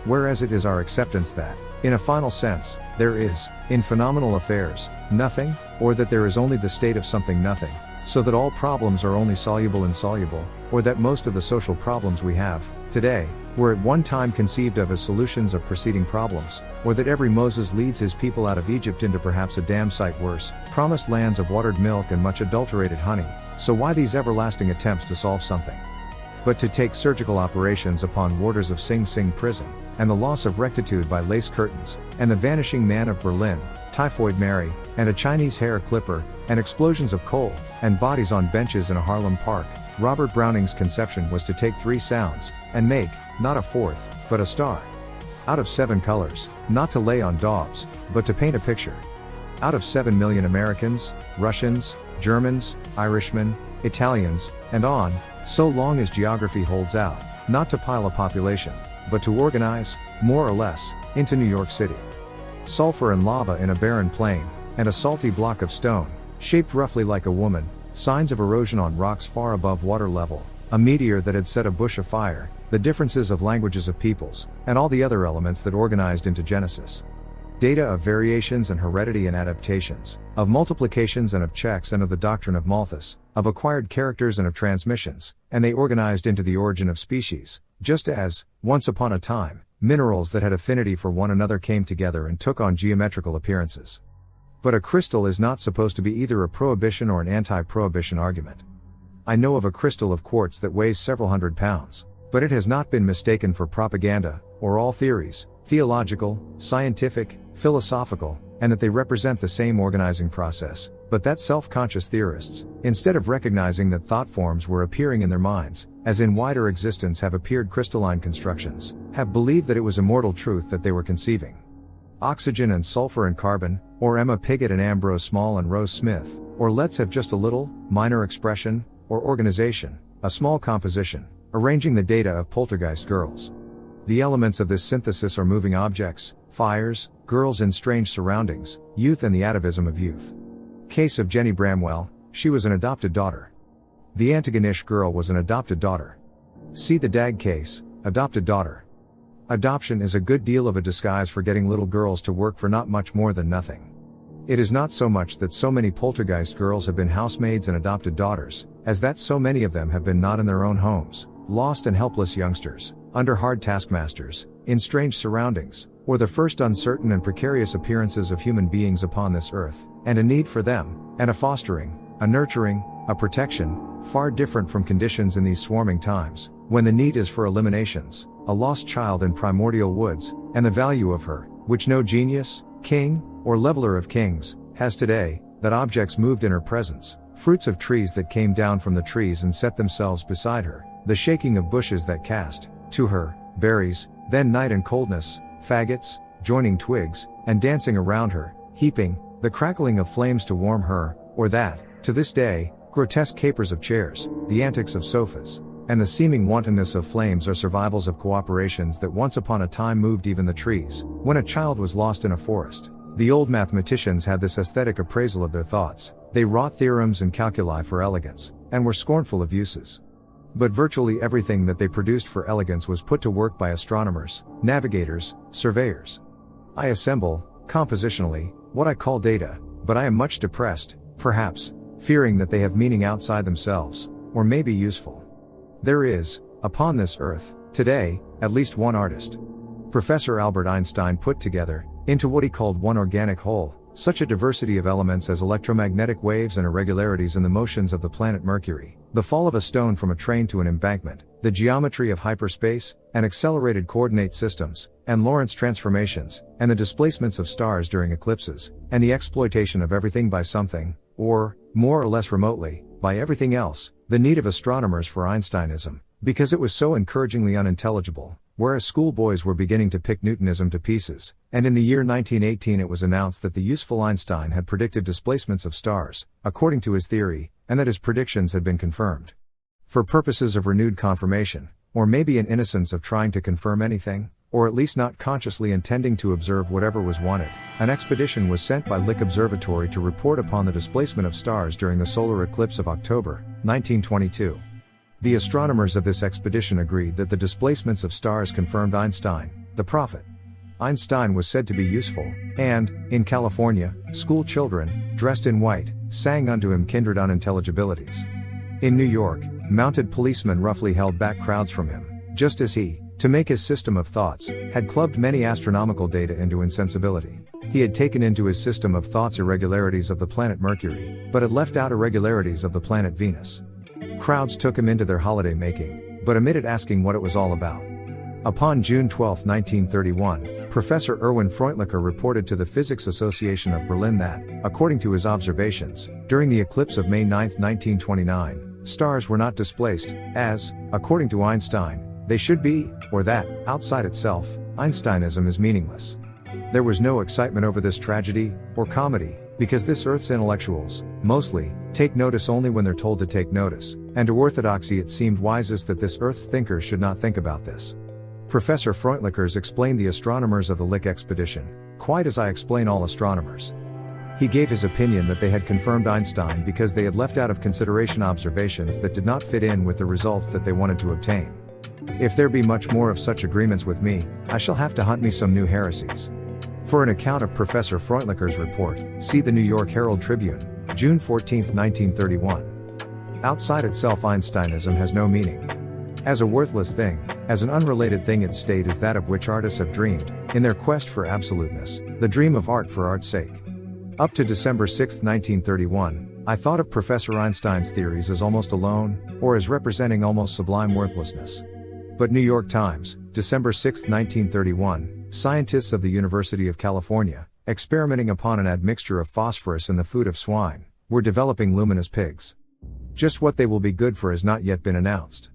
Whereas it is our acceptance that, in a final sense, there is, in phenomenal affairs, nothing, or that there is only the state of something nothing, so that all problems are only soluble insoluble, or that most of the social problems we have, today, were at one time conceived of as solutions of preceding problems, or that every Moses leads his people out of Egypt into perhaps a damn sight worse, promised lands of watered milk and much adulterated honey, so why these everlasting attempts to solve something? But to take surgical operations upon warders of Sing Sing prison, and the loss of rectitude by lace curtains, and the vanishing man of Berlin, Typhoid Mary, and a Chinese hair clipper, and explosions of coal, and bodies on benches in a Harlem park, Robert Browning's conception was to take 3 sounds, and make, not a 4th, but a star. Out of 7 colors, not to lay on daubs, but to paint a picture. Out of 7 million Americans, Russians, Germans, Irishmen, Italians, and on, so long as geography holds out, not to pile a population, but to organize, more or less, into New York City. Sulfur and lava in a barren plain, and a salty block of stone, shaped roughly like a woman, signs of erosion on rocks far above water level, a meteor that had set a bush afire, the differences of languages of peoples, and all the other elements that organized into Genesis. Data of variations and heredity and adaptations, of multiplications and of checks and of the doctrine of Malthus, of acquired characters and of transmissions, and they organized into the origin of species, just as, once upon a time, minerals that had affinity for one another came together and took on geometrical appearances. But a crystal is not supposed to be either a prohibition or an anti-prohibition argument. I know of a crystal of quartz that weighs several hundred pounds, but it has not been mistaken for propaganda, or all theories, theological, scientific, philosophical, and that they represent the same organizing process, but that self-conscious theorists, instead of recognizing that thought forms were appearing in their minds, as in wider existence have appeared crystalline constructions, have believed that it was immortal truth that they were conceiving. Oxygen and sulfur and carbon, or Emma Pigott and Ambrose Small and Rose Smith, or let's have just a little, minor expression, or organization, a small composition, arranging the data of poltergeist girls. The elements of this synthesis are moving objects, fires, girls in strange surroundings, youth and the atavism of youth. Case of Jenny Bramwell, she was an adopted daughter. The Antigonish girl was an adopted daughter. See the Dag case, adopted daughter. Adoption is a good deal of a disguise for getting little girls to work for not much more than nothing. It is not so much that so many poltergeist girls have been housemaids and adopted daughters, as that so many of them have been not in their own homes, lost and helpless youngsters, under hard taskmasters, in strange surroundings, or the first uncertain and precarious appearances of human beings upon this earth, and a need for them, and a fostering, a nurturing, a protection, far different from conditions in these swarming times, when the need is for eliminations, a lost child in primordial woods, and the value of her, which no genius, king, or leveler of kings, has today, that objects moved in her presence, fruits of trees that came down from the trees and set themselves beside her, the shaking of bushes that cast, to her, berries, then night and coldness, faggots, joining twigs, and dancing around her, heaping, the crackling of flames to warm her, or that, to this day, grotesque capers of chairs, the antics of sofas, and the seeming wantonness of flames are survivals of cooperations that once upon a time moved even the trees, when a child was lost in a forest. The old mathematicians had this aesthetic appraisal of their thoughts, they wrought theorems and calculi for elegance, and were scornful of uses. But virtually everything that they produced for elegance was put to work by astronomers, navigators, surveyors. I assemble, compositionally, what I call data, but I am much depressed, perhaps, fearing that they have meaning outside themselves, or may be useful. There is, upon this earth, today, at least one artist. Professor Albert Einstein put together, into what he called one organic whole, such a diversity of elements as electromagnetic waves and irregularities in the motions of the planet Mercury, the fall of a stone from a train to an embankment, the geometry of hyperspace, and accelerated coordinate systems, and Lorentz transformations, and the displacements of stars during eclipses, and the exploitation of everything by something, or, more or less remotely, by everything else, the need of astronomers for Einsteinism, because it was so encouragingly unintelligible, whereas schoolboys were beginning to pick Newtonism to pieces, and in the year 1918 it was announced that the useful Einstein had predicted displacements of stars, according to his theory, and that his predictions had been confirmed. For purposes of renewed confirmation, or maybe an innocence of trying to confirm anything, or at least not consciously intending to observe whatever was wanted, an expedition was sent by Lick Observatory to report upon the displacement of stars during the solar eclipse of October, 1922. The astronomers of this expedition agreed that the displacements of stars confirmed Einstein, the prophet. Einstein was said to be useful, and, in California, school children, dressed in white, sang unto him kindred unintelligibilities. In New York, mounted policemen roughly held back crowds from him, just as he, to make his system of thoughts, had clubbed many astronomical data into insensibility. He had taken into his system of thoughts irregularities of the planet Mercury, but had left out irregularities of the planet Venus. Crowds took him into their holiday making, but omitted asking what it was all about. Upon June 12, 1931, Professor Erwin Freundlicher reported to the Physics Association of Berlin that, according to his observations, during the eclipse of May 9, 1929, stars were not displaced, as, according to Einstein, they should be, or that, outside itself, Einsteinism is meaningless. There was no excitement over this tragedy, or comedy, because this Earth's intellectuals, mostly, take notice only when they're told to take notice, and to orthodoxy it seemed wisest that this Earth's thinkers should not think about this. Professor Freundlichers explained the astronomers of the Lick expedition, quite as I explain all astronomers. He gave his opinion that they had confirmed Einstein because they had left out of consideration observations that did not fit in with the results that they wanted to obtain. If there be much more of such agreements with me, I shall have to hunt me some new heresies. For an account of Professor Freundlicher's report, see the New York Herald Tribune, June 14, 1931. Outside itself Einsteinism has no meaning. As a worthless thing, as an unrelated thing its state is that of which artists have dreamed, in their quest for absoluteness, the dream of art for art's sake. Up to December 6, 1931, I thought of Professor Einstein's theories as almost alone, or as representing almost sublime worthlessness. But New York Times, December 6, 1931, scientists of the University of California, experimenting upon an admixture of phosphorus in the food of swine, were developing luminous pigs. Just what they will be good for has not yet been announced.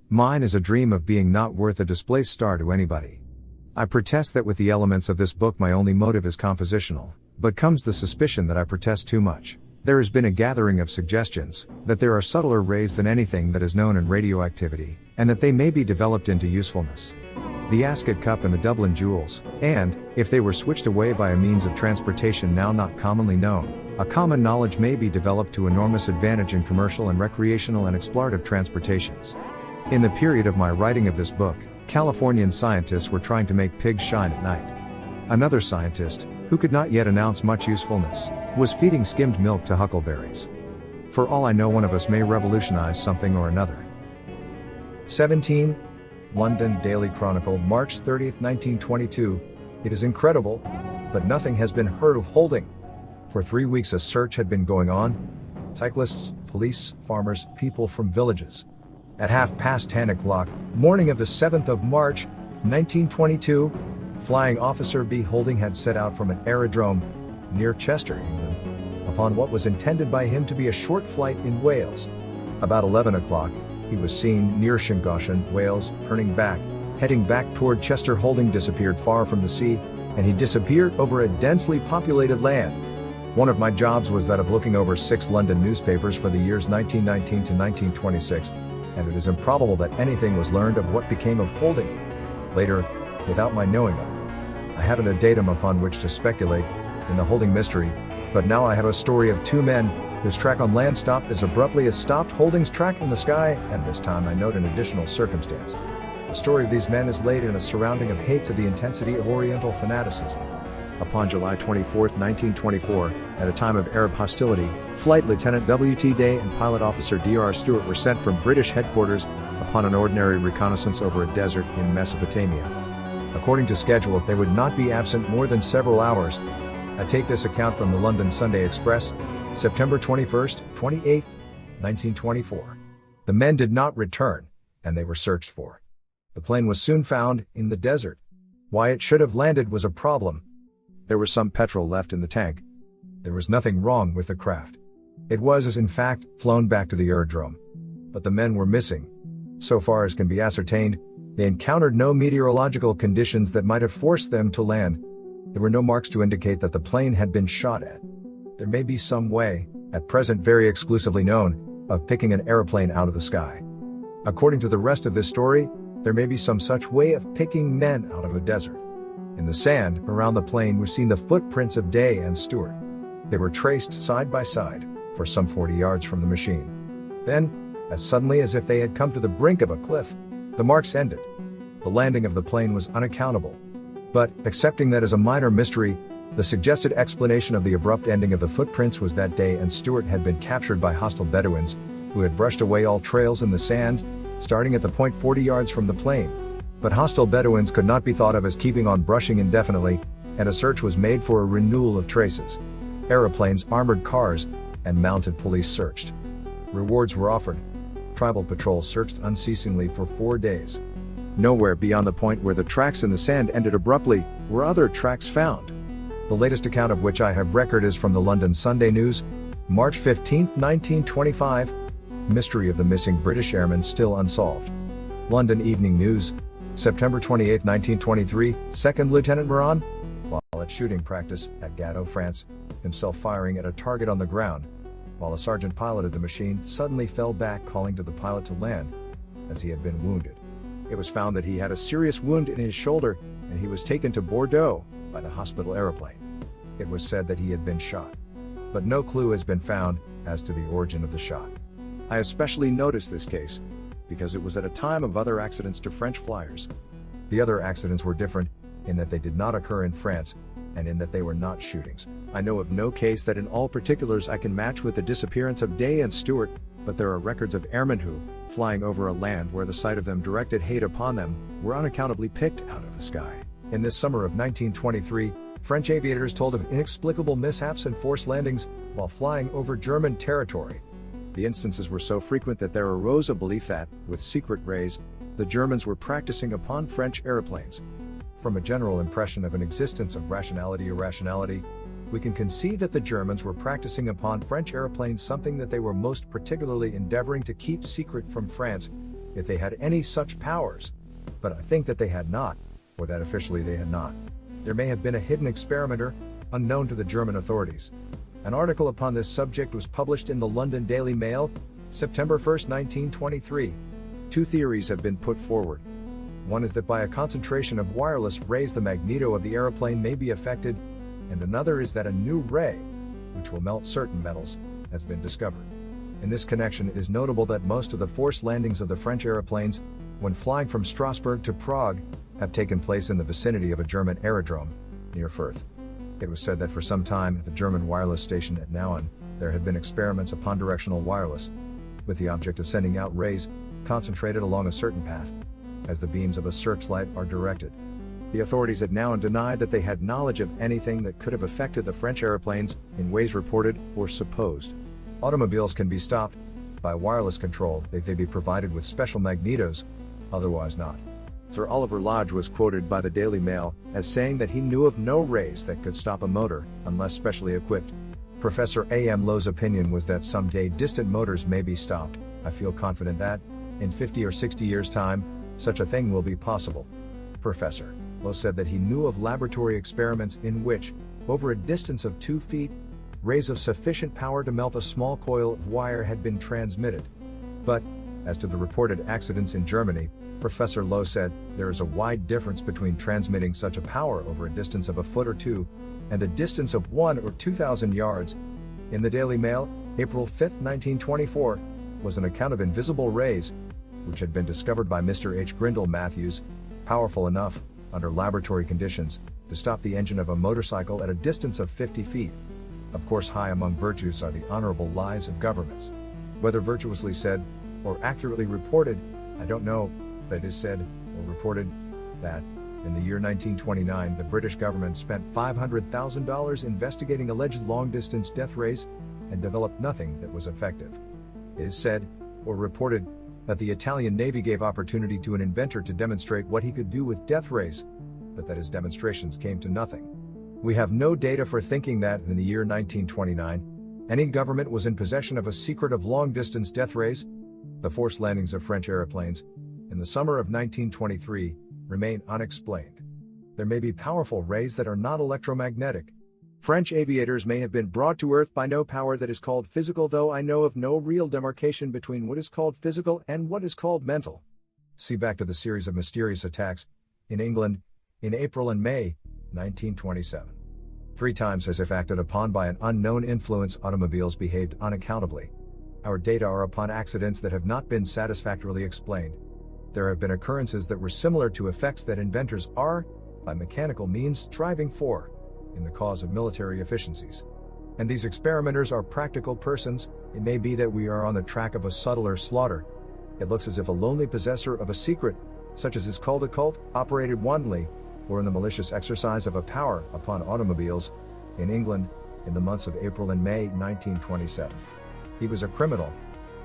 Mine is a dream of being not worth a displaced star to anybody. I protest that with the elements of this book my only motive is compositional, but comes the suspicion that I protest too much. There has been a gathering of suggestions, that there are subtler rays than anything that is known in radioactivity, and that they may be developed into usefulness. The Ascot cup and the Dublin jewels, and, if they were switched away by a means of transportation now not commonly known, a common knowledge may be developed to enormous advantage in commercial and recreational and explorative transportations. In the period of my writing of this book, Californian scientists were trying to make pigs shine at night. Another scientist, who could not yet announce much usefulness, was feeding skimmed milk to huckleberries. For all I know one of us may revolutionize something or another. 17. London Daily Chronicle, March 30, 1922. It is incredible, but nothing has been heard of Holding. For 3 weeks a search had been going on. Cyclists, police, farmers, people from villages. At 10:30 morning of the 7th of March, 1922, Flying Officer B. Holding had set out from an aerodrome near Chester, England, upon what was intended by him to be a short flight in Wales. About 11 o'clock, he was seen near Llangollen, Wales, turning back, heading back toward Chester. Holding disappeared far from the sea, and he disappeared over a densely populated land. One of my jobs was that of looking over 6 London newspapers for the years 1919 to 1926, and it is improbable that anything was learned of what became of Holding later, without my knowing of it. I haven't a datum upon which to speculate in the Holding mystery, but now I have a story of 2 men whose track on land stopped as abruptly as stopped Holding's track in the sky, and this time I note an additional circumstance. The story of these men is laid in a surrounding of hates of the intensity of Oriental fanaticism. Upon July 24, 1924, at a time of Arab hostility, Flight Lieutenant W.T. Day and Pilot Officer D.R. Stewart were sent from British headquarters upon an ordinary reconnaissance over a desert in Mesopotamia. According to schedule, they would not be absent more than several hours. I take this account from the London Sunday Express, September 21, 28, 1924. The men did not return, and they were searched for. The plane was soon found in the desert. Why it should have landed was a problem. There was some petrol left in the tank. There was nothing wrong with the craft. It was, in fact, flown back to the aerodrome. But the men were missing. So far as can be ascertained, they encountered no meteorological conditions that might have forced them to land. There were no marks to indicate that the plane had been shot at. There may be some way, at present very exclusively known, of picking an aeroplane out of the sky. According to the rest of this story, there may be some such way of picking men out of a desert. In the sand around the plane were seen the footprints of Day and Stewart. They were traced side by side, for some 40 yards from the machine. Then, as suddenly as if they had come to the brink of a cliff, the marks ended. The landing of the plane was unaccountable. But, accepting that as a minor mystery, the suggested explanation of the abrupt ending of the footprints was that Day and Stewart had been captured by hostile Bedouins, who had brushed away all trails in the sand, starting at the point 40 yards from the plane. But hostile Bedouins could not be thought of as keeping on brushing indefinitely, and a search was made for a renewal of traces. Aeroplanes, armored cars, and mounted police searched. Rewards were offered. Tribal patrols searched unceasingly for 4 days. Nowhere beyond the point where the tracks in the sand ended abruptly were other tracks found. The latest account of which I have record is from the London Sunday News, March 15, 1925. Mystery of the missing British airman still unsolved. London Evening News, September 28, 1923, 2nd Lieutenant Moran, while at shooting practice at Gâteau, France, himself firing at a target on the ground, while a sergeant piloted the machine, suddenly fell back calling to the pilot to land, as he had been wounded. It was found that he had a serious wound in his shoulder, and he was taken to Bordeaux by the hospital aeroplane. It was said that he had been shot. But no clue has been found as to the origin of the shot. I especially noticed this case, because it was at a time of other accidents to French flyers. The other accidents were different, in that they did not occur in France, and in that they were not shootings. I know of no case that in all particulars I can match with the disappearance of Day and Stewart, but there are records of airmen who, flying over a land where the sight of them directed hate upon them, were unaccountably picked out of the sky. In this summer of 1923, French aviators told of inexplicable mishaps and forced landings while flying over German territory. The instances were so frequent that there arose a belief that, with secret rays, the Germans were practicing upon French airplanes. From a general impression of an existence of rationality, we can conceive that the Germans were practicing upon French airplanes something that they were most particularly endeavoring to keep secret from France, if they had any such powers. But I think that they had not, or that officially they had not. There may have been a hidden experimenter, unknown to the German authorities. An article upon this subject was published in the London Daily Mail, September 1, 1923. 2 theories have been put forward. One is that by a concentration of wireless rays the magneto of the aeroplane may be affected, and another is that a new ray, which will melt certain metals, has been discovered. In this connection, it is notable that most of the forced landings of the French aeroplanes, when flying from Strasbourg to Prague, have taken place in the vicinity of a German aerodrome, near Fürth. It was said that for some time at the German wireless station at Nauen, there had been experiments upon directional wireless, with the object of sending out rays, concentrated along a certain path, as the beams of a searchlight are directed. The authorities at Nauen denied that they had knowledge of anything that could have affected the French aeroplanes in ways reported or supposed. Automobiles can be stopped, By wireless control, they be provided with special magnetos, otherwise not. Sir Oliver Lodge was quoted by the Daily Mail as saying that he knew of no rays that could stop a motor unless specially equipped. Professor A.M. Lowe's opinion was that someday distant motors may be stopped. I feel confident that, in 50 or 60 years' time, such a thing will be possible. Professor Lowe said that he knew of laboratory experiments in which, over a distance of 2 feet, rays of sufficient power to melt a small coil of wire had been transmitted. But, as to the reported accidents in Germany, Professor Lowe said, there is a wide difference between transmitting such a power over a distance of a foot or two, and a distance of 1 or 2,000 yards. In the Daily Mail, April 5, 1924, was an account of invisible rays, which had been discovered by Mr. H. Grindle Matthews, powerful enough, under laboratory conditions, to stop the engine of a motorcycle at a distance of 50 feet. Of course, high among virtues are the honorable lies of governments. Whether virtuously said, or accurately reported, I don't know, but it is said, or reported, that, in the year 1929 the British government spent $500,000 investigating alleged long-distance death rays, and developed nothing that was effective. It is said, or reported, that the Italian Navy gave opportunity to an inventor to demonstrate what he could do with death rays, but that his demonstrations came to nothing. We have no data for thinking that, in the year 1929, any government was in possession of a secret of long-distance death rays. The forced landings of French airplanes, in the summer of 1923, remain unexplained. There may be powerful rays that are not electromagnetic. French aviators may have been brought to Earth by no power that is called physical, though I know of no real demarcation between what is called physical and what is called mental. See back to the series of mysterious attacks in England in April and May 1927. 3 times as if acted upon by an unknown influence, automobiles behaved unaccountably. Our data are upon accidents that have not been satisfactorily explained. There have been occurrences that were similar to effects that inventors are, by mechanical means, striving for, in the cause of military efficiencies. And these experimenters are practical persons. It may be that we are on the track of a subtler slaughter. It looks as if a lonely possessor of a secret, such as is called a cult, operated wantonly, or in the malicious exercise of a power upon automobiles, in England, in the months of April and May 1927. He was a criminal,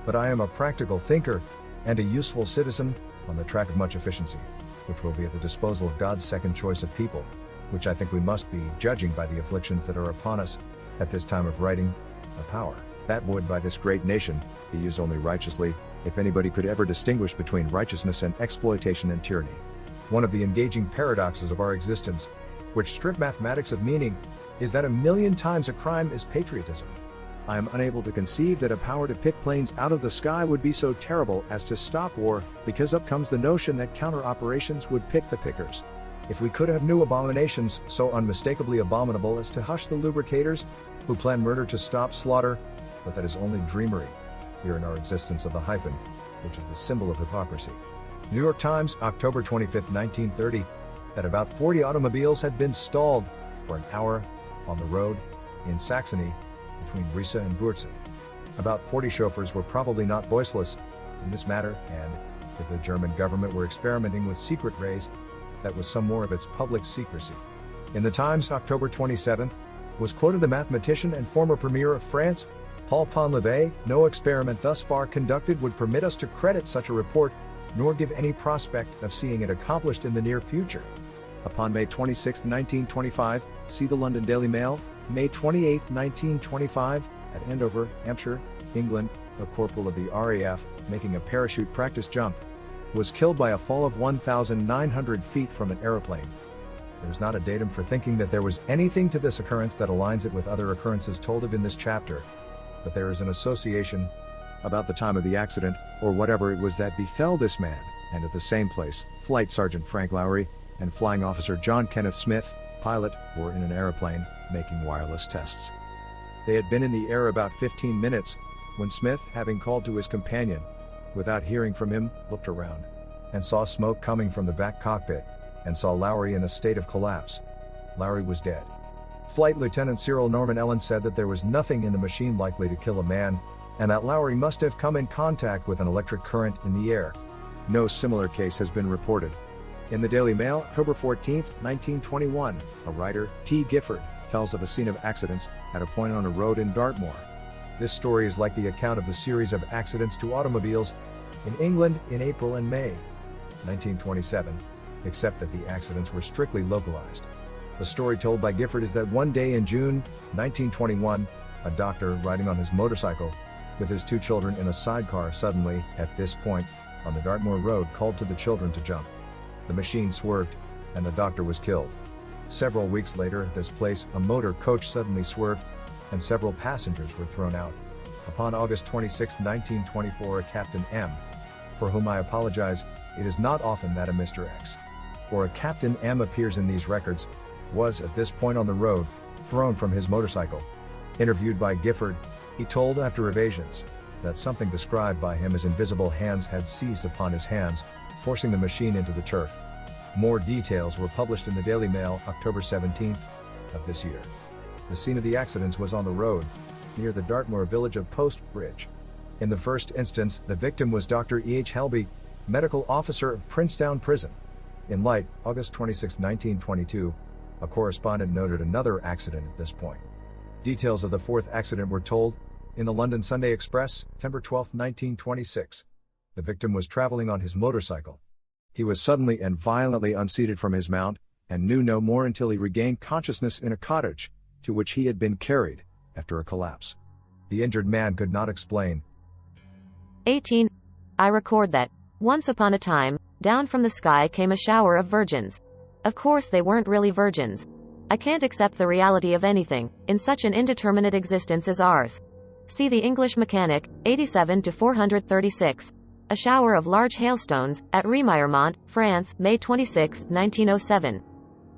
but I am a practical thinker, and a useful citizen, on the track of much efficiency, which will be at the disposal of God's second choice of people, which I think we must be, judging by the afflictions that are upon us, at this time of writing, a power that would by this great nation, be used only righteously, if anybody could ever distinguish between righteousness and exploitation and tyranny. One of the engaging paradoxes of our existence, which strip mathematics of meaning, is that 1,000,000 times a crime is patriotism. I am unable to conceive that a power to pick planes out of the sky would be so terrible as to stop war, because up comes the notion that counter-operations would pick the pickers. If we could have new abominations so unmistakably abominable as to hush the lubricators, who plan murder to stop slaughter, but that is only dreamery, here in our existence of the hyphen, which is the symbol of hypocrisy. New York Times, October 25, 1930, that about 40 automobiles had been stalled for an hour on the road in Saxony between Riesa and Wurzen. About 40 chauffeurs were probably not voiceless in this matter, and if the German government were experimenting with secret rays, that was some more of its public secrecy. In the Times, October 27, was quoted the mathematician and former premier of France, Paul Ponlevé, no experiment thus far conducted would permit us to credit such a report, nor give any prospect of seeing it accomplished in the near future. Upon May 26, 1925, see the London Daily Mail, May 28, 1925, at Andover, Hampshire, England, a corporal of the RAF, making a parachute practice jump, was killed by a fall of 1,900 feet from an aeroplane. There is not a datum for thinking that there was anything to this occurrence that aligns it with other occurrences told of in this chapter, but there is an association about the time of the accident, or whatever it was that befell this man, and at the same place, Flight Sergeant Frank Lowry and Flying Officer John Kenneth Smith, pilot, were in an airplane, making wireless tests. They had been in the air about 15 minutes, when Smith, having called to his companion, without hearing from him, looked around, and saw smoke coming from the back cockpit, and saw Lowry in a state of collapse. Lowry was dead. Flight Lieutenant Cyril Norman Ellen said that there was nothing in the machine likely to kill a man, and that Lowry must have come in contact with an electric current in the air. No similar case has been reported. In the Daily Mail, October 14, 1921, a writer, T. Gifford, tells of a scene of accidents at a point on a road in Dartmoor. This story is like the account of the series of accidents to automobiles in England in April and May 1927, except that the accidents were strictly localized. The story told by Gifford is that one day in June 1921, a doctor riding on his motorcycle with his 2 children in a sidecar suddenly, at this point, on the Dartmoor Road, called to the children to jump. The machine swerved, and the doctor was killed. Several weeks later at this place, a motor coach suddenly swerved, and several passengers were thrown out. Upon August 26, 1924, a Captain M, for whom I apologize, it is not often that a Mr. X or a Captain M appears in these records, was at this point on the road, thrown from his motorcycle. Interviewed by Gifford, he told after evasions that something described by him as invisible hands had seized upon his hands, forcing the machine into the turf. More details were published in the Daily Mail October 17th of this year. The scene of the accidents was on the road, near the Dartmoor village of Post Bridge. In the first instance, the victim was Dr. E.H. Helby, medical officer of Princetown Prison. In Light, August 26, 1922, a correspondent noted another accident at this point. Details of the fourth accident were told in the London Sunday Express, September 12, 1926. The victim was traveling on his motorcycle. He was suddenly and violently unseated from his mount, and knew no more until he regained consciousness in a cottage, to which he had been carried, after a collapse. The injured man could not explain. 18. I record that, once upon a time, down from the sky came a shower of virgins. Of course they weren't really virgins. I can't accept the reality of anything, in such an indeterminate existence as ours. See the English Mechanic, 87 to 436. A shower of large hailstones, at Remiremont, France, May 26, 1907.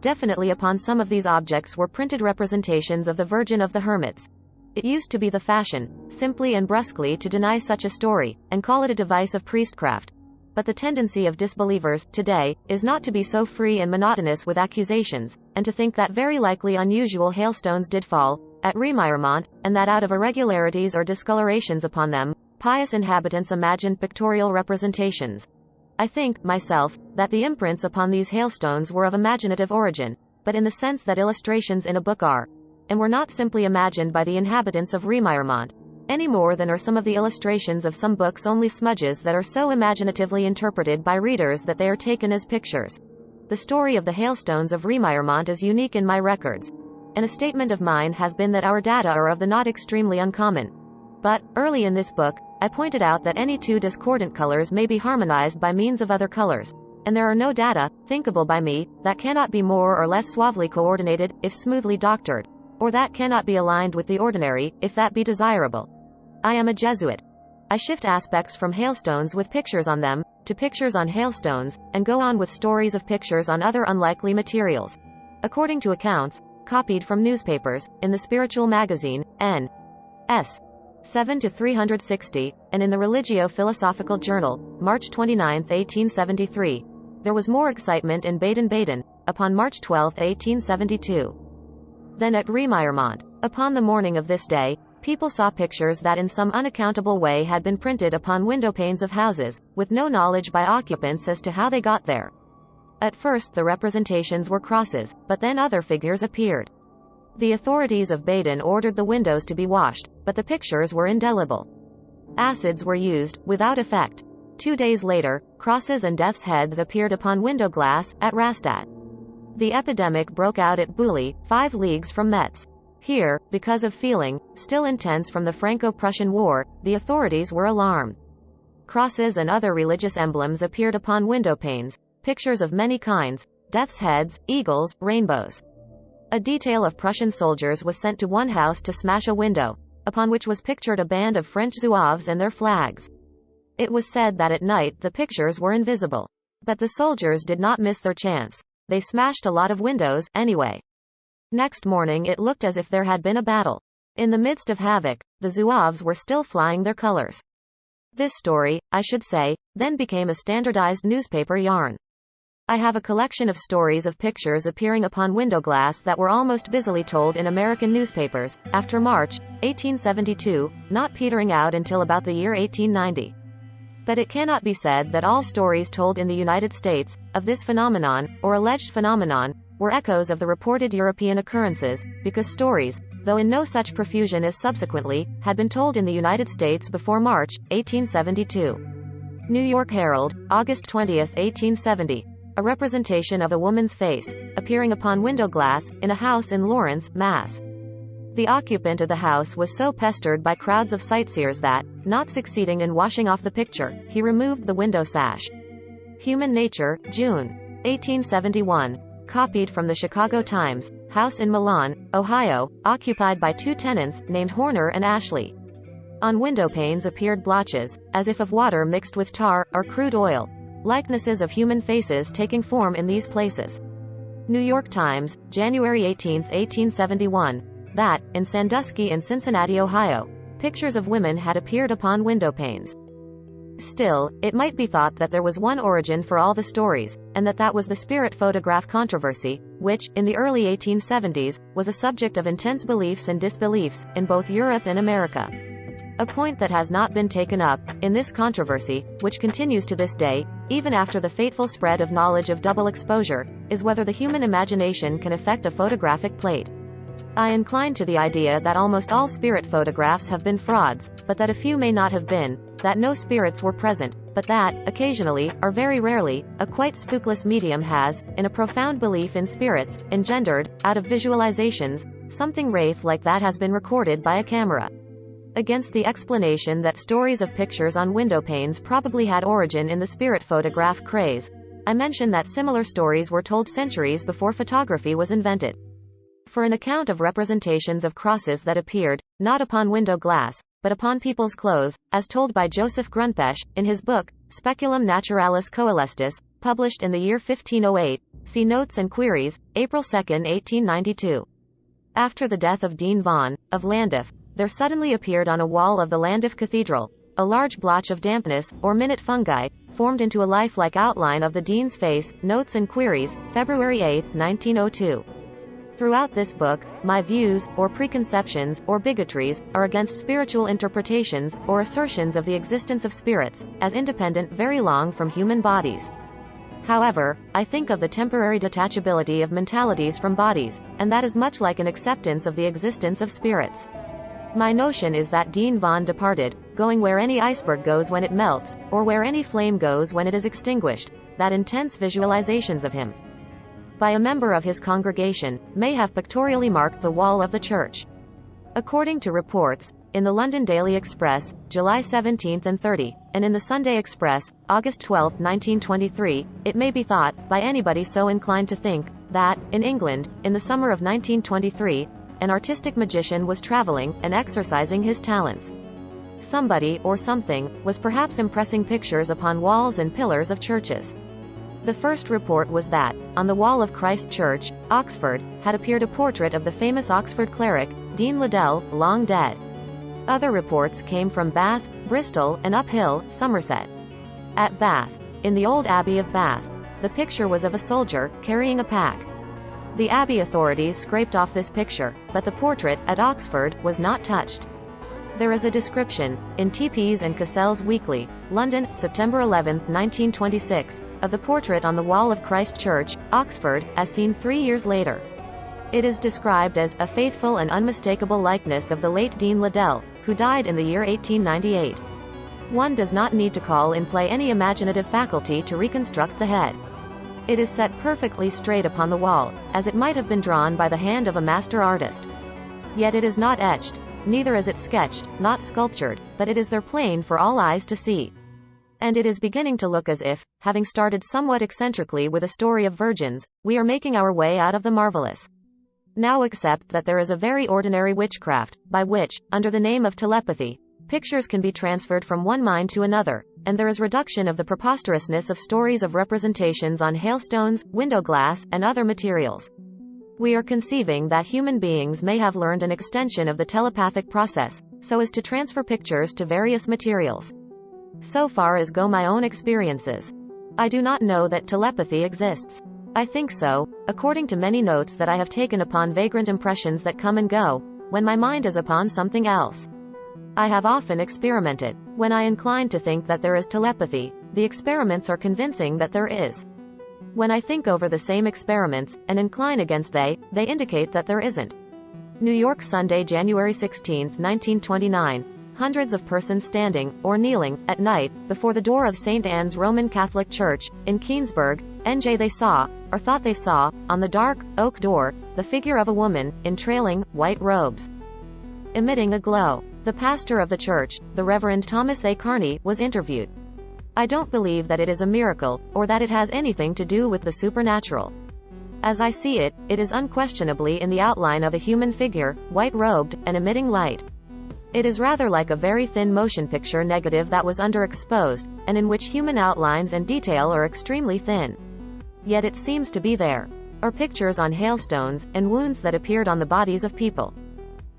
Definitely upon some of these objects were printed representations of the Virgin of the Hermits. It used to be the fashion, simply and brusquely to deny such a story, and call it a device of priestcraft. But the tendency of disbelievers, today, is not to be so free and monotonous with accusations, and to think that very likely unusual hailstones did fall, at Remiremont, and that out of irregularities or discolorations upon them, pious inhabitants imagined pictorial representations. I think, myself, that the imprints upon these hailstones were of imaginative origin, but in the sense that illustrations in a book are, and were not simply imagined by the inhabitants of Remiremont, any more than are some of the illustrations of some books only smudges that are so imaginatively interpreted by readers that they are taken as pictures. The story of the hailstones of Remiremont is unique in my records, and a statement of mine has been that our data are of the not extremely uncommon. But, early in this book, I pointed out that any 2 discordant colors may be harmonized by means of other colors, and there are no data, thinkable by me, that cannot be more or less suavely coordinated, if smoothly doctored, or that cannot be aligned with the ordinary, if that be desirable. I am a Jesuit. I shift aspects from hailstones with pictures on them, to pictures on hailstones, and go on with stories of pictures on other unlikely materials. According to accounts, copied from newspapers, in the Spiritual Magazine, N.S. 7 to 360, and in the Religio-Philosophical Journal, March 29, 1873. There was more excitement in Baden-Baden, upon March 12, 1872. Than at Remiremont. Upon the morning of this day, people saw pictures that in some unaccountable way had been printed upon window panes of houses, with no knowledge by occupants as to how they got there. At first the representations were crosses, but then other figures appeared. The authorities of Baden ordered the windows to be washed, but the pictures were indelible. Acids were used, without effect. 2 days later, crosses and death's heads appeared upon window glass, at Rastatt. The epidemic broke out at Bully, 5 leagues from Metz. Here, because of feeling, still intense from the Franco-Prussian War, the authorities were alarmed. Crosses and other religious emblems appeared upon window panes, pictures of many kinds, death's heads, eagles, rainbows. A detail of Prussian soldiers was sent to one house to smash a window, upon which was pictured a band of French zouaves and their flags. It was said that at night the pictures were invisible. But the soldiers did not miss their chance. They smashed a lot of windows, anyway. Next morning it looked as if there had been a battle. In the midst of havoc, the zouaves were still flying their colors. This story, I should say, then became a standardized newspaper yarn. I have a collection of stories of pictures appearing upon window glass that were almost busily told in American newspapers, after March, 1872, not petering out until about the year 1890. But it cannot be said that all stories told in the United States, of this phenomenon, or alleged phenomenon, were echoes of the reported European occurrences, because stories, though in no such profusion as subsequently, had been told in the United States before March, 1872. New York Herald, August 20, 1870. A representation of a woman's face, appearing upon window glass, in a house in Lawrence, Mass. The occupant of the house was so pestered by crowds of sightseers that, not succeeding in washing off the picture, he removed the window sash. Human Nature, June 1871. Copied from the Chicago Times. House in Milan, Ohio, occupied by two tenants, named Horner and Ashley. On window panes appeared blotches, as if of water mixed with tar, or crude oil. Likenesses of human faces taking form in these places. New York Times, January 18, 1871. That, in Sandusky and Cincinnati, Ohio, pictures of women had appeared upon window panes. Still, it might be thought that there was one origin for all the stories, and that was the spirit photograph controversy, which, in the early 1870s, was a subject of intense beliefs and disbeliefs, in both Europe and America. A point that has not been taken up, in this controversy, which continues to this day, even after the fateful spread of knowledge of double exposure, is whether the human imagination can affect a photographic plate. I incline to the idea that almost all spirit photographs have been frauds, but that a few may not have been, that no spirits were present, but that, occasionally, or very rarely, a quite spookless medium has, in a profound belief in spirits, engendered, out of visualizations, something wraith-like that has been recorded by a camera. Against the explanation that stories of pictures on window panes probably had origin in the spirit photograph craze, I mention that similar stories were told centuries before photography was invented. For an account of representations of crosses that appeared, not upon window glass, but upon people's clothes, as told by Joseph Grunpesch, in his book, Speculum Naturalis Coelestis, published in the year 1508, see Notes and Queries, April 2, 1892. After the death of Dean Vaughan, of Llandaff, there suddenly appeared on a wall of the Llandaff Cathedral, a large blotch of dampness, or minute fungi, formed into a lifelike outline of the Dean's face. Notes and Queries, February 8, 1902. Throughout this book, my views, or preconceptions, or bigotries, are against spiritual interpretations, or assertions of the existence of spirits, as independent very long from human bodies. However, I think of the temporary detachability of mentalities from bodies, and that is much like an acceptance of the existence of spirits. My notion is that Dean Vaughan departed, going where any iceberg goes when it melts, or where any flame goes when it is extinguished, that intense visualizations of him, by a member of his congregation, may have pictorially marked the wall of the church. According to reports, in the London Daily Express, July 17 and 30, and in the Sunday Express, August 12, 1923, it may be thought, by anybody so inclined to think, that, in England, in the summer of 1923, an artistic magician was traveling, and exercising his talents. Somebody, or something, was perhaps impressing pictures upon walls and pillars of churches. The first report was that, on the wall of Christ Church, Oxford, had appeared a portrait of the famous Oxford cleric, Dean Liddell, long dead. Other reports came from Bath, Bristol, and Uphill, Somerset. At Bath, in the old Abbey of Bath, the picture was of a soldier, carrying a pack. The Abbey authorities scraped off this picture, but the portrait, at Oxford, was not touched. There is a description, in T.P.'s and Cassell's Weekly, London, September 11, 1926, of the portrait on the wall of Christ Church, Oxford, as seen 3 years later. It is described as a faithful and unmistakable likeness of the late Dean Liddell, who died in the year 1898. One does not need to call in play any imaginative faculty to reconstruct the head. It is set perfectly straight upon the wall, as it might have been drawn by the hand of a master artist. Yet it is not etched, neither is it sketched, not sculptured, but it is there plain for all eyes to see. And it is beginning to look as if, having started somewhat eccentrically with a story of virgins, we are making our way out of the marvelous. Now accept that there is a very ordinary witchcraft, by which, under the name of telepathy, pictures can be transferred from one mind to another, and there is reduction of the preposterousness of stories of representations on hailstones, window glass, and other materials. We are conceiving that human beings may have learned an extension of the telepathic process, so as to transfer pictures to various materials. So far as go my own experiences, I do not know that telepathy exists. I think so, according to many notes that I have taken upon vagrant impressions that come and go, when my mind is upon something else. I have often experimented. When I incline to think that there is telepathy, the experiments are convincing that there is. When I think over the same experiments, and incline against they indicate that there isn't. New York, Sunday, January 16, 1929. Hundreds of persons standing, or kneeling, at night, before the door of St. Anne's Roman Catholic Church, in Keansburg, NJ. They saw, or thought they saw, on the dark, oak door, the figure of a woman, in trailing, white robes, emitting a glow. The pastor of the church, the Reverend Thomas A. Carney, was interviewed. I don't believe that it is a miracle, or that it has anything to do with the supernatural. As I see it, it is unquestionably in the outline of a human figure, white-robed, and emitting light. It is rather like a very thin motion picture negative that was underexposed, and in which human outlines and detail are extremely thin. Yet it seems to be there. Or pictures on hailstones, and wounds that appeared on the bodies of people.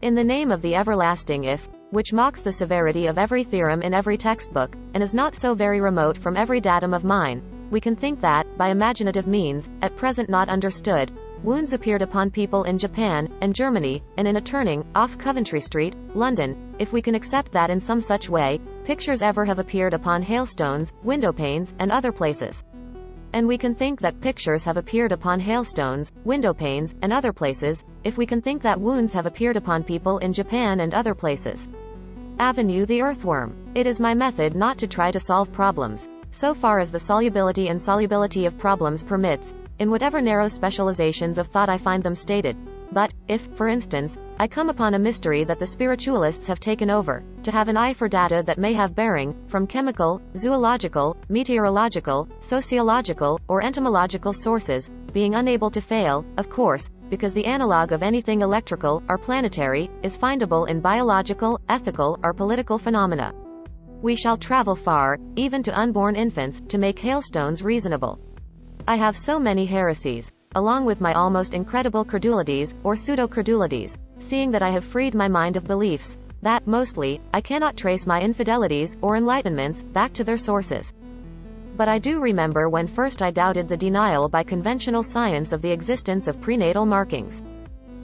In the name of the everlasting if, which mocks the severity of every theorem in every textbook, and is not so very remote from every datum of mine, we can think that, by imaginative means, at present not understood, wounds appeared upon people in Japan, and Germany, and in a turning, off Coventry Street, London, if we can accept that in some such way, pictures ever have appeared upon hailstones, windowpanes, and other places. And we can think that pictures have appeared upon hailstones, windowpanes, and other places, if we can think that wounds have appeared upon people in Japan and other places. Avenue the Earthworm. It is my method not to try to solve problems, so far as the solubility and solubility of problems permits, in whatever narrow specializations of thought I find them stated. But, if, for instance, I come upon a mystery that the spiritualists have taken over, to have an eye for data that may have bearing, from chemical, zoological, meteorological, sociological, or entomological sources, being unable to fail, of course, because the analog of anything electrical, or planetary, is findable in biological, ethical, or political phenomena. We shall travel far, even to unborn infants, to make hailstones reasonable. I have so many heresies, along with my almost incredible credulities, or pseudo-credulities, seeing that I have freed my mind of beliefs, that, mostly, I cannot trace my infidelities, or enlightenments, back to their sources. But I do remember when first I doubted the denial by conventional science of the existence of prenatal markings.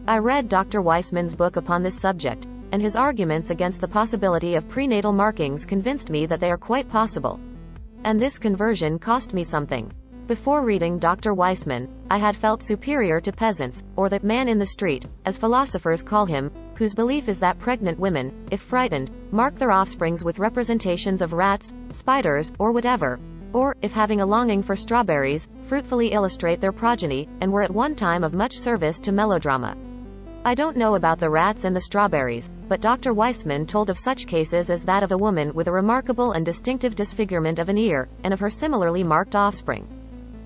I read Dr. Weissman's book upon this subject, and his arguments against the possibility of prenatal markings convinced me that they are quite possible. And this conversion cost me something. Before reading Dr. Weissman, I had felt superior to peasants, or the man in the street, as philosophers call him, whose belief is that pregnant women, if frightened, mark their offsprings with representations of rats, spiders, or whatever, or, if having a longing for strawberries, fruitfully illustrate their progeny, and were at one time of much service to melodrama. I don't know about the rats and the strawberries, but Dr. Weissman told of such cases as that of a woman with a remarkable and distinctive disfigurement of an ear, and of her similarly marked offspring.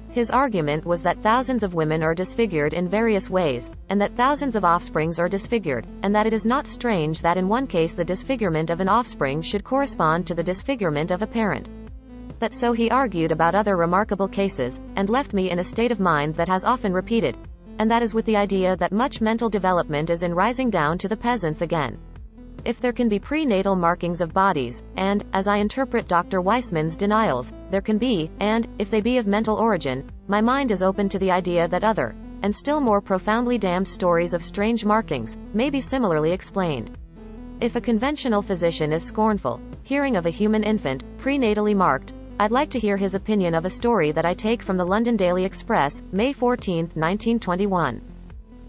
His argument was that thousands of women are disfigured in various ways, and that thousands of offsprings are disfigured, and that it is not strange that in one case the disfigurement of an offspring should correspond to the disfigurement of a parent. But so he argued about other remarkable cases, and left me in a state of mind that has often repeated, and that is with the idea that much mental development is in rising down to the peasants again. If there can be prenatal markings of bodies, and, as I interpret Dr. Weissman's denials, there can be, and, if they be of mental origin, my mind is open to the idea that other, and still more profoundly damned stories of strange markings, may be similarly explained. If a conventional physician is scornful, hearing of a human infant, prenatally marked, I'd like to hear his opinion of a story that I take from the London Daily Express, May 14, 1921.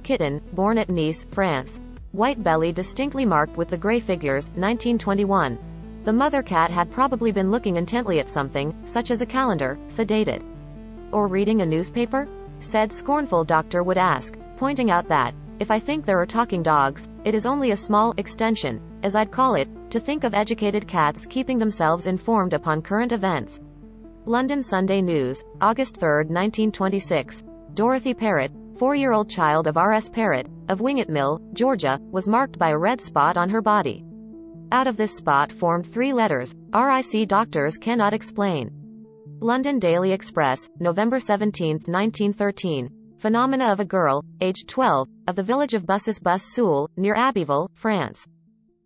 Kitten, born at Nice, France. White belly distinctly marked with the gray figures, 1921. The mother cat had probably been looking intently at something, such as a calendar, sedated. Or reading a newspaper? Said scornful doctor would ask, pointing out that, if I think there are talking dogs, it is only a small extension, as I'd call it, to think of educated cats keeping themselves informed upon current events. London Sunday News, August 3, 1926. Dorothy Parrott, 4-year-old child of R.S. Parrott, of Wingate Mill, Georgia, was marked by a red spot on her body. Out of this spot formed 3 letters, RIC doctors cannot explain. London Daily Express, November 17, 1913. Phenomena of a girl, aged 12, of the village of Busses-Bus-Soul, near Abbeville, France.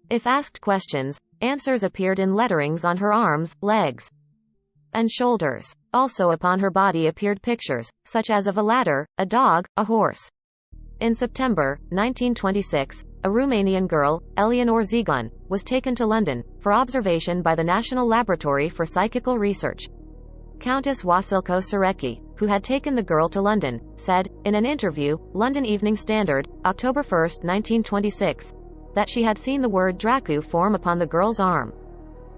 If asked questions, answers appeared in letterings on her arms, legs, and shoulders. Also upon her body appeared pictures, such as of a ladder, a dog, a horse. In September, 1926, a Romanian girl, Eleanor Zegun, was taken to London, for observation by the National Laboratory for Psychical Research. Countess Wasilko Serecki, who had taken the girl to London, said, in an interview, London Evening Standard, October 1, 1926, that she had seen the word Dracu form upon the girl's arm.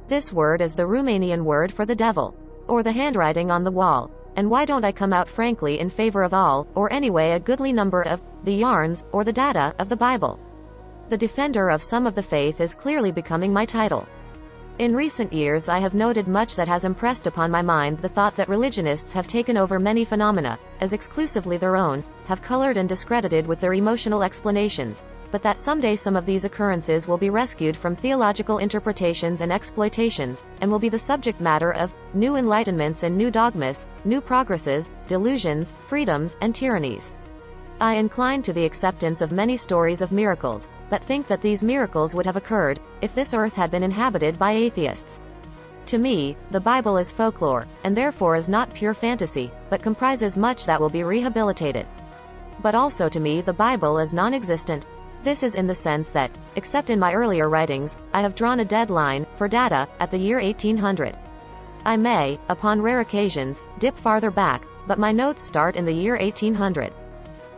This word is the Romanian word for the devil, or the handwriting on the wall. And why don't I come out frankly in favor of all, or anyway a goodly number of, the yarns, or the data, of the Bible? The defender of some of the faith is clearly becoming my title. In recent years I have noted much that has impressed upon my mind the thought that religionists have taken over many phenomena, as exclusively their own, have colored and discredited with their emotional explanations, but that someday some of these occurrences will be rescued from theological interpretations and exploitations, and will be the subject matter of new enlightenments and new dogmas, new progresses, delusions, freedoms, and tyrannies. I incline to the acceptance of many stories of miracles, but think that these miracles would have occurred, if this earth had been inhabited by atheists. To me, the Bible is folklore, and therefore is not pure fantasy, but comprises much that will be rehabilitated. But also to me the Bible is non-existent. This is in the sense that, except in my earlier writings, I have drawn a deadline, for data, at the year 1800. I may, upon rare occasions, dip farther back, but my notes start in the year 1800.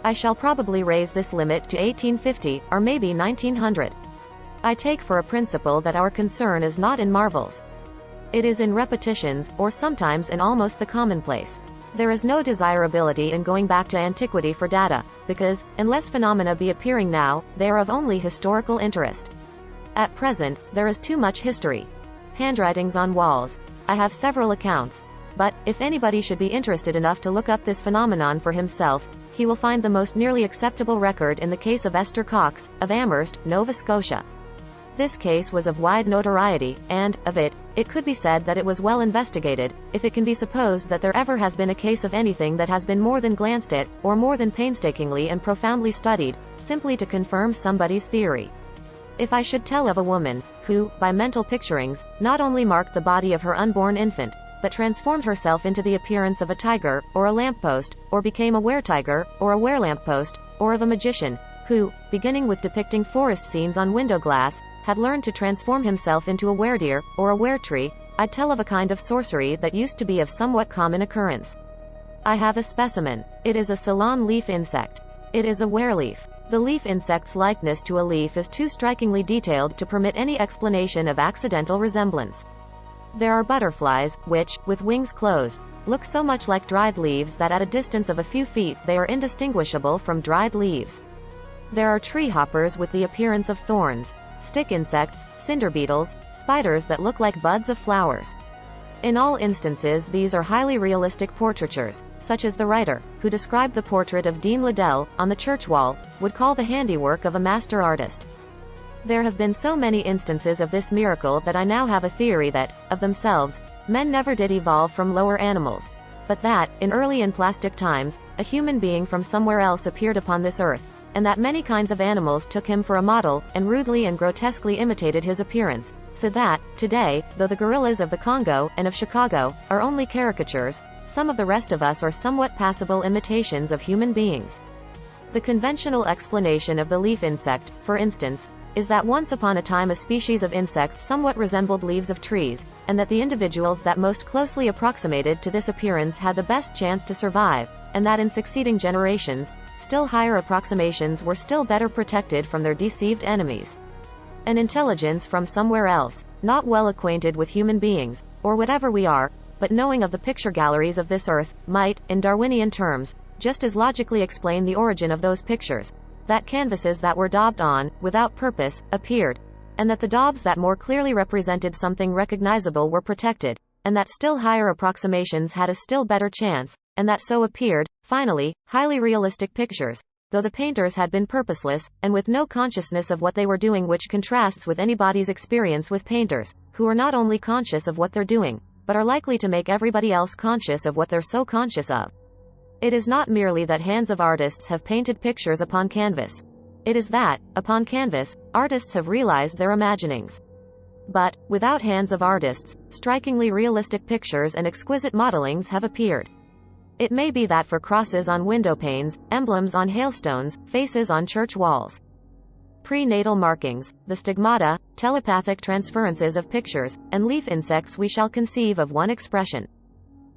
I shall probably raise this limit to 1850, or maybe 1900. I take for a principle that our concern is not in marvels. It is in repetitions, or sometimes in almost the commonplace. There is no desirability in going back to antiquity for data, because, unless phenomena be appearing now, they are of only historical interest. At present, there is too much history. Handwritings on walls. I have several accounts. But, if anybody should be interested enough to look up this phenomenon for himself, he will find the most nearly acceptable record in the case of Esther Cox, of Amherst, Nova Scotia. This case was of wide notoriety, and, of it could be said that it was well investigated, if it can be supposed that there ever has been a case of anything that has been more than glanced at, or more than painstakingly and profoundly studied, simply to confirm somebody's theory. If I should tell of a woman, who, by mental picturings, not only marked the body of her unborn infant, but transformed herself into the appearance of a tiger, or a lamppost, or became a were-tiger, or a were-lamppost, or of a magician, who, beginning with depicting forest scenes on window glass, had learned to transform himself into a were-deer, or a were-tree, I'd tell of a kind of sorcery that used to be of somewhat common occurrence. I have a specimen. It is a Ceylon leaf insect. It is a were-leaf. The leaf insect's likeness to a leaf is too strikingly detailed to permit any explanation of accidental resemblance. There are butterflies, which, with wings closed, look so much like dried leaves that at a distance of a few feet they are indistinguishable from dried leaves. There are tree hoppers with the appearance of thorns, stick insects, cinder beetles, spiders that look like buds of flowers. In all instances these are highly realistic portraitures, such as the writer, who described the portrait of Dean Liddell, on the church wall, would call the handiwork of a master artist. There have been so many instances of this miracle that I now have a theory that, of themselves, men never did evolve from lower animals, but that, in early and plastic times, a human being from somewhere else appeared upon this earth, and that many kinds of animals took him for a model, and rudely and grotesquely imitated his appearance, so that, today, though the gorillas of the Congo, and of Chicago, are only caricatures, some of the rest of us are somewhat passable imitations of human beings. The conventional explanation of the leaf insect, for instance, is that once upon a time a species of insects somewhat resembled leaves of trees, and that the individuals that most closely approximated to this appearance had the best chance to survive, and that in succeeding generations, still higher approximations were still better protected from their deceived enemies. An intelligence from somewhere else, not well acquainted with human beings, or whatever we are, but knowing of the picture galleries of this earth, might, in Darwinian terms, just as logically explain the origin of those pictures, that canvases that were daubed on, without purpose, appeared, and that the daubs that more clearly represented something recognizable were protected, and that still higher approximations had a still better chance, and that so appeared, finally, highly realistic pictures, though the painters had been purposeless, and with no consciousness of what they were doing, which contrasts with anybody's experience with painters, who are not only conscious of what they're doing, but are likely to make everybody else conscious of what they're so conscious of. It is not merely that hands of artists have painted pictures upon canvas. It is that, upon canvas, artists have realized their imaginings. But, without hands of artists, strikingly realistic pictures and exquisite modelings have appeared. It may be that for crosses on window panes, emblems on hailstones, faces on church walls, prenatal markings, the stigmata, telepathic transferences of pictures, and leaf insects, we shall conceive of one expression.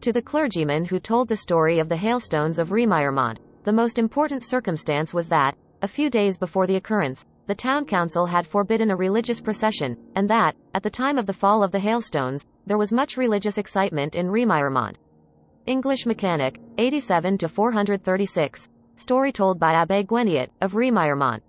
To the clergyman who told the story of the hailstones of Remiremont, the most important circumstance was that, a few days before the occurrence, the town council had forbidden a religious procession, and that, at the time of the fall of the hailstones, there was much religious excitement in Remiremont. English Mechanic, 87-436. Story told by Abbé Gueniot, of Remiremont.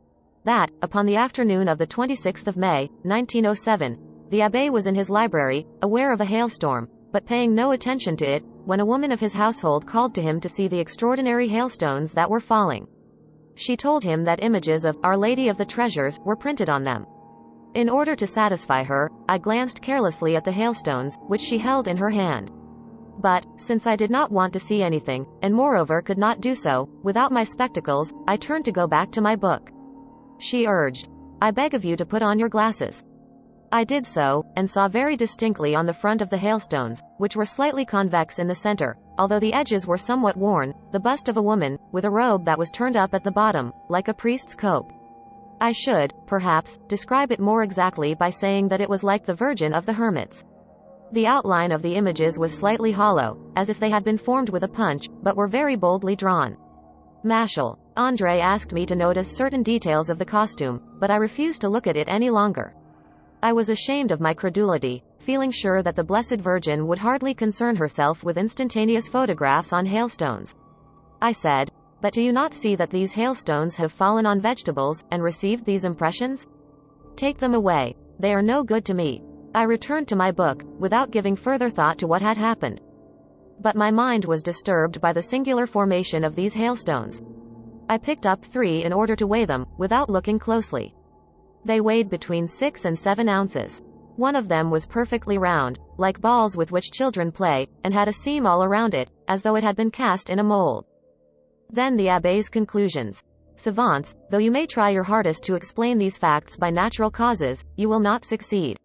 That, upon the afternoon of the 26th of May, 1907, the abbé was in his library, aware of a hailstorm, but paying no attention to it, when a woman of his household called to him to see the extraordinary hailstones that were falling. She told him that images of Our Lady of the Treasures were printed on them. In order to satisfy her, I glanced carelessly at the hailstones, which she held in her hand. But, since I did not want to see anything, and moreover could not do so, without my spectacles, I turned to go back to my book. She urged, "I beg of you to put on your glasses." I did so, and saw very distinctly on the front of the hailstones, which were slightly convex in the center, although the edges were somewhat worn, the bust of a woman, with a robe that was turned up at the bottom, like a priest's cope. I should, perhaps, describe it more exactly by saying that it was like the Virgin of the Hermits. The outline of the images was slightly hollow, as if they had been formed with a punch, but were very boldly drawn. Mashal, André asked me to notice certain details of the costume, but I refused to look at it any longer. I was ashamed of my credulity, feeling sure that the Blessed Virgin would hardly concern herself with instantaneous photographs on hailstones. I said, "But do you not see that these hailstones have fallen on vegetables, and received these impressions? Take them away. They are no good to me." I returned to my book, without giving further thought to what had happened. But my mind was disturbed by the singular formation of these hailstones. I picked up 3 in order to weigh them, without looking closely. They weighed between 6 and 7 ounces. One of them was perfectly round, like balls with which children play, and had a seam all around it, as though it had been cast in a mold. Then the abbé's conclusions. Savants, though you may try your hardest to explain these facts by natural causes, you will not succeed.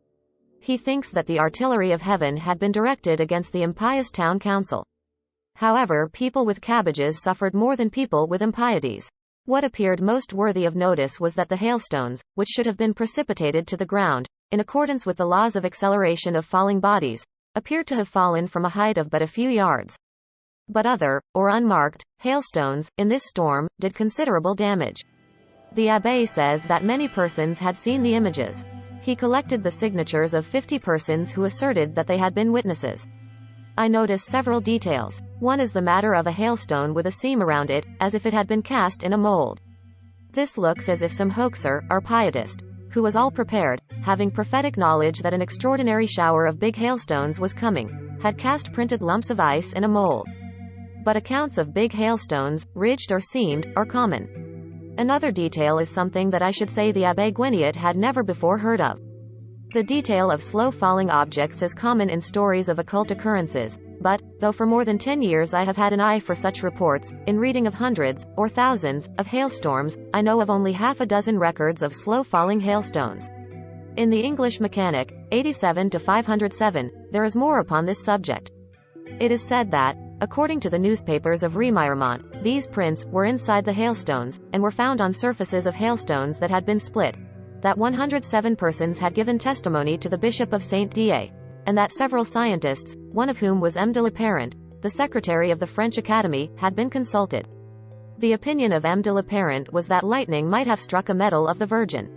He thinks that the artillery of heaven had been directed against the impious town council. However, people with cabbages suffered more than people with impieties. What appeared most worthy of notice was that the hailstones, which should have been precipitated to the ground, in accordance with the laws of acceleration of falling bodies, appeared to have fallen from a height of but a few yards. But other, or unmarked, hailstones, in this storm, did considerable damage. The abbé says that many persons had seen the images. He collected the signatures of 50 persons who asserted that they had been witnesses. I notice several details. One is the matter of a hailstone with a seam around it, as if it had been cast in a mold. This looks as if some hoaxer, or pietist, who was all prepared, having prophetic knowledge that an extraordinary shower of big hailstones was coming, had cast printed lumps of ice in a mold. But accounts of big hailstones, ridged or seamed, are common. Another detail is something that I should say the Abbé Gueniot had never before heard of. The detail of slow-falling objects is common in stories of occult occurrences, but, though for more than 10 years I have had an eye for such reports, in reading of hundreds, or thousands, of hailstorms, I know of only half a dozen records of slow-falling hailstones. In the English Mechanic, 87-507, there is more upon this subject. It is said that, according to the newspapers of Remiremont, these prints were inside the hailstones, and were found on surfaces of hailstones that had been split, that 107 persons had given testimony to the Bishop of Saint-Dié, and that several scientists, one of whom was M. de Laparent, the secretary of the French Academy, had been consulted. The opinion of M. de Laparent was that lightning might have struck a medal of the Virgin,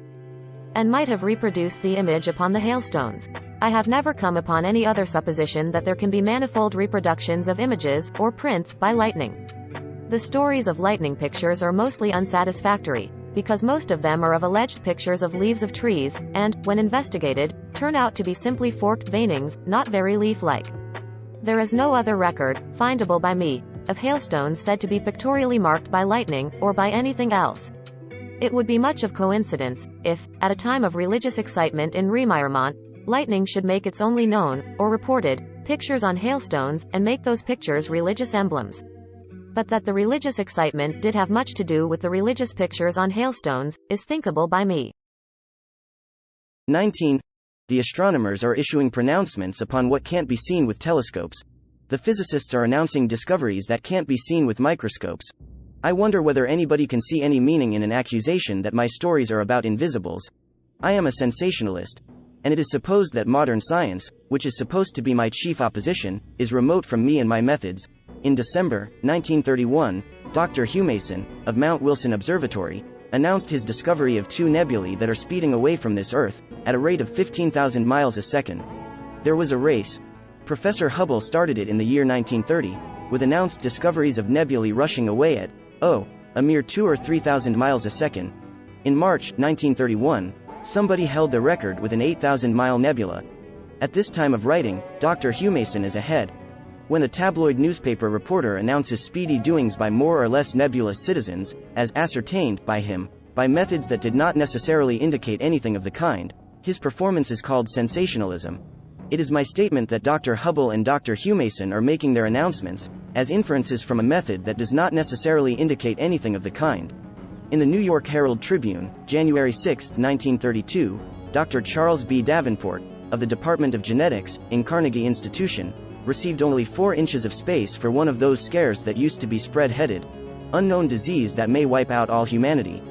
and might have reproduced the image upon the hailstones. I have never come upon any other supposition that there can be manifold reproductions of images, or prints, by lightning. The stories of lightning pictures are mostly unsatisfactory, because most of them are of alleged pictures of leaves of trees, and, when investigated, turn out to be simply forked veinings, not very leaf-like. There is no other record, findable by me, of hailstones said to be pictorially marked by lightning, or by anything else. It would be much of coincidence, if, at a time of religious excitement in Remiremont, lightning should make its only known, or reported, pictures on hailstones, and make those pictures religious emblems. But that the religious excitement did have much to do with the religious pictures on hailstones, is thinkable by me. 19. The astronomers are issuing pronouncements upon what can't be seen with telescopes. The physicists are announcing discoveries that can't be seen with microscopes. I wonder whether anybody can see any meaning in an accusation that my stories are about invisibles. I am a sensationalist. and it is supposed that modern science, which is supposed to be my chief opposition, is remote from me and my methods. In December 1931, Dr. Humason, of Mount Wilson Observatory, announced his discovery of 2 nebulae that are speeding away from this Earth, at a rate of 15,000 miles a second. There was a race. Professor Hubble started it in the year 1930, with announced discoveries of nebulae rushing away at, a mere 2 or 3,000 miles a second. In March 1931, somebody held the record with an 8,000-mile nebula. At this time of writing, Dr. Humason is ahead. When a tabloid newspaper reporter announces speedy doings by more or less nebulous citizens, as ascertained by him, by methods that did not necessarily indicate anything of the kind, his performance is called sensationalism. It is my statement that Dr. Hubble and Dr. Humason are making their announcements, as inferences from a method that does not necessarily indicate anything of the kind. In the New York Herald Tribune, January 6, 1932, Dr. Charles B. Davenport, of the Department of Genetics, in Carnegie Institution, received only 4 inches of space for one of those scares that used to be spread-headed, unknown disease that may wipe out all humanity.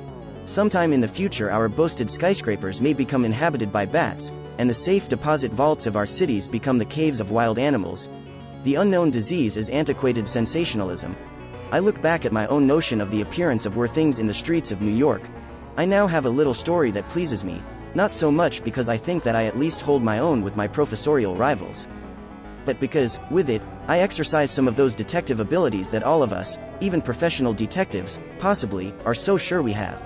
Sometime in the future our boasted skyscrapers may become inhabited by bats, and the safe deposit vaults of our cities become the caves of wild animals. The unknown disease is antiquated sensationalism. I look back at my own notion of the appearance of things in the streets of New York. I now have a little story that pleases me, not so much because I think that I at least hold my own with my professorial rivals, but because, with it, I exercise some of those detective abilities that all of us, even professional detectives, possibly, are so sure we have.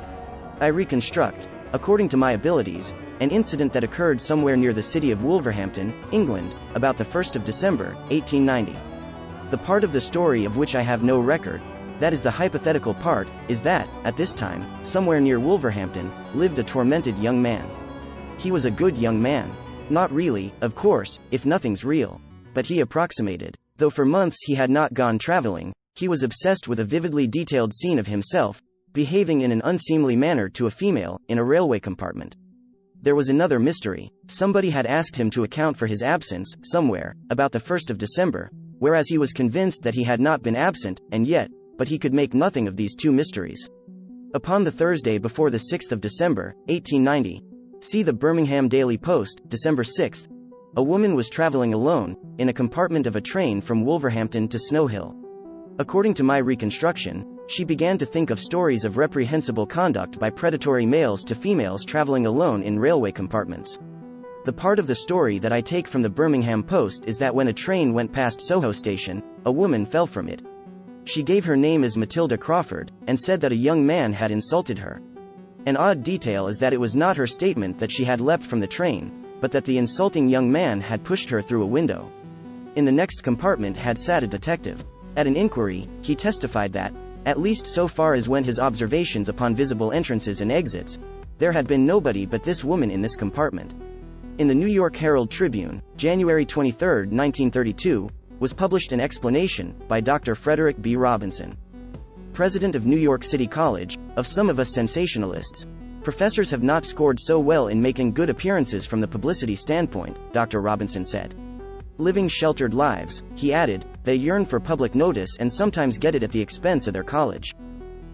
I reconstruct, according to my abilities, an incident that occurred somewhere near the city of Wolverhampton, England, about the 1st of December, 1890. The part of the story of which I have no record, that is the hypothetical part, is that, at this time, somewhere near Wolverhampton, lived a tormented young man. He was a good young man. Not really, of course, if nothing's real. But he approximated. Though for months he had not gone traveling, he was obsessed with a vividly detailed scene of himself, behaving in an unseemly manner to a female, in a railway compartment. There was another mystery. Somebody had asked him to account for his absence, somewhere, about the 1st of December, whereas he was convinced that he had not been absent, and yet, but he could make nothing of these 2 mysteries. Upon the Thursday before the 6th of December, 1890, see the Birmingham Daily Post, December 6th, a woman was traveling alone, in a compartment of a train from Wolverhampton to Snow Hill. According to my reconstruction, she began to think of stories of reprehensible conduct by predatory males to females traveling alone in railway compartments. The part of the story that I take from the Birmingham Post is that when a train went past Soho Station, a woman fell from it. She gave her name as Matilda Crawford, and said that a young man had insulted her. An odd detail is that it was not her statement that she had leapt from the train, but that the insulting young man had pushed her through a window. In the next compartment had sat a detective. At an inquiry, he testified that, at least so far as went his observations upon visible entrances and exits, there had been nobody but this woman in this compartment. In the New York Herald Tribune, January 23, 1932, was published an explanation, by Dr. Frederick B. Robinson, president of New York City College, of some of us sensationalists. Professors have not scored so well in making good appearances from the publicity standpoint, Dr. Robinson said. Living sheltered lives, he added, they yearn for public notice and sometimes get it at the expense of their college.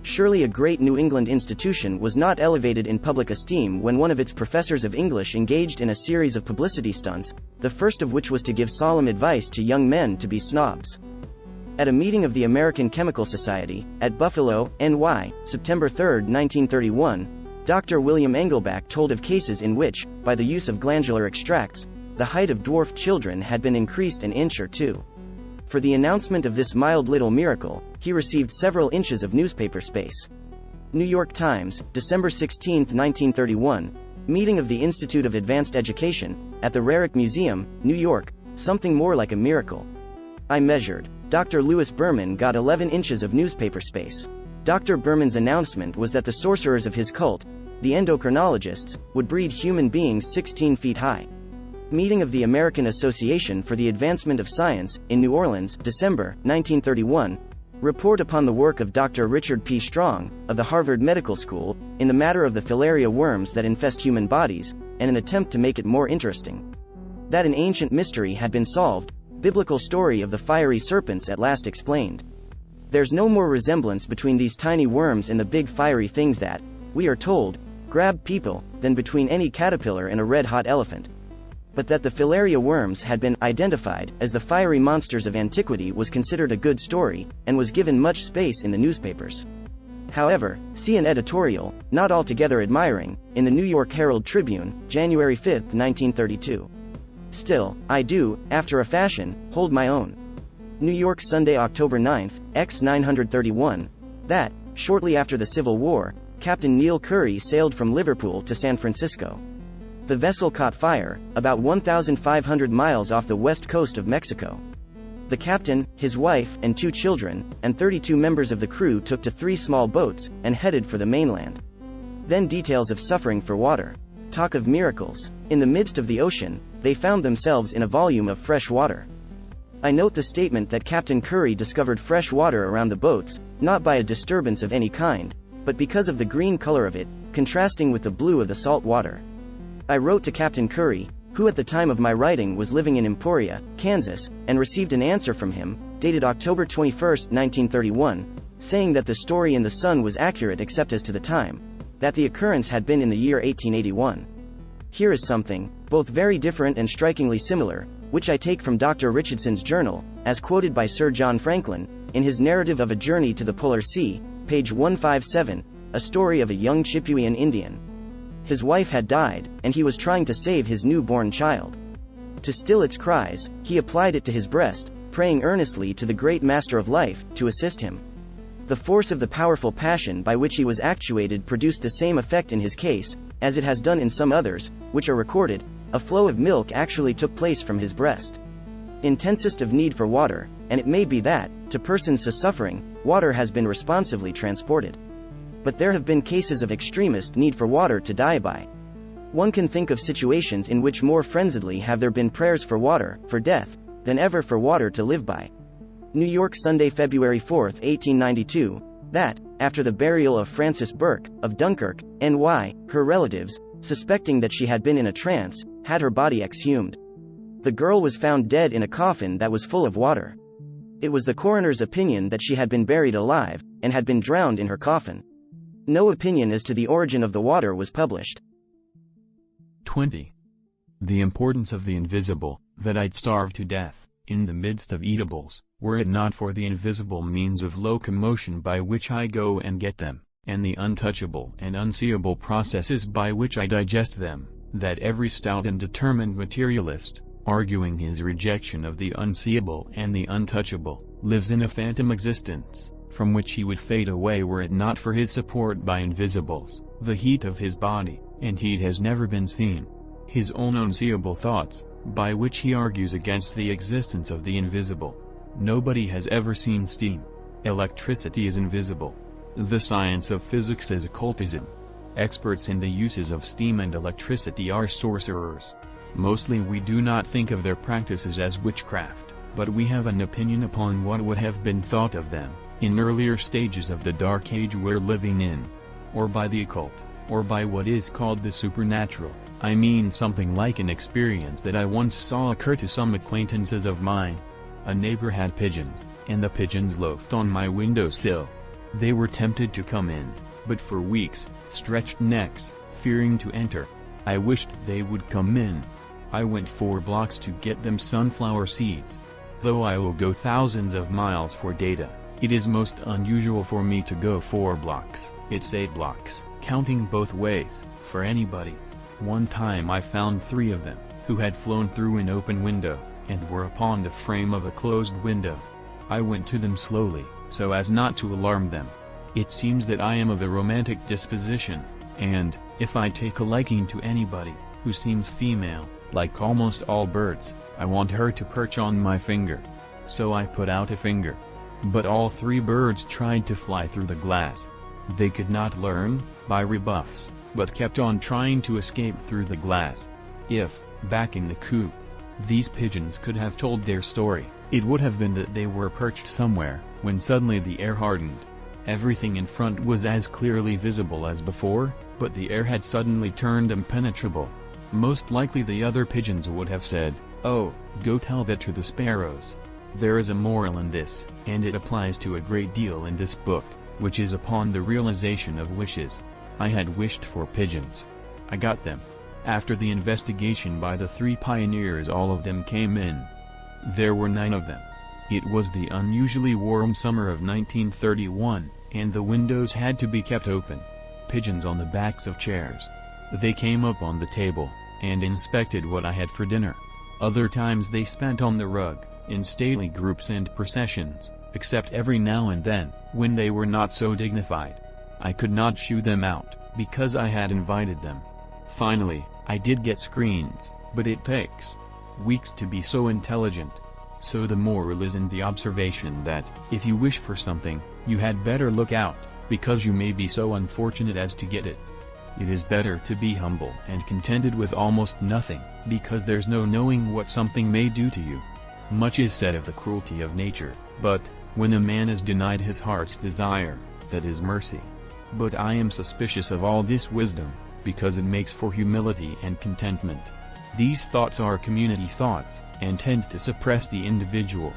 Surely a great New England institution was not elevated in public esteem when one of its professors of English engaged in a series of publicity stunts, the first of which was to give solemn advice to young men to be snobs. At a meeting of the American Chemical Society, at Buffalo, NY, September 3, 1931, Dr. William Engelbach told of cases in which, by the use of glandular extracts, the height of dwarfed children had been increased an inch or 2. For the announcement of this mild little miracle, he received several inches of newspaper space. New York Times, December 16, 1931, meeting of the Institute of Advanced Education, at the Rarick Museum, New York, something more like a miracle. I measured. Dr. Lewis Berman got 11 inches of newspaper space. Dr. Berman's announcement was that the sorcerers of his cult, the endocrinologists, would breed human beings 16 feet high. Meeting of the American Association for the Advancement of Science, in New Orleans, December, 1931, report upon the work of Dr. Richard P. Strong, of the Harvard Medical School, in the matter of the filaria worms that infest human bodies, and an attempt to make it more interesting. That an ancient mystery had been solved, biblical story of the fiery serpents at last explained. There's no more resemblance between these tiny worms and the big fiery things that, we are told, grab people, than between any caterpillar and a red-hot elephant. But that the filaria worms had been identified as the fiery monsters of antiquity was considered a good story, and was given much space in the newspapers. However, see an editorial, not altogether admiring, in the New York Herald Tribune, January 5, 1932. Still, I do, after a fashion, hold my own. New York Sunday, October 9, X 931, that, shortly after the Civil War, Captain Neil Curry sailed from Liverpool to San Francisco. The vessel caught fire, about 1,500 miles off the west coast of Mexico. The captain, his wife, and 2 children, and 32 members of the crew took to 3 small boats, and headed for the mainland. Then details of suffering for water. Talk of miracles. In the midst of the ocean, they found themselves in a volume of fresh water. I note the statement that Captain Curry discovered fresh water around the boats, not by a disturbance of any kind, but because of the green color of it, contrasting with the blue of the salt water. I wrote to Captain Curry, who at the time of my writing was living in Emporia, Kansas, and received an answer from him, dated October 21, 1931, saying that the story in the Sun was accurate except as to the time, that the occurrence had been in the year 1881. Here is something, both very different and strikingly similar, which I take from Dr. Richardson's journal, as quoted by Sir John Franklin, in his narrative of a journey to the Polar Sea, page 157, a story of a young Chippewan Indian. His wife had died, and he was trying to save his newborn child. To still its cries, he applied it to his breast, praying earnestly to the great Master of life, to assist him. The force of the powerful passion by which he was actuated produced the same effect in his case, as it has done in some others, which are recorded. A flow of milk actually took place from his breast. Intensest of need for water, and it may be that, to persons so suffering, water has been responsively transported. But there have been cases of extremist need for water to die by. One can think of situations in which more frenziedly have there been prayers for water, for death, than ever for water to live by. New York Sunday, February 4, 1892, that, after the burial of Frances Burke, of Dunkirk, NY, her relatives, suspecting that she had been in a trance, had her body exhumed. The girl was found dead in a coffin that was full of water. It was the coroner's opinion that she had been buried alive, and had been drowned in her coffin. No opinion as to the origin of the water was published. 20. The importance of the invisible, that I'd starve to death, in the midst of eatables, were it not for the invisible means of locomotion by which I go and get them, and the untouchable and unseeable processes by which I digest them, that every stout and determined materialist, arguing his rejection of the unseeable and the untouchable, lives in a phantom existence, from which he would fade away were it not for his support by invisibles, the heat of his body, and heat has never been seen. His own unseeable thoughts, by which he argues against the existence of the invisible. Nobody has ever seen steam. Electricity is invisible. The science of physics is occultism. Experts in the uses of steam and electricity are sorcerers. Mostly we do not think of their practices as witchcraft, but we have an opinion upon what would have been thought of them in earlier stages of the dark age we're living in, or by the occult, or by what is called the supernatural. I mean something like an experience that I once saw occur to some acquaintances of mine. A neighbor had pigeons, and the pigeons loafed on my windowsill. They were tempted to come in, but for weeks, stretched necks, fearing to enter. I wished they would come in. I went 4 blocks to get them sunflower seeds. Though I will go thousands of miles for data, it is most unusual for me to go 4 blocks, it's 8 blocks, counting both ways, for anybody. One time I found 3 of them, who had flown through an open window, and were upon the frame of a closed window. I went to them slowly, so as not to alarm them. It seems that I am of a romantic disposition, and, if I take a liking to anybody, who seems female, like almost all birds, I want her to perch on my finger. So I put out a finger. But all 3 birds tried to fly through the glass. They could not learn, by rebuffs, but kept on trying to escape through the glass. If, back in the coop, these pigeons could have told their story, it would have been that they were perched somewhere, when suddenly the air hardened. Everything in front was as clearly visible as before, but the air had suddenly turned impenetrable. Most likely the other pigeons would have said, "Oh, go tell that to the sparrows." There is a moral in this, and it applies to a great deal in this book, which is upon the realization of wishes. I had wished for pigeons. I got them. After the investigation by the 3 pioneers, all of them came in. There were 9 of them. It was the unusually warm summer of 1931, and the windows had to be kept open. Pigeons on the backs of chairs. They came up on the table, and inspected what I had for dinner. Other times they spent on the rug, in stately groups and processions, except every now and then, when they were not so dignified. I could not shoo them out, because I had invited them. Finally, I did get screens, but it takes weeks to be so intelligent. So the moral is in the observation that, if you wish for something, you had better look out, because you may be so unfortunate as to get it. It is better to be humble and contented with almost nothing, because there's no knowing what something may do to you. Much is said of the cruelty of nature, but, when a man is denied his heart's desire, that is mercy. But I am suspicious of all this wisdom, because it makes for humility and contentment. These thoughts are community thoughts, and tend to suppress the individual.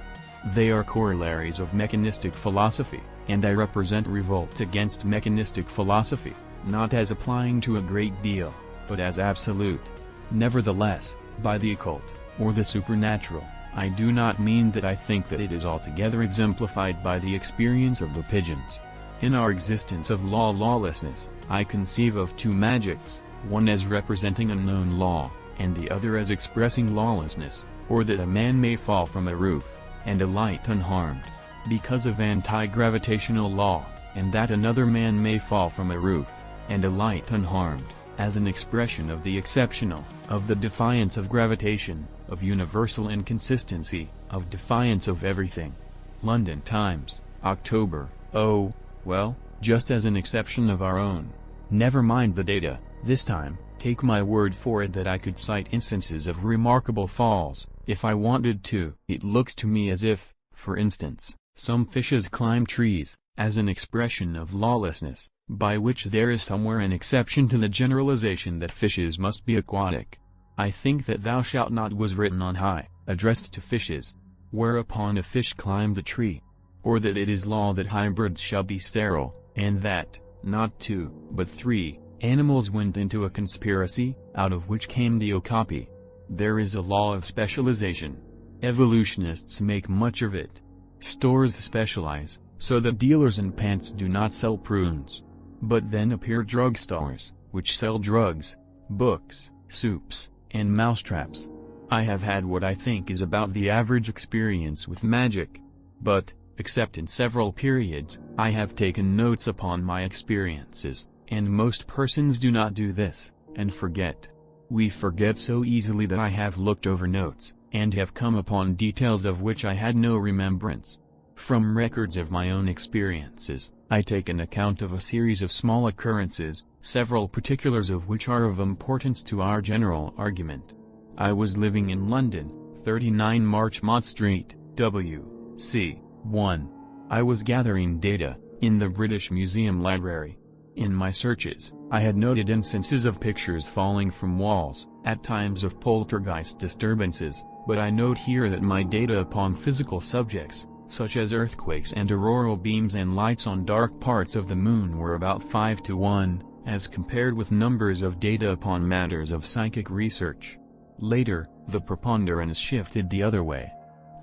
They are corollaries of mechanistic philosophy, and I represent revolt against mechanistic philosophy, not as applying to a great deal, but as absolute. Nevertheless, by the occult, or the supernatural, I do not mean that I think that it is altogether exemplified by the experience of the pigeons. In our existence of lawlessness, I conceive of 2 magics, one as representing a known law, and the other as expressing lawlessness, or that a man may fall from a roof, and alight unharmed, because of anti-gravitational law, and that another man may fall from a roof, and alight unharmed, as an expression of the exceptional, of the defiance of gravitation, of universal inconsistency, of defiance of everything. London Times, October. Oh, well, just as an exception of our own. Never mind the data, this time, take my word for it that I could cite instances of remarkable falls, if I wanted to. It looks to me as if, for instance, some fishes climb trees, as an expression of lawlessness, by which there is somewhere an exception to the generalization that fishes must be aquatic. I think that "Thou shalt not" was written on high, addressed to fishes, whereupon a fish climbed a tree. Or that it is law that hybrids shall be sterile, and that, not 2, but 3, animals went into a conspiracy, out of which came the okapi. There is a law of specialization. Evolutionists make much of it. Stores specialize, so that dealers in pants do not sell prunes. But then appear drugstores, which sell drugs, books, soups, and mousetraps. I have had what I think is about the average experience with magic. But, except in several periods, I have taken notes upon my experiences, and most persons do not do this, and forget. We forget so easily that I have looked over notes, and have come upon details of which I had no remembrance. From records of my own experiences, I take an account of a series of small occurrences, several particulars of which are of importance to our general argument. I was living in London, 39 Marchmont Street, W.C. 1. I was gathering data, in the British Museum Library. In my searches, I had noted instances of pictures falling from walls, at times of poltergeist disturbances, but I note here that my data upon physical subjects, such as earthquakes and auroral beams and lights on dark parts of the moon, were about 5 to 1, as compared with numbers of data upon matters of psychic research. Later, the preponderance shifted the other way.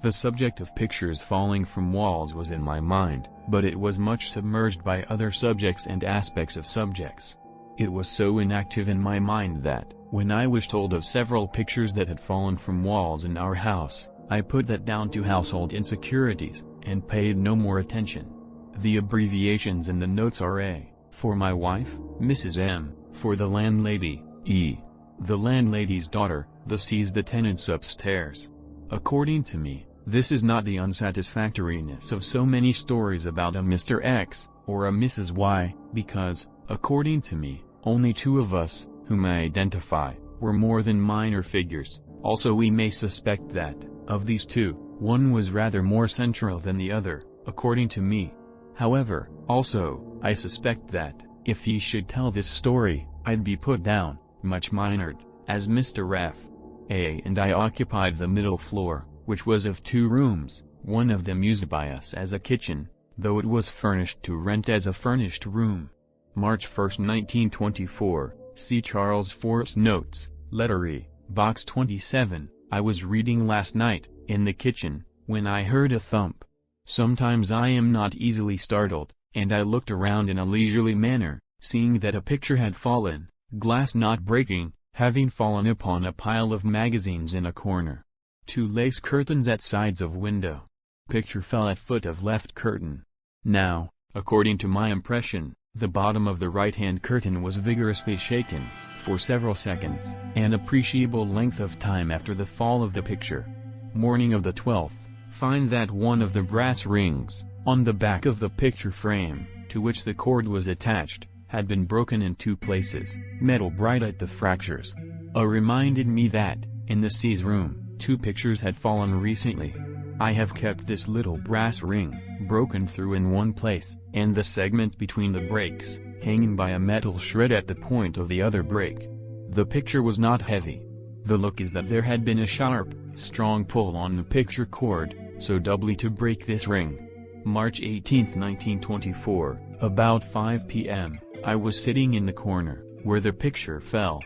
The subject of pictures falling from walls was in my mind, but it was much submerged by other subjects and aspects of subjects. It was so inactive in my mind that, when I was told of several pictures that had fallen from walls in our house, I put that down to household insecurities, and paid no more attention. The abbreviations in the notes are A, for my wife, Mrs. M, for the landlady, E, the landlady's daughter, the C's, the tenants upstairs. According to me, this is not the unsatisfactoriness of so many stories about a Mr. X, or a Mrs. Y, because, according to me, only 2 of us, whom I identify, were more than minor figures. Also we may suspect that, of these 2, one was rather more central than the other, according to me. However, also, I suspect that, if he should tell this story, I'd be put down, much minored, as Mr. F. A and I occupied the middle floor, which was of 2 rooms, one of them used by us as a kitchen, though it was furnished to rent as a furnished room. March 1, 1924, see Charles Fort's notes, Letter E, Box 27, I was reading last night, in the kitchen, when I heard a thump. Sometimes I am not easily startled, and I looked around in a leisurely manner, seeing that a picture had fallen, glass not breaking, having fallen upon a pile of magazines in a corner. 2 lace curtains at sides of window. Picture fell at foot of left curtain. Now, according to my impression, the bottom of the right-hand curtain was vigorously shaken, for several seconds, an appreciable length of time after the fall of the picture. Morning of the 12th, find that one of the brass rings, on the back of the picture frame, to which the cord was attached, had been broken in 2 places, metal bright at the fractures. Reminded me that, in the C's room, 2 pictures had fallen recently. I have kept this little brass ring, broken through in one place, and the segment between the breaks, hanging by a metal shred at the point of the other break. The picture was not heavy. The look is that there had been a sharp, strong pull on the picture cord, so doubly to break this ring. March 18, 1924, about 5 p.m., I was sitting in the corner, where the picture fell.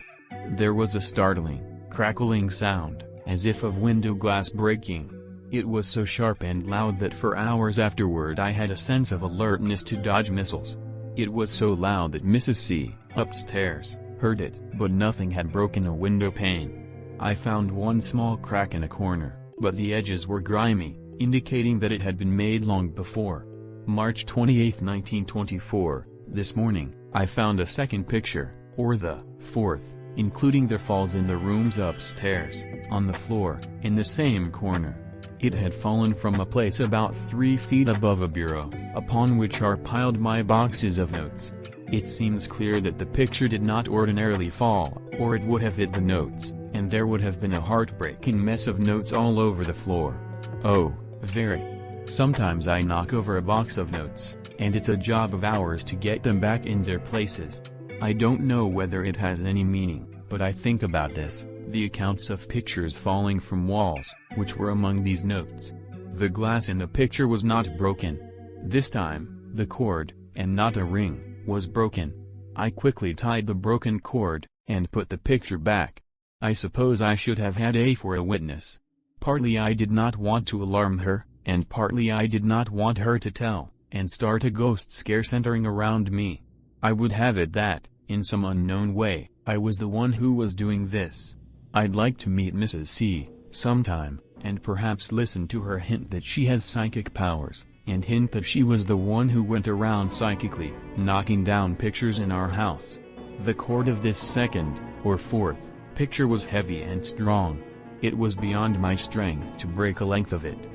There was a startling, crackling sound, as if of window glass breaking. It was so sharp and loud that for hours afterward I had a sense of alertness to dodge missiles. It was so loud that Mrs. C, upstairs, heard it, but nothing had broken a window pane. I found one small crack in a corner, but the edges were grimy, indicating that it had been made long before. March 28, 1924, this morning, I found a second picture, or the 4th, including the falls in the rooms upstairs, on the floor, in the same corner. It had fallen from a place about 3 feet above a bureau, upon which are piled my boxes of notes. It seems clear that the picture did not ordinarily fall, or it would have hit the notes, and there would have been a heartbreaking mess of notes all over the floor. Oh, very. Sometimes I knock over a box of notes, and it's a job of hours to get them back in their places. I don't know whether it has any meaning, but I think about this. The accounts of pictures falling from walls, which were among these notes. The glass in the picture was not broken. This time, the cord, and not a ring, was broken. I quickly tied the broken cord, and put the picture back. I suppose I should have had A for a witness. Partly I did not want to alarm her, and partly I did not want her to tell, and start a ghost scare centering around me. I would have it that, in some unknown way, I was the one who was doing this. I'd like to meet Mrs. C, sometime, and perhaps listen to her hint that she has psychic powers, and hint that she was the one who went around psychically, knocking down pictures in our house. The cord of this second, or 4th, picture was heavy and strong. It was beyond my strength to break a length of it.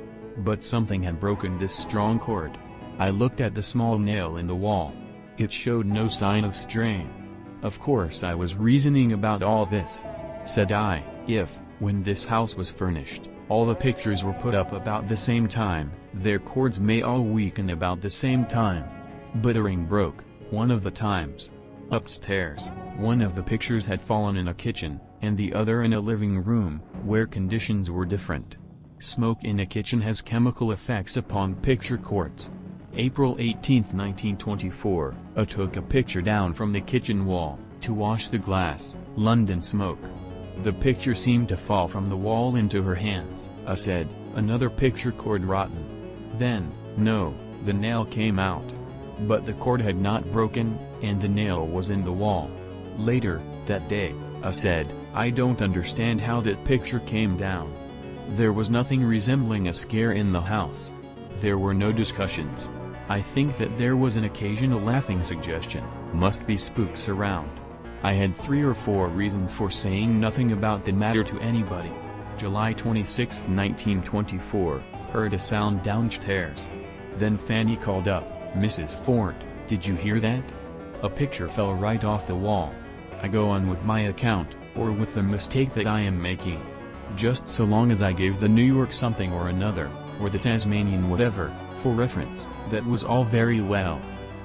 But something had broken this strong cord. I looked at the small nail in the wall. It showed no sign of strain. Of course I was reasoning about all this. Said I, if, when this house was furnished, all the pictures were put up about the same time, their cords may all weaken about the same time. But a ring broke, one of the times. Upstairs, one of the pictures had fallen in a kitchen, and the other in a living room, where conditions were different. Smoke in a kitchen has chemical effects upon picture cords. April 18, 1924, I took a picture down from the kitchen wall, to wash the glass, London smoke. The picture seemed to fall from the wall into her hands. I said, another picture cord rotten. Then, no, the nail came out. But the cord had not broken, and the nail was in the wall. Later, that day, I said, I don't understand how that picture came down. There was nothing resembling a scare in the house. There were no discussions. I think that there was an occasional laughing suggestion, must be spooks around. I had 3 or 4 reasons for saying nothing about the matter to anybody. July 26, 1924, heard a sound downstairs. Then Fanny called up, Mrs. Ford, did you hear that? A picture fell right off the wall. I go on with my account, or with the mistake that I am making. Just so long as I gave the New York something or another, or the Tasmanian whatever, for reference, that was all very well.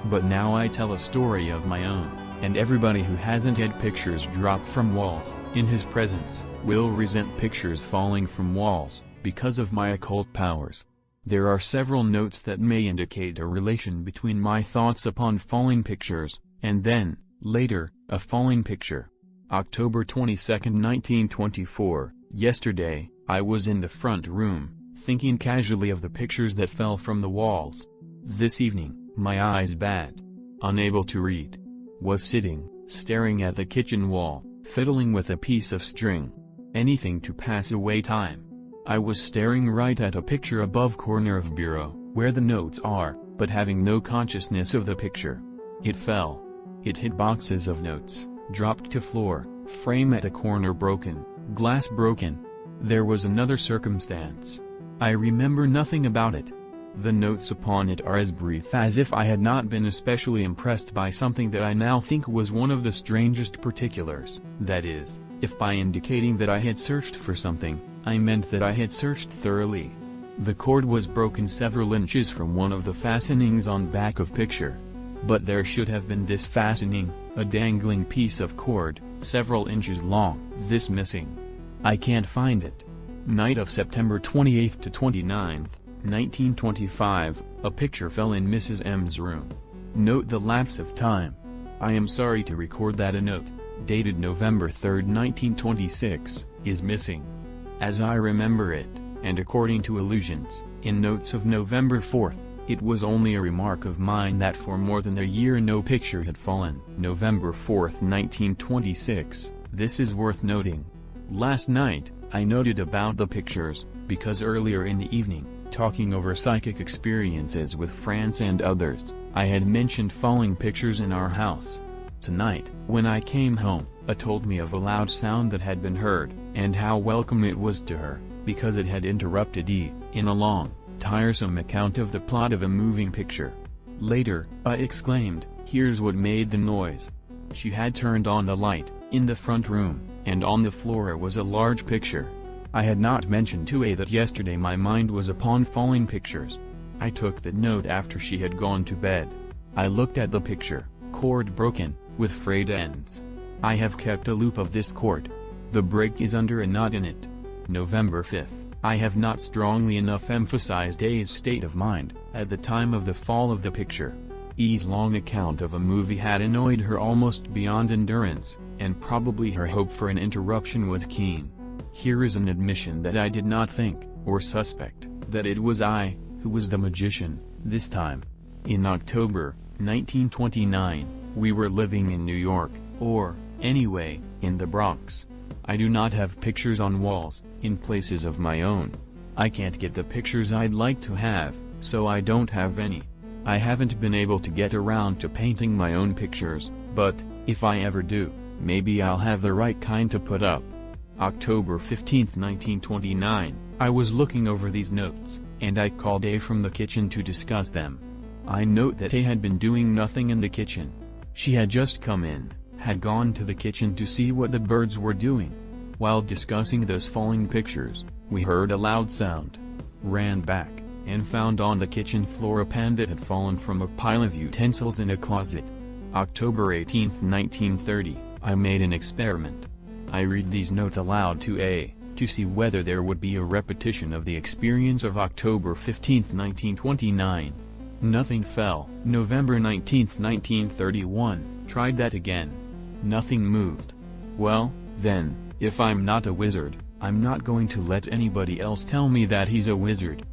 But now I tell a story of my own. And everybody who hasn't had pictures dropped from walls, in his presence, will resent pictures falling from walls, because of my occult powers. There are several notes that may indicate a relation between my thoughts upon falling pictures, and then, later, a falling picture. October 22, 1924, yesterday, I was in the front room, thinking casually of the pictures that fell from the walls. This evening, my eyes bad, unable to read, was sitting, staring at the kitchen wall, fiddling with a piece of string. Anything to pass away time. I was staring right at a picture above corner of bureau, where the notes are, but having no consciousness of the picture. It fell. It hit boxes of notes, dropped to floor, frame at a corner broken, glass broken. There was another circumstance. I remember nothing about it. The notes upon it are as brief as if I had not been especially impressed by something that I now think was one of the strangest particulars. That is, if by indicating that I had searched for something, I meant that I had searched thoroughly. The cord was broken several inches from one of the fastenings on back of picture. But there should have been this fastening, a dangling piece of cord, several inches long, this missing. I can't find it. Night of September 28th to 29th. 1925, a picture fell in Mrs. M's room. Note the lapse of time. I am sorry to record that a note, dated November 3, 1926, is missing. As I remember it, and according to allusions, in notes of November 4th, it was only a remark of mine that for more than a year no picture had fallen. November 4th, 1926, this is worth noting. Last night, I noted about the pictures, because earlier in the evening, talking over psychic experiences with France and others, I had mentioned falling pictures in our house. Tonight, when I came home, told me of a loud sound that had been heard, and how welcome it was to her, because it had interrupted in a long, tiresome account of the plot of a moving picture. Later, I exclaimed, "Here's what made the noise." She had turned on the light, in the front room, and on the floor was a large picture. I had not mentioned to A that yesterday my mind was upon falling pictures. I took that note after she had gone to bed. I looked at the picture, cord broken, with frayed ends. I have kept a loop of this cord. The break is under a knot in it. November 5th, I have not strongly enough emphasized A's state of mind, at the time of the fall of the picture. E's long account of a movie had annoyed her almost beyond endurance, and probably her hope for an interruption was keen. Here is an admission that I did not think, or suspect, that it was I, who was the magician, this time. In October, 1929, we were living in New York, or, anyway, in the Bronx. I do not have pictures on walls, in places of my own. I can't get the pictures I'd like to have, so I don't have any. I haven't been able to get around to painting my own pictures, but, if I ever do, maybe I'll have the right kind to put up. October 15, 1929, I was looking over these notes, and I called A from the kitchen to discuss them. I note that A had been doing nothing in the kitchen. She had just come in, had gone to the kitchen to see what the birds were doing. While discussing those falling pictures, we heard a loud sound. Ran back, and found on the kitchen floor a pan that had fallen from a pile of utensils in a closet. October 18, 1930, I made an experiment. I read these notes aloud to A, to see whether there would be a repetition of the experience of October 15, 1929. Nothing fell. November 19, 1931, tried that again. Nothing moved. Well, then, if I'm not a wizard, I'm not going to let anybody else tell me that he's a wizard.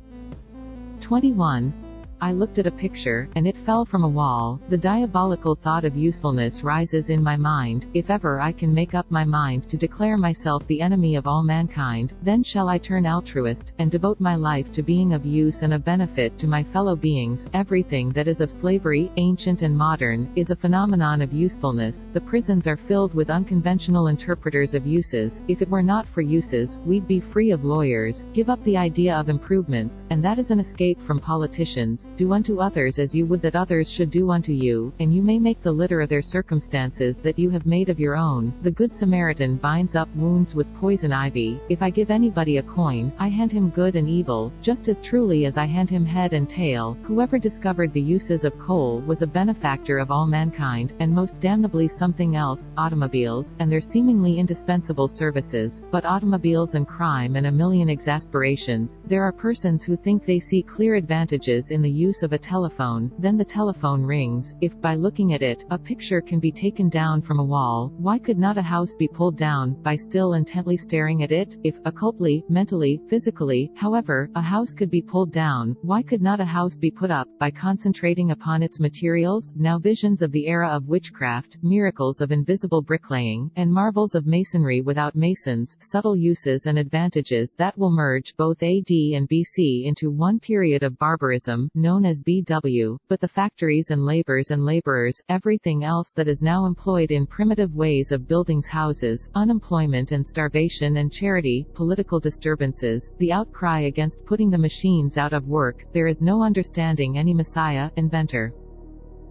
21. I looked at a picture, and it fell from a wall. The diabolical thought of usefulness rises in my mind. If ever I can make up my mind to declare myself the enemy of all mankind, then shall I turn altruist, and devote my life to being of use and of benefit to my fellow beings. Everything that is of slavery, ancient and modern, is a phenomenon of usefulness. The prisons are filled with unconventional interpreters of uses. If it were not for uses, we'd be free of lawyers. Give up the idea of improvements, and that is an escape from politicians. Do unto others as you would that others should do unto you, and you may make the litter of their circumstances that you have made of your own. The Good Samaritan binds up wounds with poison ivy. If I give anybody a coin, I hand him good and evil, just as truly as I hand him head and tail. Whoever discovered the uses of coal was a benefactor of all mankind, and most damnably something else, automobiles, and their seemingly indispensable services. But automobiles and crime and a million exasperations, there are persons who think they see clear advantages in the use of a telephone, then the telephone rings. If, by looking at it, a picture can be taken down from a wall, why could not a house be pulled down, by still intently staring at it? If, occultly, mentally, physically, however, a house could be pulled down, why could not a house be put up, by concentrating upon its materials? Now visions of the era of witchcraft, miracles of invisible bricklaying, and marvels of masonry without masons, subtle uses and advantages that will merge both AD and BC into one period of barbarism, known as BW, but the factories and laborers, everything else that is now employed in primitive ways of buildings, houses, unemployment and starvation and charity, political disturbances, the outcry against putting the machines out of work, there is no understanding any messiah, inventor,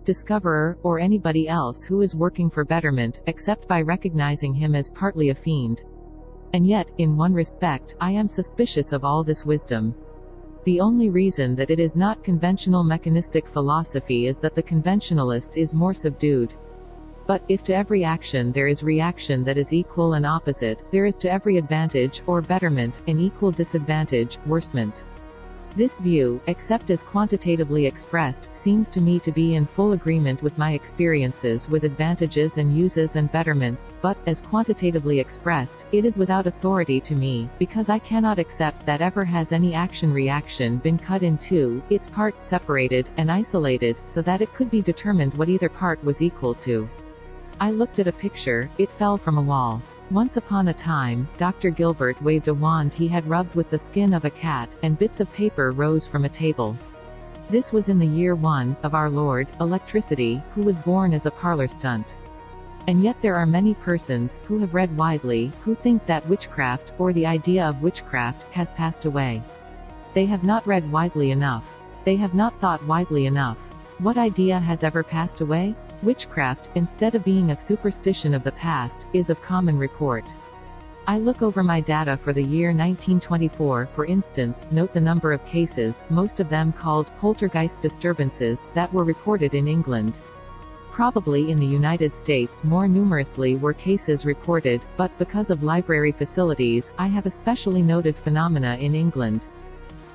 discoverer, or anybody else who is working for betterment, except by recognizing him as partly a fiend. And yet, in one respect, I am suspicious of all this wisdom. The only reason that it is not conventional mechanistic philosophy is that the conventionalist is more subdued. But, if to every action there is reaction that is equal and opposite, there is to every advantage, or betterment, an equal disadvantage, worsement. This view, except as quantitatively expressed, seems to me to be in full agreement with my experiences with advantages and uses and betterments, but, as quantitatively expressed, it is without authority to me, because I cannot accept that ever has any action-reaction been cut in two, its parts separated, and isolated, so that it could be determined what either part was equal to. I looked at a picture, it fell from a wall. Once upon a time, Dr. Gilbert waved a wand he had rubbed with the skin of a cat, and bits of paper rose from a table. This was in the year 1, of our Lord, electricity, who was born as a parlor stunt. And yet there are many persons, who have read widely, who think that witchcraft, or the idea of witchcraft, has passed away. They have not read widely enough. They have not thought widely enough. What idea has ever passed away? Witchcraft, instead of being a superstition of the past, is of common report. I look over my data for the year 1924, for instance, note the number of cases, most of them called poltergeist disturbances, that were reported in England. Probably in the United States more numerously were cases reported, but because of library facilities, I have especially noted phenomena in England.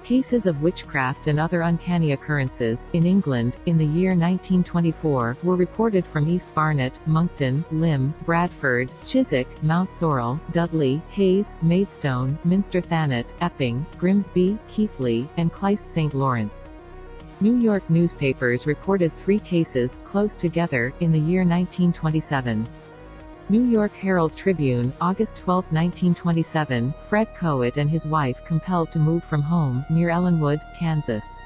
Cases of witchcraft and other uncanny occurrences, in England, in the year 1924, were reported from East Barnet, Monkton, Lymm, Bradford, Chiswick, Mount Sorrel, Dudley, Hayes, Maidstone, Minster Thanet, Epping, Grimsby, Keighley, and Clyst St. Lawrence. New York newspapers reported 3 cases, close together, in the year 1927. New York Herald Tribune, August 12, 1927, Fred Coet and his wife compelled to move from home, near Ellenwood, Kansas.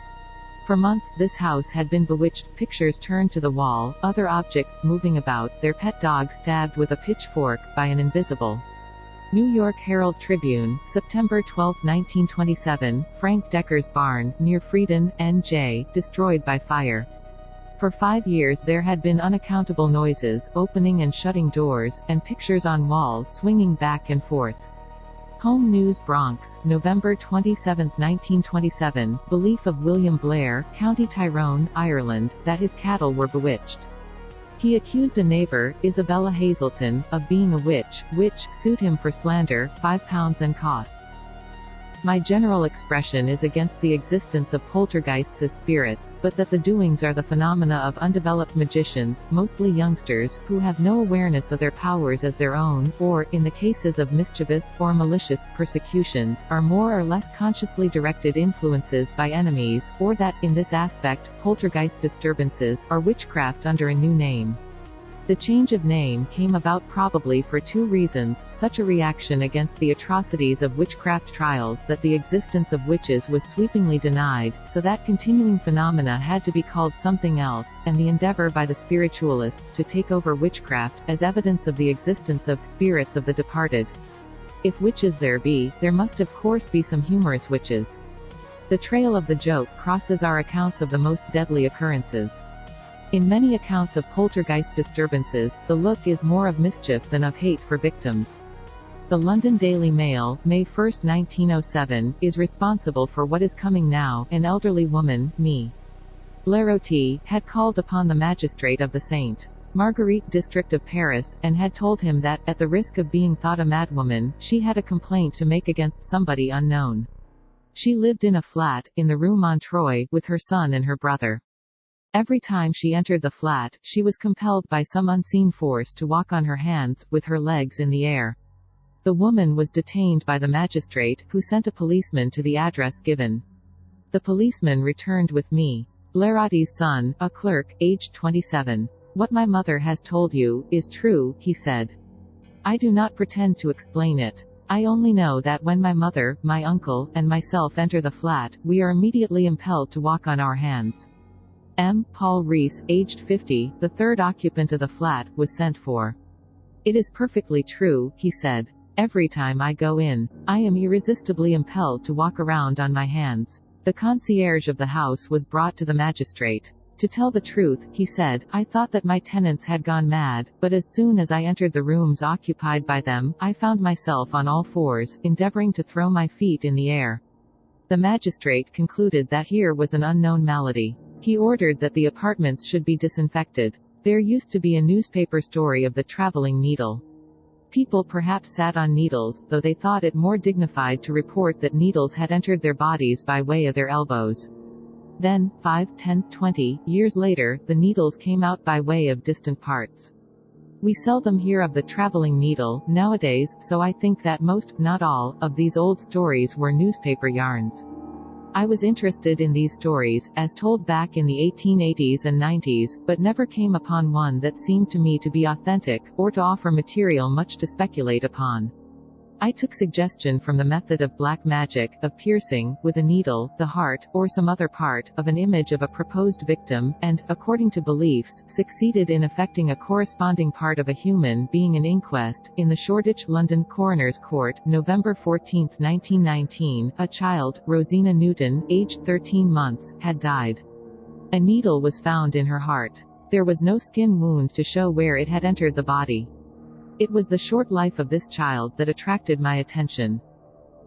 For months this house had been bewitched, pictures turned to the wall, other objects moving about, their pet dog stabbed with a pitchfork, by an invisible. New York Herald Tribune, September 12, 1927, Frank Decker's barn, near Friedan, N.J., destroyed by fire. For 5 years there had been unaccountable noises, opening and shutting doors, and pictures on walls swinging back and forth. Home News Bronx, November 27, 1927, belief of William Blair, County Tyrone, Ireland, that his cattle were bewitched. He accused a neighbor, Isabella Hazelton, of being a witch, which sued him for slander, £5 and costs. My general expression is against the existence of poltergeists as spirits, but that the doings are the phenomena of undeveloped magicians, mostly youngsters, who have no awareness of their powers as their own, or, in the cases of mischievous, or malicious, persecutions, are more or less consciously directed influences by enemies, or that, in this aspect, poltergeist disturbances, are witchcraft under a new name. The change of name came about probably for 2 reasons, such a reaction against the atrocities of witchcraft trials that the existence of witches was sweepingly denied, so that continuing phenomena had to be called something else, and the endeavor by the spiritualists to take over witchcraft, as evidence of the existence of spirits of the departed. If witches there be, there must of course be some humorous witches. The trail of the joke crosses our accounts of the most deadly occurrences. In many accounts of poltergeist disturbances, the look is more of mischief than of hate for victims. The London Daily Mail, May 1, 1907, is responsible for what is coming now. An elderly woman, me. Blaireauti, had called upon the magistrate of the St. Marguerite district of Paris, and had told him that, at the risk of being thought a madwoman, she had a complaint to make against somebody unknown. She lived in a flat, in the Rue Montreuil, with her son and her brother. Every time she entered the flat, she was compelled by some unseen force to walk on her hands, with her legs in the air. The woman was detained by the magistrate, who sent a policeman to the address given. The policeman returned with me. Larati's son, a clerk, aged 27. What my mother has told you is true, he said. I do not pretend to explain it. I only know that when my mother, my uncle, and myself enter the flat, we are immediately impelled to walk on our hands. Paul Rees, aged 50, the third occupant of the flat, was sent for. It is perfectly true, he said. Every time I go in, I am irresistibly impelled to walk around on my hands. The concierge of the house was brought to the magistrate. To tell the truth, he said, I thought that my tenants had gone mad, but as soon as I entered the rooms occupied by them, I found myself on all fours, endeavoring to throw my feet in the air. The magistrate concluded that here was an unknown malady. He ordered that the apartments should be disinfected. There used to be a newspaper story of the traveling needle. People perhaps sat on needles, though they thought it more dignified to report that needles had entered their bodies by way of their elbows. Then, 5, 10, 20 years later, the needles came out by way of distant parts. We seldom hear of the traveling needle nowadays, so I think that most, not all, of these old stories were newspaper yarns. I was interested in these stories, as told back in the 1880s and 90s, but never came upon one that seemed to me to be authentic, or to offer material much to speculate upon. I took suggestion from the method of black magic, of piercing, with a needle, the heart, or some other part, of an image of a proposed victim, and, according to beliefs, succeeded in affecting a corresponding part of a human being. An inquest, in the Shoreditch, London Coroner's Court, November 14, 1919, a child, Rosina Newton, aged 13 months, had died. A needle was found in her heart. There was no skin wound to show where it had entered the body. It was the short life of this child that attracted my attention.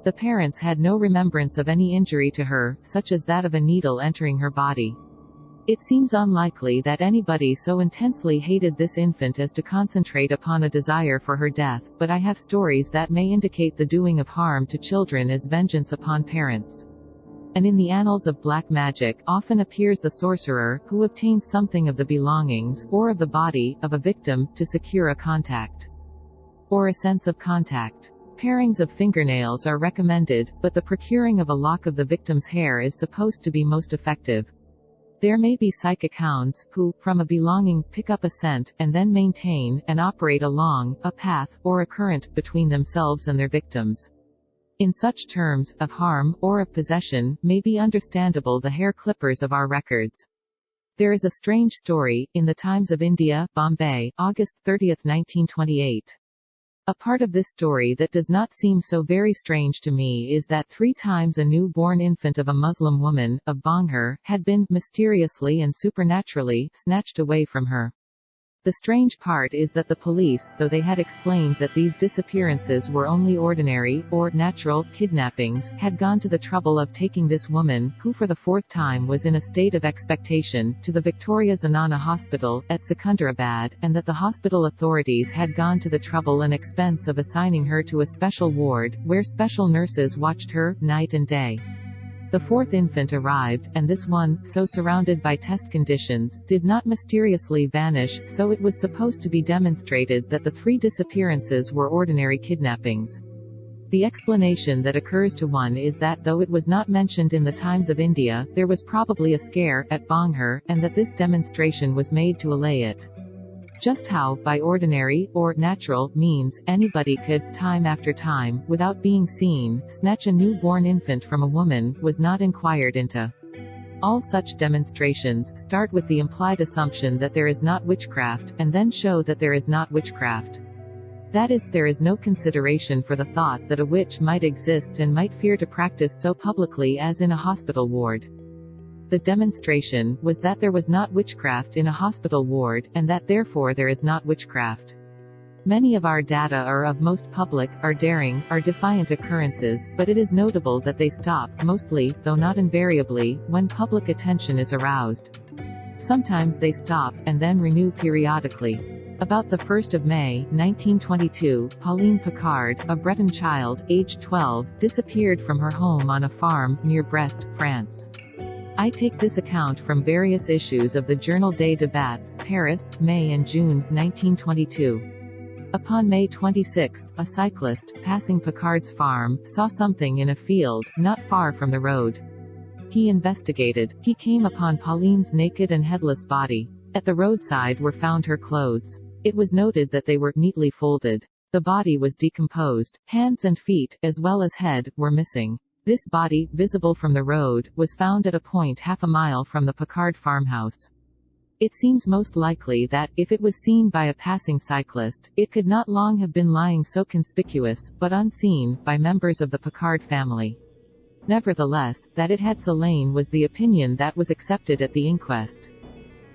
The parents had no remembrance of any injury to her, such as that of a needle entering her body. It seems unlikely that anybody so intensely hated this infant as to concentrate upon a desire for her death, but I have stories that may indicate the doing of harm to children as vengeance upon parents. And in the annals of black magic, often appears the sorcerer, who obtains something of the belongings, or of the body, of a victim, to secure a contact. Or a sense of contact. Parings of fingernails are recommended, but the procuring of a lock of the victim's hair is supposed to be most effective. There may be psychic hounds, who, from a belonging, pick up a scent, and then maintain, and operate along, a path, or a current, between themselves and their victims. In such terms, of harm, or of possession, may be understandable the hair clippers of our records. There is a strange story, in the Times of India, Bombay, August 30, 1928. A part of this story that does not seem so very strange to me is that 3 times a new-born infant of a Muslim woman, of Banghar, had been, mysteriously and supernaturally, snatched away from her. The strange part is that the police, though they had explained that these disappearances were only ordinary, or natural, kidnappings, had gone to the trouble of taking this woman, who for the 4th time was in a state of expectation, to the Victoria Zanana Hospital, at Secunderabad, and that the hospital authorities had gone to the trouble and expense of assigning her to a special ward, where special nurses watched her, night and day. The 4th infant arrived, and this one, so surrounded by test conditions, did not mysteriously vanish, so it was supposed to be demonstrated that the 3 disappearances were ordinary kidnappings. The explanation that occurs to one is that though it was not mentioned in the Times of India, there was probably a scare, at Banghar, and that this demonstration was made to allay it. Just how, by ordinary, or natural, means, anybody could, time after time, without being seen, snatch a newborn infant from a woman, was not inquired into. All such demonstrations start with the implied assumption that there is not witchcraft, and then show that there is not witchcraft. That is, there is no consideration for the thought that a witch might exist and might fear to practice so publicly as in a hospital ward. The demonstration was that there was not witchcraft in a hospital ward, and that therefore there is not witchcraft. Many of our data are of most public, are daring, are defiant occurrences, but it is notable that they stop, mostly, though not invariably, when public attention is aroused. Sometimes they stop, and then renew periodically. About the 1st of May, 1922, Pauline Picard, a Breton child, aged 12, disappeared from her home on a farm near Brest, France. I take this account from various issues of the Journal des Débats, Paris, May and June, 1922. Upon May 26, a cyclist, passing Picard's farm, saw something in a field, not far from the road. He investigated. He came upon Pauline's naked and headless body. At the roadside were found her clothes. It was noted that they were neatly folded. The body was decomposed. Hands and feet, as well as head, were missing. This body, visible from the road, was found at a point half a mile from the Picard farmhouse. It seems most likely that, if it was seen by a passing cyclist, it could not long have been lying so conspicuous, but unseen, by members of the Picard family. Nevertheless, that it had so lain was the opinion that was accepted at the inquest.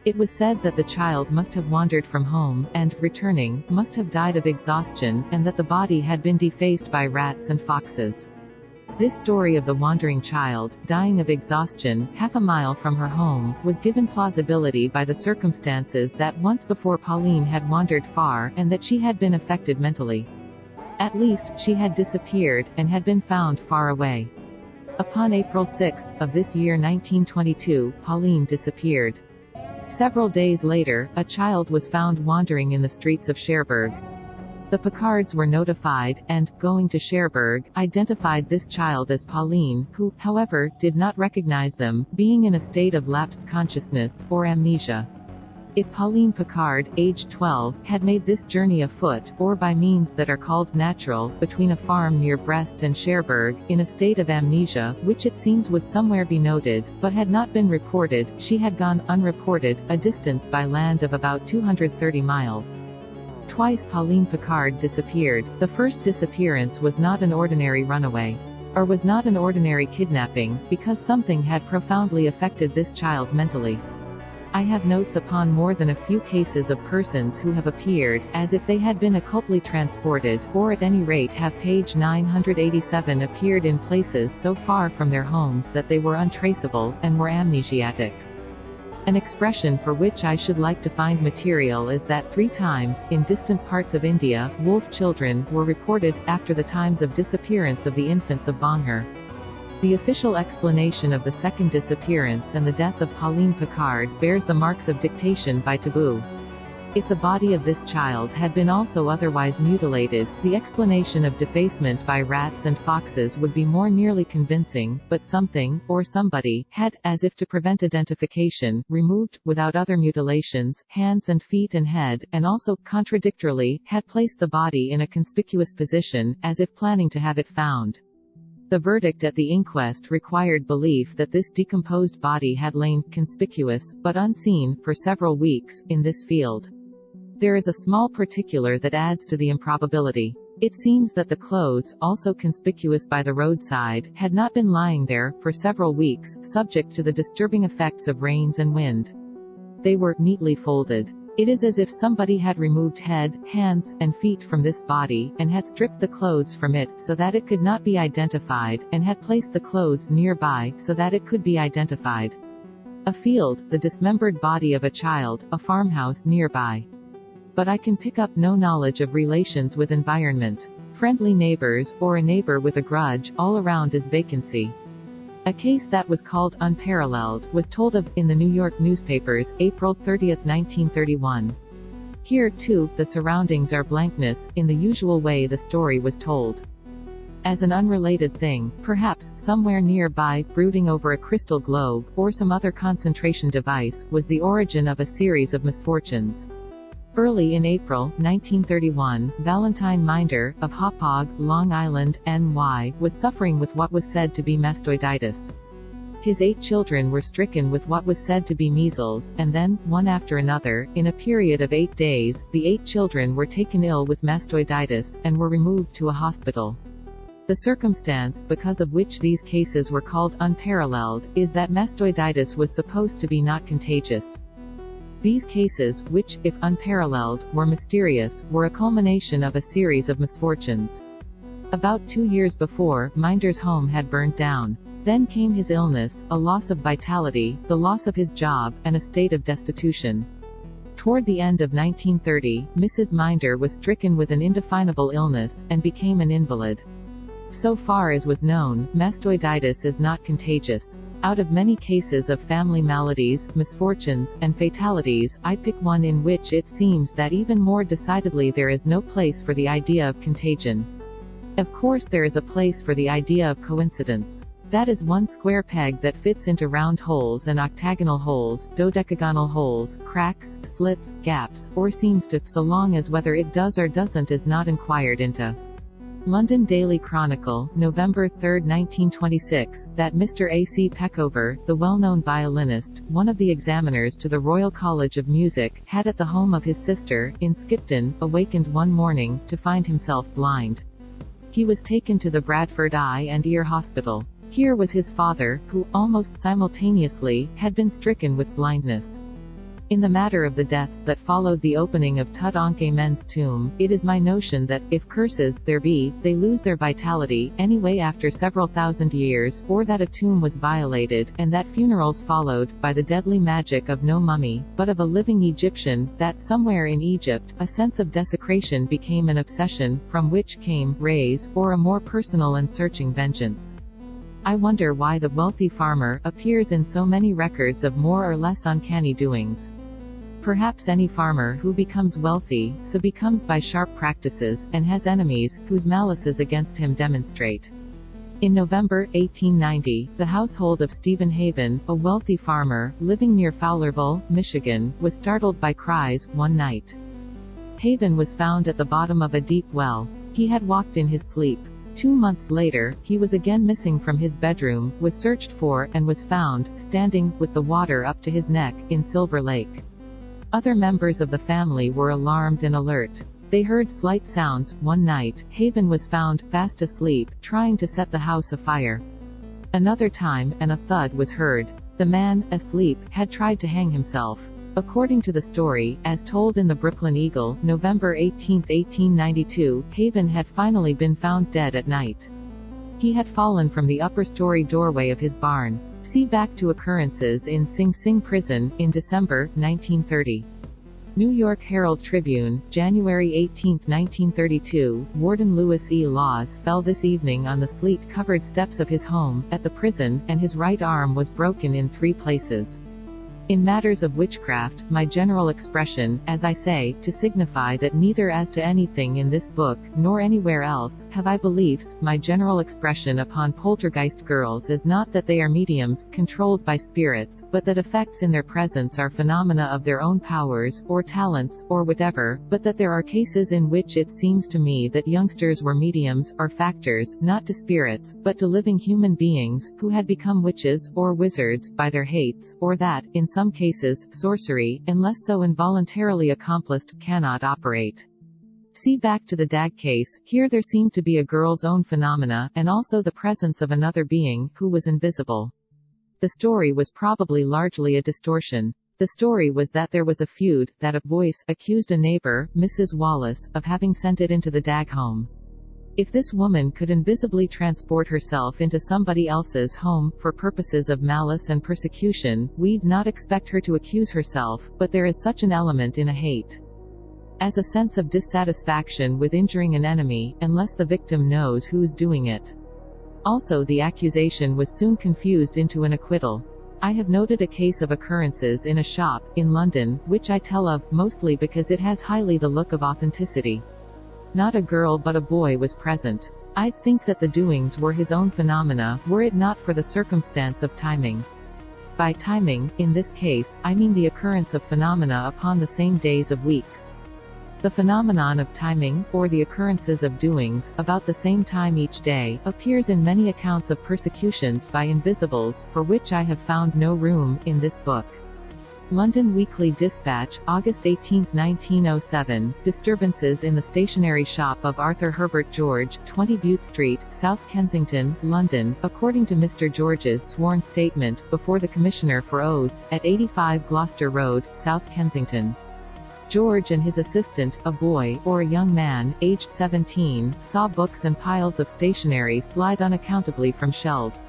It was said that the child must have wandered from home, and, returning, must have died of exhaustion, and that the body had been defaced by rats and foxes. This story of the wandering child, dying of exhaustion, half a mile from her home, was given plausibility by the circumstances that once before Pauline had wandered far, and that she had been affected mentally. At least, she had disappeared, and had been found far away. Upon April 6 of this year 1922, Pauline disappeared. Several days later, a child was found wandering in the streets of Cherbourg. The Picards were notified, and, going to Cherbourg, identified this child as Pauline, who, however, did not recognize them, being in a state of lapsed consciousness, or amnesia. If Pauline Picard, aged 12, had made this journey afoot, or by means that are called natural, between a farm near Brest and Cherbourg, in a state of amnesia, which it seems would somewhere be noted, but had not been reported, she had gone unreported, a distance by land of about 230 miles. Twice Pauline Picard disappeared. The first disappearance was not an ordinary runaway. Or was not an ordinary kidnapping, because something had profoundly affected this child mentally. I have notes upon more than a few cases of persons who have appeared, as if they had been occultly transported, or at any rate have page 987 appeared in places so far from their homes that they were untraceable, and were amnesiatics. An expression for which I should like to find material is that 3 times, in distant parts of India, wolf children were reported, after the times of disappearance of the infants of Bangar. The official explanation of the second disappearance and the death of Pauline Picard bears the marks of dictation by taboo. If the body of this child had been also otherwise mutilated, the explanation of defacement by rats and foxes would be more nearly convincing, but something, or somebody, had, as if to prevent identification, removed, without other mutilations, hands and feet and head, and also, contradictorily, had placed the body in a conspicuous position, as if planning to have it found. The verdict at the inquest required belief that this decomposed body had lain, conspicuous, but unseen, for several weeks, in this field. There is a small particular that adds to the improbability. It seems that the clothes, also conspicuous by the roadside, had not been lying there, for several weeks, subject to the disturbing effects of rains and wind. They were neatly folded. It is as if somebody had removed head, hands, and feet from this body, and had stripped the clothes from it, so that it could not be identified, and had placed the clothes nearby, so that it could be identified. A field, the dismembered body of a child, a farmhouse nearby. But I can pick up no knowledge of relations with environment. Friendly neighbors, or a neighbor with a grudge, all around is vacancy. A case that was called Unparalleled was told of in the New York newspapers, April 30, 1931. Here, too, the surroundings are blankness, in the usual way the story was told. As an unrelated thing, perhaps, somewhere nearby, brooding over a crystal globe, or some other concentration device, was the origin of a series of misfortunes. Early in April, 1931, Valentine Minder, of Hauppauge, Long Island, NY, was suffering with what was said to be mastoiditis. His 8 children were stricken with what was said to be measles, and then, one after another, in a period of 8 days, the 8 children were taken ill with mastoiditis, and were removed to a hospital. The circumstance, because of which these cases were called unparalleled, is that mastoiditis was supposed to be not contagious. These cases, which, if unparalleled, were mysterious, were a culmination of a series of misfortunes. About 2 years before, Minder's home had burned down. Then came his illness, a loss of vitality, the loss of his job, and a state of destitution. Toward the end of 1930, Mrs. Minder was stricken with an indefinable illness, and became an invalid. So far as was known, mastoiditis is not contagious. Out of many cases of family maladies, misfortunes, and fatalities, I pick one in which it seems that even more decidedly there is no place for the idea of contagion. Of course there is a place for the idea of coincidence. That is one square peg that fits into round holes and octagonal holes, dodecagonal holes, cracks, slits, gaps, or seems to, so long as whether it does or doesn't is not inquired into. London Daily Chronicle, November 3, 1926, that Mr. A. C. Peckover, the well-known violinist, one of the examiners to the Royal College of Music, had at the home of his sister, in Skipton, awakened one morning, to find himself blind. He was taken to the Bradford Eye and Ear Hospital. Here was his father, who, almost simultaneously, had been stricken with blindness. In the matter of the deaths that followed the opening of Tutankhamun's tomb, it is my notion that, if curses there be, they lose their vitality, anyway after several thousand years, or that a tomb was violated, and that funerals followed, by the deadly magic of no mummy, but of a living Egyptian, that, somewhere in Egypt, a sense of desecration became an obsession, from which came, rays, or a more personal and searching vengeance. I wonder why the wealthy farmer appears in so many records of more or less uncanny doings. Perhaps any farmer who becomes wealthy, so becomes by sharp practices, and has enemies, whose malices against him demonstrate. In November, 1890, the household of Stephen Haven, a wealthy farmer, living near Fowlerville, Michigan, was startled by cries, one night. Haven was found at the bottom of a deep well. He had walked in his sleep. 2 months later, he was again missing from his bedroom, was searched for, and was found, standing, with the water up to his neck, in Silver Lake. Other members of the family were alarmed and alert. They heard slight sounds. One night, Haven was found, fast asleep, trying to set the house afire. Another time, and a thud was heard. The man, asleep, had tried to hang himself. According to the story, as told in the Brooklyn Eagle, November 18, 1892, Haven had finally been found dead at night. He had fallen from the upper-story doorway of his barn. See back to occurrences in Sing Sing Prison, in December, 1930. New York Herald Tribune, January 18, 1932, Warden Louis E. Laws fell this evening on the sleet-covered steps of his home, at the prison, and his right arm was broken in 3 places. In matters of witchcraft, my general expression, as I say, to signify that neither as to anything in this book, nor anywhere else, have I beliefs, my general expression upon poltergeist girls is not that they are mediums, controlled by spirits, but that effects in their presence are phenomena of their own powers, or talents, or whatever, but that there are cases in which it seems to me that youngsters were mediums, or factors, not to spirits, but to living human beings, who had become witches, or wizards, by their hates, or that, in some cases, sorcery, unless so involuntarily accomplished, cannot operate. See back to the Dag case. Here there seemed to be a girl's own phenomena, and also the presence of another being, who was invisible. The story was probably largely a distortion. The story was that there was a feud, that a voice accused a neighbor, Mrs. Wallace, of having sent it into the Dag home. If this woman could invisibly transport herself into somebody else's home, for purposes of malice and persecution, we'd not expect her to accuse herself, but there is such an element in a hate as a sense of dissatisfaction with injuring an enemy, unless the victim knows who's doing it. Also the accusation was soon confused into an acquittal. I have noted a case of occurrences in a shop, in London, which I tell of, mostly because it has highly the look of authenticity. Not a girl but a boy was present. I think that the doings were his own phenomena, were it not for the circumstance of timing. By timing, in this case, I mean the occurrence of phenomena upon the same days of weeks. The phenomenon of timing, or the occurrences of doings, about the same time each day, appears in many accounts of persecutions by invisibles, for which I have found no room, in this book. London Weekly Dispatch, August 18, 1907, disturbances in the stationery shop of Arthur Herbert George, 20 Bute Street, South Kensington, London, according to Mr. George's sworn statement, before the Commissioner for Oaths, at 85 Gloucester Road, South Kensington. George and his assistant, a boy, or a young man, aged 17, saw books and piles of stationery slide unaccountably from shelves.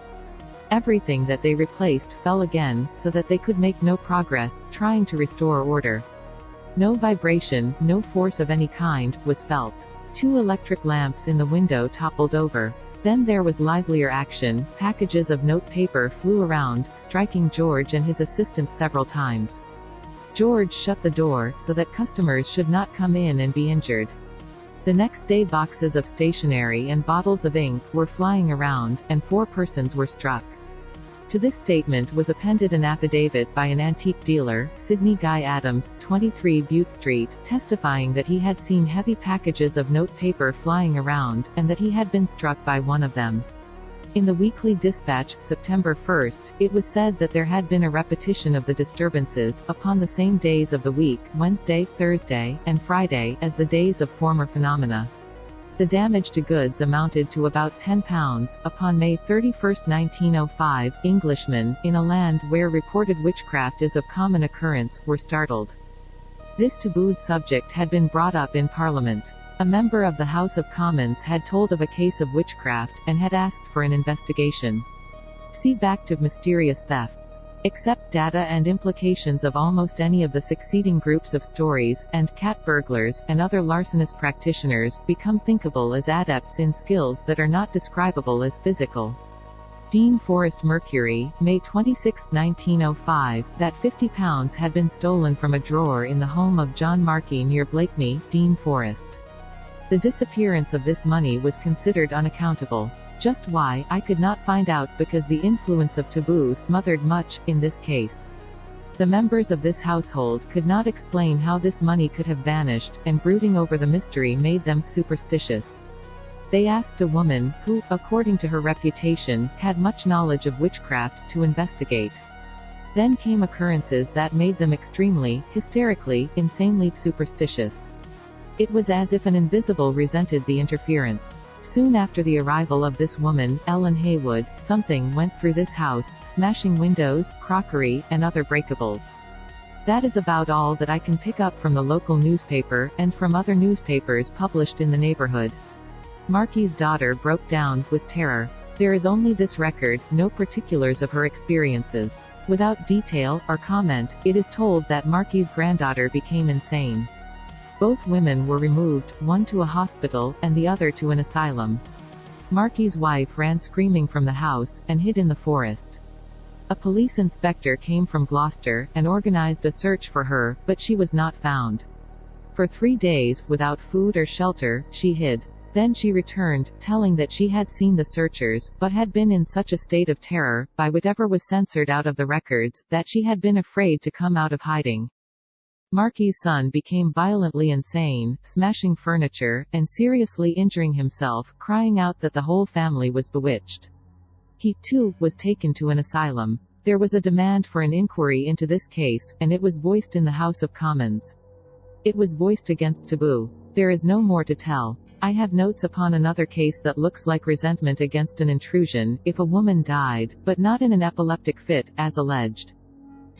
Everything that they replaced fell again, so that they could make no progress, trying to restore order. No vibration, no force of any kind, was felt. 2 electric lamps in the window toppled over. Then there was livelier action. Packages of note paper flew around, striking George and his assistant several times. George shut the door, so that customers should not come in and be injured. The next day boxes of stationery and bottles of ink were flying around, and 4 persons were struck. To this statement was appended an affidavit by an antique dealer, Sidney Guy Adams, 23 Butte Street, testifying that he had seen heavy packages of note paper flying around, and that he had been struck by one of them. In the Weekly Dispatch, September 1, it was said that there had been a repetition of the disturbances, upon the same days of the week, Wednesday, Thursday, and Friday, as the days of former phenomena. The damage to goods amounted to about £10. Upon May 31, 1905, Englishmen, in a land where reported witchcraft is of common occurrence, were startled. This tabooed subject had been brought up in Parliament. A member of the House of Commons had told of a case of witchcraft, and had asked for an investigation. See Back to Mysterious Thefts. Accept data and implications of almost any of the succeeding groups of stories, and cat burglars, and other larcenous practitioners, become thinkable as adepts in skills that are not describable as physical. Dean Forest Mercury, May 26, 1905, that £50 had been stolen from a drawer in the home of John Markey near Blakeney, Dean Forest. The disappearance of this money was considered unaccountable. Just why, I could not find out, because the influence of taboo smothered much, in this case. The members of this household could not explain how this money could have vanished, and brooding over the mystery made them superstitious. They asked a woman, who, according to her reputation, had much knowledge of witchcraft, to investigate. Then came occurrences that made them extremely, hysterically, insanely superstitious. It was as if an invisible resented the interference. Soon after the arrival of this woman, Ellen Haywood, something went through this house, smashing windows, crockery, and other breakables. That is about all that I can pick up from the local newspaper, and from other newspapers published in the neighborhood. Markey's daughter broke down, with terror. There is only this record, no particulars of her experiences. Without detail, or comment, it is told that Markey's granddaughter became insane. Both women were removed, one to a hospital, and the other to an asylum. Markey's wife ran screaming from the house, and hid in the forest. A police inspector came from Gloucester, and organized a search for her, but she was not found. For 3 days, without food or shelter, she hid. Then she returned, telling that she had seen the searchers, but had been in such a state of terror, by whatever was censored out of the records, that she had been afraid to come out of hiding. Markey's son became violently insane, smashing furniture, and seriously injuring himself, crying out that the whole family was bewitched. He, too, was taken to an asylum. There was a demand for an inquiry into this case, and it was voiced in the House of Commons. It was voiced against taboo. There is no more to tell. I have notes upon another case that looks like resentment against an intrusion, if a woman died, but not in an epileptic fit, as alleged.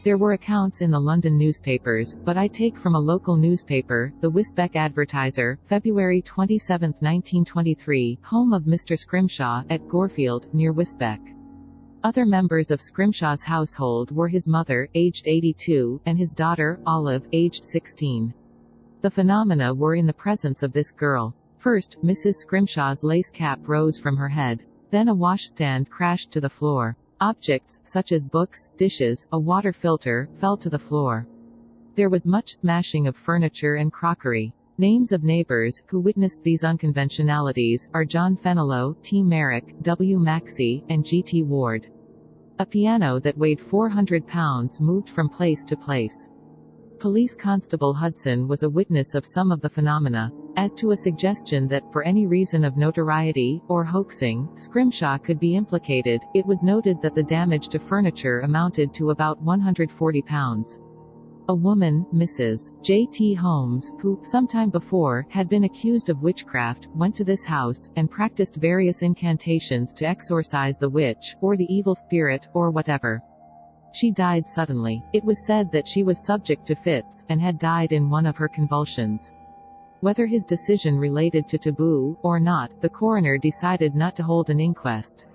There were accounts in the London newspapers, but I take from a local newspaper, the Wisbech Advertiser, February 27, 1923, home of Mr. Scrimshaw, at Gorefield, near Wisbech. Other members of Scrimshaw's household were his mother, aged 82, and his daughter, Olive, aged 16. The phenomena were in the presence of this girl. First, Mrs. Scrimshaw's lace cap rose from her head. Then a washstand crashed to the floor. Objects, such as books, dishes, a water filter, fell to the floor. There was much smashing of furniture and crockery. Names of neighbors, who witnessed these unconventionalities, are John Fenelon, T. Merrick, W. Maxey, and G. T. Ward. A piano that weighed 400 pounds moved from place to place. Police Constable Hudson was a witness of some of the phenomena. As to a suggestion that, for any reason of notoriety, or hoaxing, Scrimshaw could be implicated, it was noted that the damage to furniture amounted to about 140 pounds. A woman, Mrs. J. T. Holmes, who, some time before, had been accused of witchcraft, went to this house, and practiced various incantations to exorcise the witch, or the evil spirit, or whatever. She died suddenly. It was said that she was subject to fits, and had died in one of her convulsions. Whether his decision related to taboo, or not, the coroner decided not to hold an inquest.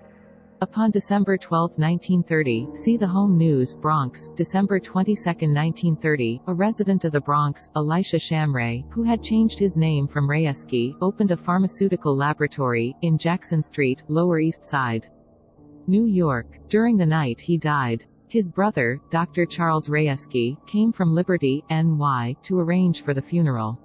Upon December 12, 1930, see the Home News, Bronx, December 22, 1930, a resident of the Bronx, Elisha Shamray, who had changed his name from Rayesky, opened a pharmaceutical laboratory, in Jackson Street, Lower East Side, New York. During the night he died. His brother, Dr. Charles Rayesky, came from Liberty, NY, to arrange for the funeral.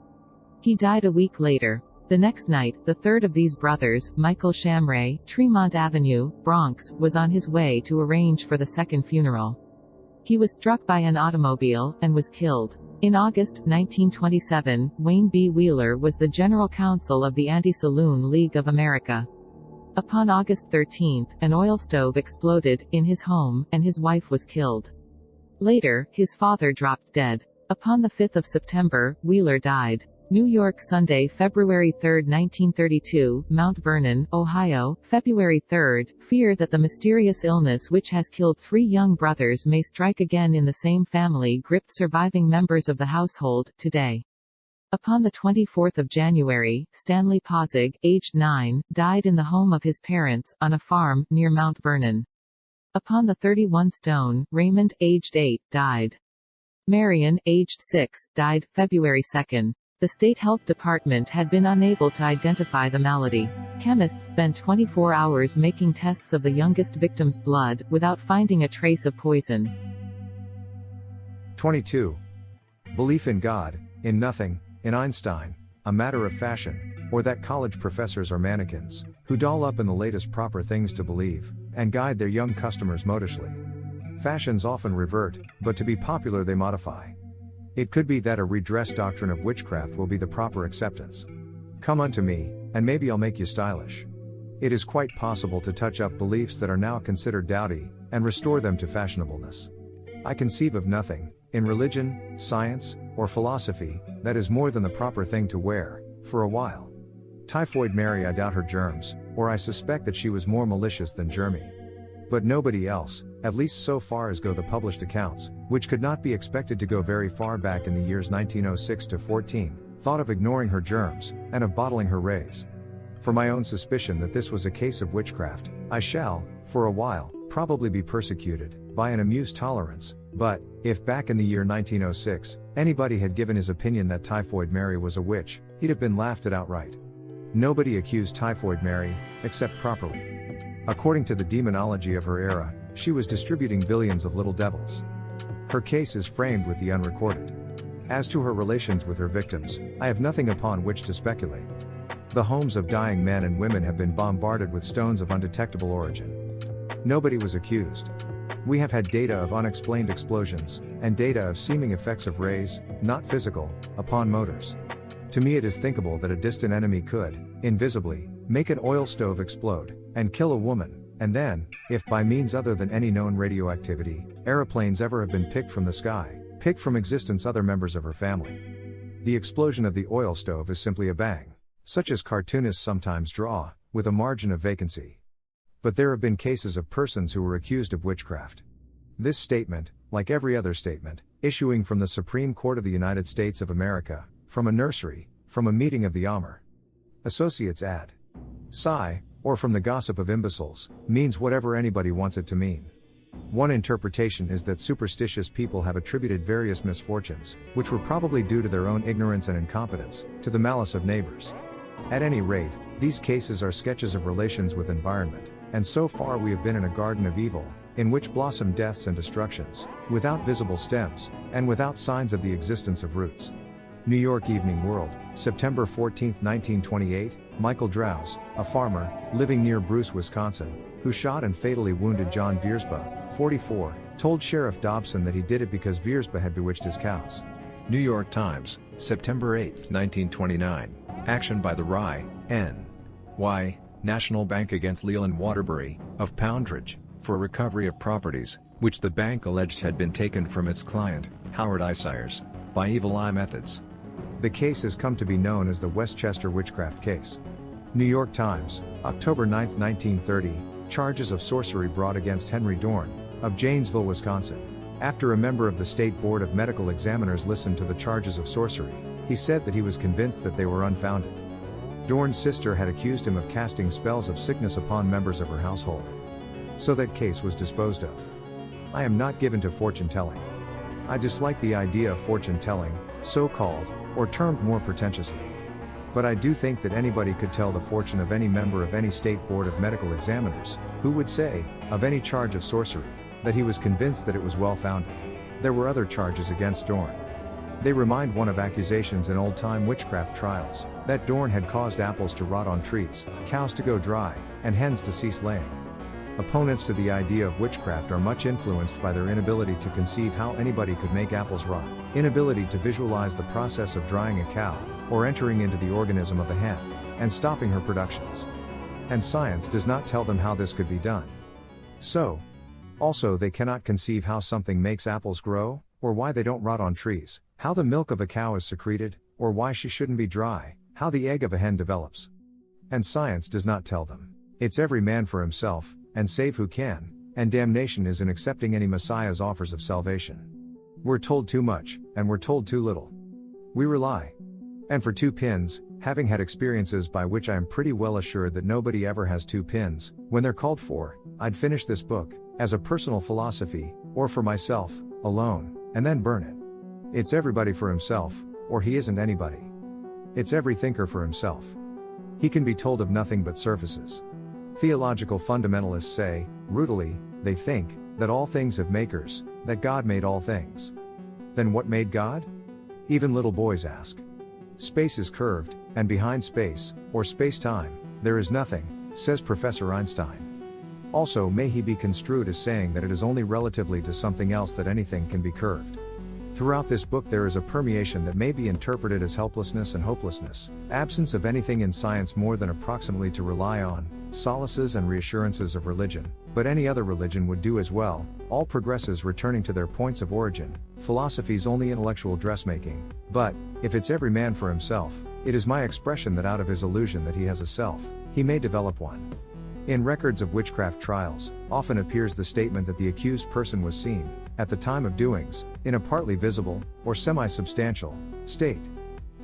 He died a week later. The next night, the third of these brothers, Michael Shamray, Tremont Avenue, Bronx, was on his way to arrange for the second funeral. He was struck by an automobile, and was killed. In August 1927, Wayne B. Wheeler was the general counsel of the Anti-Saloon League of America. Upon August 13, an oil stove exploded, in his home, and his wife was killed. Later, his father dropped dead. Upon the 5th of September, Wheeler died. New York, Sunday, February 3, 1932, Mount Vernon, Ohio, February 3, fear that the mysterious illness which has killed 3 young brothers may strike again in the same family gripped surviving members of the household, today. Upon the 24th of January, Stanley Pozig, aged 9, died in the home of his parents, on a farm, near Mount Vernon. Upon the 31 Stone, Raymond, aged 8, died. Marion, aged 6, died, February 2. The State Health Department had been unable to identify the malady. Chemists spent 24 hours making tests of the youngest victim's blood, without finding a trace of poison. 22. Belief in God, in nothing, in Einstein, a matter of fashion, or that college professors are mannequins, who doll up in the latest proper things to believe, and guide their young customers modishly. Fashions often revert, but to be popular they modify. It could be that a redressed doctrine of witchcraft will be the proper acceptance. Come unto me, and maybe I'll make you stylish. It is quite possible to touch up beliefs that are now considered dowdy, and restore them to fashionableness. I conceive of nothing, in religion, science, or philosophy, that is more than the proper thing to wear, for a while. Typhoid Mary, I doubt her germs, or I suspect that she was more malicious than germy. But nobody else, at least so far as go the published accounts, which could not be expected to go very far back in the years 1906 to 14, thought of ignoring her germs, and of bottling her rays. For my own suspicion that this was a case of witchcraft, I shall, for a while, probably be persecuted, by an amused tolerance, but, if back in the year 1906, anybody had given his opinion that Typhoid Mary was a witch, he'd have been laughed at outright. Nobody accused Typhoid Mary, except properly. According to the demonology of her era, she was distributing billions of little devils. Her case is framed with the unrecorded. As to her relations with her victims, I have nothing upon which to speculate. The homes of dying men and women have been bombarded with stones of undetectable origin. Nobody was accused. We have had data of unexplained explosions, and data of seeming effects of rays, not physical, upon motors. To me it is thinkable that a distant enemy could, invisibly, make an oil stove explode, and kill a woman, and then, if by means other than any known radioactivity, aeroplanes ever have been picked from the sky, pick from existence other members of her family. The explosion of the oil stove is simply a bang, such as cartoonists sometimes draw, with a margin of vacancy. But there have been cases of persons who were accused of witchcraft. This statement, like every other statement, issuing from the Supreme Court of the United States of America, from a nursery, from a meeting of the Amr Associates ad Psi, or from the gossip of imbeciles, means whatever anybody wants it to mean. One interpretation is that superstitious people have attributed various misfortunes, which were probably due to their own ignorance and incompetence, to the malice of neighbors. At any rate, these cases are sketches of relations with environment, and so far we have been in a garden of evil, in which blossom deaths and destructions, without visible stems, and without signs of the existence of roots. New York Evening World, September 14, 1928, Michael Drowse, a farmer, living near Bruce, Wisconsin, who shot and fatally wounded John Viersba, 44, told Sheriff Dobson that he did it because Viersba had bewitched his cows. New York Times, September 8, 1929, action by the N.Y. National Bank against Leland Waterbury, of Poundridge, for recovery of properties, which the bank alleged had been taken from its client, Howard Isires, by evil eye methods. The case has come to be known as the Westchester Witchcraft Case. New York Times, October 9, 1930, charges of sorcery brought against Henry Dorn, of Janesville, Wisconsin. After a member of the State Board of Medical Examiners listened to the charges of sorcery, he said that he was convinced that they were unfounded. Dorn's sister had accused him of casting spells of sickness upon members of her household. So that case was disposed of. I am not given to fortune telling. I dislike the idea of fortune telling, so called, or termed more pretentiously. But I do think that anybody could tell the fortune of any member of any state board of medical examiners, who would say, of any charge of sorcery, that he was convinced that it was well founded. There were other charges against Dorn. They remind one of accusations in old-time witchcraft trials, that Dorn had caused apples to rot on trees, cows to go dry, and hens to cease laying. Opponents to the idea of witchcraft are much influenced by their inability to conceive how anybody could make apples rot, inability to visualize the process of drying a cow, or entering into the organism of a hen, and stopping her productions. And science does not tell them how this could be done. Also they cannot conceive how something makes apples grow, or why they don't rot on trees, how the milk of a cow is secreted, or why she shouldn't be dry, how the egg of a hen develops. And science does not tell them. It's every man for himself, and save who can, and damnation is in accepting any Messiah's offers of salvation. We're told too much, and we're told too little. We rely. And for 2 pins, having had experiences by which I am pretty well assured that nobody ever has 2 pins, when they're called for, I'd finish this book, as a personal philosophy, or for myself, alone, and then burn it. It's everybody for himself, or he isn't anybody. It's every thinker for himself. He can be told of nothing but surfaces. Theological fundamentalists say, brutally, they think, that all things have makers, that God made all things. Then what made God? Even little boys ask. Space is curved, and behind space, or space-time, there is nothing, says Professor Einstein. Also may he be construed as saying that it is only relatively to something else that anything can be curved. Throughout this book there is a permeation that may be interpreted as helplessness and hopelessness, absence of anything in science more than approximately to rely on, solaces and reassurances of religion, but any other religion would do as well, all progresses returning to their points of origin, philosophy's only intellectual dressmaking, but, if it's every man for himself, it is my expression that out of his illusion that he has a self, he may develop one. In records of witchcraft trials, often appears the statement that the accused person was seen, at the time of doings, in a partly visible, or semi-substantial, state.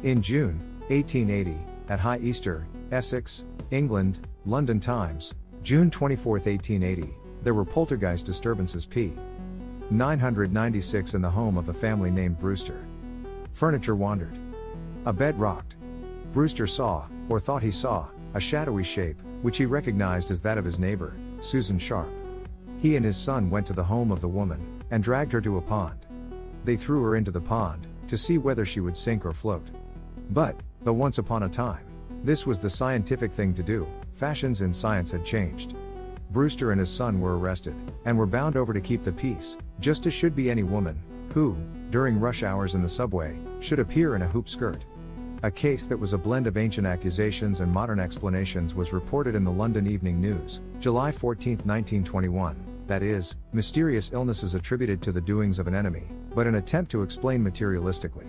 In June, 1880, at High Easter, Essex, England, London Times, June 24, 1880, there were poltergeist disturbances p. 996 in the home of a family named Brewster. Furniture wandered. A bed rocked. Brewster saw, or thought he saw, a shadowy shape, which he recognized as that of his neighbor, Susan Sharp. He and his son went to the home of the woman, and dragged her to a pond. They threw her into the pond, to see whether she would sink or float. But, though once upon a time, this was the scientific thing to do, fashions in science had changed. Brewster and his son were arrested, and were bound over to keep the peace, just as should be any woman, who, during rush hours in the subway, should appear in a hoop skirt. A case that was a blend of ancient accusations and modern explanations was reported in the London Evening News, July 14, 1921, that is, mysterious illnesses attributed to the doings of an enemy, but an attempt to explain materialistically.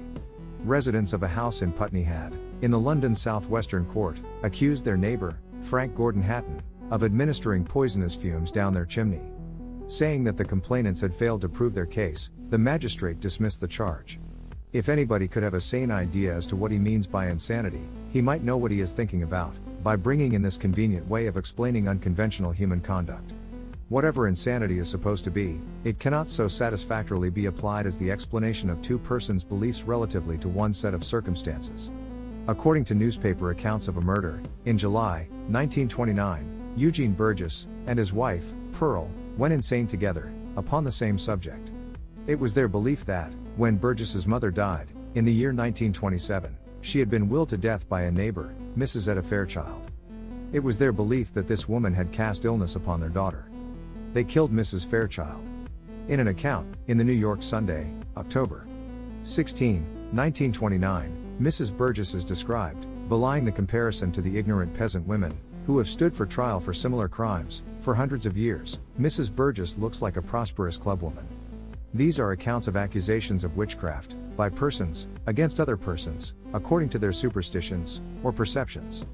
Residents of a house in Putney had, in the London South-Western Court, accused their neighbor, Frank Gordon Hatton, of administering poisonous fumes down their chimney. Saying that the complainants had failed to prove their case, the magistrate dismissed the charge. If anybody could have a sane idea as to what he means by insanity, he might know what he is thinking about, by bringing in this convenient way of explaining unconventional human conduct. Whatever insanity is supposed to be, it cannot so satisfactorily be applied as the explanation of 2 persons' beliefs relatively to one set of circumstances. According to newspaper accounts of a murder, in July, 1929, Eugene Burgess, and his wife, Pearl, went insane together, upon the same subject. It was their belief that, when Burgess's mother died, in the year 1927, she had been willed to death by a neighbor, Mrs. Etta Fairchild. It was their belief that this woman had cast illness upon their daughter. They killed Mrs. Fairchild. In an account, in the New York Sunday, October 16, 1929, Mrs. Burgess is described, belying the comparison to the ignorant peasant women, who have stood for trial for similar crimes, for hundreds of years. Mrs. Burgess looks like a prosperous clubwoman. These are accounts of accusations of witchcraft, by persons, against other persons, according to their superstitions, or perceptions.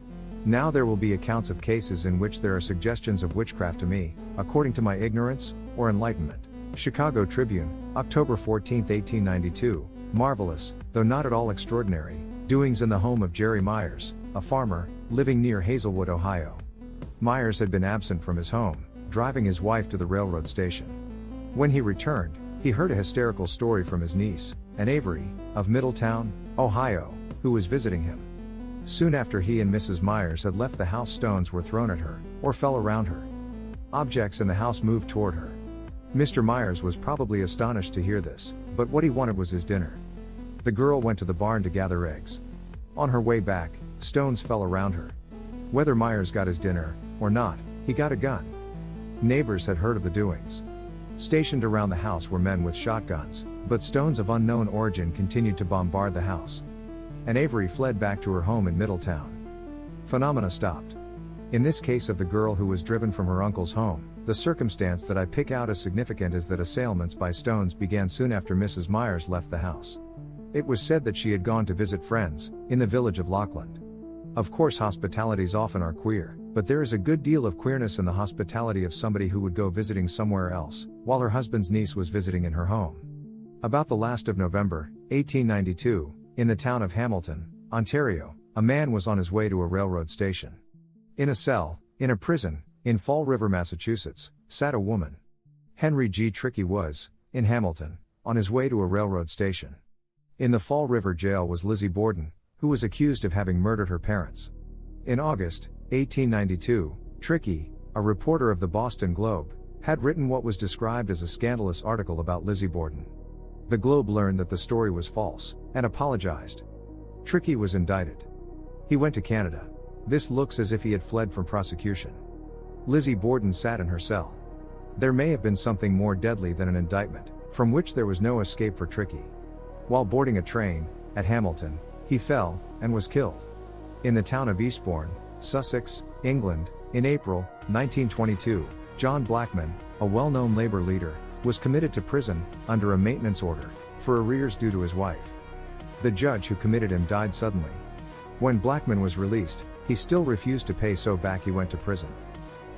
Now there will be accounts of cases in which there are suggestions of witchcraft to me, according to my ignorance, or enlightenment. Chicago Tribune, October 14, 1892, marvelous, though not at all extraordinary, doings in the home of Jerry Myers, a farmer, living near Hazelwood, Ohio. Myers had been absent from his home, driving his wife to the railroad station. When he returned, he heard a hysterical story from his niece, Ann Avery, of Middletown, Ohio, who was visiting him. Soon after he and Mrs. Myers had left the house, stones were thrown at her, or fell around her. Objects in the house moved toward her. Mr. Myers was probably astonished to hear this, but what he wanted was his dinner. The girl went to the barn to gather eggs. On her way back, stones fell around her. Whether Myers got his dinner, or not, he got a gun. Neighbors had heard of the doings. Stationed around the house were men with shotguns, but stones of unknown origin continued to bombard the house. And Avery fled back to her home in Middletown. Phenomena stopped. In this case of the girl who was driven from her uncle's home, the circumstance that I pick out as significant is that assailments by stones began soon after Mrs. Myers left the house. It was said that she had gone to visit friends, in the village of Lockland. Of course, hospitalities often are queer, but there is a good deal of queerness in the hospitality of somebody who would go visiting somewhere else, while her husband's niece was visiting in her home. About the last of November, 1892, in the town of Hamilton, Ontario, a man was on his way to a railroad station. In a cell, in a prison, in Fall River, Massachusetts, sat a woman. Henry G. Trickey was, in Hamilton, on his way to a railroad station. In the Fall River jail was Lizzie Borden, who was accused of having murdered her parents. In August, 1892, Trickey, a reporter of the Boston Globe, had written what was described as a scandalous article about Lizzie Borden. The Globe learned that the story was false, and apologized. Trickey was indicted. He went to Canada. This looks as if he had fled from prosecution. Lizzie Borden sat in her cell. There may have been something more deadly than an indictment, from which there was no escape for Trickey. While boarding a train, at Hamilton, he fell, and was killed. In the town of Eastbourne, Sussex, England, in April, 1922, John Blackman, a well-known labor leader, was committed to prison, under a maintenance order, for arrears due to his wife. The judge who committed him died suddenly. When Blackman was released, he still refused to pay, so back he went to prison.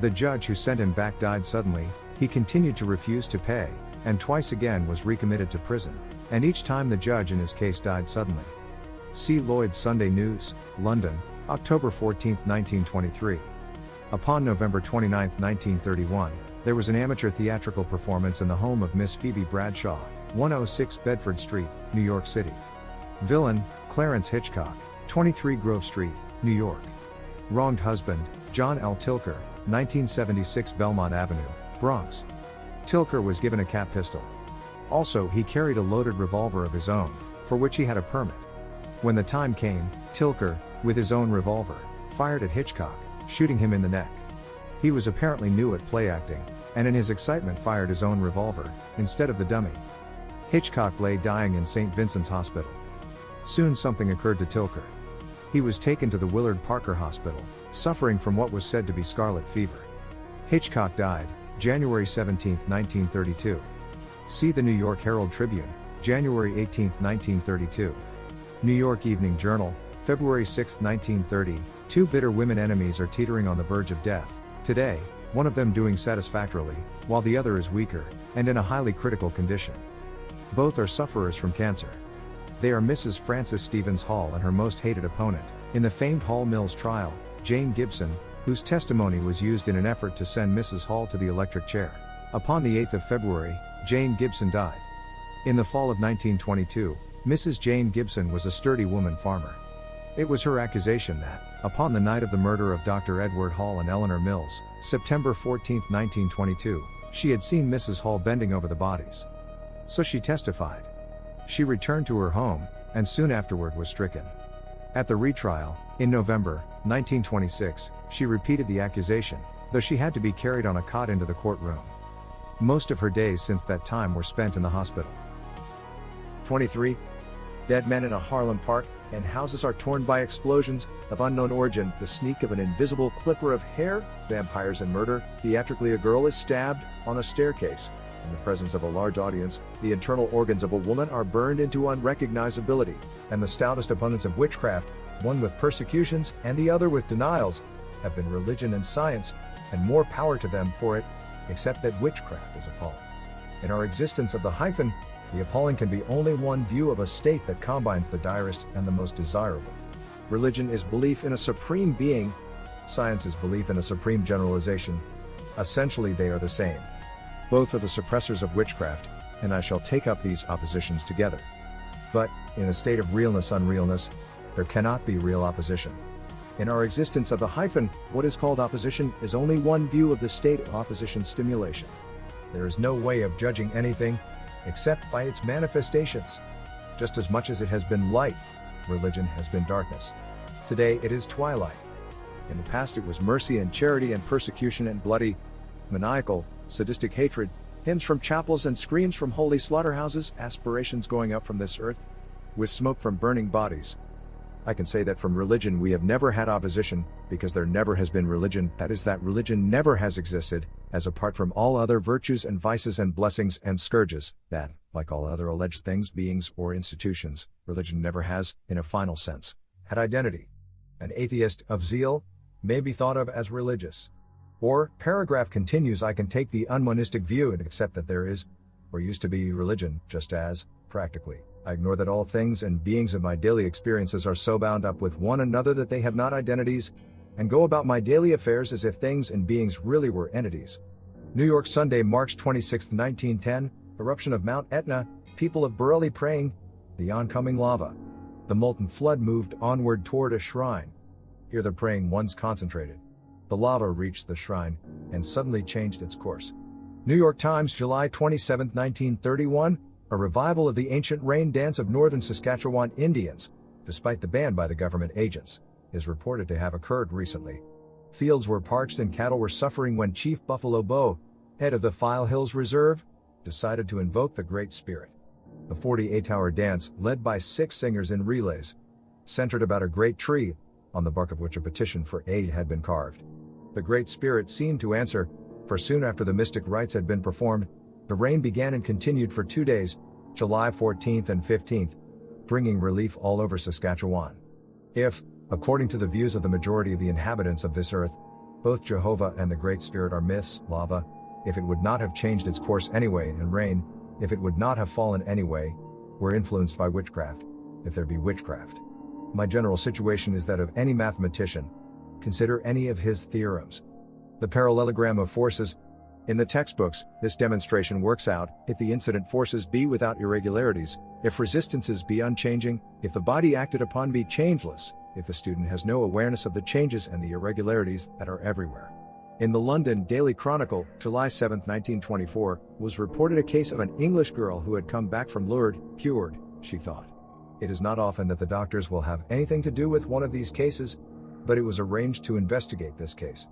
The judge who sent him back died suddenly, he continued to refuse to pay, and twice again was recommitted to prison, and each time the judge in his case died suddenly. See Lloyd's Sunday News, London, October 14, 1923. Upon November 29, 1931, there was an amateur theatrical performance in the home of Miss Phoebe Bradshaw, 106 Bedford Street, New York City. Villain, Clarence Hitchcock, 23 Grove Street, New York. Wronged husband, John L. Tilker, 1976 Belmont Avenue, Bronx. Tilker was given a cap pistol. Also, he carried a loaded revolver of his own, for which he had a permit. When the time came, Tilker, with his own revolver, fired at Hitchcock, shooting him in the neck. He was apparently new at play acting, and in his excitement fired his own revolver, instead of the dummy. Hitchcock lay dying in St. Vincent's Hospital. Soon something occurred to Tilker. He was taken to the Willard Parker Hospital, suffering from what was said to be scarlet fever. Hitchcock died, January 17, 1932. See the New York Herald Tribune, January 18, 1932. New York Evening Journal, February 6, 1930, two bitter women enemies are teetering on the verge of death, today, one of them doing satisfactorily, while the other is weaker, and in a highly critical condition. Both are sufferers from cancer. They are Mrs. Frances Stevens Hall and her most hated opponent, in the famed Hall Mills trial, Jane Gibson, whose testimony was used in an effort to send Mrs. Hall to the electric chair. Upon the 8th of February, Jane Gibson died. In the fall of 1922, Mrs. Jane Gibson was a sturdy woman farmer. It was her accusation that, upon the night of the murder of Dr. Edward Hall and Eleanor Mills, September 14, 1922, she had seen Mrs. Hall bending over the bodies. So she testified. She returned to her home, and soon afterward was stricken. At the retrial, in November, 1926, she repeated the accusation, though she had to be carried on a cot into the courtroom. Most of her days since that time were spent in the hospital. 23. Dead men in a Harlem park, and houses are torn by explosions of unknown origin. The sneak of an invisible clipper of hair, vampires and murder. Theatrically, a girl is stabbed on a staircase. In the presence of a large audience, the internal organs of a woman are burned into unrecognizability, and the stoutest opponents of witchcraft, one with persecutions and the other with denials, have been religion and science, and more power to them for it, except that witchcraft is appalling. In our existence of the hyphen, the appalling can be only one view of a state that combines the direst and the most desirable. Religion is belief in a supreme being. Science is belief in a supreme generalization. Essentially they are the same. Both are the suppressors of witchcraft, and I shall take up these oppositions together. But, in a state of realness-unrealness, there cannot be real opposition. In our existence of the hyphen, what is called opposition is only one view of the state of opposition stimulation. There is no way of judging anything, except by its manifestations. Just as much as it has been light, religion has been darkness. Today it is twilight. In the past it was mercy and charity and persecution and bloody, maniacal, sadistic hatred, hymns from chapels and screams from holy slaughterhouses, aspirations going up from this earth, with smoke from burning bodies. I can say that from religion we have never had opposition, because there never has been religion, that is that religion never has existed, as apart from all other virtues and vices and blessings and scourges, that, like all other alleged things, beings, or institutions, religion never has, in a final sense, had identity. An atheist of zeal may be thought of as religious. Or, paragraph continues, I can take the unmonistic view and accept that there is, or used to be, religion, just as, practically, I ignore that all things and beings of my daily experiences are so bound up with one another that they have not identities, and go about my daily affairs as if things and beings really were entities. New York, Sunday, March 26, 1910, eruption of Mount Etna, people of Bareilly praying, the oncoming lava. The molten flood moved onward toward a shrine. Here the praying ones concentrated. The lava reached the shrine, and suddenly changed its course. New York Times, July 27, 1931, a revival of the ancient rain dance of northern Saskatchewan Indians, despite the ban by the government agents, is reported to have occurred recently. Fields were parched and cattle were suffering when Chief Buffalo Bow, head of the File Hills Reserve, decided to invoke the Great Spirit. The 48-hour dance, led by 6 singers in relays, centered about a great tree, on the bark of which a petition for aid had been carved. The Great Spirit seemed to answer, for soon after the mystic rites had been performed, the rain began and continued for 2 days, July 14th and 15th, bringing relief all over Saskatchewan. If, according to the views of the majority of the inhabitants of this earth, both Jehovah and the Great Spirit are myths, lava, if it would not have changed its course anyway, and rain, if it would not have fallen anyway, were influenced by witchcraft, if there be witchcraft. My general situation is that of any mathematician. Consider any of his theorems. The parallelogram of forces. In the textbooks, this demonstration works out, if the incident forces be without irregularities, if resistances be unchanging, if the body acted upon be changeless, if the student has no awareness of the changes and the irregularities that are everywhere. In the London Daily Chronicle, July 7, 1924, was reported a case of an English girl who had come back from Lourdes, cured, she thought. It is not often that the doctors will have anything to do with one of these cases, but it was arranged to investigate this case.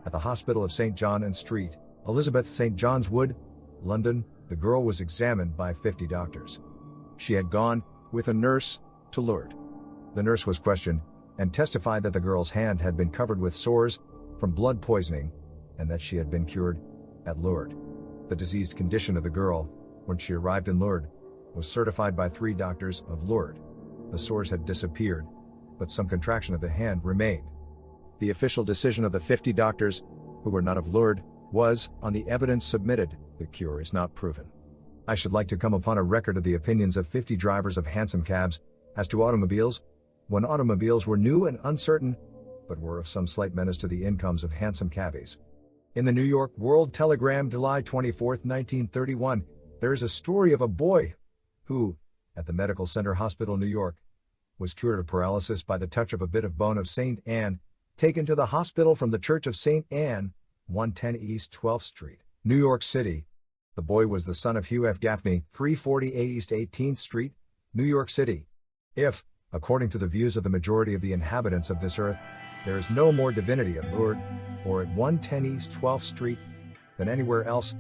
At the Hospital of St. John and Street, Elizabeth St. John's Wood, London, the girl was examined by 50 doctors. She had gone, with a nurse, to Lourdes. The nurse was questioned, and testified that the girl's hand had been covered with sores, from blood poisoning, and that she had been cured, at Lourdes. The diseased condition of the girl, when she arrived in Lourdes, was certified by 3 doctors of Lourdes. The sores had disappeared, but some contraction of the hand remained. The official decision of the 50 doctors, who were not of Lourdes, was, on the evidence submitted, the cure is not proven. I should like to come upon a record of the opinions of 50 drivers of hansom cabs, as to automobiles, when automobiles were new and uncertain, but were of some slight menace to the incomes of hansom cabbies. In the New York World Telegram, July 24, 1931, there is a story of a boy who, at the Medical Center Hospital, New York, was cured of paralysis by the touch of a bit of bone of St. Anne, taken to the hospital from the Church of St. Anne, 110 East 12th Street, New York City. The boy was the son of Hugh F. Gaffney, 348 East 18th Street, New York City. If, according to the views of the majority of the inhabitants of this earth, there is no more divinity at Lourdes, or at 110 East 12th Street, than anywhere else,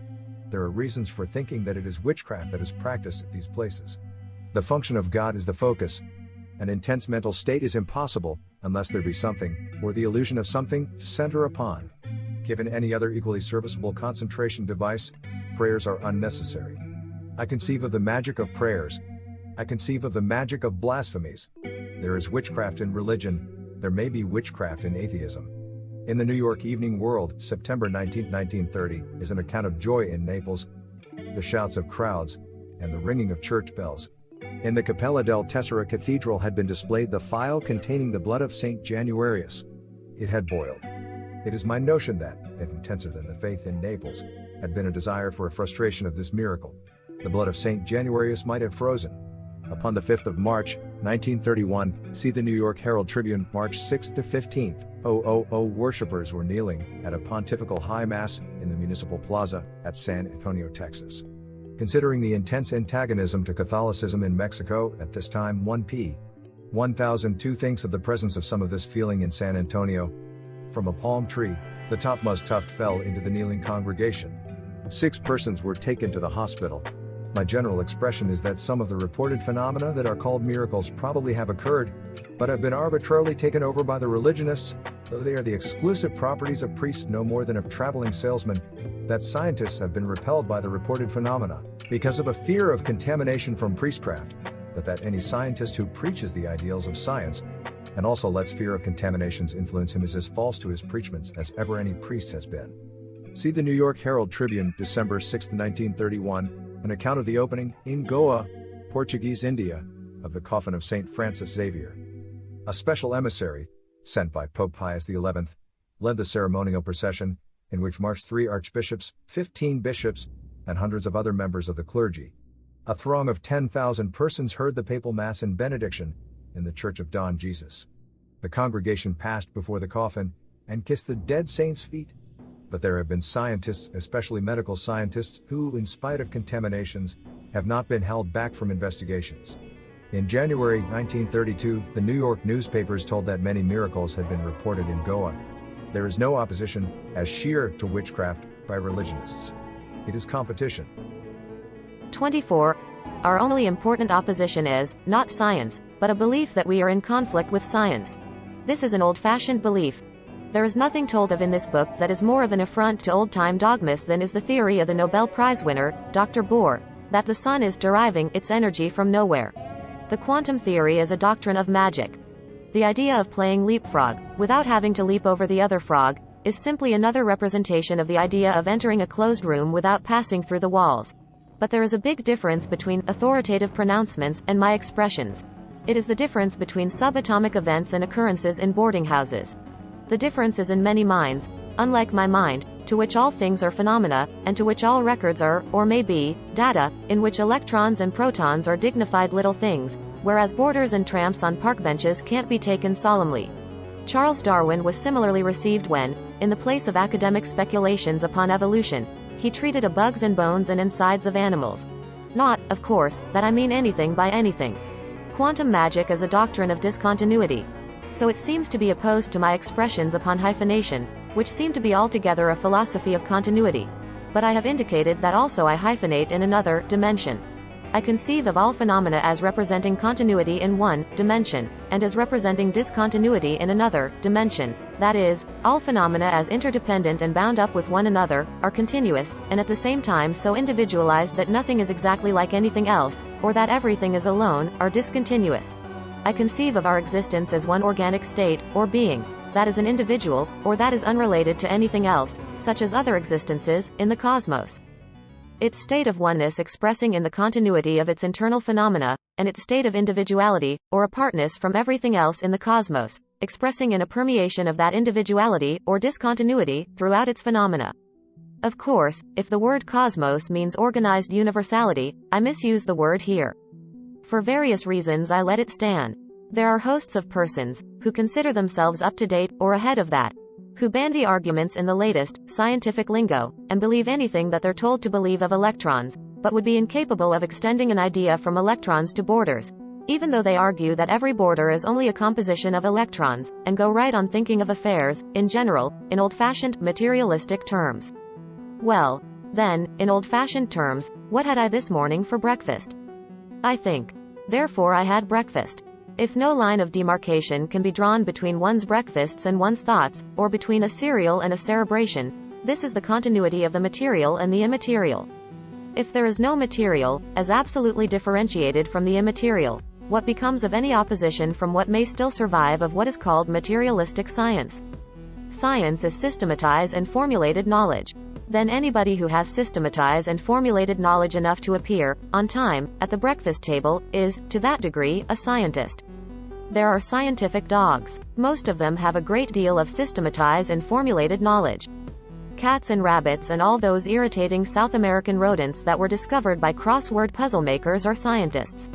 there are reasons for thinking that it is witchcraft that is practiced at these places. The function of God is the focus. An intense mental state is impossible, unless there be something, or the illusion of something, to center upon. Given any other equally serviceable concentration device, prayers are unnecessary. I conceive of the magic of prayers. I conceive of the magic of blasphemies. There is witchcraft in religion, there may be witchcraft in atheism. In the New York Evening World, September 19, 1930, is an account of joy in Naples, the shouts of crowds, and the ringing of church bells. In the Cappella del Tesoro Cathedral had been displayed the phial containing the blood of St. Januarius. It had boiled. It is my notion that, if intenser than the faith in Naples, had been a desire for a frustration of this miracle. The blood of Saint Januarius might have frozen. Upon the 5th of March, 1931, see the New York Herald Tribune, March 6 to 15th, worshippers were kneeling at a pontifical high mass in the municipal plaza at San Antonio, Texas. Considering the intense antagonism to Catholicism in Mexico at this time, 1p. 1002 thinks of the presence of some of this feeling in San Antonio. From a palm tree, the topmost tuft fell into the kneeling congregation. 6 persons were taken to the hospital. My general expression is that some of the reported phenomena that are called miracles probably have occurred, but have been arbitrarily taken over by the religionists, though they are the exclusive properties of priests no more than of traveling salesmen, that scientists have been repelled by the reported phenomena, because of a fear of contamination from priestcraft, but that any scientist who preaches the ideals of science, and also lets fear of contaminations influence him, is as false to his preachments as ever any priest has been. See the New York Herald Tribune, December 6, 1931, an account of the opening, in Goa, Portuguese India, of the coffin of St. Francis Xavier. A special emissary, sent by Pope Pius XI, led the ceremonial procession, in which marched 3 archbishops, 15 bishops, and hundreds of other members of the clergy. A throng of 10,000 persons heard the papal mass and benediction in the Church of Don Jesus. The congregation passed before the coffin and kissed the dead saint's feet. But there have been scientists, especially medical scientists, who, in spite of contaminations, have not been held back from investigations. In January 1932, the New York newspapers told that many miracles had been reported in Goa. There is no opposition, as sheer to witchcraft, by religionists. It is competition. 24. Our only important opposition is, not science, but a belief that we are in conflict with science. This is an old-fashioned belief. There is nothing told of in this book that is more of an affront to old-time dogmas than is the theory of the Nobel Prize winner, Dr. Bohr, that the sun is deriving its energy from nowhere. The quantum theory is a doctrine of magic. The idea of playing leapfrog, without having to leap over the other frog, is simply another representation of the idea of entering a closed room without passing through the walls. But there is a big difference between authoritative pronouncements and my expressions. It is the difference between subatomic events and occurrences in boarding houses. The difference is in many minds, unlike my mind, to which all things are phenomena, and to which all records are, or may be, data, in which electrons and protons are dignified little things, whereas boarders and tramps on park benches can't be taken solemnly. Charles Darwin was similarly received when, in the place of academic speculations upon evolution, he treated a bugs and bones and insides of animals. Not, of course, that I mean anything by anything. Quantum magic is a doctrine of discontinuity. So it seems to be opposed to my expressions upon hyphenation, which seem to be altogether a philosophy of continuity. But I have indicated that also I hyphenate in another dimension. I conceive of all phenomena as representing continuity in one dimension, and as representing discontinuity in another dimension. That is, all phenomena as interdependent and bound up with one another, are continuous, and at the same time so individualized that nothing is exactly like anything else, or that everything is alone, are discontinuous. I conceive of our existence as one organic state, or being, that is an individual, or that is unrelated to anything else, such as other existences, in the cosmos. Its state of oneness expressing in the continuity of its internal phenomena, and its state of individuality, or apartness from everything else in the cosmos, expressing in a permeation of that individuality, or discontinuity, throughout its phenomena. Of course, if the word cosmos means organized universality, I misuse the word here. For various reasons I let it stand. There are hosts of persons, who consider themselves up to date, or ahead of that, who bandy arguments in the latest, scientific lingo, and believe anything that they're told to believe of electrons, but would be incapable of extending an idea from electrons to boarders, even though they argue that every boarder is only a composition of electrons, and go right on thinking of affairs, in general, in old-fashioned, materialistic terms. Well, then, in old-fashioned terms, what had I this morning for breakfast? I think. Therefore I had breakfast. If no line of demarcation can be drawn between one's breakfasts and one's thoughts, or between a cereal and a cerebration, this is the continuity of the material and the immaterial. If there is no material, as absolutely differentiated from the immaterial, what becomes of any opposition from what may still survive of what is called materialistic science? Science is systematized and formulated knowledge. Then anybody who has systematized and formulated knowledge enough to appear, on time, at the breakfast table, is, to that degree, a scientist. There are scientific dogs. Most of them have a great deal of systematized and formulated knowledge. cats and rabbits and all those irritating South American rodents that were discovered by crossword puzzle makers or scientists.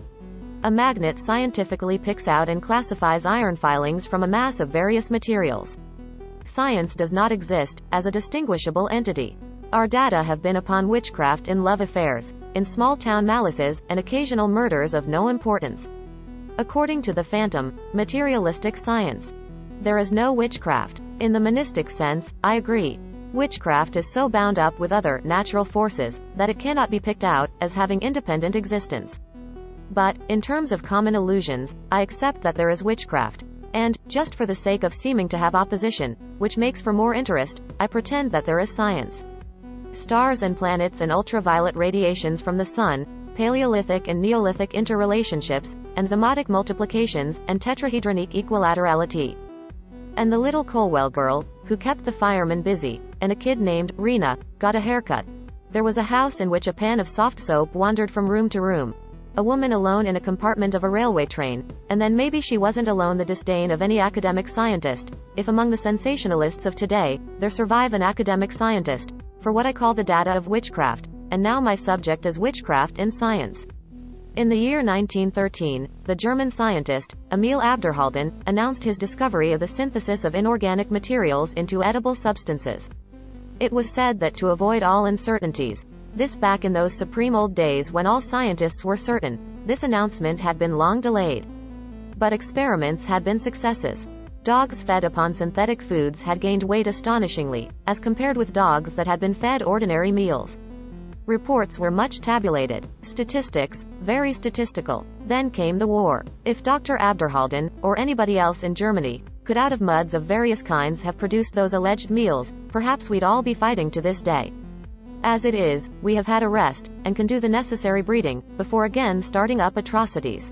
A magnet scientifically picks out and classifies iron filings from a mass of various materials. Science does not exist as a distinguishable entity. Our data have been upon witchcraft in love affairs, in small-town malices, and occasional murders of no importance. According to the phantom, materialistic science, there is no witchcraft. In the monistic sense, I agree. Witchcraft is so bound up with other natural forces that it cannot be picked out as having independent existence. But, in terms of common illusions, I accept that there is witchcraft. And, just for the sake of seeming to have opposition, which makes for more interest, I pretend that there is science. Stars and planets and ultraviolet radiations from the sun, Paleolithic and Neolithic interrelationships, and zymotic multiplications, and tetrahedronic equilaterality. And the little Colwell girl, who kept the fireman busy, and a kid named Rena, got a haircut. There was a house in which a pan of soft soap wandered from room to room. A woman alone in a compartment of a railway train, and then maybe she wasn't alone. The disdain of any academic scientist, if among the sensationalists of today, there survive an academic scientist, for what I call the data of witchcraft, and now my subject is witchcraft in science. In the year 1913, the German scientist, Emil Abderhalden, announced his discovery of the synthesis of inorganic materials into edible substances. It was said that to avoid all uncertainties, this back in those supreme old days when all scientists were certain, this announcement had been long delayed. But experiments had been successes. Dogs fed upon synthetic foods had gained weight astonishingly, as compared with dogs that had been fed ordinary meals. Reports were much tabulated, statistics, very statistical. Then came the war. If Dr. Abderhalden, or anybody else in Germany, could out of muds of various kinds have produced those alleged meals, perhaps we'd all be fighting to this day. As it is, we have had a rest, and can do the necessary breeding, before again starting up atrocities.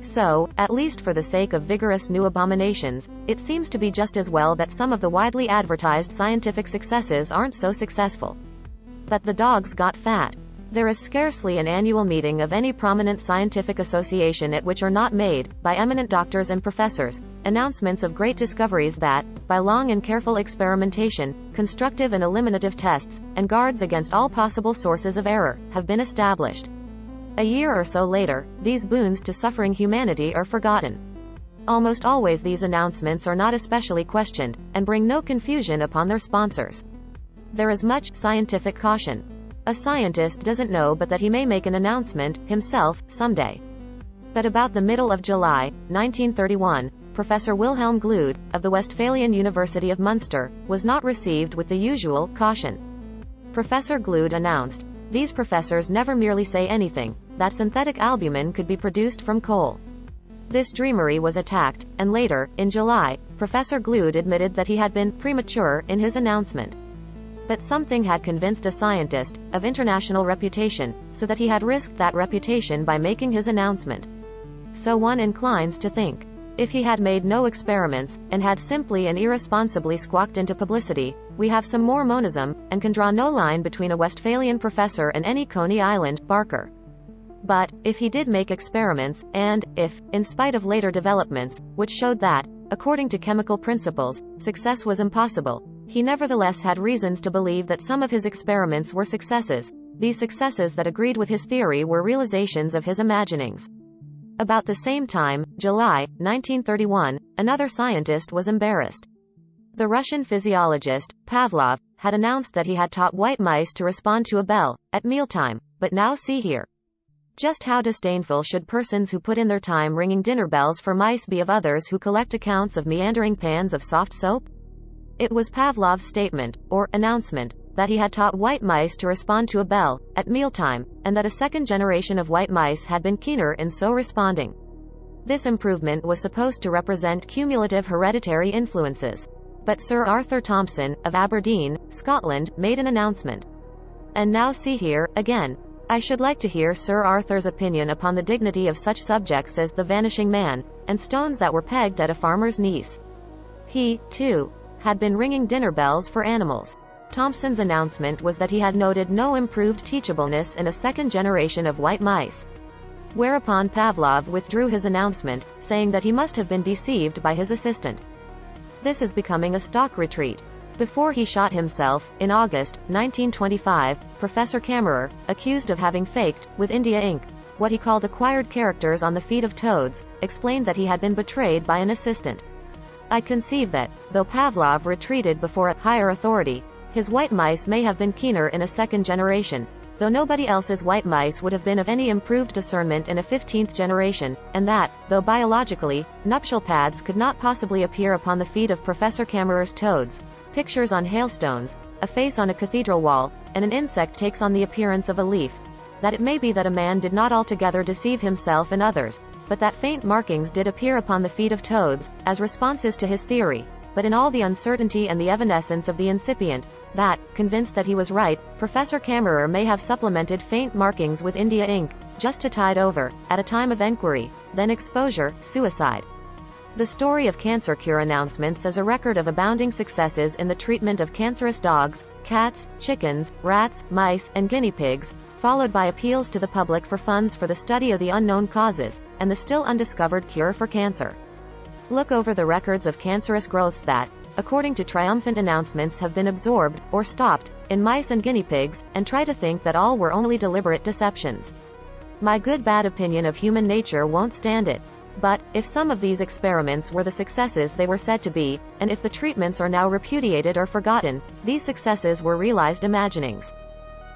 So, at least for the sake of vigorous new abominations, it seems to be just as well that some of the widely advertised scientific successes aren't so successful. But the dogs got fat. There is scarcely an annual meeting of any prominent scientific association at which are not made, by eminent doctors and professors, announcements of great discoveries that, by long and careful experimentation, constructive and eliminative tests, and guards against all possible sources of error, have been established. A year or so later, these boons to suffering humanity are forgotten. Almost always these announcements are not especially questioned, and bring no confusion upon their sponsors. There is much scientific caution. A scientist doesn't know but that he may make an announcement, himself, someday. But about the middle of July, 1931, Professor Wilhelm Glued, of the Westphalian University of Munster, was not received with the usual caution. Professor Glued announced, "These professors never merely say anything, that synthetic albumin could be produced from coal." This dreamery was attacked, and later, in July, Professor Glued admitted that he had been premature in his announcement. But something had convinced a scientist, of international reputation, so that he had risked that reputation by making his announcement. So one inclines to think. If he had made no experiments, and had simply and irresponsibly squawked into publicity, we have some more monism, and can draw no line between a Westphalian professor and any Coney Island barker. But, if he did make experiments, and, if, in spite of later developments, which showed that, according to chemical principles, success was impossible, he nevertheless had reasons to believe that some of his experiments were successes. These successes that agreed with his theory were realizations of his imaginings. About the same time, July, 1931, another scientist was embarrassed. The Russian physiologist, Pavlov, had announced that he had taught white mice to respond to a bell, at mealtime, but now see here. Just how disdainful should persons who put in their time ringing dinner bells for mice be of others who collect accounts of meandering pans of soft soap? It was Pavlov's statement, or announcement, that he had taught white mice to respond to a bell, at mealtime, and that a second generation of white mice had been keener in so responding. This improvement was supposed to represent cumulative hereditary influences. But Sir Arthur Thompson, of Aberdeen, Scotland, made an announcement. And now see here, again. I should like to hear Sir Arthur's opinion upon the dignity of such subjects as the vanishing man, and stones that were pegged at a farmer's niece. He, too, had been ringing dinner bells for animals. Thompson's announcement was that he had noted no improved teachableness in a second generation of white mice. Whereupon Pavlov withdrew his announcement, saying that he must have been deceived by his assistant. This is becoming a stock retreat. Before he shot himself, in August 1925, Professor Kammerer, accused of having faked, with India ink, what he called acquired characters on the feet of toads, explained that he had been betrayed by an assistant. I conceive that, though Pavlov retreated before a higher authority, his white mice may have been keener in a second generation, though nobody else's white mice would have been of any improved discernment in a 15th generation, and that, though biologically, nuptial pads could not possibly appear upon the feet of Professor Kammerer's toads, pictures on hailstones, a face on a cathedral wall, and an insect takes on the appearance of a leaf, that it may be that a man did not altogether deceive himself and others, but that faint markings did appear upon the feet of toads, as responses to his theory, but in all the uncertainty and the evanescence of the incipient, that, convinced that he was right, Professor Kammerer may have supplemented faint markings with India ink, just to tide over, at a time of enquiry, then exposure, suicide. The story of cancer cure announcements is a record of abounding successes in the treatment of cancerous dogs, cats, chickens, rats, mice, and guinea pigs, followed by appeals to the public for funds for the study of the unknown causes, and the still undiscovered cure for cancer. Look over the records of cancerous growths that, according to triumphant announcements, have been absorbed, or stopped, in mice and guinea pigs, and try to think that all were only deliberate deceptions. My good bad opinion of human nature won't stand it. But, if some of these experiments were the successes they were said to be, and if the treatments are now repudiated or forgotten, these successes were realized imaginings.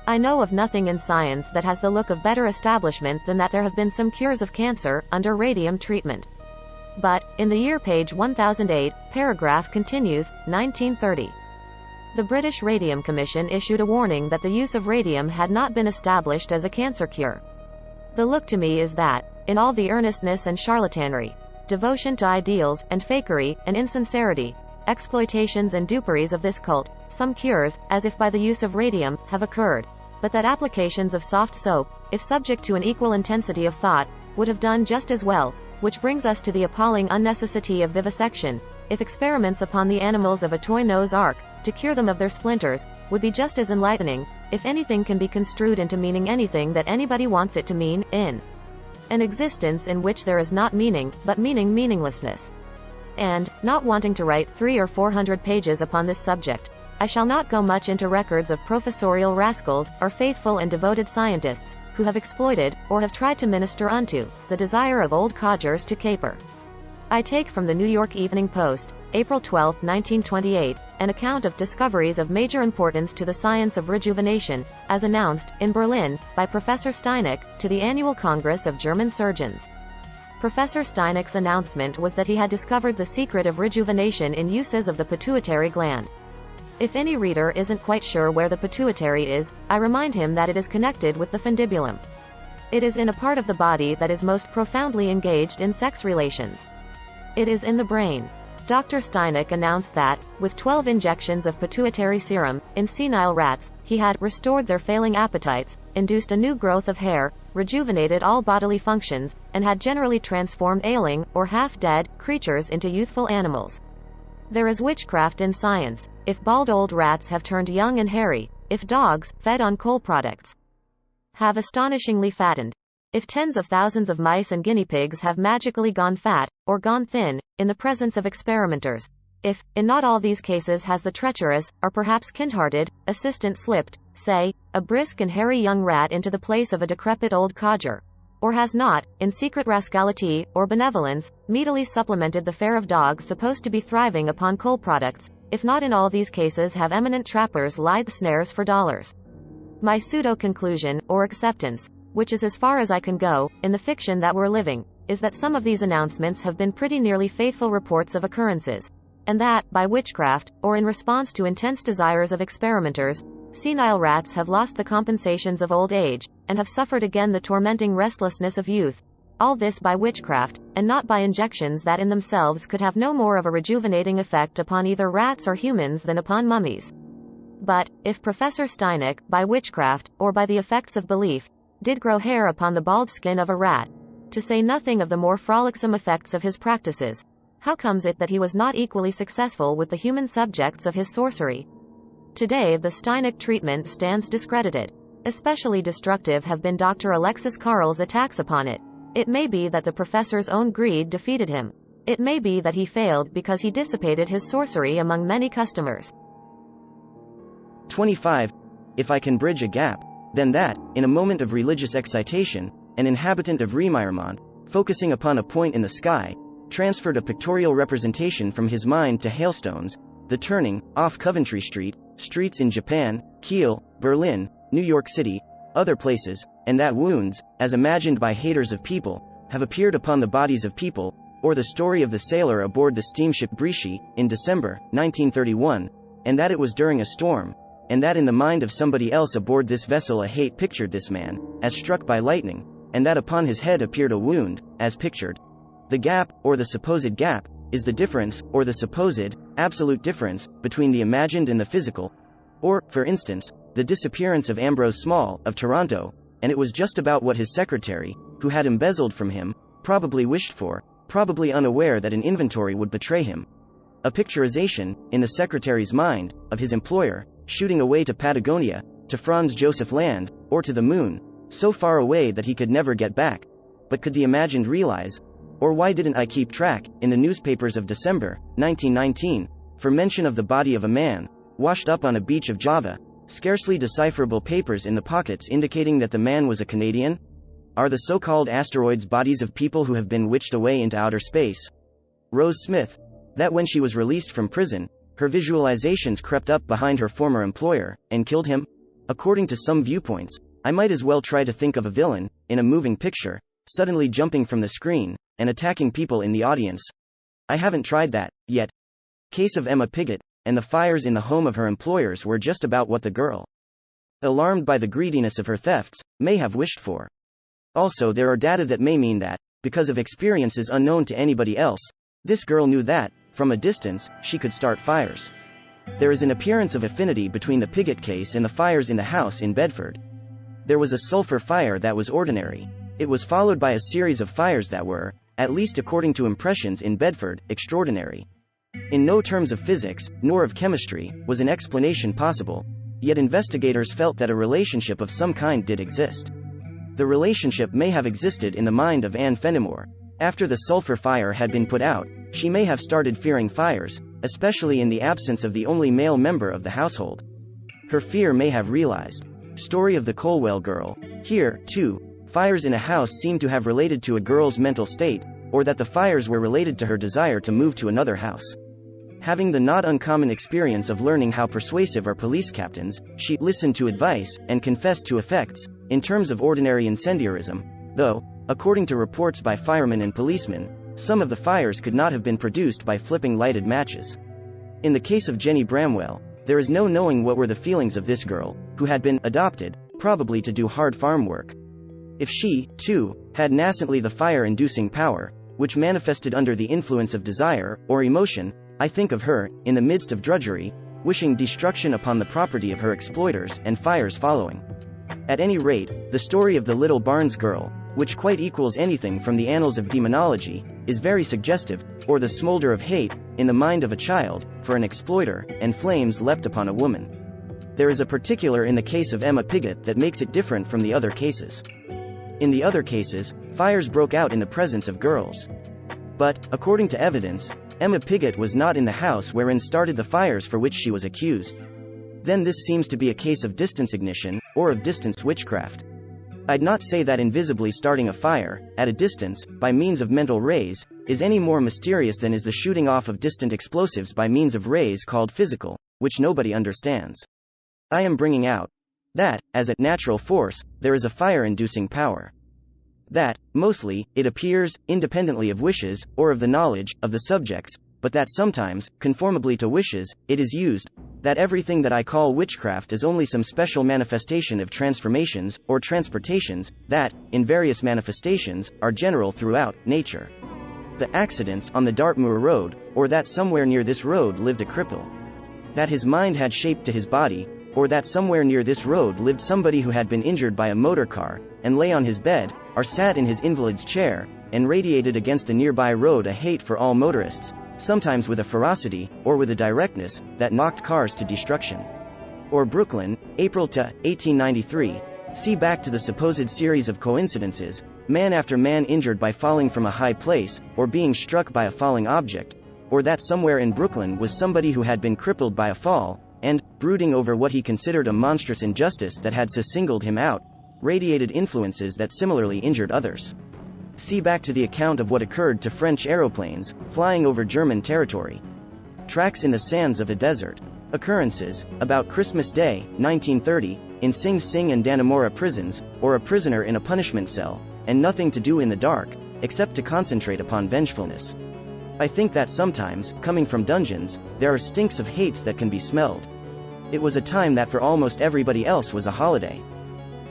I know of nothing in science that has the look of better establishment than that there have been some cures of cancer, under radium treatment. But, in the year page 1008, paragraph continues, 1930. The British Radium Commission issued a warning that the use of radium had not been established as a cancer cure. The look to me is that, in all the earnestness and charlatanry, devotion to ideals, and fakery, and insincerity, exploitations and duperies of this cult, some cures, as if by the use of radium, have occurred, but that applications of soft soap, if subject to an equal intensity of thought, would have done just as well, which brings us to the appalling unnecessity of vivisection, if experiments upon the animals of a toy Noah's Ark, to cure them of their splinters, would be just as enlightening, if anything can be construed into meaning anything that anybody wants it to mean, in an existence in which there is not meaning, but meaning meaninglessness. And, not wanting to write 300 or 400 pages upon this subject, I shall not go much into records of professorial rascals, or faithful and devoted scientists, who have exploited, or have tried to minister unto, the desire of old codgers to caper. I take from the New York Evening Post, April 12, 1928, an account of discoveries of major importance to the science of rejuvenation, as announced, in Berlin, by Professor Steineck, to the Annual Congress of German Surgeons. Professor Steineck's announcement was that he had discovered the secret of rejuvenation in uses of the pituitary gland. If any reader isn't quite sure where the pituitary is, I remind him that it is connected with the fundibulum. It is in a part of the body that is most profoundly engaged in sex relations. It is in the brain. Dr. Steineck announced that, with 12 injections of pituitary serum, in senile rats, he had restored their failing appetites, induced a new growth of hair, rejuvenated all bodily functions, and had generally transformed ailing, or half-dead, creatures into youthful animals. There is witchcraft in science, if bald old rats have turned young and hairy, if dogs, fed on coal products, have astonishingly fattened, if tens of thousands of mice and guinea pigs have magically gone fat, or gone thin, in the presence of experimenters, if, in not all these cases has the treacherous, or perhaps kind-hearted, assistant slipped, say, a brisk and hairy young rat into the place of a decrepit old codger, or has not, in secret rascality, or benevolence, meedily supplemented the fare of dogs supposed to be thriving upon coal products, if not in all these cases have eminent trappers lied the snares for dollars. My pseudo-conclusion, or acceptance, which is as far as I can go, in the fiction that we're living, is that some of these announcements have been pretty nearly faithful reports of occurrences, and that, by witchcraft, or in response to intense desires of experimenters, senile rats have lost the compensations of old age, and have suffered again the tormenting restlessness of youth. All this by witchcraft, and not by injections that in themselves could have no more of a rejuvenating effect upon either rats or humans than upon mummies. But, if Professor Steineck, by witchcraft, or by the effects of belief, did grow hair upon the bald skin of a rat, to say nothing of the more frolicsome effects of his practices, how comes it that he was not equally successful with the human subjects of his sorcery? Today the Steineck treatment stands discredited. Especially destructive have been Dr. Alexis Carrel's attacks upon it. It may be that the professor's own greed defeated him. It may be that he failed because he dissipated his sorcery among many customers. 25. If I can bridge a gap, then that, in a moment of religious excitation, an inhabitant of Remiremont, focusing upon a point in the sky, transferred a pictorial representation from his mind to hailstones, the turning, off Coventry Street, streets in Japan, Kiel, Berlin, New York City, other places, and that wounds, as imagined by haters of people, have appeared upon the bodies of people, or the story of the sailor aboard the steamship Bresci, in December, 1931, and that it was during a storm, and that in the mind of somebody else aboard this vessel a hate pictured this man, as struck by lightning, and that upon his head appeared a wound, as pictured. The gap, or the supposed gap, is the difference, or the supposed, absolute difference, between the imagined and the physical. Or, for instance, the disappearance of Ambrose Small, of Toronto, and it was just about what his secretary, who had embezzled from him, probably wished for, probably unaware that an inventory would betray him. A picturization, in the secretary's mind, of his employer, shooting away to Patagonia, to Franz Joseph Land, or to the moon, so far away that he could never get back. But could the imagined realize? Or why didn't I keep track, in the newspapers of December, 1919, for mention of the body of a man, washed up on a beach of Java, scarcely decipherable papers in the pockets indicating that the man was a Canadian? Are the so-called asteroids bodies of people who have been witched away into outer space? Rose Smith, that when she was released from prison, her visualizations crept up behind her former employer, and killed him? According to some viewpoints, I might as well try to think of a villain, in a moving picture, suddenly jumping from the screen, and attacking people in the audience. I haven't tried that, yet. Case of Emma Piggott, and the fires in the home of her employers were just about what the girl, alarmed by the greediness of her thefts, may have wished for. Also, there are data that may mean that, because of experiences unknown to anybody else, this girl knew that, from a distance, she could start fires. There is an appearance of affinity between the Piggott case and the fires in the house in Bedford. There was a sulfur fire that was ordinary. It was followed by a series of fires that were, at least according to impressions in Bedford, extraordinary. In no terms of physics, nor of chemistry, was an explanation possible, yet investigators felt that a relationship of some kind did exist. The relationship may have existed in the mind of Anne Fenimore. After the sulfur fire had been put out, she may have started fearing fires, especially in the absence of the only male member of the household. Her fear may have realized. Story of the Colwell girl. Here, too, fires in a house seem to have related to a girl's mental state, or that the fires were related to her desire to move to another house. Having the not uncommon experience of learning how persuasive are police captains, she listened to advice and confessed to effects, in terms of ordinary incendiarism, though, according to reports by firemen and policemen, some of the fires could not have been produced by flipping lighted matches. In the case of Jenny Bramwell, there is no knowing what were the feelings of this girl, who had been adopted, probably to do hard farm work. If she, too, had nascently the fire-inducing power, which manifested under the influence of desire, or emotion, I think of her, in the midst of drudgery, wishing destruction upon the property of her exploiters, and fires following. At any rate, the story of the little Barnes girl, which quite equals anything from the annals of demonology, is very suggestive, or the smolder of hate, in the mind of a child, for an exploiter, and flames leapt upon a woman. There is a particular in the case of Emma Piggott that makes it different from the other cases. In the other cases, fires broke out in the presence of girls. But, according to evidence, Emma Piggott was not in the house wherein started the fires for which she was accused. Then this seems to be a case of distance ignition, or of distance witchcraft. I'd not say that invisibly starting a fire, at a distance, by means of mental rays, is any more mysterious than is the shooting off of distant explosives by means of rays called physical, which nobody understands. I am bringing out that, as a natural force, there is a fire-inducing power. That, mostly, it appears, independently of wishes, or of the knowledge, of the subjects, but that sometimes, conformably to wishes, it is used, that everything that I call witchcraft is only some special manifestation of transformations, or transportations, that, in various manifestations, are general throughout nature. The accidents on the Dartmoor Road, or that somewhere near this road lived a cripple. That his mind had shaped to his body, or that somewhere near this road lived somebody who had been injured by a motor car, and lay on his bed, or sat in his invalid's chair, and radiated against the nearby road a hate for all motorists, sometimes with a ferocity, or with a directness, that knocked cars to destruction. Or Brooklyn, April to 1893, see back to the supposed series of coincidences, man after man injured by falling from a high place, or being struck by a falling object, or that somewhere in Brooklyn was somebody who had been crippled by a fall, and, brooding over what he considered a monstrous injustice that had so singled him out, radiated influences that similarly injured others. See back to the account of what occurred to French aeroplanes, flying over German territory. Tracks in the sands of a desert. Occurrences, about Christmas Day, 1930, in Sing Sing and Dannemora prisons, or a prisoner in a punishment cell, and nothing to do in the dark, except to concentrate upon vengefulness. I think that sometimes, coming from dungeons, there are stinks of hates that can be smelled. It was a time that for almost everybody else was a holiday.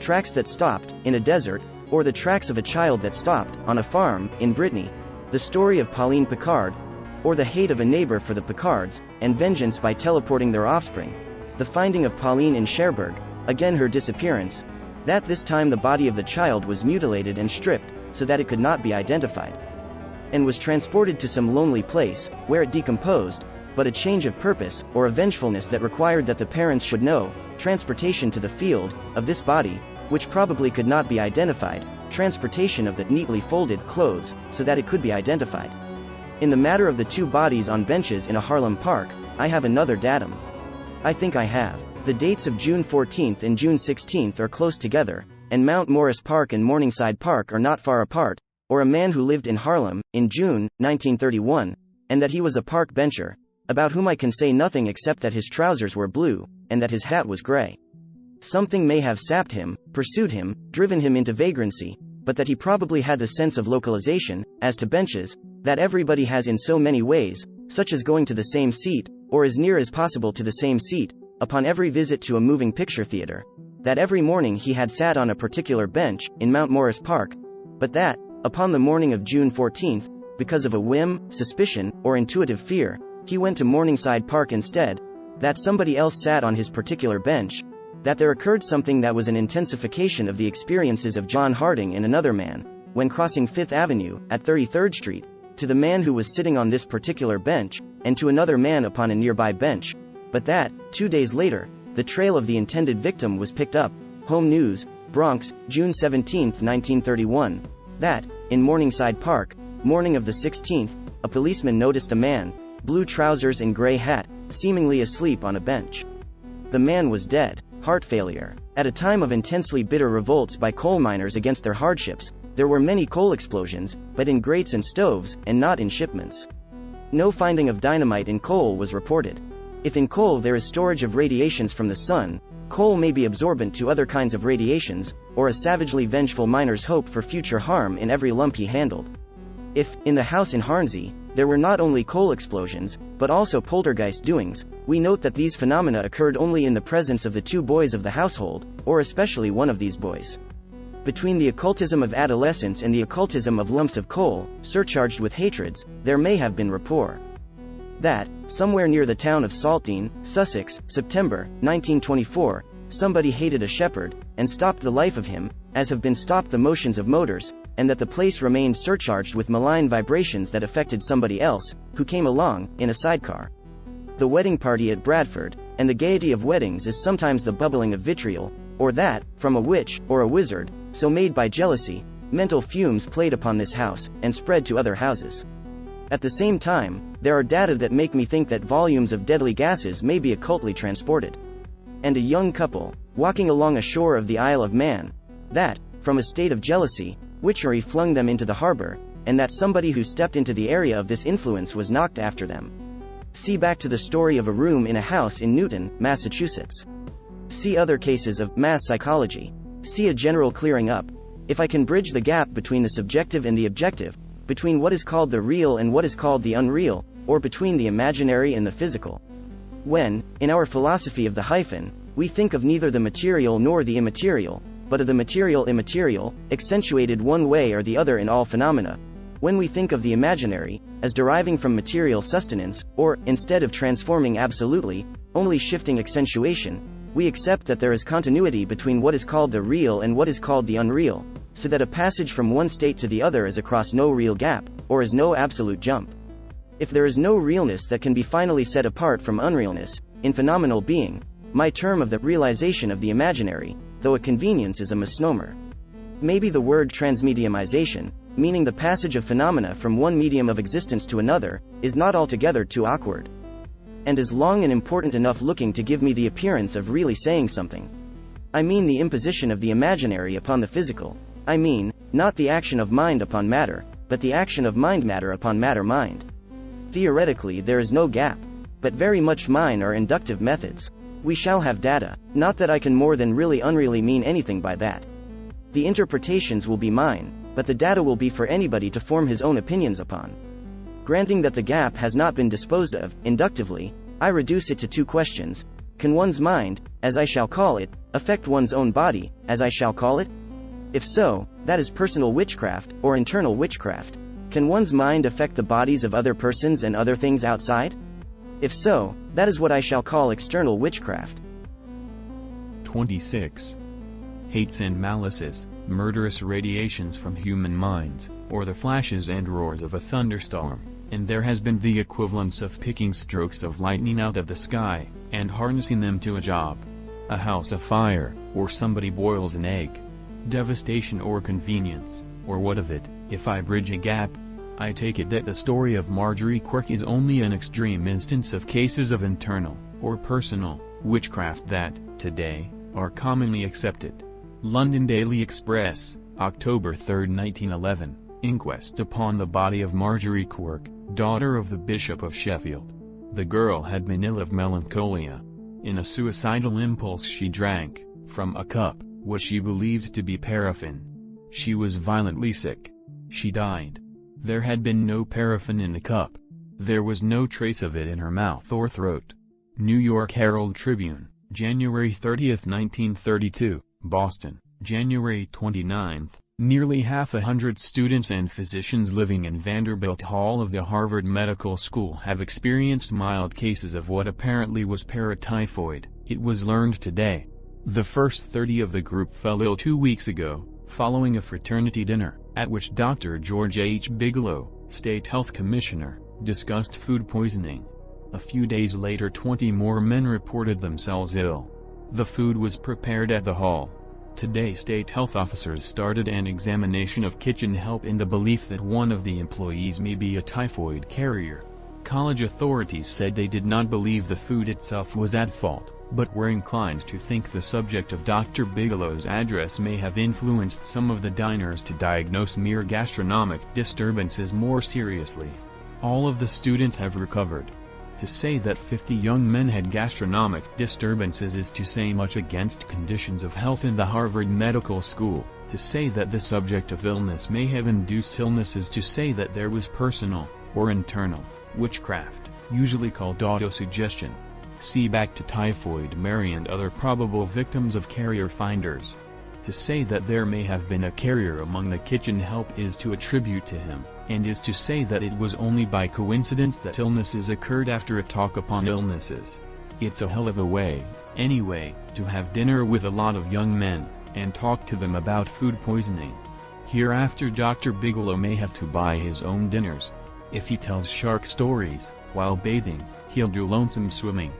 Tracks that stopped, in a desert, or the tracks of a child that stopped, on a farm, in Brittany, the story of Pauline Picard, or the hate of a neighbor for the Picards, and vengeance by teleporting their offspring, the finding of Pauline in Cherbourg, again her disappearance, that this time the body of the child was mutilated and stripped, so that it could not be identified, and was transported to some lonely place, where it decomposed, but a change of purpose, or a vengefulness that required that the parents should know, transportation to the field, of this body, which probably could not be identified, transportation of the neatly folded clothes, so that it could be identified. In the matter of the two bodies on benches in a Harlem park, I have another datum. I think I have. The dates of June 14th and June 16th are close together, and Mount Morris Park and Morningside Park are not far apart, or a man who lived in Harlem, in June, 1931, and that he was a park bencher, about whom I can say nothing except that his trousers were blue, and that his hat was gray. Something may have sapped him, pursued him, driven him into vagrancy, but that he probably had the sense of localization, as to benches, that everybody has in so many ways, such as going to the same seat, or as near as possible to the same seat, upon every visit to a moving picture theater, that every morning he had sat on a particular bench, in Mount Morris Park, but that, upon the morning of June 14th, because of a whim, suspicion, or intuitive fear, he went to Morningside Park instead, that somebody else sat on his particular bench, that there occurred something that was an intensification of the experiences of John Harding and another man, when crossing Fifth Avenue, at 33rd Street, to the man who was sitting on this particular bench, and to another man upon a nearby bench, but that, 2 days later, the trail of the intended victim was picked up. Home News, Bronx, June 17, 1931, that, in Morningside Park, morning of the 16th, a policeman noticed a man, blue trousers and gray hat, seemingly asleep on a bench. The man was dead, heart failure. At a time of intensely bitter revolts by coal miners against their hardships, there were many coal explosions, but in grates and stoves, and not in shipments. No finding of dynamite in coal was reported. If in coal there is storage of radiations from the sun, coal may be absorbent to other kinds of radiations, or a savagely vengeful miner's hope for future harm in every lump he handled. If, in the house in Harnsey, there were not only coal explosions, but also poltergeist doings, we note that these phenomena occurred only in the presence of the two boys of the household, or especially one of these boys. Between the occultism of adolescence and the occultism of lumps of coal, surcharged with hatreds, there may have been rapport. That, somewhere near the town of Saltine, Sussex, September, 1924, somebody hated a shepherd, and stopped the life of him, as have been stopped the motions of motors, and that the place remained surcharged with malign vibrations that affected somebody else, who came along, in a sidecar. The wedding party at Bradford, and the gaiety of weddings is sometimes the bubbling of vitriol, or that, from a witch, or a wizard, so made by jealousy, mental fumes played upon this house, and spread to other houses. At the same time, there are data that make me think that volumes of deadly gases may be occultly transported. And a young couple, walking along a shore of the Isle of Man, that, from a state of jealousy, witchery flung them into the harbor, and that somebody who stepped into the area of this influence was knocked after them. See back to the story of a room in a house in Newton, Massachusetts. See other cases of mass psychology. See a general clearing up. If I can bridge the gap between the subjective and the objective, between what is called the real and what is called the unreal, or between the imaginary and the physical. When, in our philosophy of the hyphen, we think of neither the material nor the immaterial, but of the material immaterial, accentuated one way or the other in all phenomena, when we think of the imaginary, as deriving from material sustenance, or, instead of transforming absolutely, only shifting accentuation, we accept that there is continuity between what is called the real and what is called the unreal, so that a passage from one state to the other is across no real gap, or is no absolute jump. If there is no realness that can be finally set apart from unrealness, in phenomenal being, my term of the realization of the imaginary, though a convenience, is a misnomer. Maybe the word transmediumization, meaning the passage of phenomena from one medium of existence to another, is not altogether too awkward. and is long and important enough looking to give me the appearance of really saying something. I mean the imposition of the imaginary upon the physical. I mean, not the action of mind upon matter, but the action of mind-matter upon matter-mind. Theoretically there is no gap, but very much mine are inductive methods. We shall have data, not that I can more than really unreally mean anything by that. The interpretations will be mine, but the data will be for anybody to form his own opinions upon. Granting that the gap has not been disposed of, inductively, I reduce it to two questions. Can one's mind, as I shall call it, affect one's own body, as I shall call it? If so, that is personal witchcraft, or internal witchcraft. Can one's mind affect the bodies of other persons and other things outside? If so, that is what I shall call external witchcraft. 26. Hates and malices, murderous radiations from human minds, or the flashes and roars of a thunderstorm, and there has been the equivalence of picking strokes of lightning out of the sky, and harnessing them to a job. A house afire, or somebody boils an egg. Devastation or convenience, or what of it, if I bridge a gap? I take it that the story of Marjorie Quirk is only an extreme instance of cases of internal, or personal, witchcraft that, today, are commonly accepted. London Daily Express, October 3, 1911, inquest upon the body of Marjorie Quirk, daughter of the Bishop of Sheffield. The girl had been ill of melancholia. In a suicidal impulse she drank, from a cup, what she believed to be paraffin. She was violently sick. She died. There had been no paraffin in the cup. There was no trace of it in her mouth or throat. New York Herald Tribune, January 30, 1932, Boston, January 29. Nearly 100 students and physicians living in Vanderbilt Hall of the Harvard Medical School have experienced mild cases of what apparently was paratyphoid, it was learned today. The first 30 of the group fell ill 2 weeks ago, following a fraternity dinner, at which Dr. George H. Bigelow, State Health Commissioner, discussed food poisoning. A few days later 20 more men reported themselves ill. The food was prepared at the hall. Today state health officers started an examination of kitchen help in the belief that one of the employees may be a typhoid carrier. College authorities said they did not believe the food itself was at fault, but were inclined to think the subject of Dr. Bigelow's address may have influenced some of the diners to diagnose mere gastronomic disturbances more seriously. All of the students have recovered. To say that 50 young men had gastronomic disturbances is to say much against conditions of health in the Harvard Medical School. To say that the subject of illness may have induced illness is to say that there was personal, or internal, witchcraft, usually called autosuggestion. See back to Typhoid Mary and other probable victims of carrier finders. To say that there may have been a carrier among the kitchen help is to attribute to him, and is to say that it was only by coincidence that illnesses occurred after a talk upon illnesses. It's a hell of a way, anyway, to have dinner with a lot of young men, and talk to them about food poisoning. Hereafter Dr. Bigelow may have to buy his own dinners. If he tells shark stories, while bathing, he'll do lonesome swimming.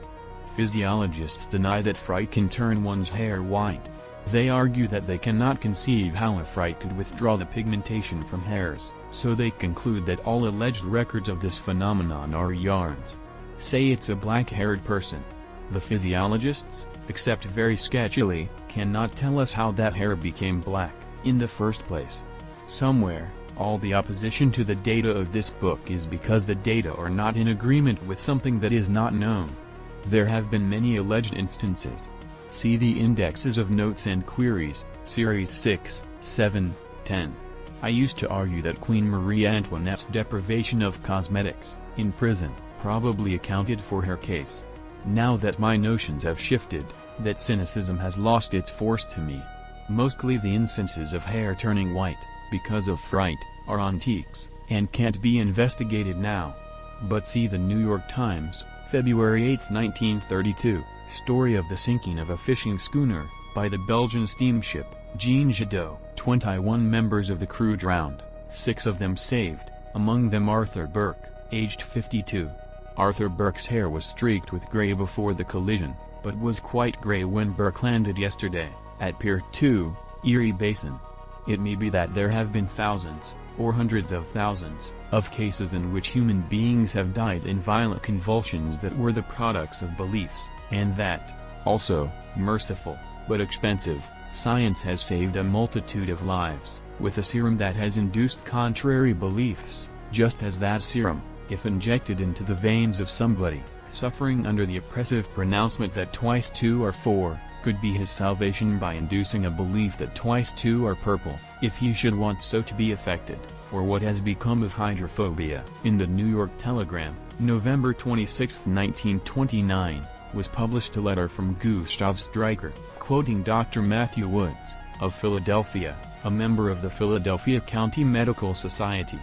Physiologists deny that fright can turn one's hair white. They argue that they cannot conceive how a fright could withdraw the pigmentation from hairs, so they conclude that all alleged records of this phenomenon are yarns. Say it's a black-haired person. The physiologists, except very sketchily, cannot tell us how that hair became black, in the first place. Somewhere, all the opposition to the data of this book is because the data are not in agreement with something that is not known. There have been many alleged instances. See the Indexes of Notes and Queries, Series 6, 7, 10. I used to argue that Queen Marie Antoinette's deprivation of cosmetics, in prison, probably accounted for her case. Now that my notions have shifted, that cynicism has lost its force to me. Mostly the instances of hair turning white, because of fright, are antiques, and can't be investigated now. But see the New York Times, February 8, 1932. Story of the sinking of a fishing schooner, by the Belgian steamship, Jean Jadot. 21 members of the crew drowned, 6 of them saved, among them Arthur Burke, aged 52. Arthur Burke's hair was streaked with gray before the collision, but was quite gray when Burke landed yesterday, at Pier 2, Erie Basin. It may be that there have been thousands, or hundreds of thousands, of cases in which human beings have died in violent convulsions that were the products of beliefs, and that, also, merciful, but expensive, science has saved a multitude of lives, with a serum that has induced contrary beliefs, just as that serum, if injected into the veins of somebody, suffering under the oppressive pronouncement that twice two are four, could be his salvation by inducing a belief that twice two are purple, if he should want so to be affected, or what has become of hydrophobia. In the New York Telegram, November 26, 1929, was published a letter from Gustav Stryker, quoting Dr. Matthew Woods, of Philadelphia, a member of the Philadelphia County Medical Society.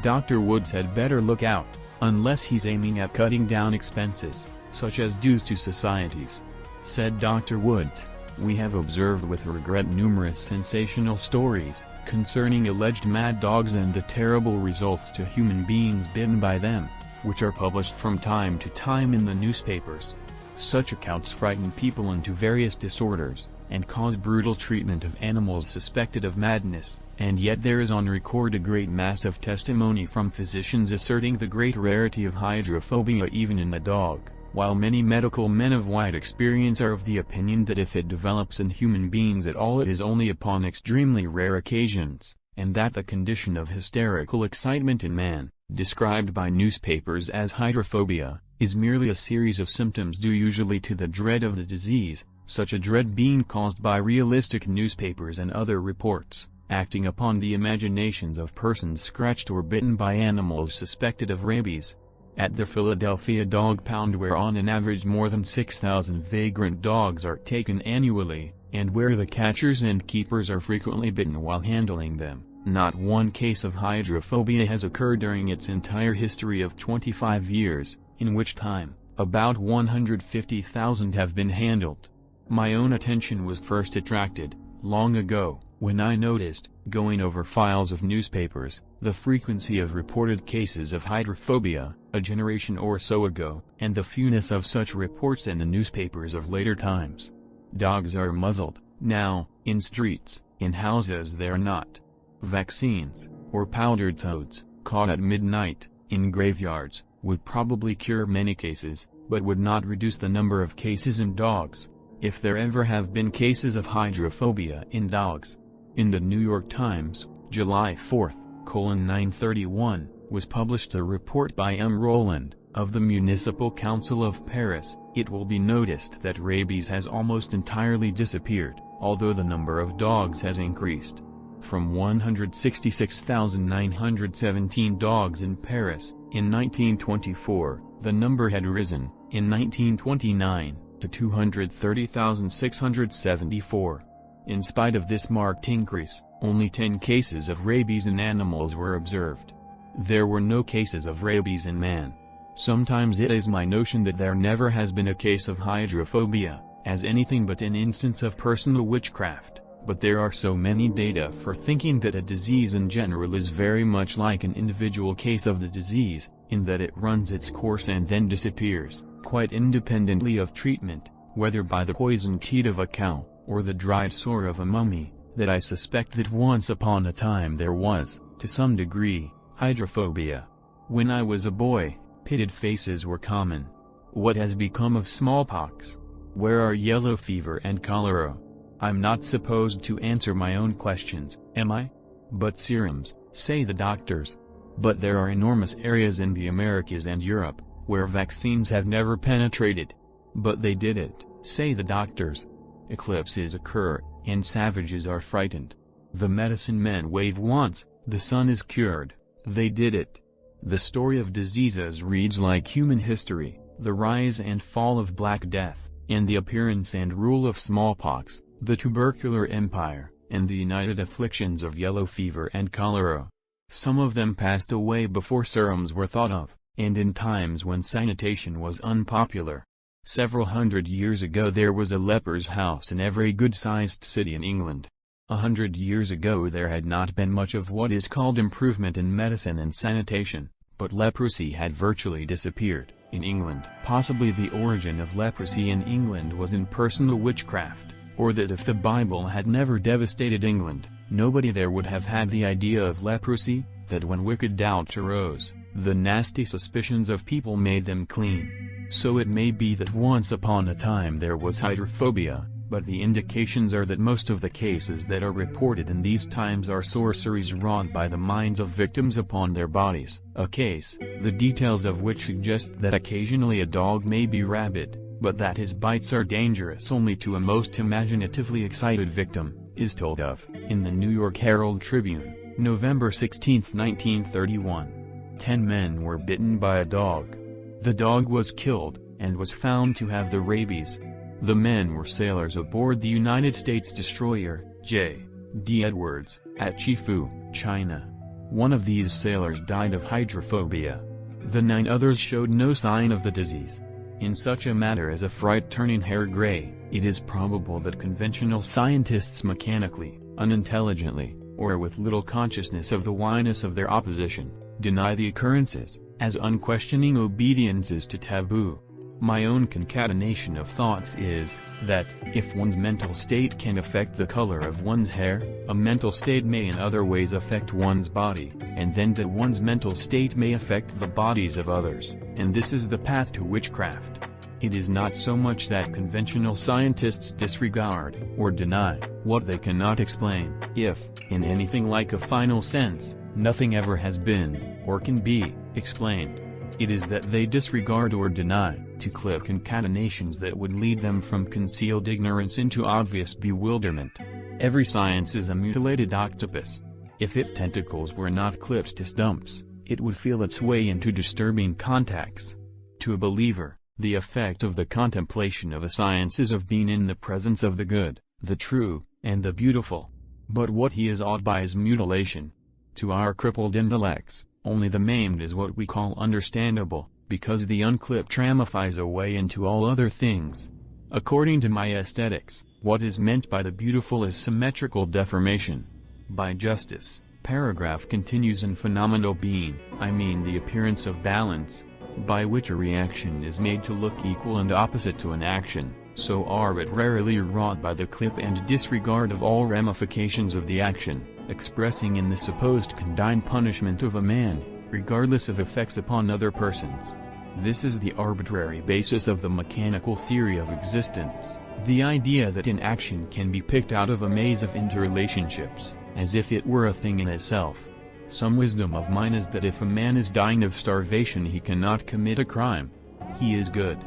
Dr. Woods had better look out, unless he's aiming at cutting down expenses, such as dues to societies. Said Dr. Woods, "We have observed with regret numerous sensational stories concerning alleged mad dogs and the terrible results to human beings bitten by them, which are published from time to time in the newspapers. Such accounts frighten people into various disorders, and cause brutal treatment of animals suspected of madness, and yet there is on record a great mass of testimony from physicians asserting the great rarity of hydrophobia even in the dog, while many medical men of wide experience are of the opinion that if it develops in human beings at all it is only upon extremely rare occasions, and that the condition of hysterical excitement in man, described by newspapers as hydrophobia, is merely a series of symptoms due usually to the dread of the disease, such a dread being caused by realistic newspapers and other reports, acting upon the imaginations of persons scratched or bitten by animals suspected of rabies. At the Philadelphia Dog Pound, where on an average more than 6,000 vagrant dogs are taken annually, and where the catchers and keepers are frequently bitten while handling them, not one case of hydrophobia has occurred during its entire history of 25 years, in which time, about 150,000 have been handled. My own attention was first attracted, long ago, when I noticed, going over files of newspapers, the frequency of reported cases of hydrophobia, a generation or so ago, and the fewness of such reports in the newspapers of later times. Dogs are muzzled, now, in streets, in houses they are not. Vaccines, or powdered toads, caught at midnight, in graveyards, would probably cure many cases, but would not reduce the number of cases in dogs, if there ever have been cases of hydrophobia in dogs. In the New York Times, July 4, 931, was published a report by M. Roland, of the Municipal Council of Paris. It will be noticed that rabies has almost entirely disappeared, although the number of dogs has increased. From 166,917 dogs in Paris, in 1924, the number had risen, in 1929, to 230,674. In spite of this marked increase, only 10 cases of rabies in animals were observed. There were no cases of rabies in man. Sometimes it is my notion that there never has been a case of hydrophobia, as anything but an instance of personal witchcraft, but there are so many data for thinking that a disease in general is very much like an individual case of the disease, in that it runs its course and then disappears, quite independently of treatment, whether by the poisoned teat of a cow, or the dried sore of a mummy, that I suspect that once upon a time there was, to some degree, hydrophobia. When I was a boy, pitted faces were common. What has become of smallpox? Where are yellow fever and cholera? I'm not supposed to answer my own questions, am I? But serums, say the doctors. But there are enormous areas in the Americas and Europe, where vaccines have never penetrated. But they did it, say the doctors. Eclipses occur, and savages are frightened. The medicine men wave once, the sun is cured. They did it. The story of diseases reads like human history, the rise and fall of Black Death, and the appearance and rule of smallpox, the tubercular empire, and the united afflictions of yellow fever and cholera. Some of them passed away before serums were thought of, and in times when sanitation was unpopular. Several hundred years ago there was a leper's house in every good-sized city in England. 100 years ago there had not been much of what is called improvement in medicine and sanitation, but leprosy had virtually disappeared, in England. Possibly the origin of leprosy in England was in personal witchcraft, or that if the Bible had never devastated England, Nobody there would have had the idea of leprosy, that when wicked doubts arose, the nasty suspicions of people made them clean. So it may be that once upon a time there was hydrophobia, but the indications are that most of the cases that are reported in these times are sorceries wrought by the minds of victims upon their bodies. A case, the details of which suggest that occasionally a dog may be rabid, but that his bites are dangerous only to a most imaginatively excited victim, is told of, in the New York Herald Tribune, November 16, 1931. 10 men were bitten by a dog. The dog was killed, and was found to have the rabies. The men were sailors aboard the United States destroyer, J.D. Edwards, at Chifu, China. One of these sailors died of hydrophobia. The 9 others showed no sign of the disease. In such a matter as a fright turning hair gray, it is probable that conventional scientists mechanically, unintelligently, or with little consciousness of the whyness of their opposition, deny the occurrences, as unquestioning obedience is to taboo. My own concatenation of thoughts is, that, if one's mental state can affect the color of one's hair, a mental state may in other ways affect one's body, and then that one's mental state may affect the bodies of others, and this is the path to witchcraft. It is not so much that conventional scientists disregard, or deny, what they cannot explain, if, in anything like a final sense, nothing ever has been, or can be, explained. It is that they disregard or deny, to clip concatenations that would lead them from concealed ignorance into obvious bewilderment. Every science is a mutilated octopus. If its tentacles were not clipped to stumps, it would feel its way into disturbing contacts. To a believer, the effect of the contemplation of a science is of being in the presence of the good, the true, and the beautiful. But what he is awed by is mutilation. To our crippled intellects, only the maimed is what we call understandable, because the unclipped ramifies away into all other things. According to my aesthetics, what is meant by the beautiful is symmetrical deformation. By justice, paragraph continues in phenomenal being, I mean the appearance of balance, by which a reaction is made to look equal and opposite to an action, so arbitrarily wrought by the clip and disregard of all ramifications of the action, expressing in the supposed condign punishment of a man, regardless of effects upon other persons. This is the arbitrary basis of the mechanical theory of existence, the idea that an action can be picked out of a maze of interrelationships, as if it were a thing in itself. Some wisdom of mine is that if a man is dying of starvation he cannot commit a crime. He is good.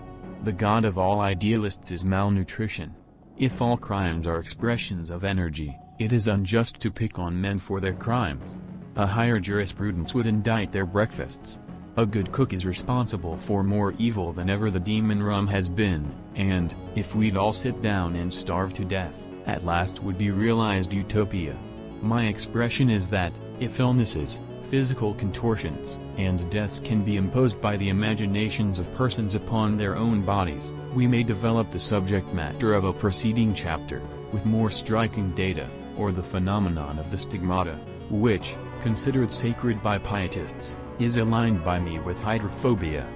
The god of all idealists is malnutrition. If all crimes are expressions of energy, it is unjust to pick on men for their crimes. A higher jurisprudence would indict their breakfasts. A good cook is responsible for more evil than ever the demon rum has been, and, if we'd all sit down and starve to death, at last would be realized utopia. My expression is that, if illnesses, physical contortions, and deaths can be imposed by the imaginations of persons upon their own bodies, we may develop the subject matter of a preceding chapter, with more striking data, or the phenomenon of the stigmata, which, considered sacred by pietists, is aligned by me with hydrophobia.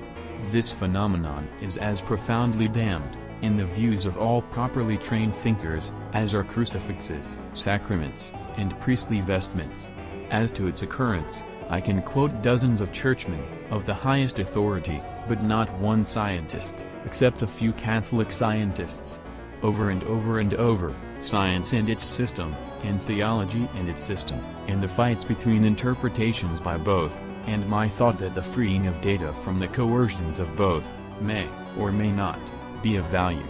This phenomenon is as profoundly damned, in the views of all properly trained thinkers, as are crucifixes, sacraments, and priestly vestments. As to its occurrence, I can quote dozens of churchmen, of the highest authority, but not one scientist, except a few Catholic scientists. Over and over and over, science and its system, and theology and its system, and the fights between interpretations by both, and my thought that the freeing of data from the coercions of both, may, or may not, be of value.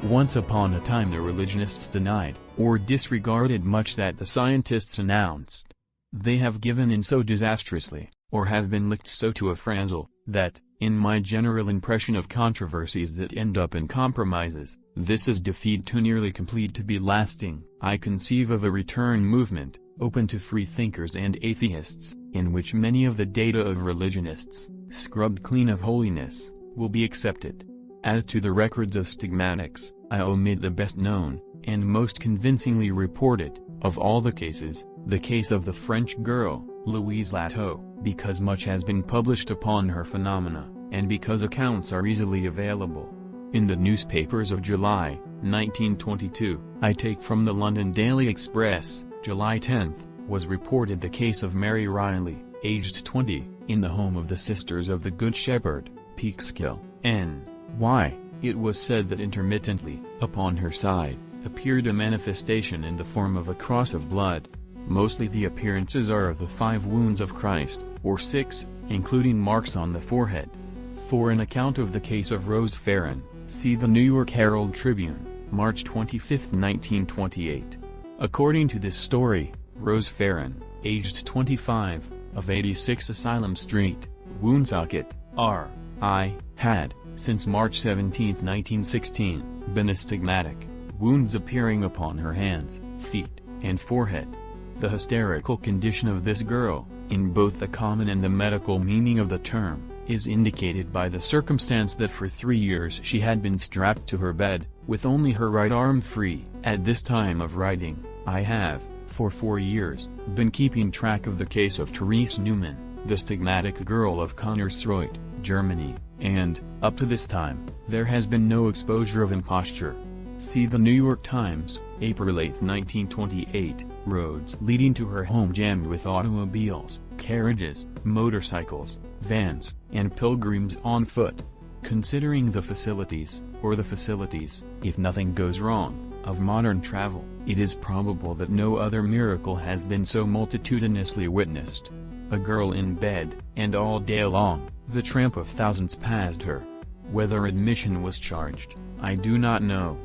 Once upon a time the religionists denied, or disregarded much that the scientists announced. They have given in so disastrously, or have been licked so to a frazzle, that, in my general impression of controversies that end up in compromises, this is defeat too nearly complete to be lasting. I conceive of a return movement, open to free thinkers and atheists, in which many of the data of religionists, scrubbed clean of holiness, will be accepted. As to the records of stigmatics, I omit the best known, and most convincingly reported, of all the cases, the case of the French girl, Louise Lateau, because much has been published upon her phenomena, and because accounts are easily available. In the newspapers of July, 1922, I take from the London Daily Express, July 10, was reported the case of Mary Riley, aged 20, in the home of the Sisters of the Good Shepherd, Peekskill, N.Y. It was said that intermittently, upon her side, appeared a manifestation in the form of a cross of blood. Mostly the appearances are of the 5 wounds of Christ, or 6, including marks on the forehead. For an account of the case of Rose Farron, see the New York Herald Tribune, March 25, 1928. According to this story, Rose Farron, aged 25, of 86 Asylum Street, Woonsocket, R.I., had, since March 17, 1916, been astigmatic, wounds appearing upon her hands, feet, and forehead. The hysterical condition of this girl, in both the common and the medical meaning of the term, is indicated by the circumstance that for 3 years she had been strapped to her bed, with only her right arm free. At this time of writing, I have, for 4 years, been keeping track of the case of Therese Neumann, the stigmatic girl of Konnersreuth, Germany, and, up to this time, there has been no exposure of imposture. See the New York Times, April 8, 1928, roads leading to her home jammed with automobiles, carriages, motorcycles, vans, and pilgrims on foot. Considering the facilities, if nothing goes wrong, of modern travel, it is probable that no other miracle has been so multitudinously witnessed. A girl in bed, and all day long, the tramp of thousands passed her. Whether admission was charged, I do not know.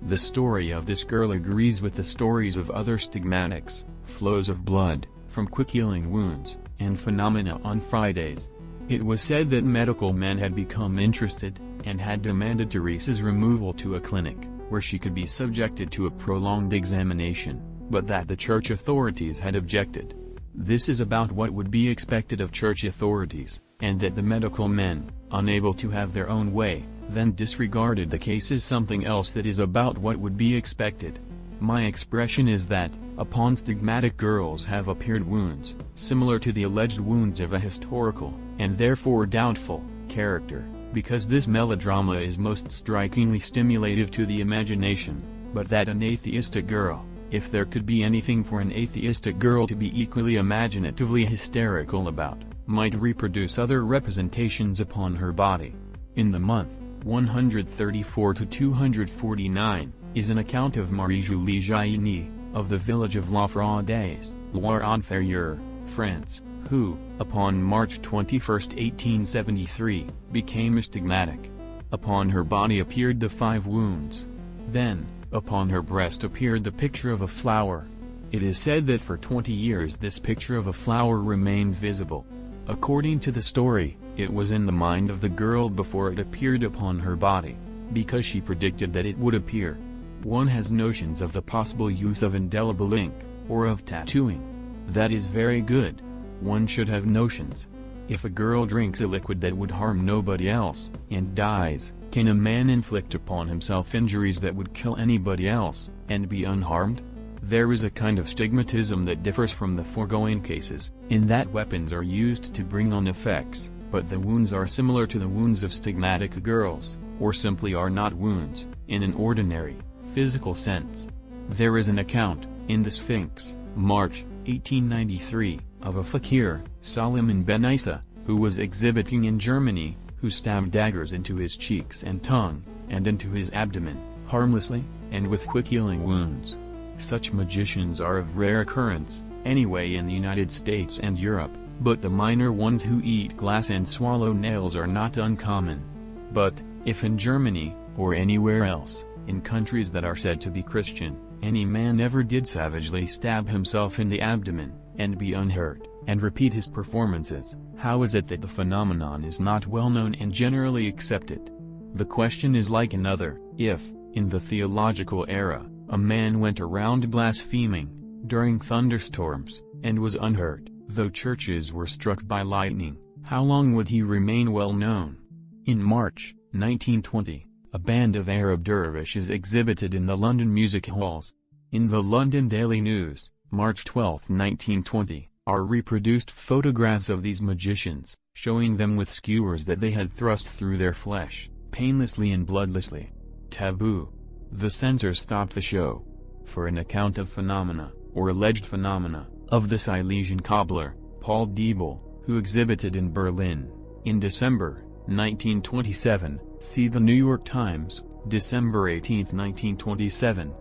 The story of this girl agrees with the stories of other stigmatics, flows of blood, from quick-healing wounds, and phenomena on Fridays. It was said that medical men had become interested, and had demanded Therese's removal to a clinic, where she could be subjected to a prolonged examination, but that the church authorities had objected. This is about what would be expected of church authorities, and that the medical men, unable to have their own way, then disregarded the case as something else that is about what would be expected. My expression is that, upon stigmatic girls have appeared wounds, similar to the alleged wounds of a historical, and therefore doubtful, character, because this melodrama is most strikingly stimulative to the imagination, but that an atheistic girl, if there could be anything for an atheistic girl to be equally imaginatively hysterical about, might reproduce other representations upon her body. In the month 134 to 249, is an account of Marie-Julie Jaini, of the village of La Fraudaise, Loire-Inférieure, France, who, upon March 21, 1873, became astigmatic. Upon her body appeared the 5 wounds. Then, upon her breast appeared the picture of a flower. It is said that for 20 years this picture of a flower remained visible. According to the story, it was in the mind of the girl before it appeared upon her body, because she predicted that it would appear. One has notions of the possible use of indelible ink, or of tattooing. That is very good. One should have notions. If a girl drinks a liquid that would harm nobody else, and dies, can a man inflict upon himself injuries that would kill anybody else, and be unharmed? There is a kind of stigmatism that differs from the foregoing cases, in that weapons are used to bring on effects, but the wounds are similar to the wounds of stigmatic girls, or simply are not wounds, in an ordinary, physical sense. There is an account, in the Sphinx, March, 1893, of a fakir, Solomon Ben Isa, who was exhibiting in Germany, who stabbed daggers into his cheeks and tongue, and into his abdomen, harmlessly, and with quick-healing wounds. Such magicians are of rare occurrence, anyway in the United States and Europe, but the minor ones who eat glass and swallow nails are not uncommon. But, if in Germany, or anywhere else, in countries that are said to be Christian, any man ever did savagely stab himself in the abdomen, and be unhurt, and repeat his performances, how is it that the phenomenon is not well known and generally accepted? The question is like another: if, in the theological era, a man went around blaspheming, during thunderstorms, and was unhurt, though churches were struck by lightning, how long would he remain well known? In March, 1920, a band of Arab dervishes exhibited in the London music halls. In the London Daily News, March 12, 1920, are reproduced photographs of these magicians, showing them with skewers that they had thrust through their flesh, painlessly and bloodlessly. Taboo. The censors stopped the show. For an account of phenomena, or alleged phenomena, of the Silesian cobbler, Paul Diebel, who exhibited in Berlin. In December 1927, see the New York Times, December 18, 1927.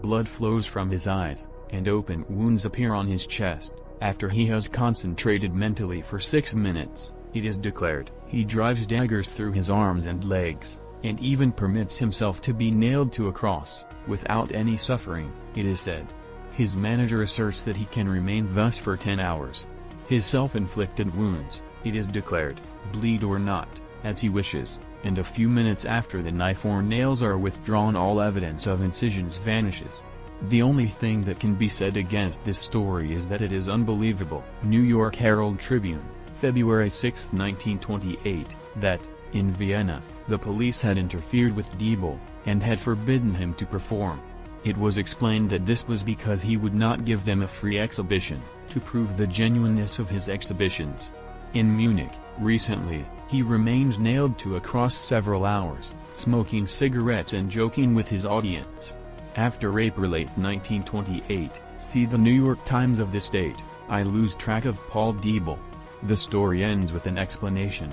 Blood flows from his eyes, and open wounds appear on his chest. After he has concentrated mentally for 6 minutes, it is declared, he drives daggers through his arms and legs, and even permits himself to be nailed to a cross, without any suffering, it is said. His manager asserts that he can remain thus for 10 hours. His self-inflicted wounds, it is declared, bleed or not, as he wishes, and a few minutes after the knife or nails are withdrawn all evidence of incisions vanishes. The only thing that can be said against this story is that it is unbelievable. New York Herald Tribune, February 6, 1928, that, in Vienna, the police had interfered with Diebel, and had forbidden him to perform. It was explained that this was because he would not give them a free exhibition, to prove the genuineness of his exhibitions. In Munich, recently, he remained nailed to a cross several hours, smoking cigarettes and joking with his audience. After April 8, 1928, see the New York Times of this date, I lose track of Paul Diebel. The story ends with an explanation.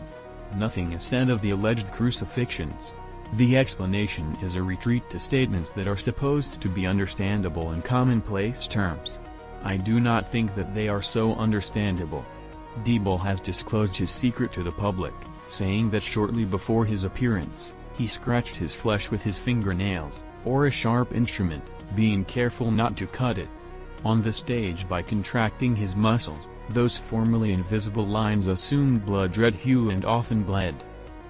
Nothing is said of the alleged crucifixions. The explanation is a retreat to statements that are supposed to be understandable in commonplace terms. I do not think that they are so understandable. Diebel has disclosed his secret to the public, saying that shortly before his appearance, he scratched his flesh with his fingernails, or a sharp instrument, being careful not to cut it. On the stage, by contracting his muscles, those formerly invisible lines assumed blood-red hue and often bled.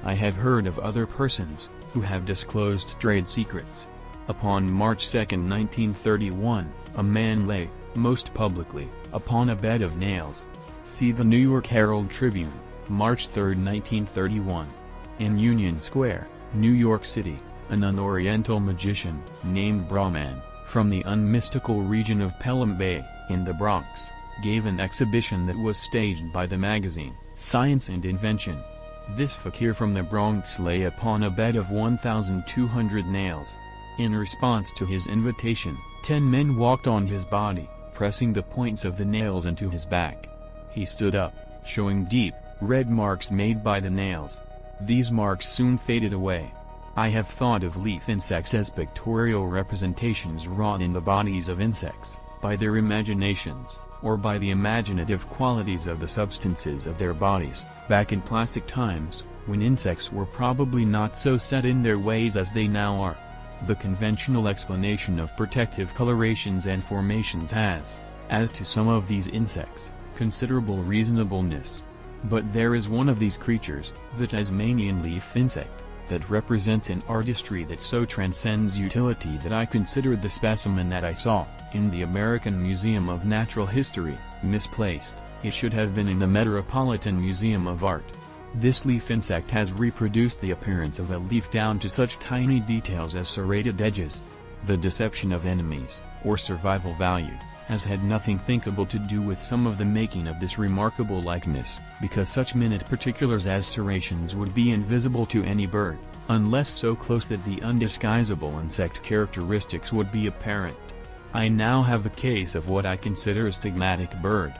I have heard of other persons, who have disclosed trade secrets. Upon March 2, 1931, a man lay, most publicly, upon a bed of nails. See the New York Herald Tribune, March 3, 1931. In Union Square, New York City, an unoriental magician, named Brahman, from the unmystical region of Pelham Bay, in the Bronx, gave an exhibition that was staged by the magazine, Science and Invention. This fakir from the Bronx lay upon a bed of 1,200 nails. In response to his invitation, 10 men walked on his body, pressing the points of the nails into his back. He stood up, showing deep, red marks made by the nails. These marks soon faded away. I have thought of leaf insects as pictorial representations wrought in the bodies of insects, by their imaginations, or by the imaginative qualities of the substances of their bodies. Back in classic times, when insects were probably not so set in their ways as they now are. The conventional explanation of protective colorations and formations has, as to some of these insects, considerable reasonableness. But there is one of these creatures, the Tasmanian leaf insect, that represents an artistry that so transcends utility that I considered the specimen that I saw, in the American Museum of Natural History, misplaced. It should have been in the Metropolitan Museum of Art. This leaf insect has reproduced the appearance of a leaf down to such tiny details as serrated edges. The deception of enemies, or survival value, has had nothing thinkable to do with some of the making of this remarkable likeness, because such minute particulars as serrations would be invisible to any bird, unless so close that the undisguisable insect characteristics would be apparent. I now have a case of what I consider a stigmatic bird.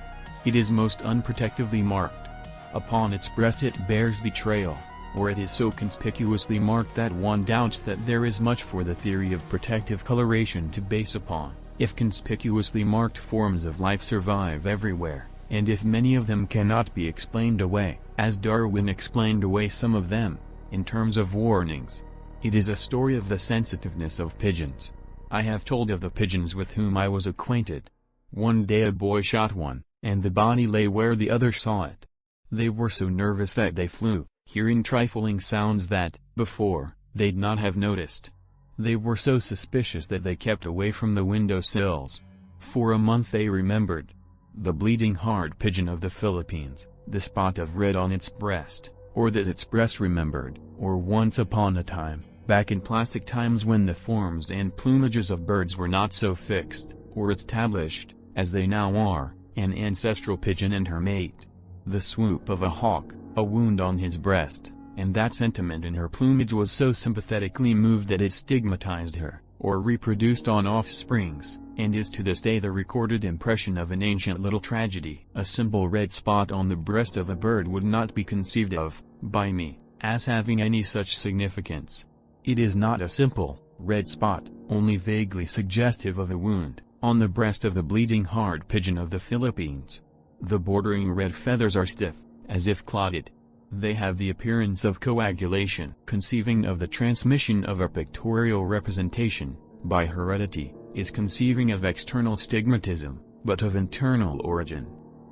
It is most unprotectively marked. Upon its breast it bears betrayal, or it is so conspicuously marked that one doubts that there is much for the theory of protective coloration to base upon. If conspicuously marked forms of life survive everywhere, and if many of them cannot be explained away, as Darwin explained away some of them, in terms of warnings, it is a story of the sensitiveness of pigeons. I have told of the pigeons with whom I was acquainted. One day a boy shot one, and the body lay where the other saw it. They were so nervous that they flew, hearing trifling sounds that, before, they'd not have noticed. They were so suspicious that they kept away from the window sills. For a month they remembered. The bleeding hard pigeon of the Philippines, the spot of red on its breast, or that its breast remembered, or once upon a time, back in classic times when the forms and plumages of birds were not so fixed, or established, as they now are, an ancestral pigeon and her mate. The swoop of a hawk, a wound on his breast, and that sentiment in her plumage was so sympathetically moved that it stigmatized her, or reproduced on offsprings, and is to this day the recorded impression of an ancient little tragedy. A simple red spot on the breast of a bird would not be conceived of, by me, as having any such significance. It is not a simple, red spot, only vaguely suggestive of a wound, on the breast of the bleeding hard pigeon of the Philippines. The bordering red feathers are stiff, as if clotted. They have the appearance of coagulation. Conceiving of the transmission of a pictorial representation, by heredity, is conceiving of external stigmatism, but of internal origin.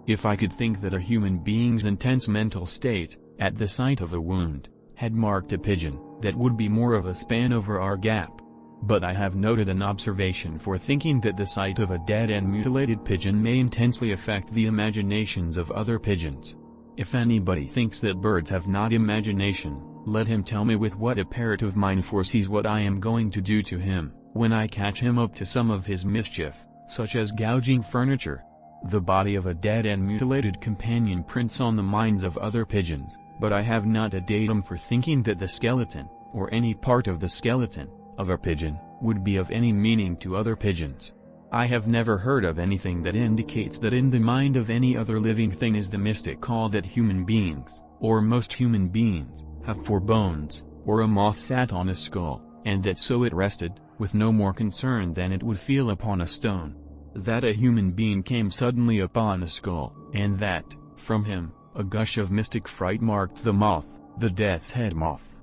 If I could think that a human being's intense mental state, at the sight of a wound, had marked a pigeon, that would be more of a span over our gap. But I have noted an observation for thinking that the sight of a dead and mutilated pigeon may intensely affect the imaginations of other pigeons. If anybody thinks that birds have not imagination, let him tell me with what a parrot of mine foresees what I am going to do to him, when I catch him up to some of his mischief, such as gouging furniture. The body of a dead and mutilated companion prints on the minds of other pigeons, but I have not a datum for thinking that the skeleton, or any part of the skeleton, of a pigeon, would be of any meaning to other pigeons. I have never heard of anything that indicates that in the mind of any other living thing is the mystic call that human beings, or most human beings, have 4 bones, or a moth sat on a skull, and that so it rested, with no more concern than it would feel upon a stone. That a human being came suddenly upon a skull, and that, from him, a gush of mystic fright marked the moth, the death's head moth.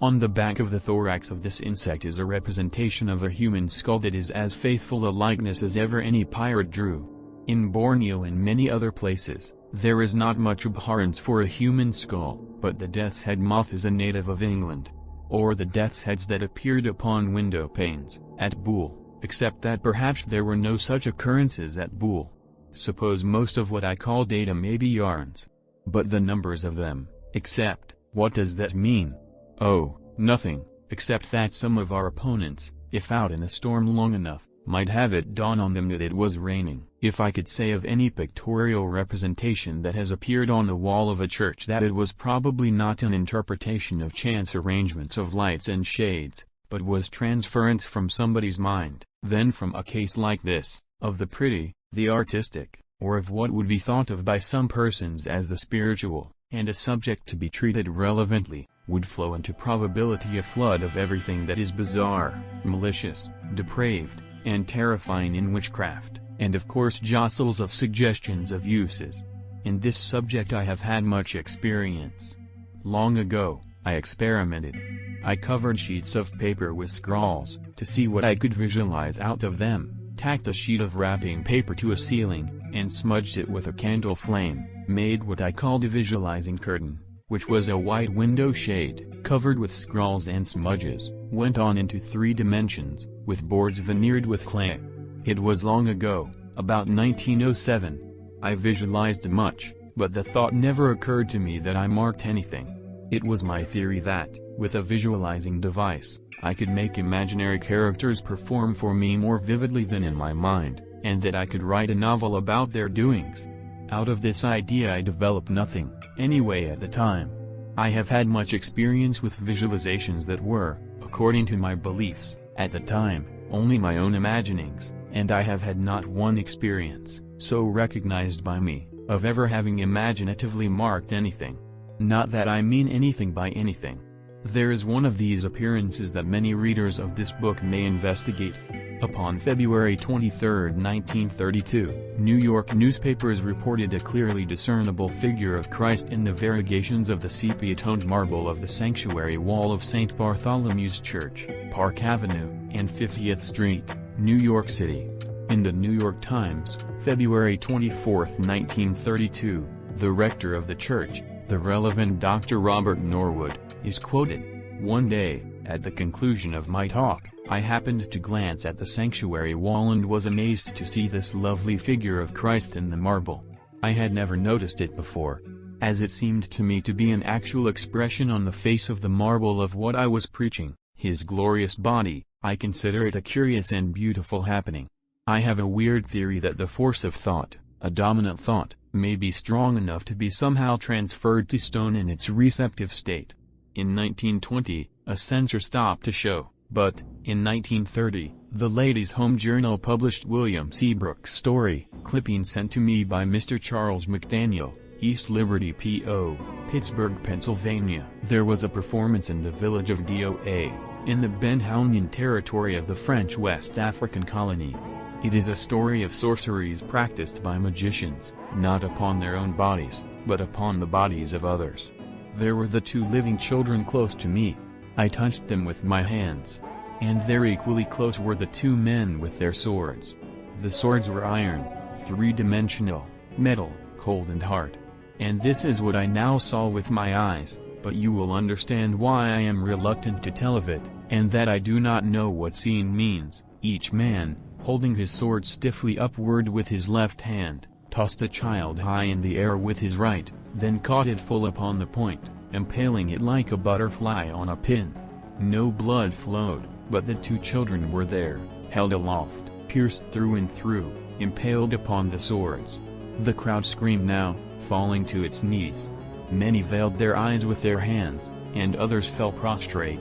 On the back of the thorax of this insect is a representation of a human skull that is as faithful a likeness as ever any pirate drew. In Borneo and many other places, there is not much abhorrence for a human skull, but the death's head moth is a native of England. Or the death's heads that appeared upon window panes, at Buhl, except that perhaps there were no such occurrences at Buhl. Suppose most of what I call data may be yarns. But the numbers of them, except, what does that mean? Oh, nothing, except that some of our opponents, if out in a storm long enough, might have it dawn on them that it was raining. If I could say of any pictorial representation that has appeared on the wall of a church that it was probably not an interpretation of chance arrangements of lights and shades, but was transference from somebody's mind, then from a case like this, of the pretty, the artistic, or of what would be thought of by some persons as the spiritual, and a subject to be treated relevantly, would flow into probability a flood of everything that is bizarre, malicious, depraved, and terrifying in witchcraft, and of course jostles of suggestions of uses. In this subject I have had much experience. Long ago, I experimented. I covered sheets of paper with scrawls, to see what I could visualize out of them, tacked a sheet of wrapping paper to a ceiling, and smudged it with a candle flame, made what I called a visualizing curtain, which was a white window shade, covered with scrawls and smudges, went on into 3 dimensions, with boards veneered with clay. It was long ago, about 1907. I visualized much, but the thought never occurred to me that I marked anything. It was my theory that, with a visualizing device, I could make imaginary characters perform for me more vividly than in my mind, and that I could write a novel about their doings. Out of this idea I developed nothing, anyway at the time. I have had much experience with visualizations that were, according to my beliefs, at the time, only my own imaginings, and I have had not one experience, so recognized by me, of ever having imaginatively marked anything. Not that I mean anything by anything. There is one of these appearances that many readers of this book may investigate. Upon February 23, 1932, New York newspapers reported a clearly discernible figure of Christ in the variegations of the sepia-toned marble of the sanctuary wall of St. Bartholomew's Church, Park Avenue, and 50th Street, New York City. In the New York Times, February 24, 1932, the rector of the church, the Reverend Dr. Robert Norwood, is quoted. One day, at the conclusion of my talk, I happened to glance at the sanctuary wall and was amazed to see this lovely figure of Christ in the marble. I had never noticed it before. As it seemed to me to be an actual expression on the face of the marble of what I was preaching, his glorious body, I consider it a curious and beautiful happening. I have a weird theory that the force of thought, a dominant thought, may be strong enough to be somehow transferred to stone in its receptive state. In 1920, a censor stopped a show, but, In 1930, the Ladies' Home Journal published William Seabrook's story, clipping sent to me by Mr. Charles McDaniel, East Liberty P.O., Pittsburgh, Pennsylvania. There was a performance in the village of Doa, in the Ben-Hounian territory of the French West African colony. It is a story of sorceries practiced by magicians, not upon their own bodies, but upon the bodies of others. There were the 2 living children close to me. I touched them with my hands. And there equally close were the 2 men with their swords. The swords were iron, 3-dimensional, metal, cold and hard. And this is what I now saw with my eyes, but you will understand why I am reluctant to tell of it, and that I do not know what seeing means. Each man, holding his sword stiffly upward with his left hand, tossed a child high in the air with his right, then caught it full upon the point, impaling it like a butterfly on a pin. No blood flowed, but the 2 children were there, held aloft, pierced through and through, impaled upon the swords. The crowd screamed now, falling to its knees. Many veiled their eyes with their hands, and others fell prostrate.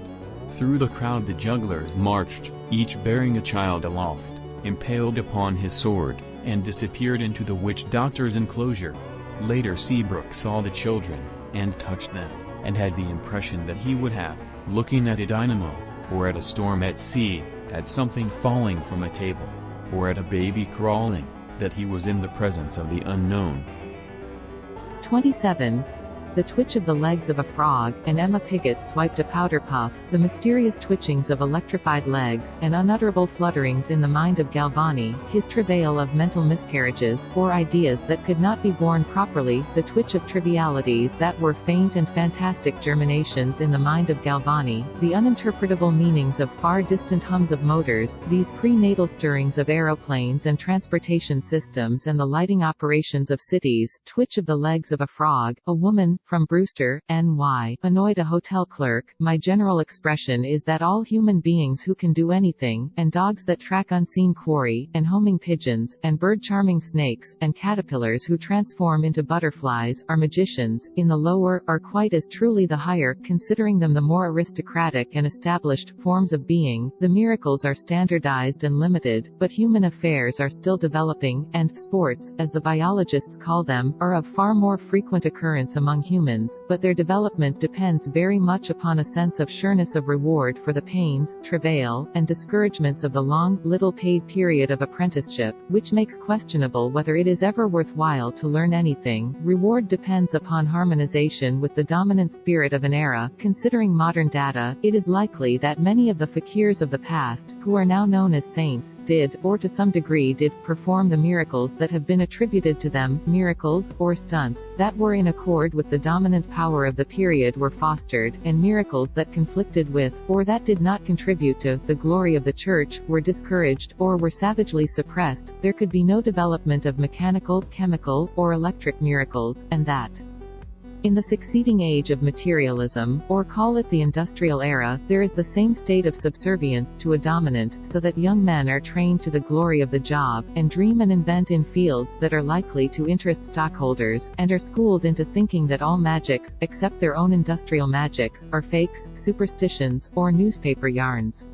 Through the crowd the jugglers marched, each bearing a child aloft, impaled upon his sword, and disappeared into the witch doctor's enclosure. Later Seabrook saw the children, and touched them, and had the impression that he would have, looking at a dynamo, or at a storm at sea, at something falling from a table, or at a baby crawling, that he was in the presence of the unknown. 27. The twitch of the legs of a frog, and Emma Piggott swiped a powder puff, the mysterious twitchings of electrified legs, and unutterable flutterings in the mind of Galvani, his travail of mental miscarriages, or ideas that could not be born properly, the twitch of trivialities that were faint and fantastic germinations in the mind of Galvani, the uninterpretable meanings of far-distant hums of motors, these prenatal stirrings of aeroplanes and transportation systems and the lighting operations of cities, twitch of the legs of a frog, a woman, from Brewster, NY, annoyed a hotel clerk. My general expression is that all human beings who can do anything, and dogs that track unseen quarry, and homing pigeons, and bird-charming snakes, and caterpillars who transform into butterflies, are magicians, in the lower, or quite as truly the higher, considering them the more aristocratic and established, forms of being. The miracles are standardized and limited, but human affairs are still developing, and sports, as the biologists call them, are of far more frequent occurrence among humans, but their development depends very much upon a sense of sureness of reward for the pains, travail, and discouragements of the long, little paid period of apprenticeship, which makes questionable whether it is ever worthwhile to learn anything. Reward depends upon harmonization with the dominant spirit of an era. Considering modern data, it is likely that many of the fakirs of the past, who are now known as saints, did, or to some degree did, perform the miracles that have been attributed to them. Miracles, or stunts, that were in accord with the dominant power of the period were fostered, and miracles that conflicted with, or that did not contribute to, the glory of the Church, were discouraged, or were savagely suppressed. There could be no development of mechanical, chemical, or electric miracles, and that in the succeeding age of materialism, or call it the industrial era, there is the same state of subservience to a dominant, so that young men are trained to the glory of the job, and dream and invent in fields that are likely to interest stockholders, and are schooled into thinking that all magics, except their own industrial magics, are fakes, superstitions, or newspaper yarns.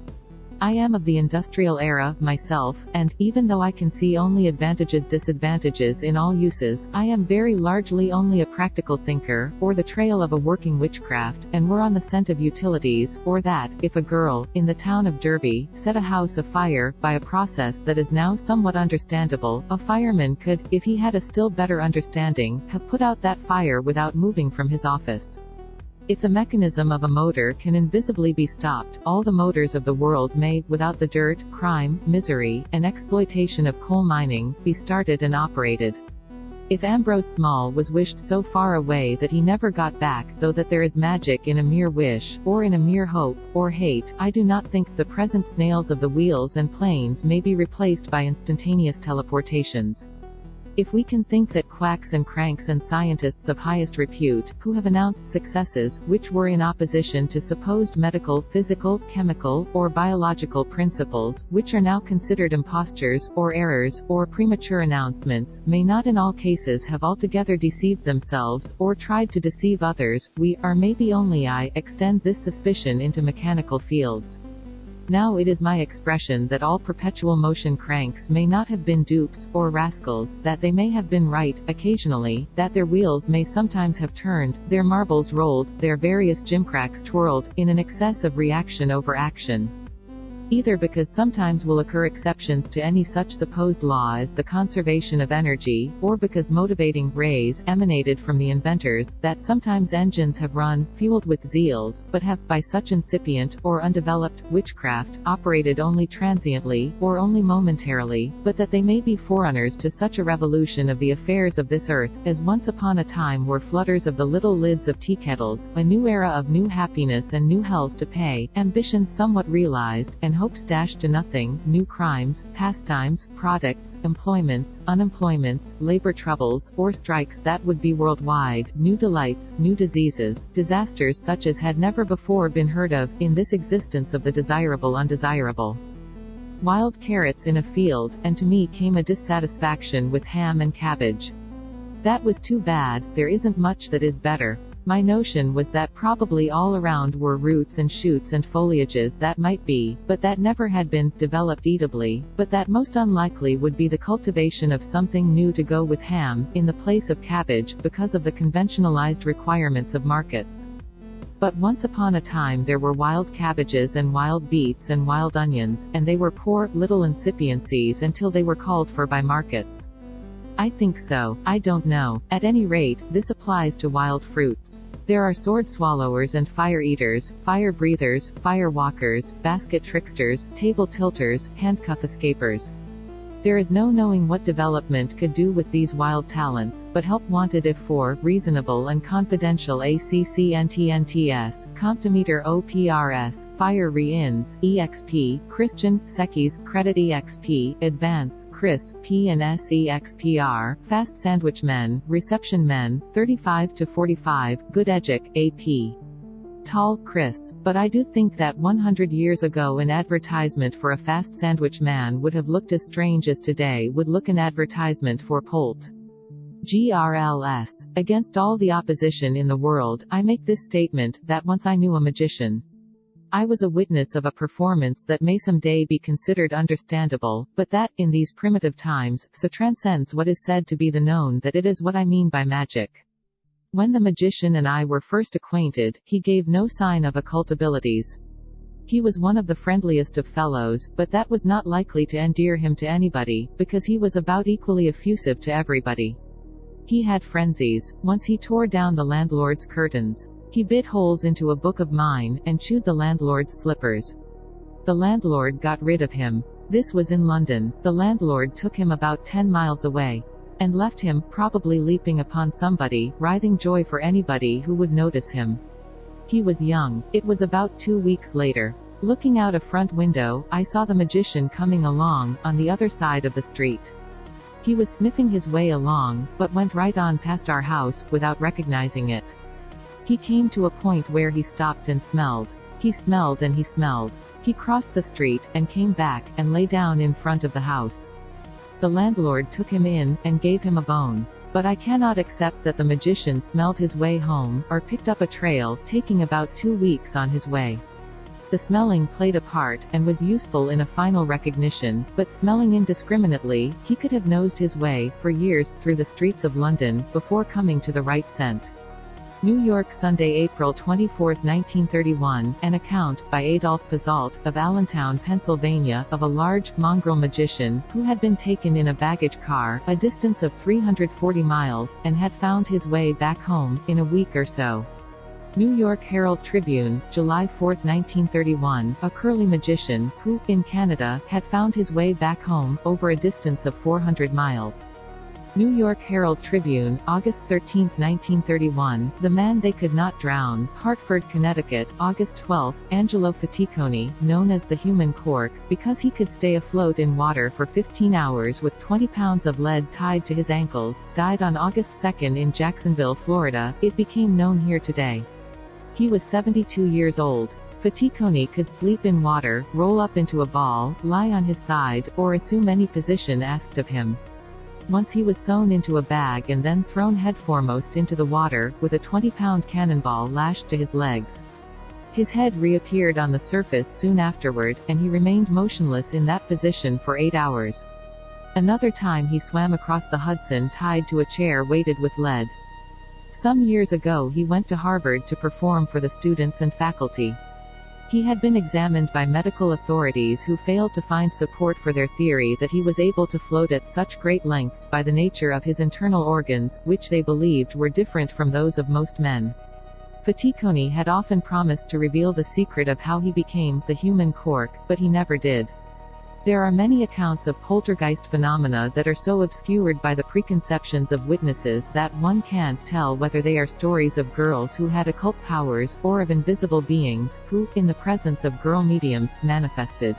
I am of the industrial era, myself, and, even though I can see only disadvantages in all uses, I am very largely only a practical thinker, or the trail of a working witchcraft, and were on the scent of utilities, or that, if a girl, in the town of Derby, set a house afire, by a process that is now somewhat understandable, a fireman could, if he had a still better understanding, have put out that fire without moving from his office. If the mechanism of a motor can invisibly be stopped, all the motors of the world may, without the dirt, crime, misery, and exploitation of coal mining, be started and operated. If Ambrose Small was wished so far away that he never got back, though that there is magic in a mere wish, or in a mere hope, or hate, I do not think the present snails of the wheels and planes may be replaced by instantaneous teleportations. If we can think that quacks and cranks and scientists of highest repute, who have announced successes, which were in opposition to supposed medical, physical, chemical, or biological principles, which are now considered impostures, or errors, or premature announcements, may not in all cases have altogether deceived themselves, or tried to deceive others, we, or maybe only I, extend this suspicion into mechanical fields. Now it is my expression that all perpetual motion cranks may not have been dupes, or rascals, that they may have been right, occasionally, that their wheels may sometimes have turned, their marbles rolled, their various gimcracks twirled, in an excess of reaction over action. Either because sometimes will occur exceptions to any such supposed law as the conservation of energy, or because motivating rays emanated from the inventors, that sometimes engines have run, fueled with zeals, but have, by such incipient, or undeveloped, witchcraft, operated only transiently, or only momentarily, but that they may be forerunners to such a revolution of the affairs of this earth, as once upon a time were flutters of the little lids of teakettles, a new era of new happiness and new hells to pay, ambitions somewhat realized, and hopes dashed to nothing, new crimes, pastimes, products, employments, unemployments, labor troubles, or strikes that would be worldwide, new delights, new diseases, disasters such as had never before been heard of, in this existence of the desirable undesirable. Wild carrots in a field, and to me came a dissatisfaction with ham and cabbage. That was too bad, there isn't much that is better. My notion was that probably all around were roots and shoots and foliages that might be, but that never had been, developed eatably, but that most unlikely would be the cultivation of something new to go with ham, in the place of cabbage, because of the conventionalized requirements of markets. But once upon a time there were wild cabbages and wild beets and wild onions, and they were poor, little incipiencies until they were called for by markets. I think so, I don't know. At any rate, this applies to wild fruits. There are sword swallowers and fire eaters, fire breathers, fire walkers, basket tricksters, table tilters, handcuff escapers. There is no knowing what development could do with these wild talents, but help wanted if for reasonable and confidential ACCNTNTS, Comptometer OPRS, Fire Re-ins, EXP, Christian, Sekis, Credit EXP, Advance, Chris, P and SEXPR, Fast Sandwich Men, Reception Men, 35 to 45, Good Educ, AP. Tall, Chris. But I do think that 100 years ago an advertisement for a fast sandwich man would have looked as strange as today would look an advertisement for Polt. GRLS. Against all the opposition in the world, I make this statement, that once I knew a magician. I was a witness of a performance that may someday be considered understandable, but that, in these primitive times, so transcends what is said to be the known that it is what I mean by magic. When the magician and I were first acquainted, he gave no sign of occult abilities. He was one of the friendliest of fellows, but that was not likely to endear him to anybody, because he was about equally effusive to everybody. He had frenzies. Once he tore down the landlord's curtains. He bit holes into a book of mine, and chewed the landlord's slippers. The landlord got rid of him. This was in London. The landlord took him about 10 miles away. And left him, probably leaping upon somebody, writhing joy for anybody who would notice him. He was young. It was about 2 weeks later. Looking out a front window, I saw the magician coming along, on the other side of the street. He was sniffing his way along, but went right on past our house, without recognizing it. He came to a point where he stopped and smelled. He smelled and he smelled. He crossed the street, and came back, and lay down in front of the house. The landlord took him in, and gave him a bone. But I cannot accept that the magician smelled his way home, or picked up a trail, taking about 2 weeks on his way. The smelling played a part, and was useful in a final recognition, but smelling indiscriminately, he could have nosed his way, for years, through the streets of London, before coming to the right scent. New York, Sunday, April 24, 1931, an account, by Adolphe Pizalt, of Allentown, Pennsylvania, of a large, mongrel magician, who had been taken in a baggage car, a distance of 340 miles, and had found his way back home, in a week or so. New York Herald Tribune, July 4, 1931, a curly magician, who, in Canada, had found his way back home, over a distance of 400 miles. New York Herald Tribune, August 13, 1931, The Man They Could Not Drown, Hartford, Connecticut, August 12, Angelo Faticoni, known as the Human Cork, because he could stay afloat in water for 15 hours with 20 pounds of lead tied to his ankles, died on August 2 in Jacksonville, Florida. It became known here today. He was 72 years old. Faticoni could sleep in water, roll up into a ball, lie on his side, or assume any position asked of him. Once he was sewn into a bag and then thrown headforemost into the water, with a 20-pound cannonball lashed to his legs. His head reappeared on the surface soon afterward, and he remained motionless in that position for 8 hours. Another time he swam across the Hudson tied to a chair weighted with lead. Some years ago he went to Harvard to perform for the students and faculty. He had been examined by medical authorities who failed to find support for their theory that he was able to float at such great lengths by the nature of his internal organs, which they believed were different from those of most men. Faticoni had often promised to reveal the secret of how he became the human cork, but he never did. There are many accounts of poltergeist phenomena that are so obscured by the preconceptions of witnesses that one can't tell whether they are stories of girls who had occult powers, or of invisible beings, who, in the presence of girl mediums, manifested.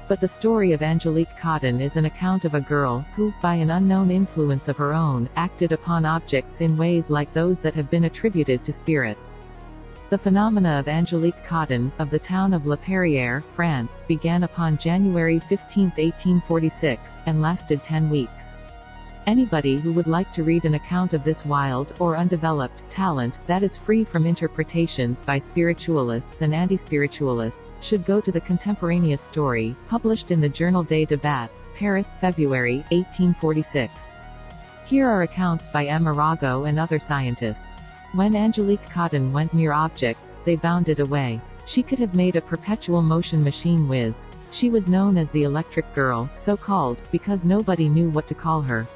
But the story of Angelique Cotton is an account of a girl, who, by an unknown influence of her own, acted upon objects in ways like those that have been attributed to spirits. The phenomena of Angelique Cotton, of the town of La Perrière, France, began upon January 15, 1846, and lasted 10 weeks. Anybody who would like to read an account of this wild, or undeveloped, talent, that is free from interpretations by spiritualists and anti-spiritualists, should go to the contemporaneous story, published in the Journal des Débats, Paris, February, 1846. Here are accounts by M. Arago and other scientists. When Angelique Cotton went near objects, they bounded away. She could have made a perpetual motion machine whiz. She was known as the Electric Girl, so called, because nobody knew what to call her.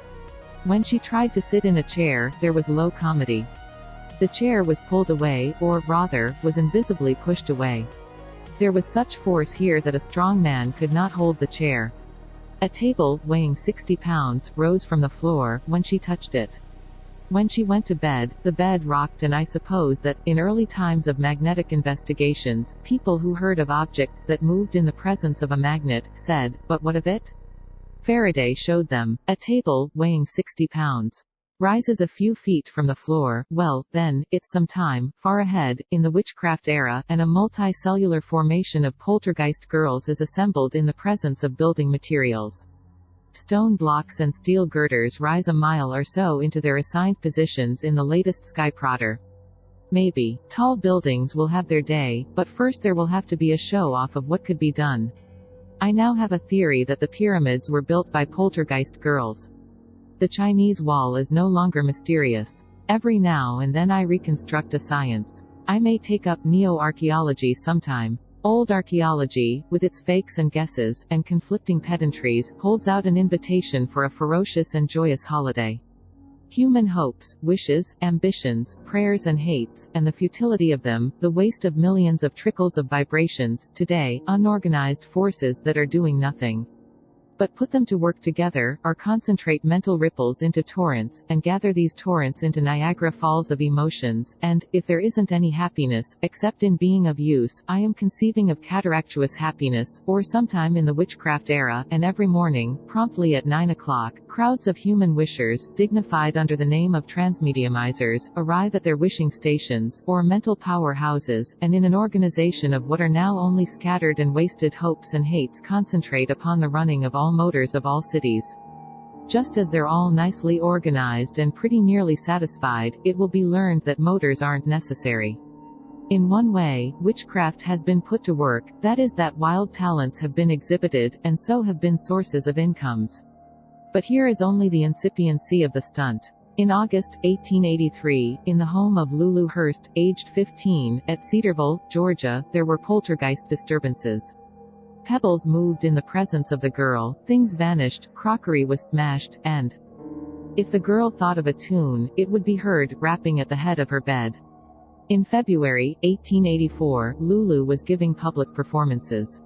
When she tried to sit in a chair, there was low comedy. The chair was pulled away, or, rather, was invisibly pushed away. There was such force here that a strong man could not hold the chair. A table, weighing 60 pounds, rose from the floor, when she touched it. When she went to bed, the bed rocked, and I suppose that, in early times of magnetic investigations, people who heard of objects that moved in the presence of a magnet, said, "But what of it?" Faraday showed them. A table, weighing 60 pounds, rises a few feet from the floor. Well, then, it's some time, far ahead, in the witchcraft era, and a multicellular formation of poltergeist girls is assembled in the presence of building materials. Stone blocks and steel girders rise a mile or so into their assigned positions in the latest sky prodder. Maybe, tall buildings will have their day, but first there will have to be a show-off of what could be done. I now have a theory that the pyramids were built by poltergeist girls. The Chinese wall is no longer mysterious. Every now and then I reconstruct a science. I may take up neo-archaeology sometime. Old archaeology, with its fakes and guesses, and conflicting pedantries, holds out an invitation for a ferocious and joyous holiday. Human hopes, wishes, ambitions, prayers and hates, and the futility of them, the waste of millions of trickles of vibrations, today, unorganized forces that are doing nothing but put them to work together, or concentrate mental ripples into torrents, and gather these torrents into Niagara Falls of emotions, and, if there isn't any happiness, except in being of use, I am conceiving of cataractuous happiness, or sometime in the witchcraft era, and every morning, promptly at 9 o'clock, crowds of human wishers, dignified under the name of transmediumizers, arrive at their wishing stations, or mental powerhouses, and in an organization of what are now only scattered and wasted hopes and hates concentrate upon the running of all motors of all cities. Just as they're all nicely organized and pretty nearly satisfied, it will be learned that motors aren't necessary. In one way, witchcraft has been put to work, that is that wild talents have been exhibited, and so have been sources of incomes. But here is only the incipiency of the stunt. In August, 1883, in the home of Lulu Hurst, aged 15, at Cedarville, Georgia, there were poltergeist disturbances. Pebbles moved in the presence of the girl, things vanished, crockery was smashed, and if the girl thought of a tune, it would be heard, rapping at the head of her bed. In February, 1884, Lulu was giving public performances.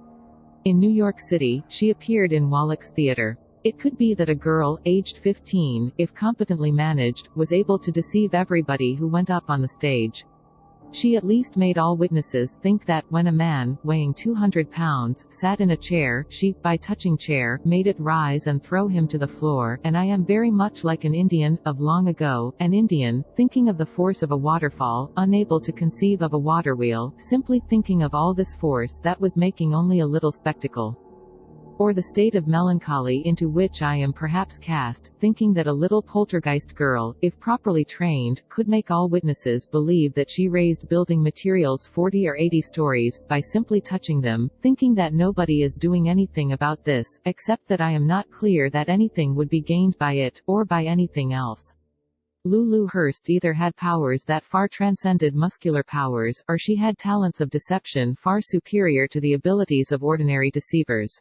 In New York City, she appeared in Wallack's Theater. It could be that a girl, aged 15, if competently managed, was able to deceive everybody who went up on the stage. She at least made all witnesses think that, when a man, weighing 200 pounds, sat in a chair, she, by touching chair, made it rise and throw him to the floor, and I am very much like an Indian, of long ago, an Indian, thinking of the force of a waterfall, unable to conceive of a water wheel, simply thinking of all this force that was making only a little spectacle. Or the state of melancholy into which I am perhaps cast, thinking that a little poltergeist girl, if properly trained, could make all witnesses believe that she raised building materials 40 or 80 stories, by simply touching them, thinking that nobody is doing anything about this, except that I am not clear that anything would be gained by it, or by anything else. Lulu Hurst either had powers that far transcended muscular powers, or she had talents of deception far superior to the abilities of ordinary deceivers.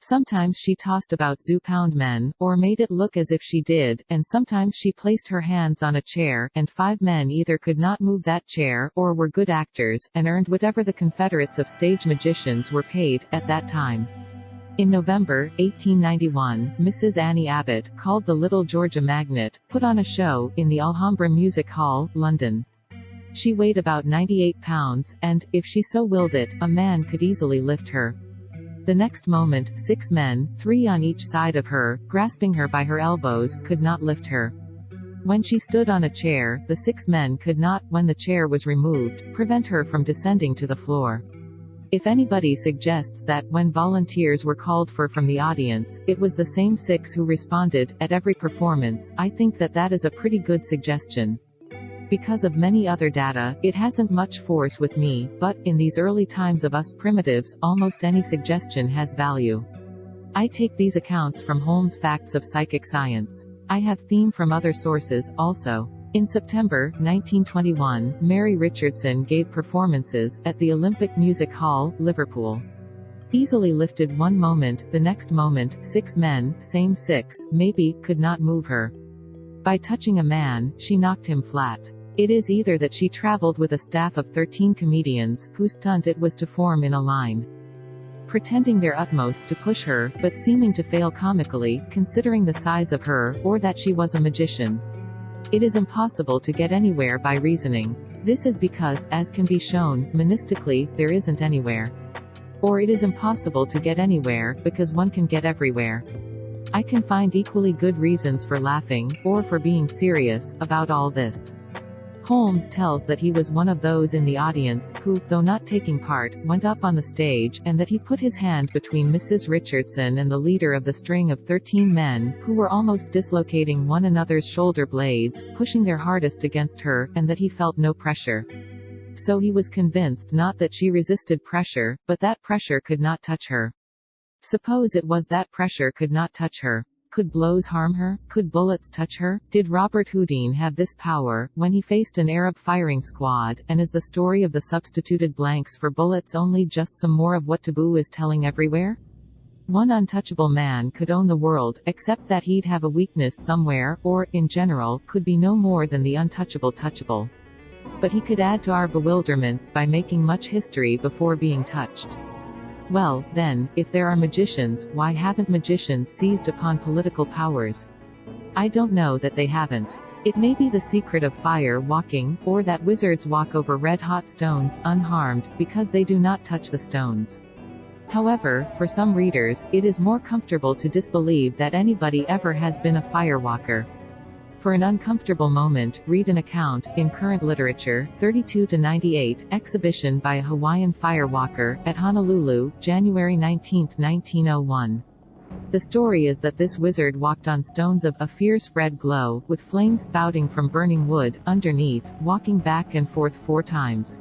Sometimes she tossed about zoo-pound men, or made it look as if she did, and sometimes she placed her hands on a chair, and 5 men either could not move that chair, or were good actors, and earned whatever the confederates of stage magicians were paid, at that time. In November, 1891, Mrs. Annie Abbott, called the Little Georgia Magnet, put on a show, in the Alhambra Music Hall, London. She weighed about 98 pounds, and, if she so willed it, a man could easily lift her. The next moment, 6 men, 3 on each side of her, grasping her by her elbows, could not lift her. When she stood on a chair, the 6 men could not, when the chair was removed, prevent her from descending to the floor. If anybody suggests that, when volunteers were called for from the audience, it was the same 6 who responded, at every performance, I think that that is a pretty good suggestion. Because of many other data, it hasn't much force with me, but, in these early times of us primitives, almost any suggestion has value. I take these accounts from Holmes' Facts of Psychic Science. I have theme from other sources, also. In September, 1921, Mary Richardson gave performances, at the Olympic Music Hall, Liverpool. Easily lifted one moment, the next moment, 6 men, same 6, maybe, could not move her. By touching a man, she knocked him flat. It is either that she traveled with a staff of 13 comedians, whose stunt it was to form in a line, pretending their utmost to push her, but seeming to fail comically, considering the size of her, or that she was a magician. It is impossible to get anywhere by reasoning. This is because, as can be shown, monistically, there isn't anywhere. Or it is impossible to get anywhere, because one can get everywhere. I can find equally good reasons for laughing, or for being serious, about all this. Holmes tells that he was one of those in the audience, who, though not taking part, went up on the stage, and that he put his hand between Mrs. Richardson and the leader of the string of 13 men, who were almost dislocating one another's shoulder blades, pushing their hardest against her, and that he felt no pressure. So he was convinced not that she resisted pressure, but that pressure could not touch her. Suppose it was that pressure could not touch her. Could blows harm her? Could bullets touch her? Did Robert Houdin have this power, when he faced an Arab firing squad, and is the story of the substituted blanks for bullets only just some more of what taboo is telling everywhere? One untouchable man could own the world, except that he'd have a weakness somewhere, or, in general, could be no more than the untouchable touchable. But he could add to our bewilderments by making much history before being touched. Well, then, if there are magicians, why haven't magicians seized upon political powers? I don't know that they haven't. It may be the secret of fire walking, or that wizards walk over red-hot stones, unharmed, because they do not touch the stones. However, for some readers, it is more comfortable to disbelieve that anybody ever has been a firewalker. For an uncomfortable moment, read an account, in current literature, 32-98, exhibition by a Hawaiian firewalker, at Honolulu, January 19, 1901. The story is that this wizard walked on stones of a fierce red glow, with flames spouting from burning wood, underneath, walking back and forth 4 times.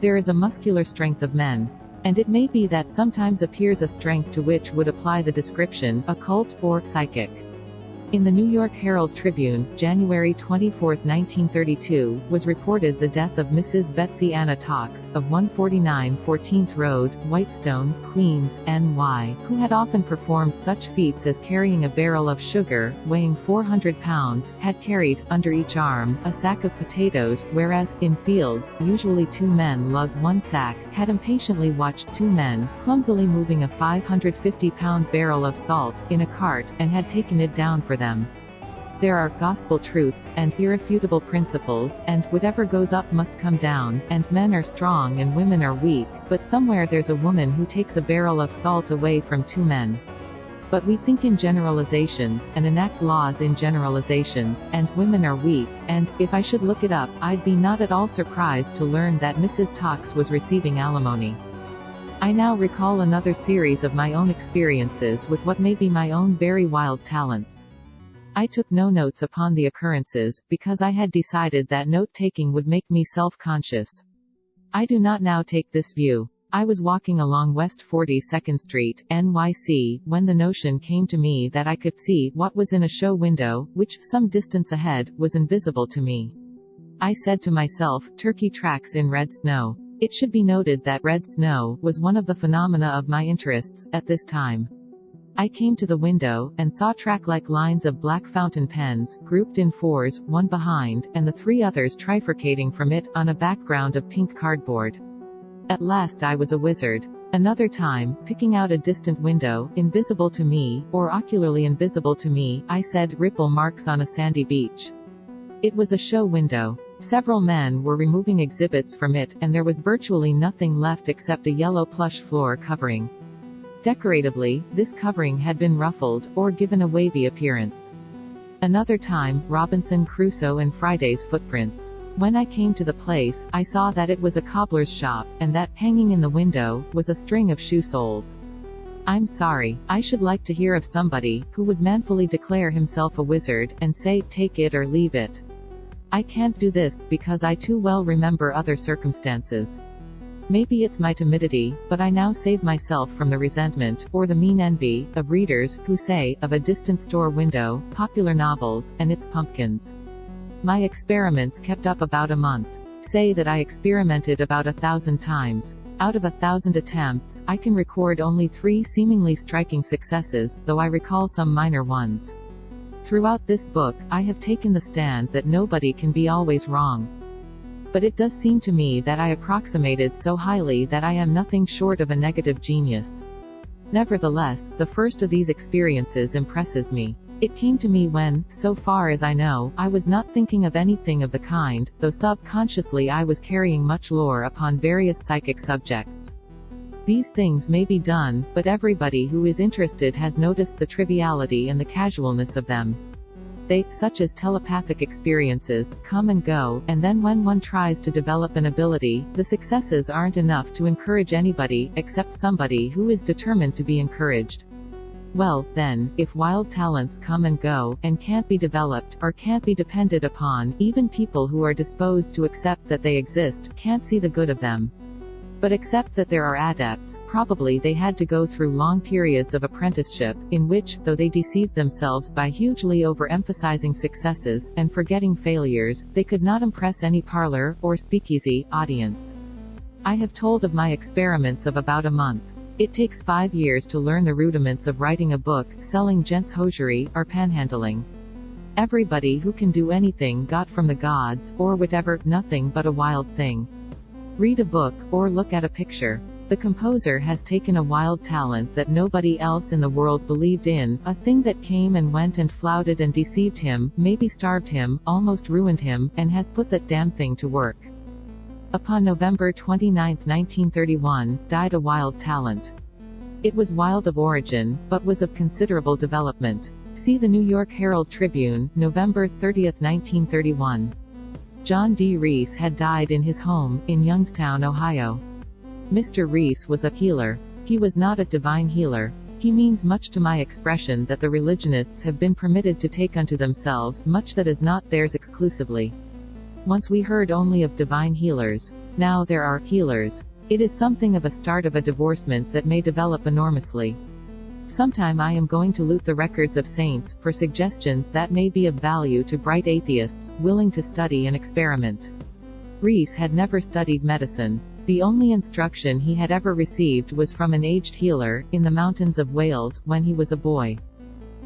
There is a muscular strength of men. And it may be that sometimes appears a strength to which would apply the description, occult, or psychic. In the New York Herald Tribune, January 24, 1932, was reported the death of Mrs. Betsy Anna Talks, of 149 14th Road, Whitestone, Queens, NY, who had often performed such feats as carrying a barrel of sugar, weighing 400 pounds, had carried, under each arm, a sack of potatoes, whereas, in fields, usually 2 men lugged 1 sack, had impatiently watched 2 men, clumsily moving a 550-pound barrel of salt, in a cart, and had taken it down for them. There are gospel truths, and irrefutable principles, and whatever goes up must come down, and men are strong and women are weak, but somewhere there's a woman who takes a barrel of salt away from 2 men. But we think in generalizations, and enact laws in generalizations, and women are weak, and, if I should look it up, I'd be not at all surprised to learn that Mrs. Talks was receiving alimony. I now recall another series of my own experiences with what may be my own very wild talents. I took no notes upon the occurrences, because I had decided that note-taking would make me self-conscious. I do not now take this view. I was walking along West 42nd Street, NYC, when the notion came to me that I could see what was in a show window, which, some distance ahead, was invisible to me. I said to myself, turkey tracks in red snow. It should be noted that red snow was one of the phenomena of my interests at this time. I came to the window, and saw track-like lines of black fountain pens, grouped in fours, one behind, and the three others trifurcating from it, on a background of pink cardboard. At last I was a wizard. Another time, picking out a distant window, invisible to me, or ocularly invisible to me, I said, ripple marks on a sandy beach. It was a show window. Several men were removing exhibits from it, and there was virtually nothing left except a yellow plush floor covering. Decoratively, this covering had been ruffled, or given a wavy appearance. Another time, Robinson Crusoe and Friday's footprints. When I came to the place, I saw that it was a cobbler's shop, and that, hanging in the window, was a string of shoe soles. I'm sorry, I should like to hear of somebody, who would manfully declare himself a wizard, and say, take it or leave it. I can't do this, because I too well remember other circumstances. Maybe it's my timidity, but I now save myself from the resentment, or the mean envy, of readers, who say, of a distant store window, popular novels, and its pumpkins. My experiments kept up about a month. Say that I experimented about 1,000 times. Out of 1,000 attempts, I can record only 3 seemingly striking successes, though I recall some minor ones. Throughout this book, I have taken the stand that nobody can be always wrong. But it does seem to me that I approximated so highly that I am nothing short of a negative genius. Nevertheless, the first of these experiences impresses me. It came to me when, so far as I know, I was not thinking of anything of the kind, though subconsciously I was carrying much lore upon various psychic subjects. These things may be done, but everybody who is interested has noticed the triviality and the casualness of them. They, such as telepathic experiences, come and go, and then when one tries to develop an ability, the successes aren't enough to encourage anybody, except somebody who is determined to be encouraged. Well, then, if wild talents come and go, and can't be developed, or can't be depended upon, even people who are disposed to accept that they exist, can't see the good of them. But accept that there are adepts, probably they had to go through long periods of apprenticeship, in which, though they deceived themselves by hugely overemphasizing successes, and forgetting failures, they could not impress any parlor, or speakeasy, audience. I have told of my experiments of about a month. It takes 5 years to learn the rudiments of writing a book, selling gents' hosiery, or panhandling. Everybody who can do anything got from the gods, or whatever, nothing but a wild thing. Read a book, or look at a picture. The composer has taken a wild talent that nobody else in the world believed in, a thing that came and went and flouted and deceived him, maybe starved him, almost ruined him, and has put that damn thing to work. Upon November 29, 1931, died a wild talent. It was wild of origin, but was of considerable development. See the New York Herald Tribune, November 30, 1931. John D. Reese had died in his home, in Youngstown, Ohio. Mr. Reese was a healer. He was not a divine healer. He means much to my expression that the religionists have been permitted to take unto themselves much that is not theirs exclusively. Once we heard only of divine healers. Now there are healers. It is something of a start of a divorcement that may develop enormously. Sometime I am going to loot the records of saints, for suggestions that may be of value to bright atheists, willing to study and experiment. Reese had never studied medicine. The only instruction he had ever received was from an aged healer, in the mountains of Wales, when he was a boy.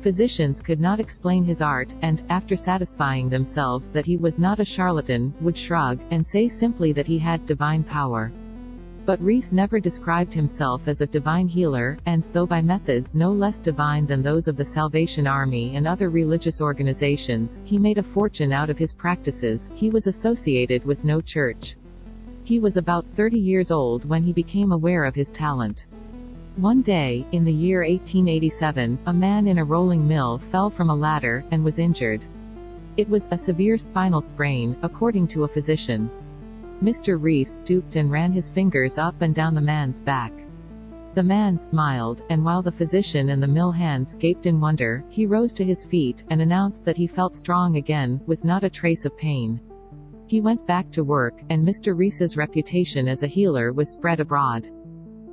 Physicians could not explain his art, and, after satisfying themselves that he was not a charlatan, would shrug, and say simply that he had divine power. But Reese never described himself as a divine healer, and, though by methods no less divine than those of the Salvation Army and other religious organizations, he made a fortune out of his practices, he was associated with no church. He was about 30 years old when he became aware of his talent. One day, in the year 1887, a man in a rolling mill fell from a ladder, and was injured. It was a severe spinal sprain, according to a physician. Mr. Reese stooped and ran his fingers up and down the man's back. The man smiled, and while the physician and the mill hands gaped in wonder, he rose to his feet, and announced that he felt strong again, with not a trace of pain. He went back to work, and Mr. Reese's reputation as a healer was spread abroad.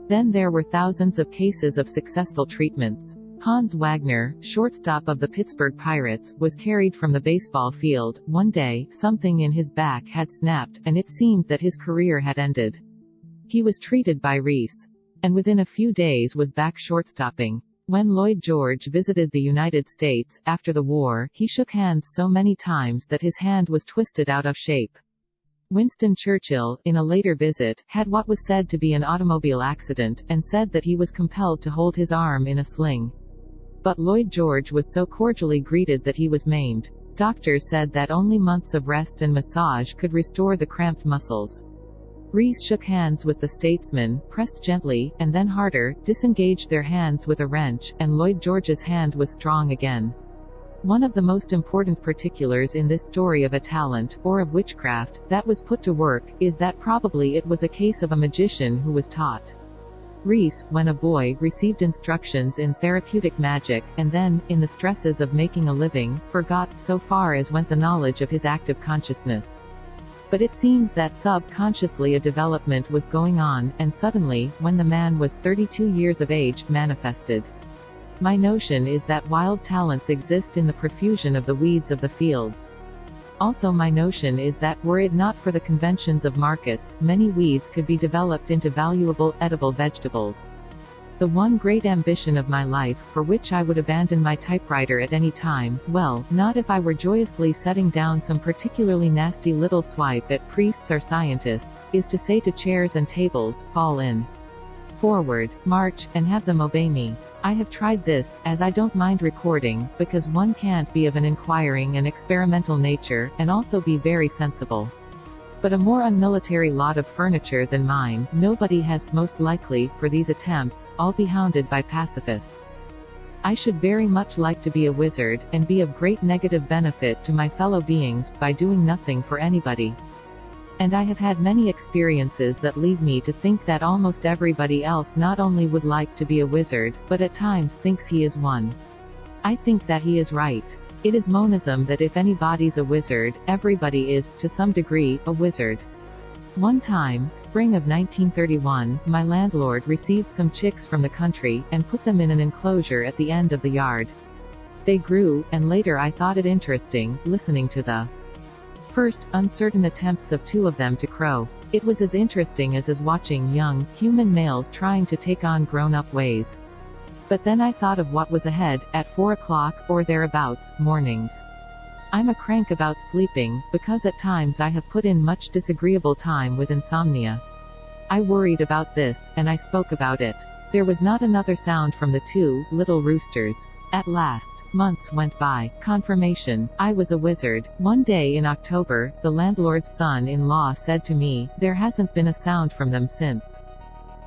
Then there were thousands of cases of successful treatments. Hans Wagner, shortstop of the Pittsburgh Pirates, was carried from the baseball field. One day, something in his back had snapped, and it seemed that his career had ended. He was treated by Reese, and within a few days was back shortstopping. When Lloyd George visited the United States, after the war, he shook hands so many times that his hand was twisted out of shape. Winston Churchill, in a later visit, had what was said to be an automobile accident, and said that he was compelled to hold his arm in a sling. But Lloyd George was so cordially greeted that he was maimed. Doctors said that only months of rest and massage could restore the cramped muscles. Reese shook hands with the statesman, pressed gently, and then harder, disengaged their hands with a wrench, and Lloyd George's hand was strong again. One of the most important particulars in this story of a talent, or of witchcraft, that was put to work, is that probably it was a case of a magician who was taught. Reese, when a boy, received instructions in therapeutic magic, and then, in the stresses of making a living, forgot, so far as went the knowledge of his active consciousness. But it seems that subconsciously a development was going on, and suddenly, when the man was 32 years of age, manifested. My notion is that wild talents exist in the profusion of the weeds of the fields. Also my notion is that, were it not for the conventions of markets, many weeds could be developed into valuable, edible vegetables. The one great ambition of my life, for which I would abandon my typewriter at any time, well, not if I were joyously setting down some particularly nasty little swipe at priests or scientists, is to say to chairs and tables, fall in. Forward, march, and have them obey me. I have tried this, as I don't mind recording, because one can't be of an inquiring and experimental nature, and also be very sensible. But a more unmilitary lot of furniture than mine, nobody has, most likely, for these attempts, all be hounded by pacifists. I should very much like to be a wizard, and be of great negative benefit to my fellow beings, by doing nothing for anybody. And I have had many experiences that lead me to think that almost everybody else not only would like to be a wizard, but at times thinks he is one. I think that he is right. It is monism that if anybody's a wizard, everybody is, to some degree, a wizard. One time, spring of 1931, my landlord received some chicks from the country, and put them in an enclosure at the end of the yard. They grew, and later I thought it interesting, listening to the first, uncertain attempts of two of them to crow. It was as interesting as watching young, human males trying to take on grown-up ways. But then I thought of what was ahead, at 4 o'clock, or thereabouts, mornings. I'm a crank about sleeping, because at times I have put in much disagreeable time with insomnia. I worried about this, and I spoke about it. There was not another sound from the two little roosters. At last, months went by. Confirmation. I was a wizard. One day in October, the landlord's son-in-law said to me, "There hasn't been a sound from them since."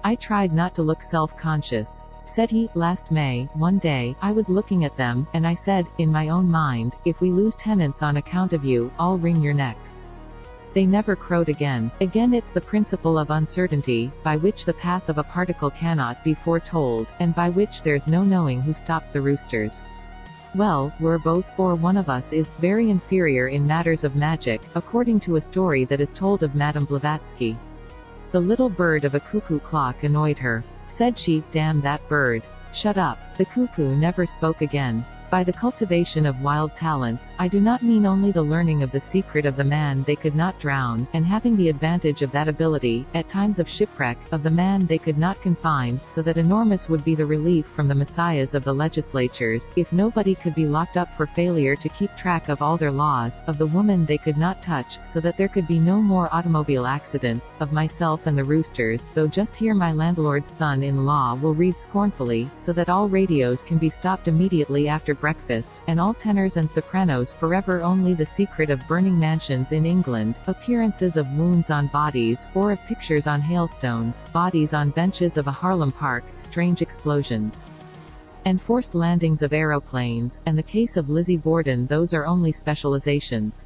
I tried not to look self-conscious. Said he, "Last May, one day, I was looking at them, and I said, in my own mind, if we lose tenants on account of you, I'll wring your necks." They never crowed again. Again it's the principle of uncertainty, by which the path of a particle cannot be foretold, and by which there's no knowing who stopped the roosters. Well, we're both, or one of us is, very inferior in matters of magic, according to a story that is told of Madame Blavatsky. The little bird of a cuckoo clock annoyed her. Said she, "Damn that bird. Shut up." The cuckoo never spoke again. By the cultivation of wild talents, I do not mean only the learning of the secret of the man they could not drown, and having the advantage of that ability, at times of shipwreck, of the man they could not confine, so that enormous would be the relief from the messiahs of the legislatures, if nobody could be locked up for failure to keep track of all their laws, of the woman they could not touch, so that there could be no more automobile accidents, of myself and the roosters, though just here my landlord's son-in-law will read scornfully, so that all radios can be stopped immediately after breakfast, and all tenors and sopranos forever only the secret of burning mansions in England, appearances of wounds on bodies, or of pictures on hailstones, bodies on benches of a Harlem park, strange explosions, and forced landings of aeroplanes, and the case of Lizzie Borden. Those are only specializations.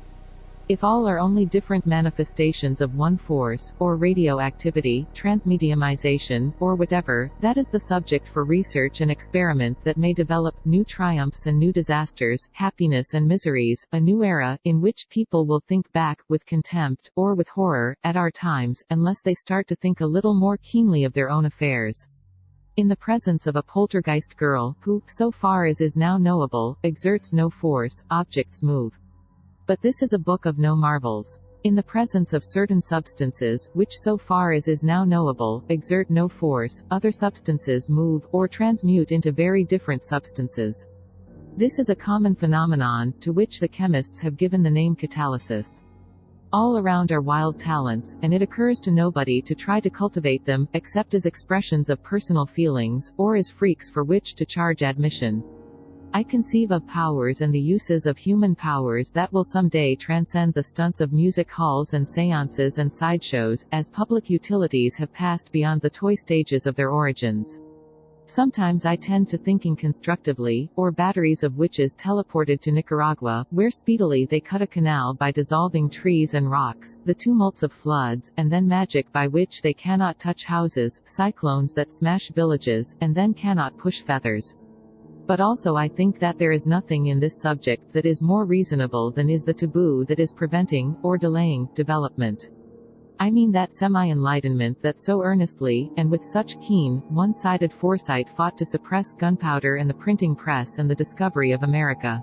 If all are only different manifestations of one force, or radioactivity, transmediumization, or whatever, that is the subject for research and experiment that may develop new triumphs and new disasters, happiness and miseries, a new era, in which people will think back, with contempt, or with horror, at our times, unless they start to think a little more keenly of their own affairs. In the presence of a poltergeist girl, who, so far as is now knowable, exerts no force, objects move. But this is a book of no marvels. In the presence of certain substances, which so far as is now knowable, exert no force, other substances move, or transmute into very different substances. This is a common phenomenon, to which the chemists have given the name catalysis. All around are wild talents, and it occurs to nobody to try to cultivate them, except as expressions of personal feelings, or as freaks for which to charge admission. I conceive of powers and the uses of human powers that will someday transcend the stunts of music halls and seances and sideshows, as public utilities have passed beyond the toy stages of their origins. Sometimes I tend to thinking constructively, or batteries of witches teleported to Nicaragua, where speedily they cut a canal by dissolving trees and rocks, the tumults of floods, and then magic by which they cannot touch houses, cyclones that smash villages, and then cannot push feathers. But also I think that there is nothing in this subject that is more reasonable than is the taboo that is preventing, or delaying, development. I mean that semi-enlightenment that so earnestly, and with such keen, one-sided foresight fought to suppress gunpowder and the printing press and the discovery of America.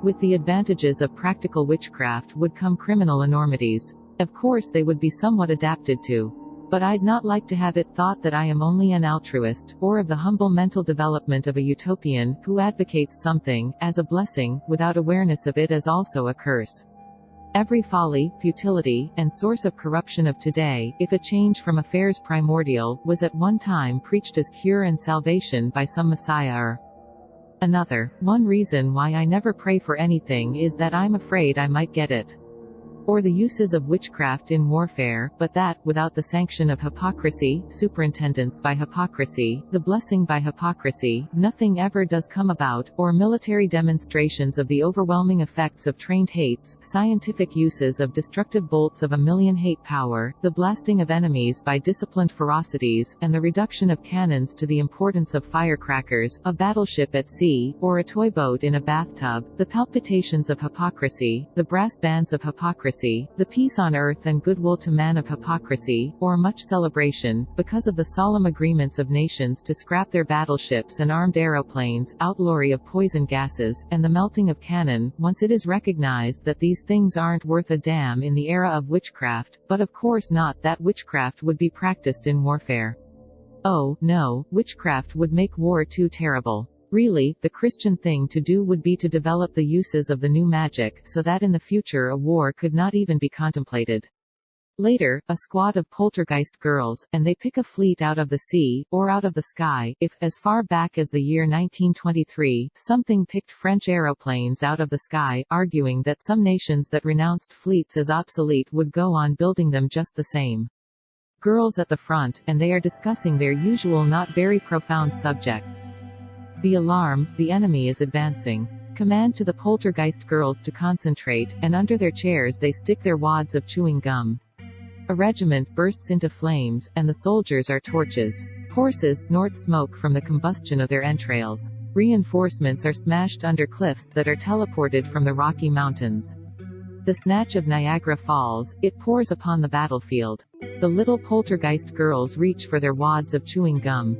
With the advantages of practical witchcraft would come criminal enormities. Of course they would be somewhat adapted to. But I'd not like to have it thought that I am only an altruist, or of the humble mental development of a utopian, who advocates something, as a blessing, without awareness of it as also a curse. Every folly, futility, and source of corruption of today, if a change from affairs primordial, was at one time preached as cure and salvation by some messiah or another. One reason why I never pray for anything is that I'm afraid I might get it. Or the uses of witchcraft in warfare, but that, without the sanction of hypocrisy, superintendence by hypocrisy, the blessing by hypocrisy, nothing ever does come about, or military demonstrations of the overwhelming effects of trained hates, scientific uses of destructive bolts of a million hate power, the blasting of enemies by disciplined ferocities, and the reduction of cannons to the importance of firecrackers, a battleship at sea, or a toy boat in a bathtub, the palpitations of hypocrisy, the brass bands of hypocrisy, the peace on earth and goodwill to man of hypocrisy, or much celebration, because of the solemn agreements of nations to scrap their battleships and armed aeroplanes, outlawry of poison gases, and the melting of cannon, once it is recognized that these things aren't worth a damn in the era of witchcraft, but of course not that witchcraft would be practiced in warfare. Oh, no, witchcraft would make war too terrible. Really, the Christian thing to do would be to develop the uses of the new magic, so that in the future a war could not even be contemplated. Later, a squad of poltergeist girls, and they pick a fleet out of the sea, or out of the sky, if, as far back as the year 1923, something picked French aeroplanes out of the sky, arguing that some nations that renounced fleets as obsolete would go on building them just the same. Girls at the front, and they are discussing their usual not very profound subjects. The alarm, the enemy is advancing. Command to the poltergeist girls to concentrate, and under their chairs they stick their wads of chewing gum. A regiment bursts into flames, and the soldiers are torches. Horses snort smoke from the combustion of their entrails. Reinforcements are smashed under cliffs that are teleported from the Rocky Mountains. The snatch of Niagara Falls, it pours upon the battlefield. The little poltergeist girls reach for their wads of chewing gum.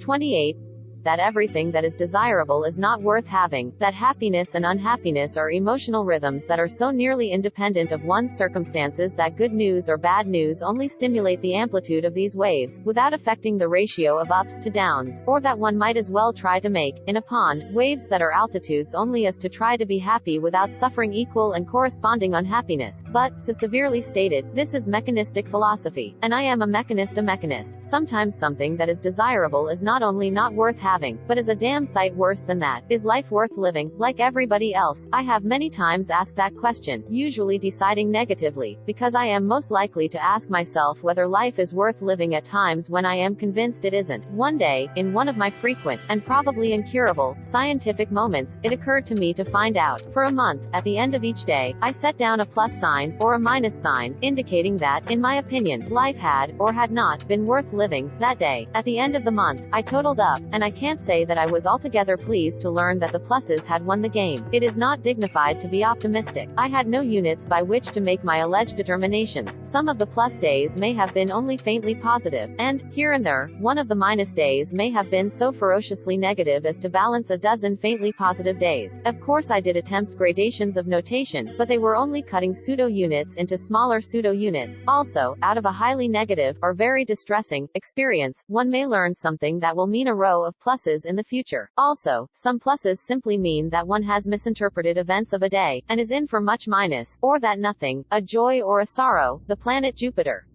28. That everything that is desirable is not worth having, that happiness and unhappiness are emotional rhythms that are so nearly independent of one's circumstances that good news or bad news only stimulate the amplitude of these waves, without affecting the ratio of ups to downs, or that one might as well try to make, in a pond, waves that are altitudes only as to try to be happy without suffering equal and corresponding unhappiness. But, so severely stated, this is mechanistic philosophy, and I am a mechanist. Sometimes something that is desirable is not only not worth having, having, but is a damn sight worse than that. Is life worth living, like everybody else? I have many times asked that question, usually deciding negatively, because I am most likely to ask myself whether life is worth living at times when I am convinced it isn't. One day, in one of my frequent, and probably incurable, scientific moments, it occurred to me to find out. For a month, at the end of each day, I set down a plus sign, or a minus sign, indicating that, in my opinion, life had, or had not, been worth living, that day. At the end of the month, I totaled up, and I can't say that I was altogether pleased to learn that the pluses had won the game. It is not dignified to be optimistic. I had no units by which to make my alleged determinations. Some of the plus days may have been only faintly positive, and, here and there, one of the minus days may have been so ferociously negative as to balance a dozen faintly positive days. Of course I did attempt gradations of notation, but they were only cutting pseudo-units into smaller pseudo-units. Also, out of a highly negative, or very distressing, experience, one may learn something that will mean a row of pluses in the future. Also, some pluses simply mean that one has misinterpreted events of a day, and is in for much minus, or that nothing, a joy or a sorrow, the planet Jupiter,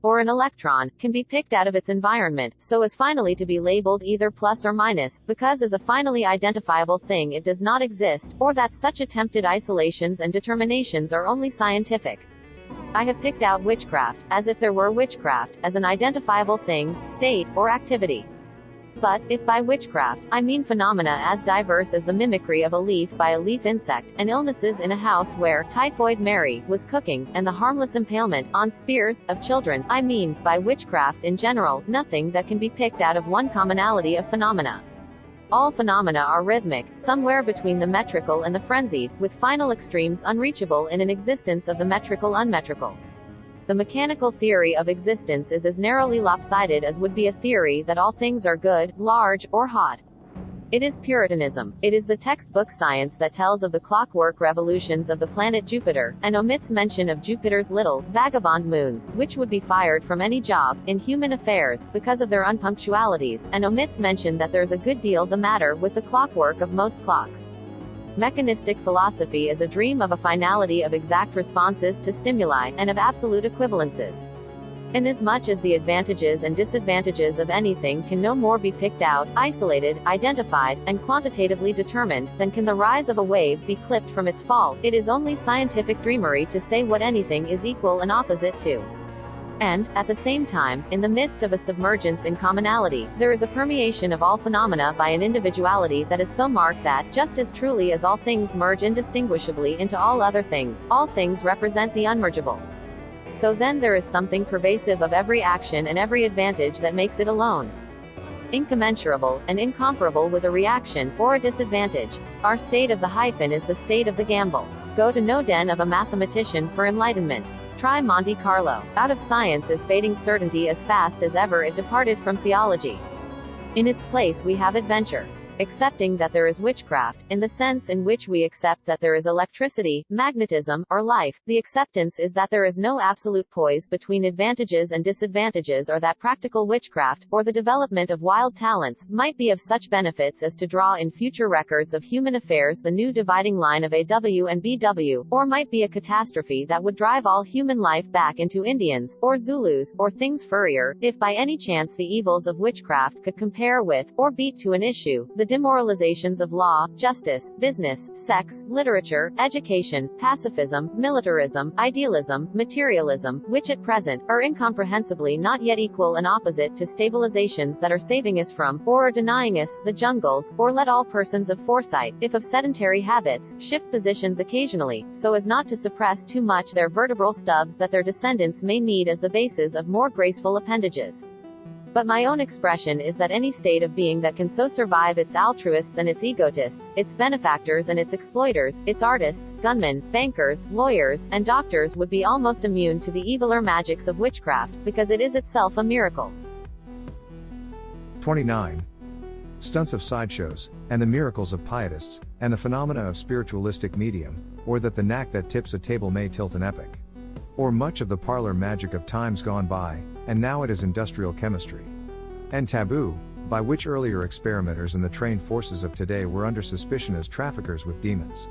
or an electron, can be picked out of its environment, so as finally to be labeled either plus or minus, because as a finally identifiable thing it does not exist, or that such attempted isolations and determinations are only scientific. I have picked out witchcraft, as if there were witchcraft, as an identifiable thing, state, or activity. But, if by witchcraft, I mean phenomena as diverse as the mimicry of a leaf by a leaf insect, and illnesses in a house where Typhoid Mary was cooking, and the harmless impalement, on spears, of children, I mean, by witchcraft in general, nothing that can be picked out of one commonality of phenomena. All phenomena are rhythmic, somewhere between the metrical and the frenzied, with final extremes unreachable in an existence of the metrical unmetrical. The mechanical theory of existence is as narrowly lopsided as would be a theory that all things are good, large, or hot. It is Puritanism. It is the textbook science that tells of the clockwork revolutions of the planet Jupiter, and omits mention of Jupiter's little, vagabond moons, which would be fired from any job, in human affairs, because of their unpunctualities, and omits mention that there's a good deal the matter with the clockwork of most clocks. Mechanistic philosophy is a dream of a finality of exact responses to stimuli, and of absolute equivalences. Inasmuch as the advantages and disadvantages of anything can no more be picked out, isolated, identified, and quantitatively determined, than can the rise of a wave be clipped from its fall, it is only scientific dreamery to say what anything is equal and opposite to. And, at the same time, in the midst of a submergence in commonality, there is a permeation of all phenomena by an individuality that is so marked that, just as truly as all things merge indistinguishably into all other things, all things represent the unmergeable. So then there is something pervasive of every action and every advantage that makes it alone incommensurable, and incomparable with a reaction, or a disadvantage. Our state of the hyphen is the state of the gamble. Go to no den of a mathematician for enlightenment. Try Monte Carlo. Out of science is fading certainty as fast as ever it departed from theology. In its place we have adventure. Accepting that there is witchcraft, in the sense in which we accept that there is electricity, magnetism, or life, the acceptance is that there is no absolute poise between advantages and disadvantages, or that practical witchcraft, or the development of wild talents, might be of such benefits as to draw in future records of human affairs the new dividing line of AW and BW, or might be a catastrophe that would drive all human life back into Indians, or Zulus, or things furrier, if by any chance the evils of witchcraft could compare with, or beat to an issue, the demoralizations of law, justice, business, sex, literature, education, pacifism, militarism, idealism, materialism, which at present, are incomprehensibly not yet equal and opposite to stabilizations that are saving us from, or are denying us, the jungles, or let all persons of foresight, if of sedentary habits, shift positions occasionally, so as not to suppress too much their vertebral stubs that their descendants may need as the bases of more graceful appendages. But my own expression is that any state of being that can so survive its altruists and its egotists, its benefactors and its exploiters, its artists, gunmen, bankers, lawyers, and doctors would be almost immune to the eviler magics of witchcraft, because it is itself a miracle. 29. Stunts of sideshows, and the miracles of pietists, and the phenomena of spiritualistic medium, or that the knack that tips a table may tilt an epic. Or much of the parlor magic of times gone by, and now it is industrial chemistry. And taboo, by which earlier experimenters and the trained forces of today were under suspicion as traffickers with demons.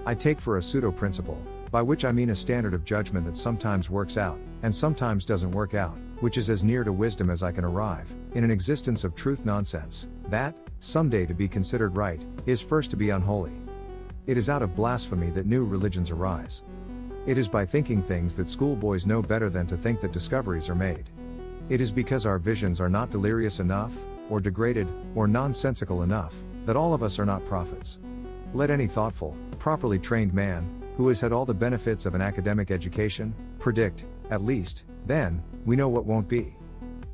I take for a pseudo-principle, by which I mean a standard of judgment that sometimes works out, and sometimes doesn't work out, which is as near to wisdom as I can arrive, in an existence of truth nonsense, that, someday to be considered right, is first to be unholy. It is out of blasphemy that new religions arise. It is by thinking things that schoolboys know better than to think that discoveries are made. It is because our visions are not delirious enough, or degraded, or nonsensical enough, that all of us are not prophets. Let any thoughtful, properly trained man, who has had all the benefits of an academic education, predict, at least, then, we know what won't be.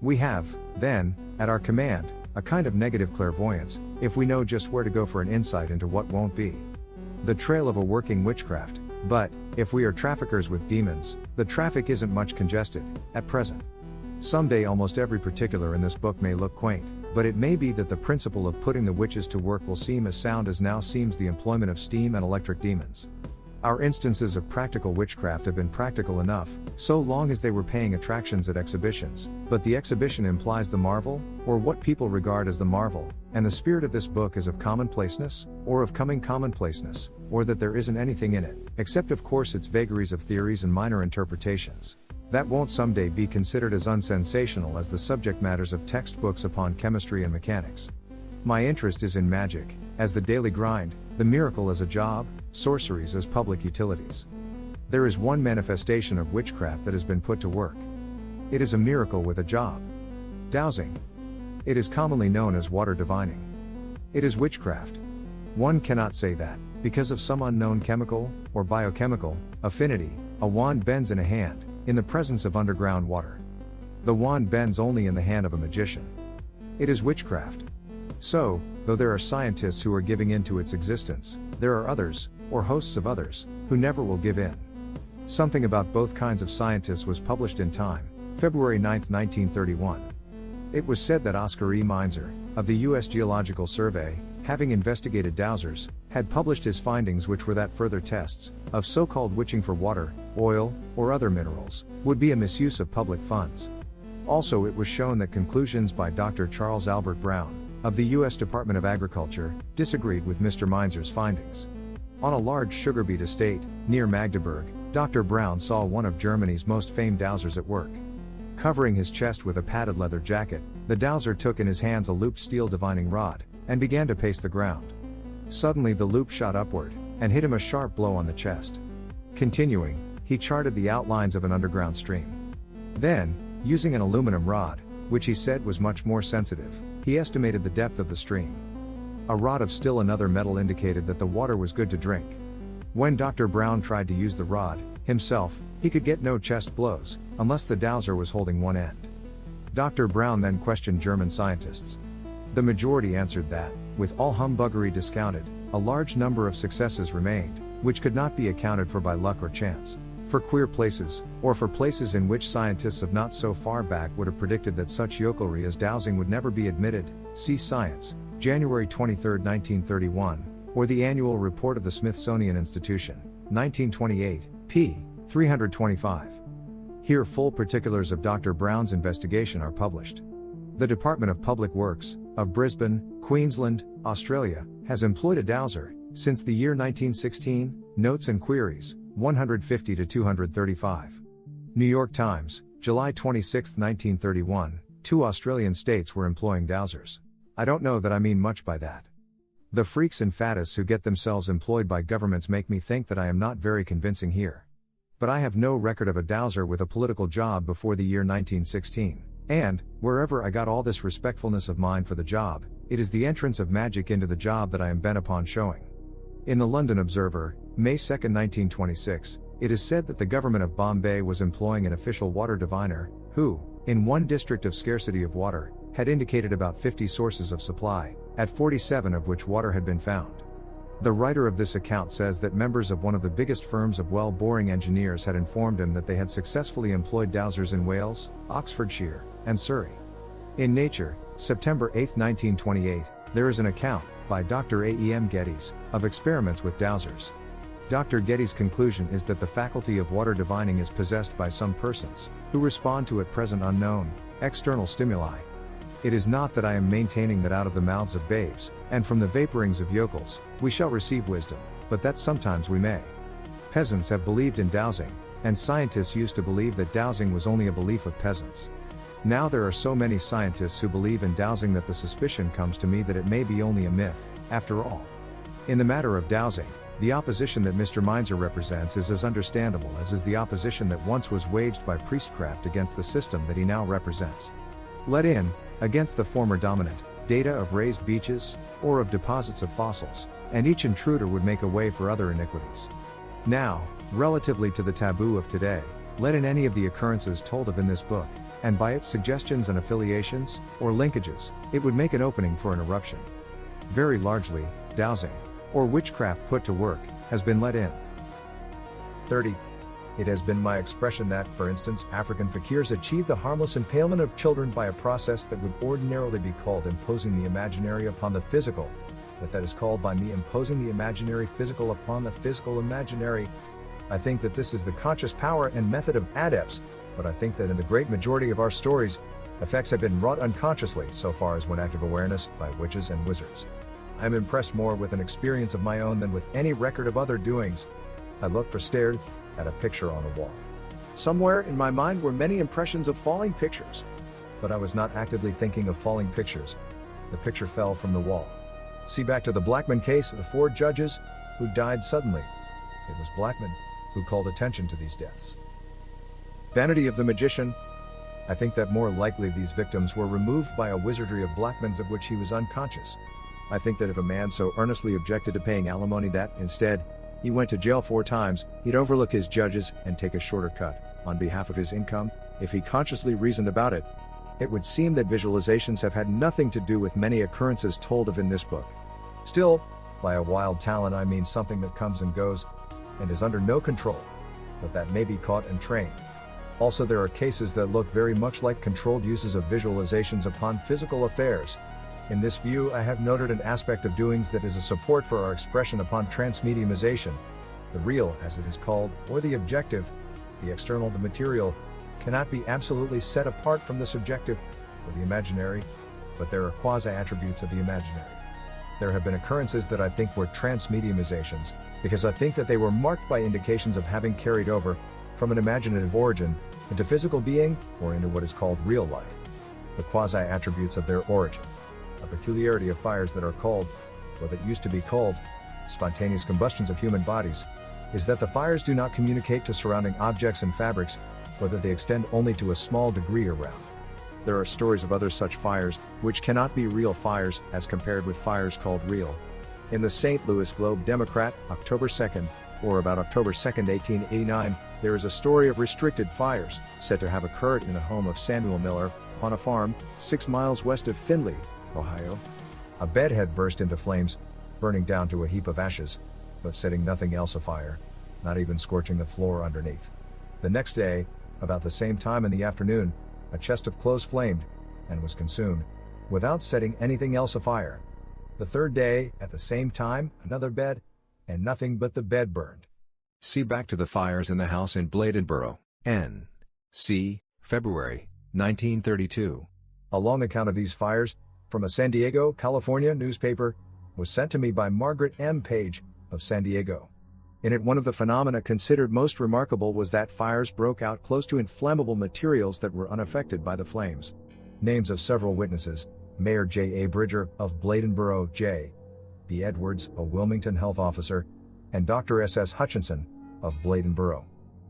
We have, then, at our command, a kind of negative clairvoyance, if we know just where to go for an insight into what won't be. The trail of a working witchcraft, but, if we are traffickers with demons, the traffic isn't much congested, at present. Someday almost every particular in this book may look quaint, but it may be that the principle of putting the witches to work will seem as sound as now seems the employment of steam and electric demons. Our instances of practical witchcraft have been practical enough, so long as they were paying attractions at exhibitions, but the exhibition implies the marvel, or what people regard as the marvel, and the spirit of this book is of commonplaceness, or of coming commonplaceness, or that there isn't anything in it, except of course its vagaries of theories and minor interpretations. That won't someday be considered as unsensational as the subject matters of textbooks upon chemistry and mechanics. My interest is in magic, as the daily grind, the miracle as a job, sorceries as public utilities. There is one manifestation of witchcraft that has been put to work. It is a miracle with a job. Dowsing. It is commonly known as water divining. It is witchcraft. One cannot say that, because of some unknown chemical, or biochemical, affinity, a wand bends in a hand, in the presence of underground water. The wand bends only in the hand of a magician. It is witchcraft. So, though there are scientists who are giving in to its existence, there are others, or hosts of others, who never will give in. Something about both kinds of scientists was published in Time, February 9, 1931. It was said that Oscar E. Meinzer, of the U.S. Geological Survey, having investigated dowsers, had published his findings, which were that further tests, of so-called witching for water, oil, or other minerals, would be a misuse of public funds. Also, it was shown that conclusions by Dr. Charles Albert Brown, of the U.S. Department of Agriculture, disagreed with Mr. Meinzer's findings. On a large sugar beet estate, near Magdeburg, Dr. Brown saw one of Germany's most famed dowsers at work. Covering his chest with a padded leather jacket, the dowser took in his hands a looped steel divining rod, and began to pace the ground. Suddenly the loop shot upward, and hit him a sharp blow on the chest. Continuing, he charted the outlines of an underground stream. Then, using an aluminum rod, which he said was much more sensitive, he estimated the depth of the stream. A rod of still another metal indicated that the water was good to drink. When Dr. Brown tried to use the rod, himself, he could get no chest blows, unless the dowser was holding one end. Dr. Brown then questioned German scientists. The majority answered that, with all humbuggery discounted, a large number of successes remained, which could not be accounted for by luck or chance. For queer places, or for places in which scientists of not so far back would have predicted that such yokelry as dowsing would never be admitted, see Science, January 23, 1931, or the Annual Report of the Smithsonian Institution, 1928, p. 325. Here full particulars of Dr. Brown's investigation are published. The Department of Public Works, of Brisbane, Queensland, Australia, has employed a dowser, since the year 1916, Notes and Queries, 150 to 235. New York Times, July 26, 1931, 2 Australian states were employing dowsers. I don't know that I mean much by that. The freaks and faddists who get themselves employed by governments make me think that I am not very convincing here. But I have no record of a dowser with a political job before the year 1916, and, wherever I got all this respectfulness of mine for the job, it is the entrance of magic into the job that I am bent upon showing. In the London Observer, May 2, 1926, it is said that the government of Bombay was employing an official water diviner, who, in one district of scarcity of water, had indicated about 50 sources of supply, at 47 of which water had been found. The writer of this account says that members of one of the biggest firms of well boring engineers had informed him that they had successfully employed dowsers in Wales, Oxfordshire, and Surrey. In Nature, September 8, 1928, there is an account, by Dr. A.E.M. Geddes, of experiments with dowsers. Dr. Geddes' conclusion is that the faculty of water divining is possessed by some persons, who respond to at present unknown, external stimuli. It is not that I am maintaining that out of the mouths of babes, and from the vaporings of yokels, we shall receive wisdom, but that sometimes we may. Peasants have believed in dowsing, and scientists used to believe that dowsing was only a belief of peasants. Now there are so many scientists who believe in dowsing that the suspicion comes to me that it may be only a myth, after all. In the matter of dowsing, the opposition that Mr. Meinzer represents is as understandable as is the opposition that once was waged by priestcraft against the system that he now represents. Let in, against the former dominant, data of raised beaches, or of deposits of fossils, and each intruder would make a way for other iniquities. Now, relatively to the taboo of today, let in any of the occurrences told of in this book, and by its suggestions and affiliations, or linkages, it would make an opening for an eruption. Very largely, dowsing, or witchcraft put to work, has been let in. 30. It has been my expression that, for instance, African fakirs achieve the harmless impalement of children by a process that would ordinarily be called imposing the imaginary upon the physical, but that is called by me imposing the imaginary physical upon the physical imaginary. I think that this is the conscious power and method of adepts, but I think that in the great majority of our stories, effects have been wrought unconsciously so far as when active awareness by witches and wizards. I am impressed more with an experience of my own than with any record of other doings. I looked or stared at a picture on a wall. Somewhere in my mind were many impressions of falling pictures, but I was not actively thinking of falling pictures. The picture fell from the wall. See back to the Blackman case of the 4 judges who died suddenly. It was Blackman who called attention to these deaths. Vanity of the magician. I think that more likely these victims were removed by a wizardry of Blackman's of which he was unconscious. I think that if a man so earnestly objected to paying alimony that, instead, he went to jail 4 times, he'd overlook his judges and take a shorter cut, on behalf of his income, if he consciously reasoned about it. It would seem that visualizations have had nothing to do with many occurrences told of in this book. Still, by a wild talent I mean something that comes and goes, and is under no control, but that may be caught and trained. Also, there are cases that look very much like controlled uses of visualizations upon physical affairs. In this view, I have noted an aspect of doings that is a support for our expression upon transmediumization. The real, as it is called, or the objective, the external, the material, cannot be absolutely set apart from the subjective, or the imaginary, but there are quasi-attributes of the imaginary. There have been occurrences that I think were transmediumizations, because I think that they were marked by indications of having carried over, from an imaginative origin, into physical being, or into what is called real life. The quasi-attributes of their origin. A peculiarity of fires that are called, or that used to be called, spontaneous combustions of human bodies, is that the fires do not communicate to surrounding objects and fabrics, or that they extend only to a small degree around. There are stories of other such fires, which cannot be real fires, as compared with fires called real. In the St. Louis Globe-Democrat, October 2nd, or about October 2nd, 1889, there is a story of restricted fires, said to have occurred in the home of Samuel Miller, on a farm, 6 miles west of Findlay, Ohio. A bed had burst into flames, burning down to a heap of ashes, but setting nothing else afire, not even scorching the floor underneath. The next day, about the same time in the afternoon, a chest of clothes flamed, and was consumed, without setting anything else afire. The third day, at the same time, another bed, and nothing but the bed burned. See back to the fires in the house in Bladenboro, N.C., February, 1932. A long account of these fires, from a San Diego, California newspaper, was sent to me by Margaret M. Page, of San Diego. In it, one of the phenomena considered most remarkable was that fires broke out close to inflammable materials that were unaffected by the flames. Names of several witnesses: Mayor J. A. Bridger, of Bladenboro, J. B. Edwards, a Wilmington health officer, and Dr. S. S. Hutchinson, of Bladenboro.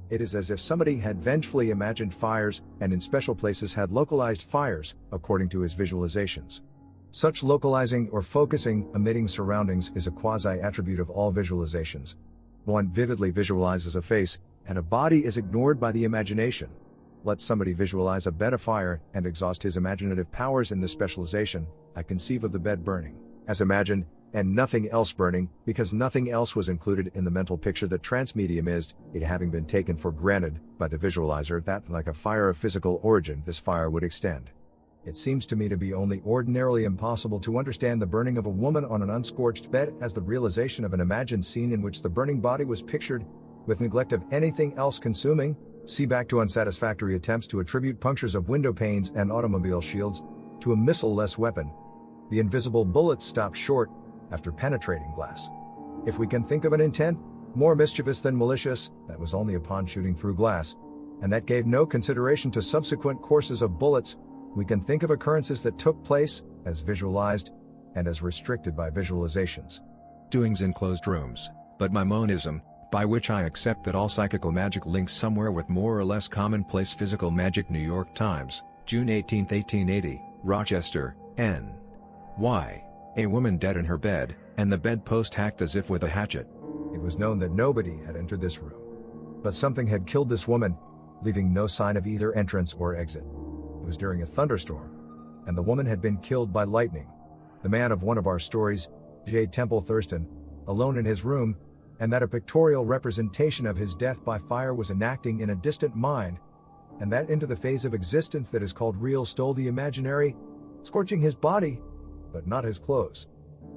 It is as if somebody had vengefully imagined fires, and in special places had localized fires, according to his visualizations. Such localizing or focusing, omitting surroundings, is a quasi-attribute of all visualizations. One vividly visualizes a face, and a body is ignored by the imagination. Let somebody visualize a bed afire, and exhaust his imaginative powers in this specialization. I conceive of the bed burning, as imagined, and nothing else burning, because nothing else was included in the mental picture that transmediumized, it having been taken for granted, by the visualizer, that, like a fire of physical origin, this fire would extend. It seems to me to be only ordinarily impossible to understand the burning of a woman on an unscorched bed as the realization of an imagined scene in which the burning body was pictured, with neglect of anything else consuming. See back to unsatisfactory attempts to attribute punctures of window panes and automobile shields to a missile-less weapon. The invisible bullets stop short after penetrating glass. If we can think of an intent, more mischievous than malicious, that was only upon shooting through glass, and that gave no consideration to subsequent courses of bullets. We can think of occurrences that took place, as visualized, and as restricted by visualizations. Doings in closed rooms, but my monism, by which I accept that all psychical magic links somewhere with more or less commonplace physical magic. New York Times, June 18, 1880, Rochester, N.Y. A woman dead in her bed, and the bedpost hacked as if with a hatchet. It was known that nobody had entered this room. But something had killed this woman, leaving no sign of either entrance or exit. It was during a thunderstorm, and the woman had been killed by lightning. The man of one of our stories, J. Temple Thurston, alone in his room, and that a pictorial representation of his death by fire was enacting in a distant mind, and that into the phase of existence that is called real stole the imaginary, scorching his body, but not his clothes,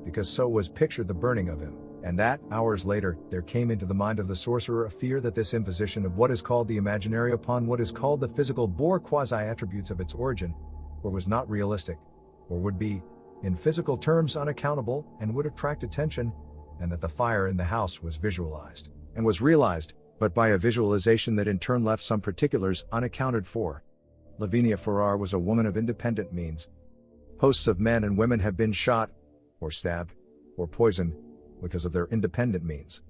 because so was pictured the burning of him, and that, hours later, there came into the mind of the sorcerer a fear that this imposition of what is called the imaginary upon what is called the physical bore quasi-attributes of its origin, or was not realistic, or would be, in physical terms, unaccountable, and would attract attention, and that the fire in the house was visualized, and was realized, but by a visualization that in turn left some particulars unaccounted for. Lavinia Farrar was a woman of independent means. Hosts of men and women have been shot, or stabbed, or poisoned, because of their independent means.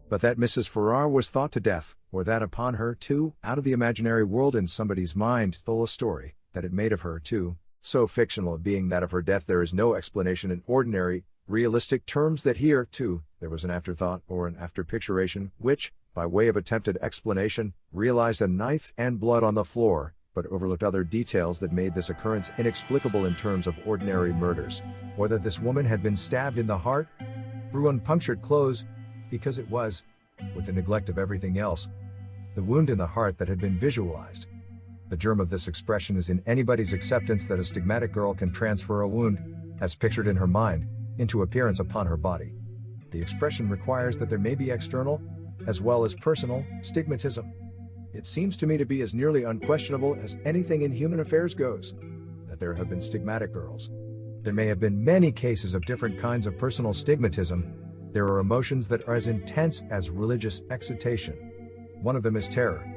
But that Mrs. Farrar was thought to death, or that upon her, too, out of the imaginary world in somebody's mind, stole a story, that it made of her, too, so fictional a being that of her death there is no explanation in ordinary, realistic terms, that here, too, there was an afterthought or an afterpicturation, which, by way of attempted explanation, realized a knife and blood on the floor, but overlooked other details that made this occurrence inexplicable in terms of ordinary murders, or that this woman had been stabbed in the heart, through unpunctured clothes, because it was, with the neglect of everything else, the wound in the heart that had been visualized. The germ of this expression is in anybody's acceptance that a stigmatic girl can transfer a wound, as pictured in her mind, into appearance upon her body. The expression requires that there may be external, as well as personal, stigmatism. It seems to me to be as nearly unquestionable as anything in human affairs goes, that there have been stigmatic girls. There may have been many cases of different kinds of personal stigmatism. There are emotions that are as intense as religious excitation. One of them is terror.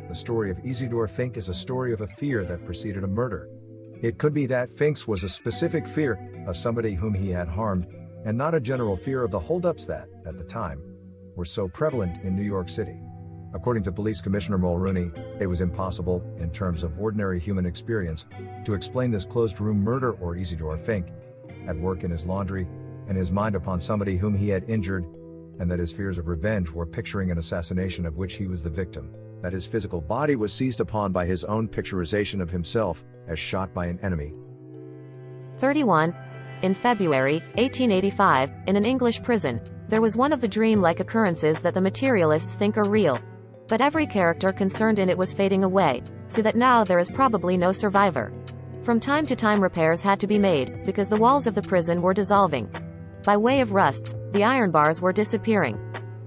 The story of Isidore Fink is a story of a fear that preceded a murder. It could be that Fink's was a specific fear of somebody whom he had harmed, and not a general fear of the holdups that, at the time, were so prevalent in New York City. According to Police Commissioner Mulrooney, it was impossible, in terms of ordinary human experience, to explain this closed-room murder or Isidore Fink, at work in his laundry, and his mind upon somebody whom he had injured, and that his fears of revenge were picturing an assassination of which he was the victim, that his physical body was seized upon by his own picturization of himself, as shot by an enemy. 31. In February, 1885, in an English prison, there was one of the dream-like occurrences that the materialists think are real. But every character concerned in it was fading away, so that now there is probably no survivor. From time to time repairs had to be made, because the walls of the prison were dissolving. By way of rusts, the iron bars were disappearing.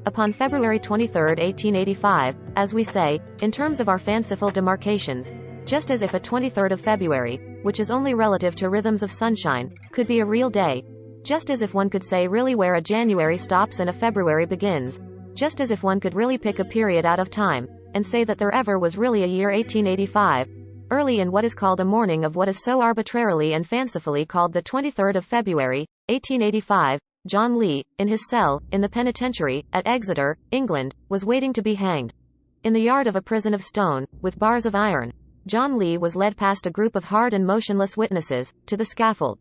Upon February 23, 1885, as we say, in terms of our fanciful demarcations, just as if a 23rd of February, which is only relative to rhythms of sunshine, could be a real day, just as if one could say really where a January stops and a February begins, just as if one could really pick a period out of time, and say that there ever was really a year 1885, early in what is called a morning of what is so arbitrarily and fancifully called the 23rd of February, 1885, John Lee, in his cell, in the penitentiary, at Exeter, England, was waiting to be hanged. In the yard of a prison of stone, with bars of iron, John Lee was led past a group of hard and motionless witnesses, to the scaffold.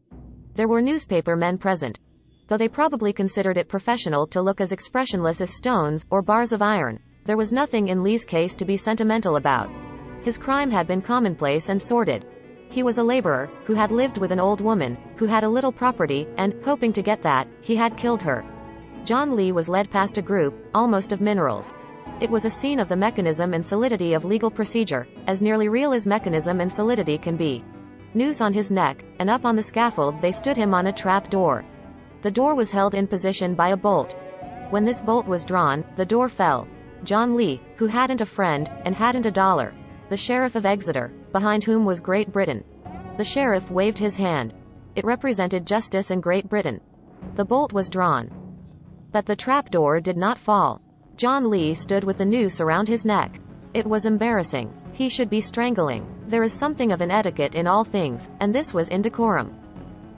There were newspaper men present. Though they probably considered it professional to look as expressionless as stones, or bars of iron, there was nothing in Lee's case to be sentimental about. His crime had been commonplace and sordid. He was a laborer, who had lived with an old woman, who had a little property, and, hoping to get that, he had killed her. John Lee was led past a group, almost of minerals. It was a scene of the mechanism and solidity of legal procedure, as nearly real as mechanism and solidity can be. Noose on his neck, and up on the scaffold they stood him on a trap door. The door was held in position by a bolt. When this bolt was drawn, the door fell. John Lee, who hadn't a friend, and hadn't a dollar. The sheriff of Exeter, behind whom was Great Britain. The sheriff waved his hand. It represented justice and Great Britain. The bolt was drawn. But the trap door did not fall. John Lee stood with the noose around his neck. It was embarrassing. He should be strangling. There is something of an etiquette in all things, and this was indecorum.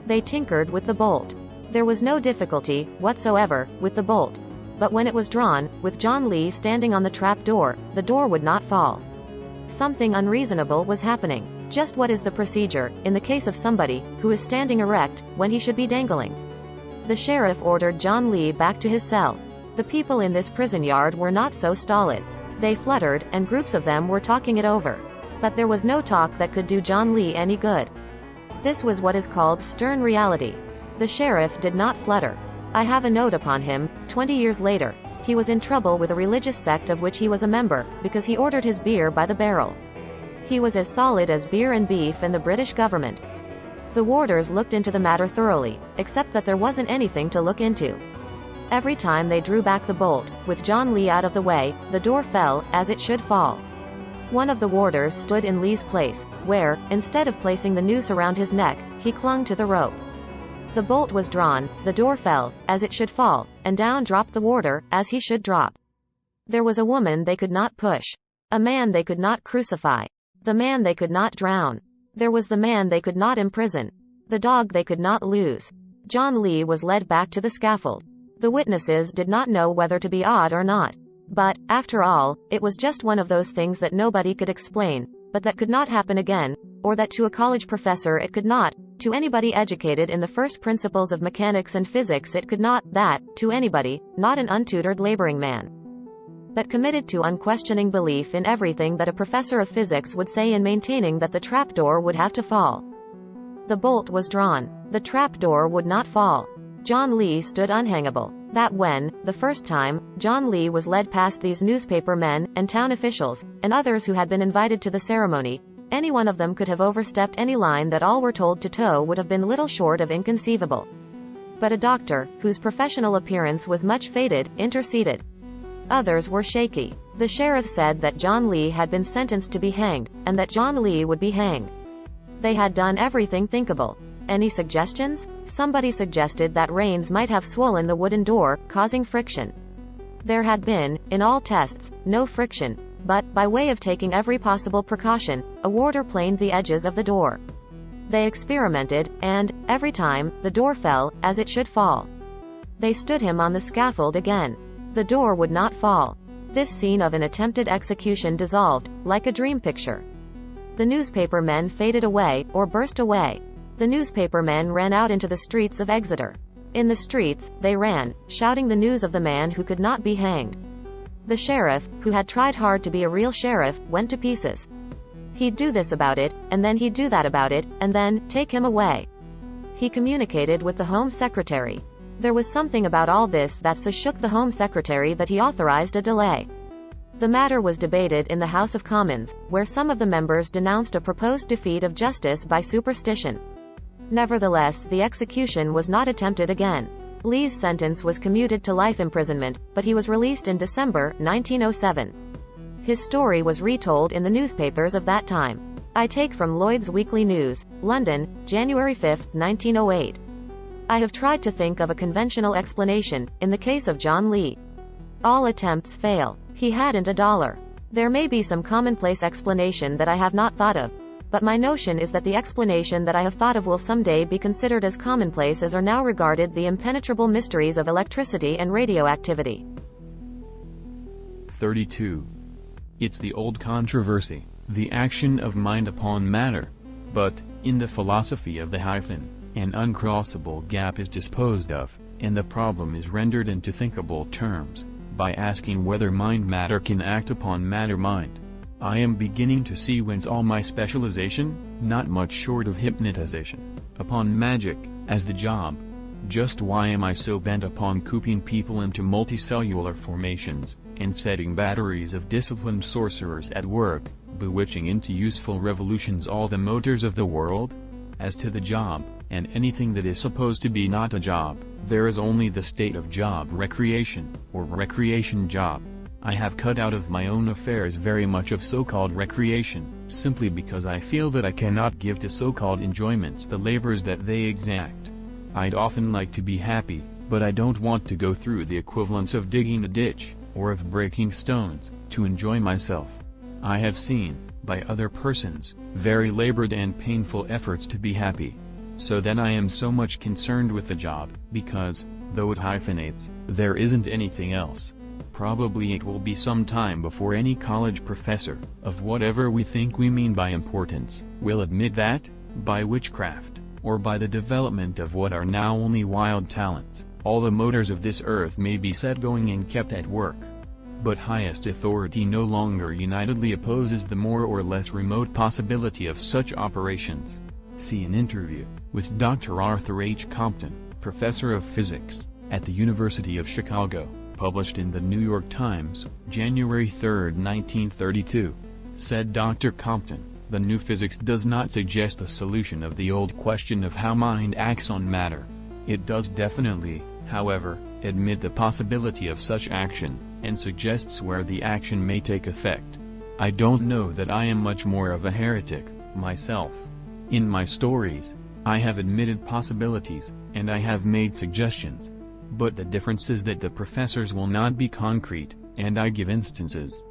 They tinkered with the bolt. There was no difficulty whatsoever with the bolt. But when it was drawn, with John Lee standing on the trap door, the door would not fall. Something unreasonable was happening. Just what is the procedure, in the case of somebody who is standing erect, when he should be dangling? The sheriff ordered John Lee back to his cell. The people in this prison yard were not so stolid. They fluttered, and groups of them were talking it over. But there was no talk that could do John Lee any good. This was what is called stern reality. The sheriff did not flutter. I have a note upon him. 20 years later, he was in trouble with a religious sect of which he was a member, because he ordered his beer by the barrel. He was as solid as beer and beef and the British government. The warders looked into the matter thoroughly, except that there wasn't anything to look into. Every time they drew back the bolt, with John Lee out of the way, the door fell, as it should fall. One of the warders stood in Lee's place, where, instead of placing the noose around his neck, he clung to the rope. The bolt was drawn, the door fell, as it should fall, and down dropped the warder, as he should drop. There was a woman they could not push. A man they could not crucify. The man they could not drown. There was the man they could not imprison. The dog they could not lose. John Lee was led back to the scaffold. The witnesses did not know whether to be awed or not. But, after all, it was just one of those things that nobody could explain, but that could not happen again, or that to a college professor it could not, to anybody educated in the first principles of mechanics and physics it could not, that, to anybody, not an untutored laboring man, that committed to unquestioning belief in everything that a professor of physics would say in maintaining that the trapdoor would have to fall. The bolt was drawn. The trapdoor would not fall. John Lee stood unhangable. That when, the first time, John Lee was led past these newspaper men, and town officials, and others who had been invited to the ceremony, any one of them could have overstepped any line that all were told to toe would have been little short of inconceivable. But a doctor, whose professional appearance was much faded, interceded. Others were shaky. The sheriff said that John Lee had been sentenced to be hanged, and that John Lee would be hanged. They had done everything thinkable. Any suggestions? Somebody suggested that Rains might have swollen the wooden door, causing friction. There had been, in all tests, no friction, but, by way of taking every possible precaution, a warder planed the edges of the door. They experimented, and, every time, the door fell, as it should fall. They stood him on the scaffold again. The door would not fall. This scene of an attempted execution dissolved, like a dream picture. The newspaper men faded away, or burst away. The newspaper men ran out into the streets of Exeter. In the streets, they ran, shouting the news of the man who could not be hanged. The sheriff, who had tried hard to be a real sheriff, went to pieces. He'd do this about it, and then he'd do that about it, and then, take him away. He communicated with the Home Secretary. There was something about all this that so shook the Home Secretary that he authorized a delay. The matter was debated in the House of Commons, where some of the members denounced a proposed defeat of justice by superstition. Nevertheless, the execution was not attempted again. Lee's sentence was commuted to life imprisonment, but he was released in December 1907. His story was retold in the newspapers of that time. I take from Lloyd's Weekly News, London, January 5, 1908. I have tried to think of a conventional explanation, in the case of John Lee. All attempts fail. He hadn't a dollar. There may be some commonplace explanation that I have not thought of, but my notion is that the explanation that I have thought of will someday be considered as commonplace as are now regarded the impenetrable mysteries of electricity and radioactivity. 32. It's the old controversy, the action of mind upon matter. But, in the philosophy of the hyphen, an uncrossable gap is disposed of, and the problem is rendered into thinkable terms, by asking whether mind-matter can act upon matter-mind. I am beginning to see whence all my specialization, not much short of hypnotization, upon magic, as the job. Just why am I so bent upon cooping people into multicellular formations, and setting batteries of disciplined sorcerers at work, bewitching into useful revolutions all the motors of the world? As to the job, and anything that is supposed to be not a job, there is only the state of job recreation, or recreation job. I have cut out of my own affairs very much of so-called recreation, simply because I feel that I cannot give to so-called enjoyments the labors that they exact. I'd often like to be happy, but I don't want to go through the equivalence of digging a ditch, or of breaking stones, to enjoy myself. I have seen, by other persons, very labored and painful efforts to be happy. So then I am so much concerned with the job, because, though it hyphenates, there isn't anything else. Probably it will be some time before any college professor, of whatever we think we mean by importance, will admit that, by witchcraft, or by the development of what are now only wild talents, all the motors of this earth may be set going and kept at work. But highest authority no longer unitedly opposes the more or less remote possibility of such operations. See an interview with Dr. Arthur H. Compton, professor of physics, at the University of Chicago, published in the New York Times, January 3, 1932. Said Dr. Compton, "The new physics does not suggest a solution of the old question of how mind acts on matter. It does definitely, however, admit the possibility of such action, and suggests where the action may take effect. I don't know that I am much more of a heretic, myself. In my stories, I have admitted possibilities, and I have made suggestions. But the difference is that the professors will not be concrete, and I give instances."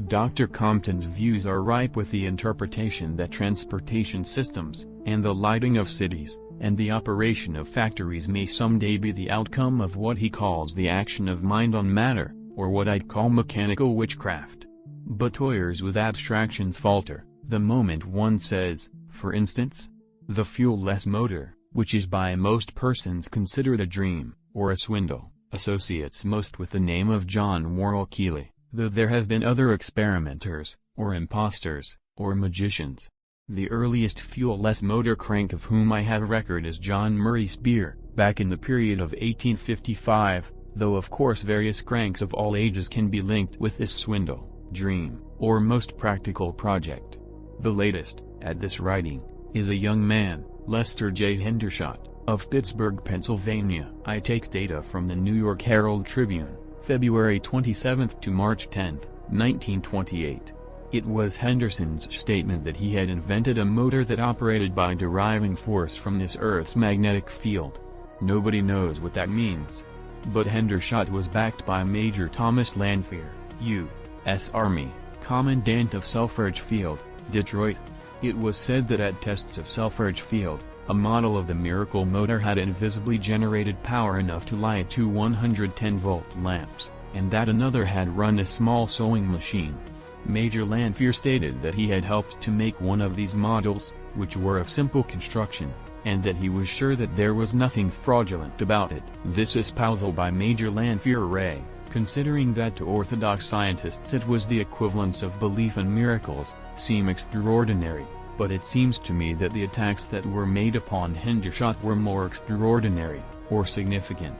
Dr. Compton's views are ripe with the interpretation that transportation systems, and the lighting of cities, and the operation of factories may someday be the outcome of what he calls the action of mind on matter, or what I'd call mechanical witchcraft. But toyers with abstractions falter, the moment one says, for instance, the fuel-less motor, which is by most persons considered a dream, or a swindle, associates most with the name of John Worrell Keely, though there have been other experimenters, or impostors, or magicians. The earliest fuel-less motor crank of whom I have record is John Murray Spear, back in the period of 1855, though of course various cranks of all ages can be linked with this swindle, dream, or most practical project. The latest, at this writing, is a young man, Lester J. Hendershot, of Pittsburgh, Pennsylvania. I take data from the New York Herald Tribune, February 27 to March 10, 1928. It was Henderson's statement that he had invented a motor that operated by deriving force from this Earth's magnetic field. Nobody knows what that means. But Hendershot was backed by Major Thomas Lanphier, U.S. Army, Commandant of Selfridge Field, Detroit. It was said that at tests of Selfridge Field, a model of the miracle motor had invisibly generated power enough to light two 110-volt lamps, and that another had run a small sewing machine. Major Lanphier stated that he had helped to make one of these models, which were of simple construction, and that he was sure that there was nothing fraudulent about it. This espousal by Major Lanphier Ray, considering that to orthodox scientists it was the equivalence of belief in miracles, seem extraordinary. But it seems to me that the attacks that were made upon Hendershot were more extraordinary, or significant.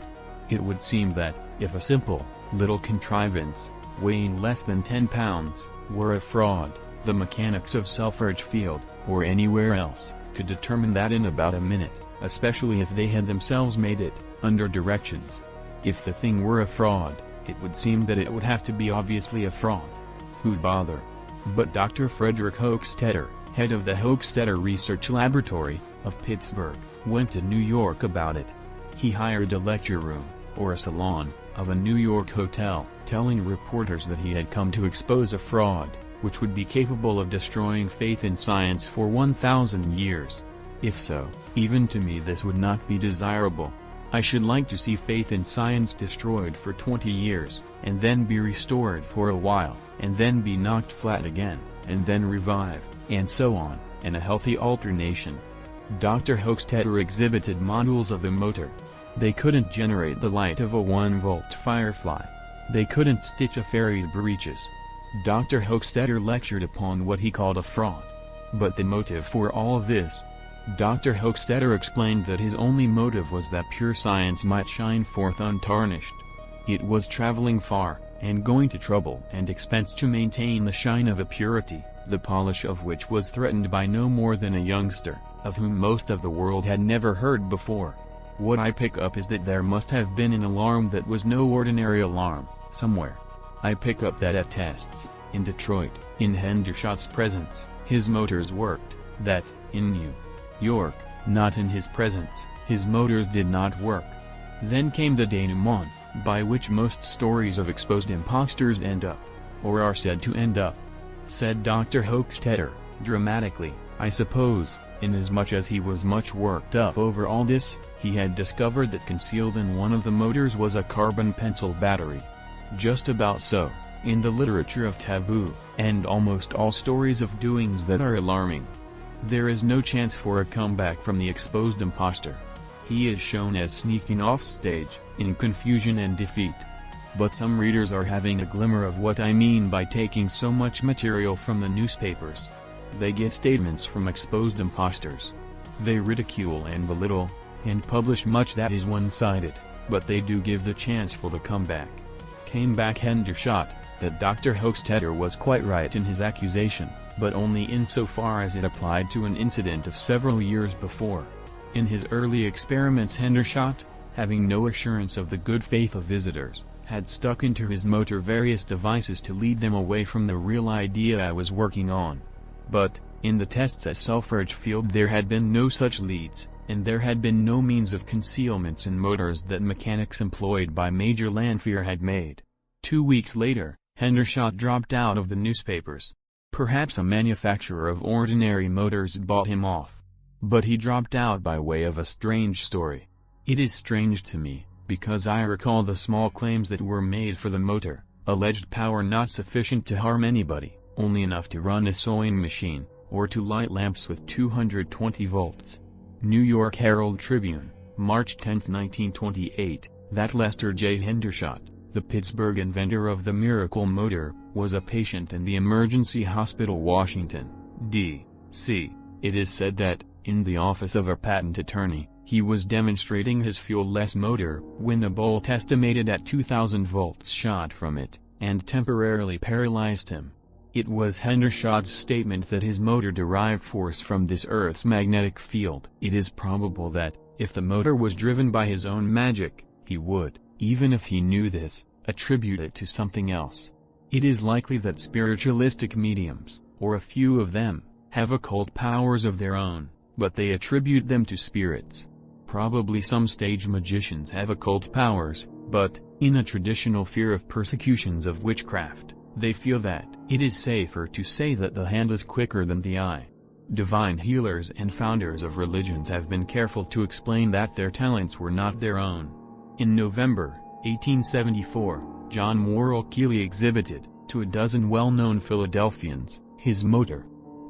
It would seem that, if a simple, little contrivance, weighing less than 10 pounds, were a fraud, the mechanics of Selfridge Field, or anywhere else, could determine that in about a minute, especially if they had themselves made it, under directions. If the thing were a fraud, it would seem that it would have to be obviously a fraud. Who'd bother? But Dr. Frederick Hochstetter, head of the Hochstetter Research Laboratory, of Pittsburgh, went to New York about it. He hired a lecture room, or a salon, of a New York hotel, telling reporters that he had come to expose a fraud, which would be capable of destroying faith in science for 1,000 years. If so, even to me this would not be desirable. I should like to see faith in science destroyed for 20 years, and then be restored for a while, and then be knocked flat again, and then revive, and so on, and a healthy alternation. Dr. Hochstetter exhibited models of the motor. They couldn't generate the light of a 1-volt firefly. They couldn't stitch a fairy's breeches. Dr. Hochstetter lectured upon what he called a fraud. But the motive for all this? Dr. Hochstetter explained that his only motive was that pure science might shine forth untarnished. It was traveling far, and going to trouble and expense to maintain the shine of a purity, the polish of which was threatened by no more than a youngster, of whom most of the world had never heard before. What I pick up is that there must have been an alarm that was no ordinary alarm, somewhere. I pick up that at tests, in Detroit, in Hendershot's presence, his motors worked, that, in New York, not in his presence, his motors did not work. Then came the denouement, by which most stories of exposed imposters end up, or are said to end up," said Dr. Hochstetter, dramatically. "I suppose, inasmuch as he was much worked up over all this, he had discovered that concealed in one of the motors was a carbon pencil battery. Just about so, in the literature of taboo, and almost all stories of doings that are alarming, there is no chance for a comeback from the exposed imposter. He is shown as sneaking off stage, in confusion and defeat. But some readers are having a glimmer of what I mean by taking so much material from the newspapers. They get statements from exposed imposters. They ridicule and belittle, and publish much that is one-sided, but they do give the chance for the comeback." Came back Hendershot, that Dr. Hochstetter was quite right in his accusation, but only insofar as it applied to an incident of several years before. In his early experiments Hendershot, having no assurance of the good faith of visitors, had stuck into his motor various devices to lead them away from the real idea I was working on. But, in the tests at Selfridge Field there had been no such leads, and there had been no means of concealments in motors that mechanics employed by Major Lanphier had made. 2 weeks later, Hendershot dropped out of the newspapers. Perhaps a manufacturer of ordinary motors bought him off. But he dropped out by way of a strange story. It is strange to me, because I recall the small claims that were made for the motor: alleged power not sufficient to harm anybody, only enough to run a sewing machine, or to light lamps with 220 volts. New York Herald Tribune, March 10, 1928, that Lester J. Hendershot, the Pittsburgh inventor of the miracle motor, was a patient in the Emergency Hospital Washington, D.C. It is said that, in the office of a patent attorney, he was demonstrating his fuel-less motor, when a bolt estimated at 2,000 volts shot from it, and temporarily paralyzed him. It was Hendershot's statement that his motor derived force from this Earth's magnetic field. It is probable that, if the motor was driven by his own magic, he would, even if he knew this, attribute it to something else. It is likely that spiritualistic mediums, or a few of them, have occult powers of their own, but they attribute them to spirits. Probably some stage magicians have occult powers, but, in a traditional fear of persecutions of witchcraft, they feel that it is safer to say that the hand is quicker than the eye. Divine healers and founders of religions have been careful to explain that their talents were not their own. In November 1874, John Worrell Keely exhibited, to a dozen well-known Philadelphians, his motor.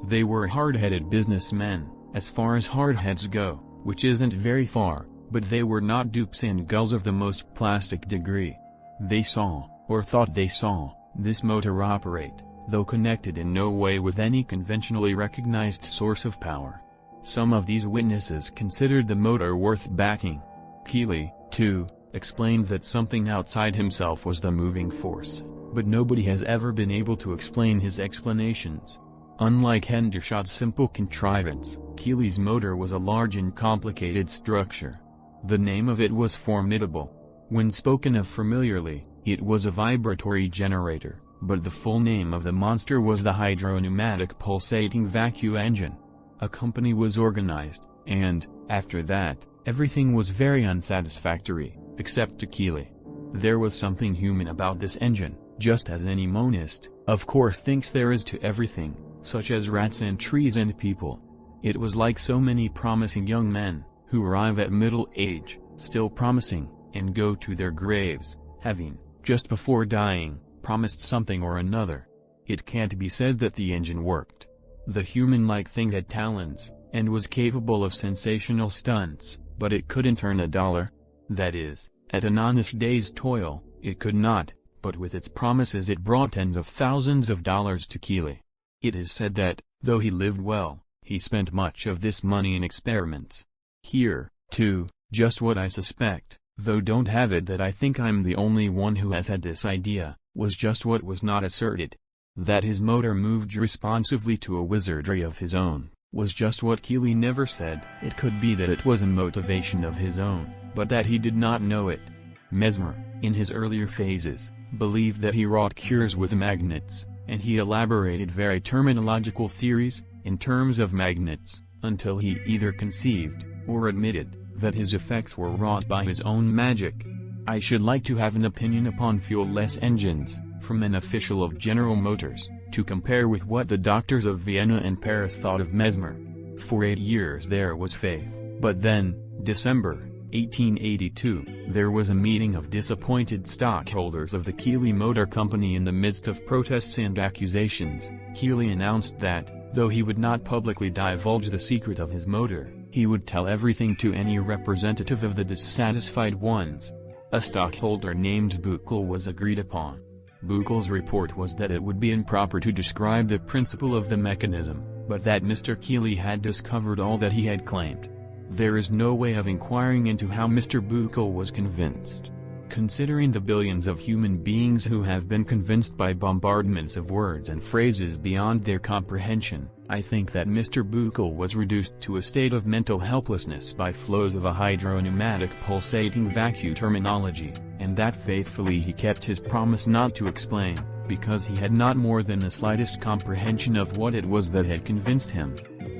They were hard-headed businessmen, as far as hardheads go, which isn't very far, but they were not dupes and gulls of the most plastic degree. They saw, or thought they saw, this motor operate, though connected in no way with any conventionally recognized source of power. Some of these witnesses considered the motor worth backing. Keely, too, explained that something outside himself was the moving force, but nobody has ever been able to explain his explanations. Unlike Hendershot's simple contrivance, Keely's motor was a large and complicated structure. The name of it was formidable. When spoken of familiarly, it was a vibratory generator, but the full name of the monster was the Hydro-Pneumatic Pulsating Vacuum Engine. A company was organized, and, after that, everything was very unsatisfactory, except to Keely. There was something human about this engine, just as any monist, of course, thinks there is to everything, such as rats and trees and people. It was like so many promising young men, who arrive at middle age, still promising, and go to their graves, having, just before dying, promised something or another. It can't be said that the engine worked. The human-like thing had talents, and was capable of sensational stunts, but it couldn't earn $1. That is, at an honest day's toil, it could not, but with its promises it brought tens of thousands of dollars to Keely. It is said that, though he lived well, he spent much of this money in experiments. Here, too, just what I suspect, though don't have it that I think I'm the only one who has had this idea, was just what was not asserted. That his motor moved responsively to a wizardry of his own, was just what Keely never said. It could be that it was a motivation of his own, but that he did not know it. Mesmer, in his earlier phases, believed that he wrought cures with magnets, and he elaborated very terminological theories, in terms of magnets, until he either conceived, or admitted, that his effects were wrought by his own magic. I should like to have an opinion upon fuel-less engines, from an official of General Motors, to compare with what the doctors of Vienna and Paris thought of Mesmer. For 8 years there was faith, but then, December 1882, there was a meeting of disappointed stockholders of the Keele Motor Company. In the midst of protests and accusations, Keele announced that, though he would not publicly divulge the secret of his motor, he would tell everything to any representative of the dissatisfied ones. A stockholder named Buchel was agreed upon. Buchel's report was that it would be improper to describe the principle of the mechanism, but that Mr. Keele had discovered all that he had claimed. There is no way of inquiring into how Mr. Buchel was convinced. Considering the billions of human beings who have been convinced by bombardments of words and phrases beyond their comprehension, I think that Mr. Buchel was reduced to a state of mental helplessness by flows of a hydropneumatic pulsating vacuum terminology, and that faithfully he kept his promise not to explain, because he had not more than the slightest comprehension of what it was that had convinced him.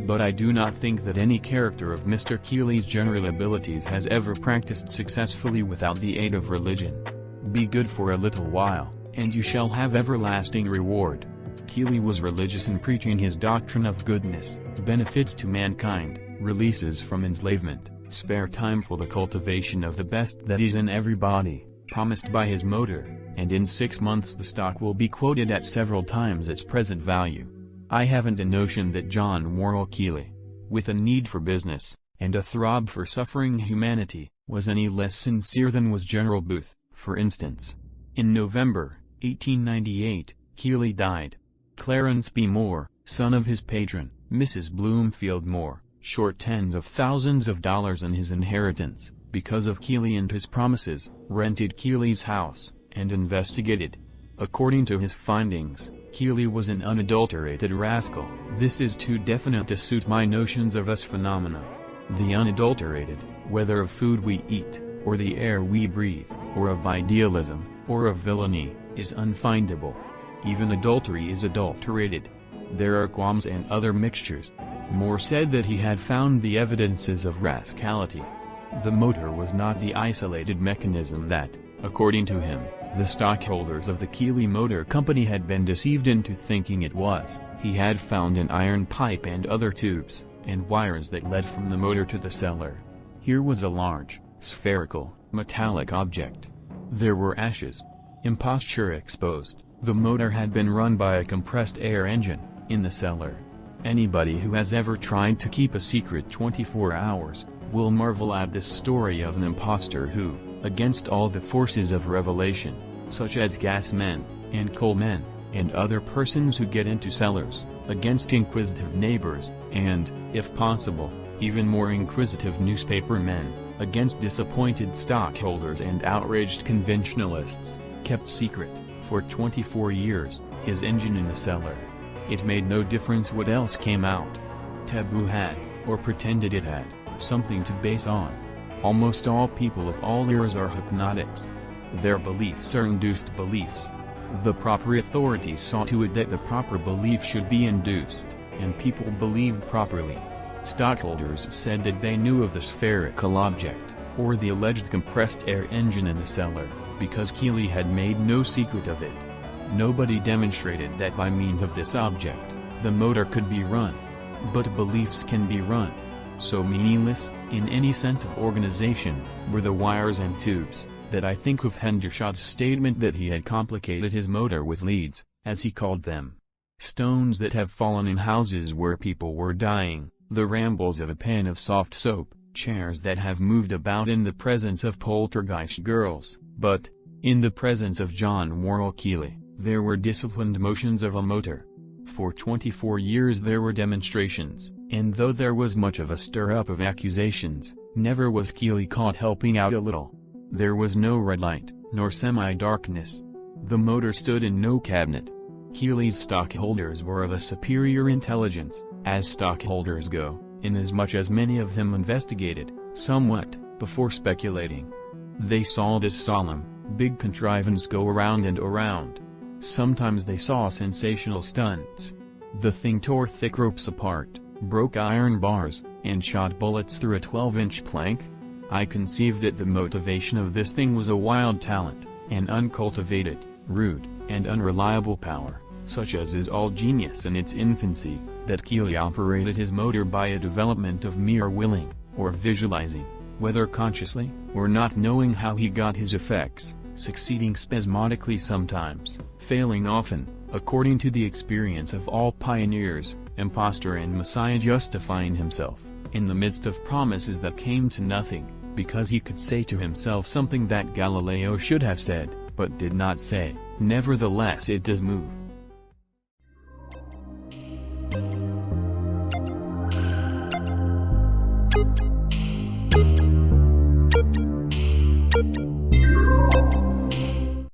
But I do not think that any character of Mr. Keele's general abilities has ever practiced successfully without the aid of religion. Be good for a little while, and you shall have everlasting reward. Keele was religious in preaching his doctrine of goodness, benefits to mankind, releases from enslavement, spare time for the cultivation of the best that is in everybody, promised by his motor, and in 6 months the stock will be quoted at several times its present value. I haven't a notion that John Worrell Keele, with a need for business, and a throb for suffering humanity, was any less sincere than was General Booth, for instance. In November 1898, Keele died. Clarence B. Moore, son of his patron, Mrs. Bloomfield Moore, short tens of thousands of dollars in his inheritance, because of Keele and his promises, rented Keele's house, and investigated. According to his findings, Keele was an unadulterated rascal. This is too definite to suit my notions of us phenomena. The unadulterated, whether of food we eat, or the air we breathe, or of idealism, or of villainy, is unfindable. Even adultery is adulterated. There are qualms and other mixtures. Moore said that he had found the evidences of rascality. The motor was not the isolated mechanism that, according to him, the stockholders of the Keele Motor Company had been deceived into thinking it was. He had found an iron pipe and other tubes, and wires that led from the motor to the cellar. Here was a large, spherical, metallic object. There were ashes. Imposture exposed. The motor had been run by a compressed air engine, in the cellar. Anybody who has ever tried to keep a secret 24 hours, will marvel at this story of an impostor who, against all the forces of revelation, such as gas men, and coal men, and other persons who get into cellars, against inquisitive neighbors, and, if possible, even more inquisitive newspaper men, against disappointed stockholders and outraged conventionalists, kept secret, for 24 years, his engine in the cellar. It made no difference what else came out. Taboo had, or pretended it had, something to base on. Almost all people of all eras are hypnotics. Their beliefs are induced beliefs. The proper authorities saw to it that the proper belief should be induced, and people believed properly. Stockholders said that they knew of the spherical object, or the alleged compressed air engine in the cellar, because Keele had made no secret of it. Nobody demonstrated that by means of this object, the motor could be run. But beliefs can be run. So meaningless, in any sense of organization, were the wires and tubes, that I think of Hendershot's statement that he had complicated his motor with leads, as he called them. Stones that have fallen in houses where people were dying, the rambles of a pan of soft soap, chairs that have moved about in the presence of poltergeist girls, but, in the presence of John Worrell Keele, there were disciplined motions of a motor. For 24 years there were demonstrations, and though there was much of a stir-up of accusations, never was Keele caught helping out a little. There was no red light, nor semi-darkness. The motor stood in no cabinet. Keele's stockholders were of a superior intelligence, as stockholders go, inasmuch as many of them investigated, somewhat, before speculating. They saw this solemn, big contrivance go around and around. Sometimes they saw sensational stunts. The thing tore thick ropes apart, broke iron bars, and shot bullets through a 12-inch plank. I conceived that the motivation of this thing was a wild talent, an uncultivated, rude, and unreliable power, such as is all genius in its infancy, that Kekke operated his motor by a development of mere willing, or visualizing, whether consciously, or not knowing how he got his effects, succeeding spasmodically sometimes, failing often, according to the experience of all pioneers, impostor and messiah justifying himself, in the midst of promises that came to nothing, because he could say to himself something that Galileo should have said, but did not say. Nevertheless it does move.